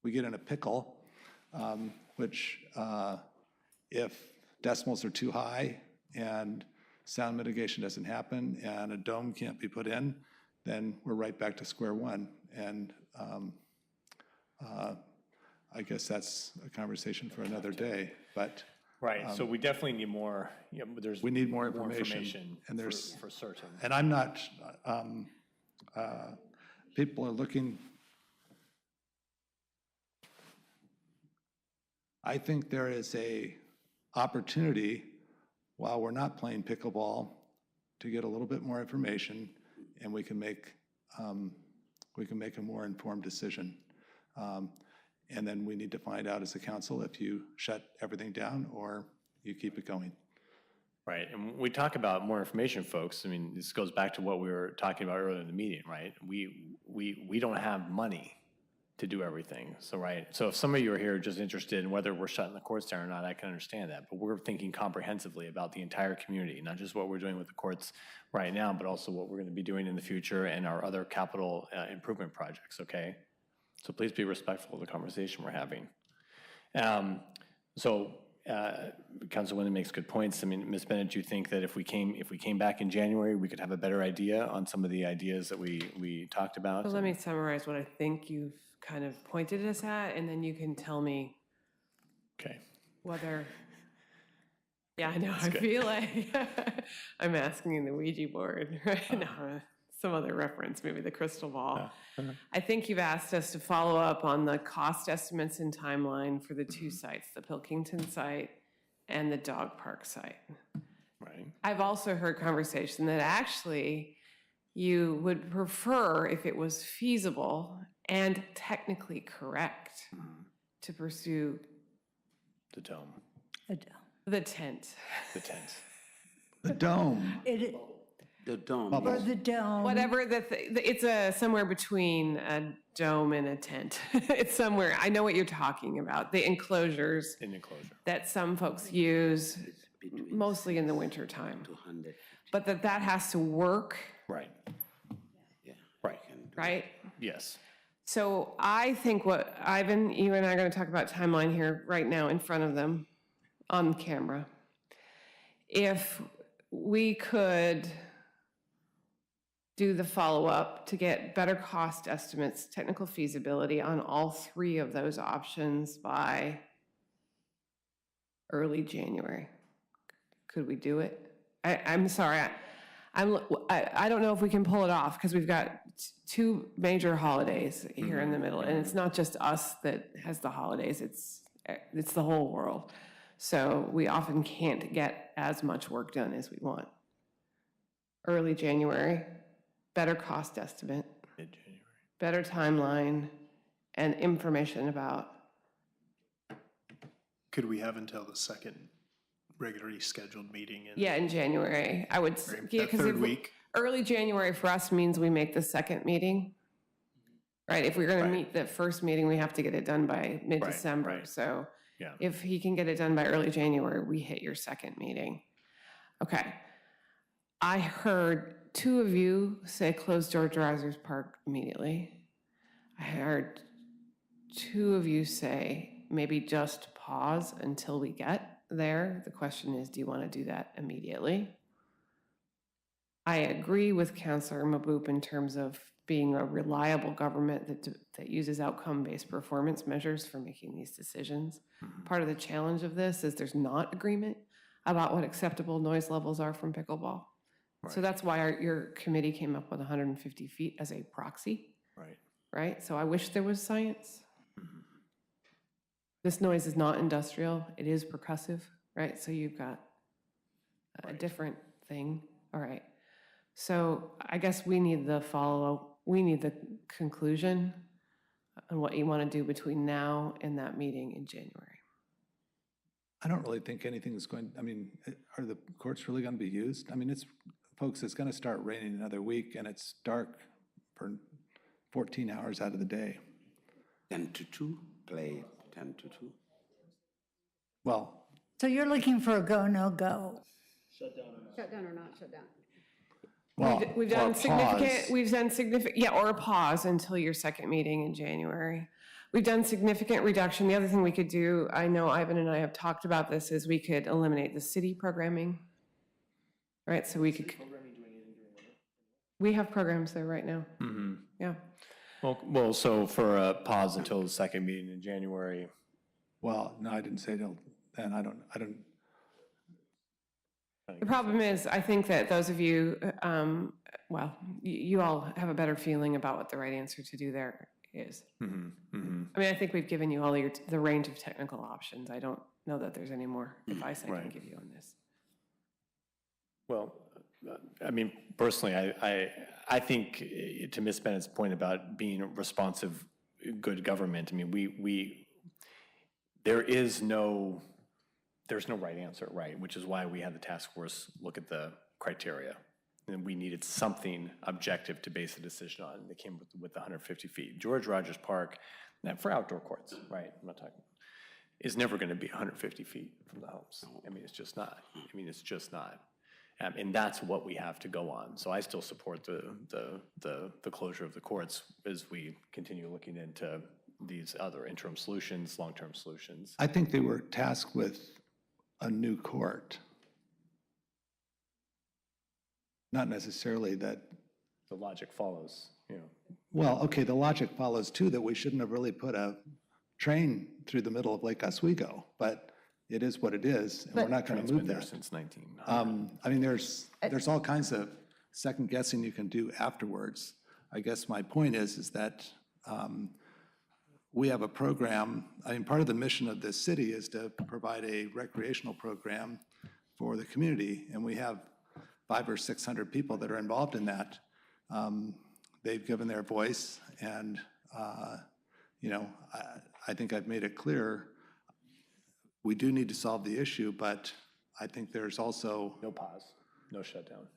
in a pickle, which if decibels are too high and sound mitigation doesn't happen and a dome can't be put in, then we're right back to square one. And I guess that's a conversation for another day, but. Right, so we definitely need more, we need more information and there's, for certain. And I'm not, people are looking, I think there is a opportunity while we're not playing pickleball to get a little bit more information and we can make a more informed decision. And then we need to find out as a council if you shut everything down or you keep it going. Right, and when we talk about more information, folks, I mean, this goes back to what we were talking about earlier in the meeting, right? We don't have money to do everything, so right? So if some of you are here just interested in whether we're shutting the courts down or not, I can understand that, but we're thinking comprehensively about the entire community, not just what we're doing with the courts right now, but also what we're gonna be doing in the future and our other capital improvement projects, okay? So please be respectful of the conversation we're having. Councilor Wynn makes good points. I mean, Ms. Bennett, do you think that if we came back in January, we could have a better idea on some of the ideas that we talked about? So let me summarize what I think you've kind of pointed us at, and then you can tell me whether, yeah, I know, I feel like I'm asking the Ouija board right now. Some other reference, maybe the crystal ball. I think you've asked us to follow up on the cost estimates and timeline for the 2 sites, the Pilkington site and the dog park site. Right. I've also heard conversation that actually you would prefer, if it was feasible and technically correct, to pursue the dome. The tent. The tent. The dome. The dome. Or the dome. Whatever it's somewhere between a dome and a tent. It's somewhere. I know what you're talking about. The enclosures that some folks use, mostly in the winter time. But that has to work. Right. Yeah. Right. Right. Yes. So I think what, Ivan, you and I are going to talk about timeline here right now in front of them on camera. If we could do the follow-up to get better cost estimates, technical feasibility on all three of those options by early January. Could we do it? I'm sorry, I don't know if we can pull it off because we've got two major holidays here in the middle, and it's not just us that has the holidays, it's the whole world. So we often can't get as much work done as we want. Early January, better cost estimate, better timeline, and information about. Could we have until the second regularly scheduled meeting in? Yeah, in January, I would, yeah, that because third week? early January for us means we make the second meeting. Right, if we're gonna meet the first meeting, we have to get it done by mid-December, so Yeah. if he can get it done by early January, we hit your second meeting. Okay. I heard two of you say close George Rogers Park immediately. I heard two of you say maybe just pause until we get there. The question is, do you want to do that immediately? I agree with Councilor Maboop in terms of being a reliable government that uses outcome-based performance measures for making these decisions. Part of the challenge of this is there's not agreement about what acceptable noise levels are from pickleball. So that's why your committee came up with 150 feet as a proxy. Right? So I wish there was science. This noise is not industrial, it is percussive, right? So you've got a different thing. All right. So I guess we need the follow-up, we need the conclusion on what you want to do between now and that meeting in January. I don't really think anything is going, I mean, are the courts really going to be used? I mean, folks, it's going to start raining another week and it's dark for 14 hours out of the day. 10 to 2, play 10 to 2. Well. So you're looking for a go, no go? Shut down or not shut down? Well, we've done significant, yeah, or a pause until your second meeting in January. We've done significant reduction. The other thing we could do, I know Ivan and I have talked about this, is we could eliminate the city programming. Right, so we could. We have programs there right now. Yeah. Well, so for a pause until the second meeting in January. Well, no, I didn't say till then. I don't. The problem is, I think that those of you, well, you all have a better feeling about what the right answer to do there is. I mean, I think we've given you all the range of technical options. I don't know that there's any more advice I can give you on this. Well, I mean, personally, I think to Ms. Bennett's point about being a responsive, good government, I mean, there's no right answer, right? Which is why we had the task force look at the criteria. And we needed something objective to base a decision on. They came with 150 feet. George Rogers Park, for outdoor courts, right? I'm not talking, is never going to be 150 feet from the homes. I mean, it's just not. It's just not. And that's what we have to go on. So I still support the closure of the courts as we continue looking into these other interim solutions, long-term solutions. I think they were tasked with a new court. Not necessarily that. The logic follows, Well, okay, the logic follows too, that we shouldn't have really put a train through the middle of Lake Oswego, but it is what it is, and we're not going to move that. Since 1900. I mean, there's all kinds of second guessing you can do afterwards. I guess my point is that we have a program. I mean, part of the mission of this city is to provide a recreational program for the community, and we have 500 or 600 people that are involved in that. They've given their voice, and I think I've made it clear we do need to solve the issue, but I think there's also no pause, no shutdown.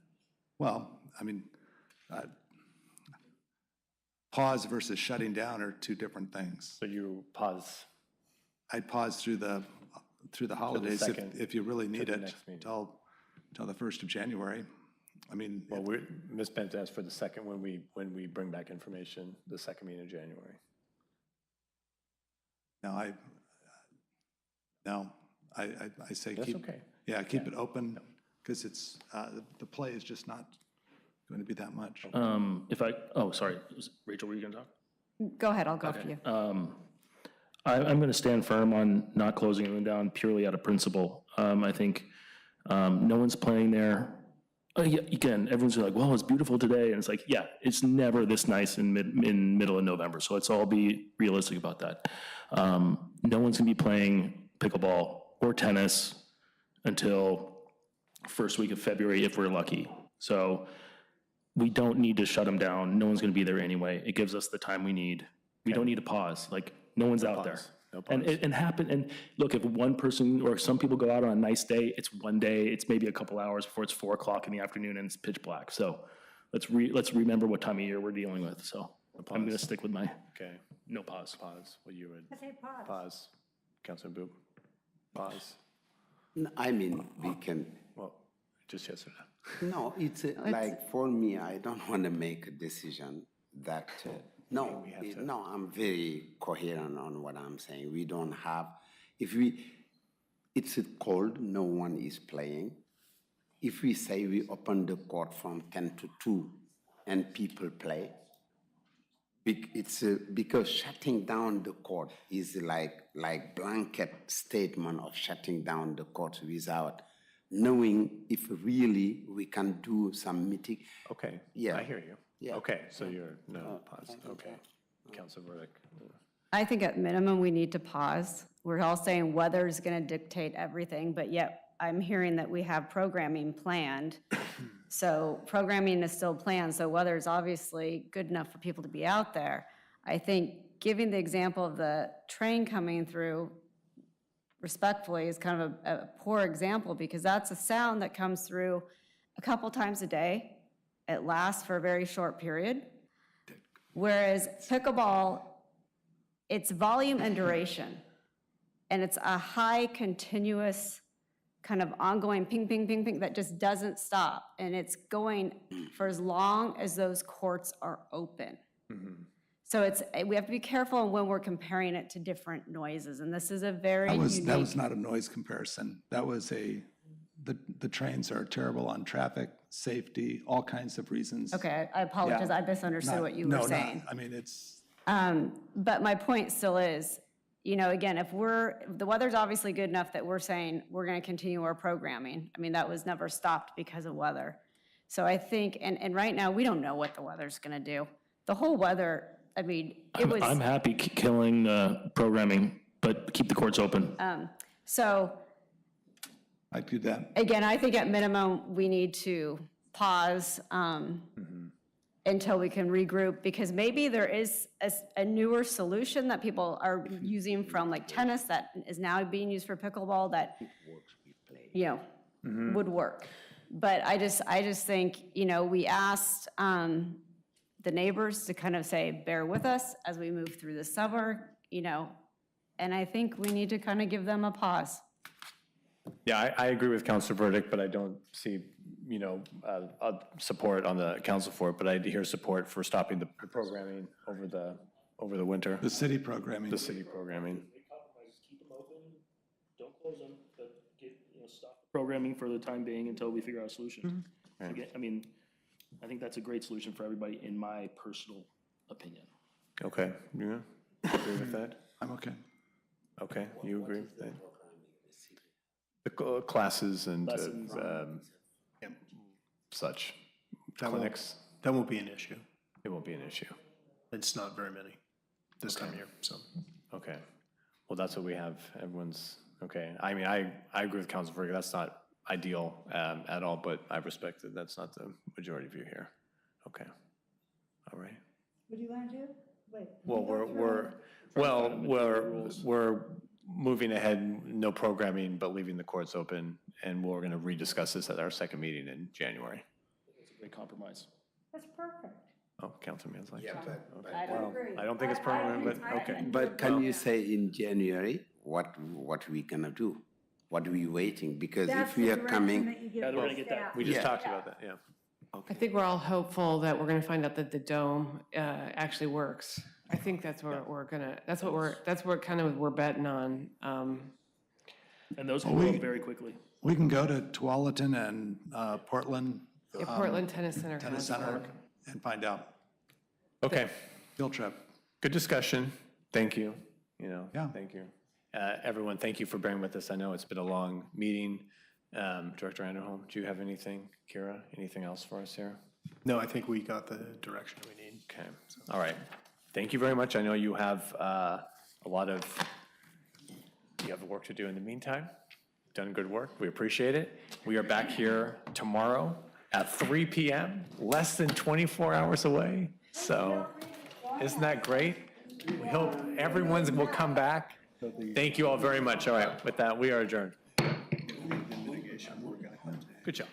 Well, I mean, pause versus shutting down are two different things. So you pause? I'd pause through the holidays if you really need it till the 1st of January. I mean, Well, Ms. Bent asked for the second when we bring back information, the second meeting in January. I say That's keep. okay. Yeah, keep it open, because it's, the play is just not going to be that much. Sorry, Rachel, were you gonna talk? Go ahead, I'll go after you. I'm going to stand firm on not closing anyone down purely out of principle. I think no one's playing there. Yeah, again, everyone's like, well, it's beautiful today. And it's like, yeah, it's never this nice in middle of November. So let's all be realistic about that. No one's going to be playing pickleball or tennis until first week of February if we're lucky. So we don't need to shut them down. No one's going to be there anyway. It gives us the time we need. We don't need to pause. Like, no one's out there. No And and look, if one person or some people go out on a nice day, it's one day, it's maybe a couple hours before it's 4 o'clock in the afternoon and it's pitch black. So let's remember what time of year we're dealing with. So I'm going to stick with my no pause. Pause. What you would. I say pause. Pause. Councilman Boop. Pause. I mean, we can. Well, just yes or no. No, it's like for me, I don't want to make a decision that. No, I'm very coherent on what I'm saying. We don't have, it's cold, no one is playing. If we say we open the court from 10 to 2 and people play, it's because shutting down the court is like blanket statement of shutting down the court without knowing if really we can do some meeting. Okay, yeah, I hear you. Yeah. Okay, so you're no pause. Okay, Councilor Burdick. I think at minimum, we need to pause. We're all saying weather is going to dictate everything, but yet I'm hearing that we have programming planned. So programming is still planned, so weather is obviously good enough for people to be out there. I think giving the example of the train coming through respectfully is kind of a poor example, because that's a sound that comes through a couple times a day. It lasts for a very short period. Whereas pickleball, it's volume and duration. And it's a high continuous kind of ongoing ping, ping, ping, ping that just doesn't stop. And it's going for as long as those courts are open. So we have to be careful when we're comparing it to different noises. And this is a very unique. That was not a noise comparison. That was the trains are terrible on traffic, safety, all kinds of reasons. Okay, I apologize. Yeah. I misunderstood what you were saying. I mean, it's. But my point still is, again, if the weather's obviously good enough that we're saying we're going to continue our programming. I mean, that was never stopped because of weather. So I think, and right now, we don't know what the weather's going to do. The whole weather, I mean, I'm happy killing programming, but keep the courts open. So. I do that. Again, I think at minimum, we need to pause until we can regroup, because maybe there is a newer solution that people are using from like tennis that is now being used for pickleball that, would work. But I just think, we asked the neighbors to kind of say, bear with us as we move through the summer, and I think we need to kind of give them a pause. Yeah, I agree with Councilor Burdick, but I don't see, support on the council for it, but I hear support for stopping the programming over the winter. The city programming. The city programming. Keep them open, don't close them, but stop programming for the time being until we figure out a solution. Again, I mean, I think that's a great solution for everybody, in my personal opinion. Okay, yeah, agree with that? I'm okay. Okay, you agree with that? The classes and such clinics. That won't be an issue. It won't be an issue. It's not very many this time of year, so. Okay, well, that's what we have. Everyone's, okay. I mean, I agree with Councilor Ferguson. That's not ideal at all, but I respect that that's not the majority of you here. Okay, all right. What do you want to do? Wait. Well, we're moving ahead, no programming, but leaving the courts open, and we're going to rediscuss this at our second meeting in January. It's a great compromise. That's perfect. Oh, Councilman's like. Yeah, but I don't agree. I don't think it's permanent, but okay. But can you say in January what we gonna do? What are we waiting? Because if we are coming, Yeah, we're gonna get that. We just Yeah. talked about that, yeah. I think we're all hopeful that we're gonna find out that the dome actually works. I think that's what we're kind of, we're betting on. And those can go up very quickly. We can go to Tualatin and Portland. Yeah, Portland Tennis Center. Tennis has Center one. and find out. Okay, Field trip. good discussion. Thank you, Yeah. thank you. Everyone, thank you for bearing with us. I know it's been a long meeting. Director Anderholm, do you have anything? Kira, anything else for us here? No, I think we got the direction we need. Okay, all right. Thank you very much. I know you have you have work to do in the meantime. Done good work. We appreciate it. We are back here tomorrow at 3 p.m., less than 24 hours away. So isn't that great? We hope everyone will come back. Thank you all very much. All right, with that, we are adjourned. Good job.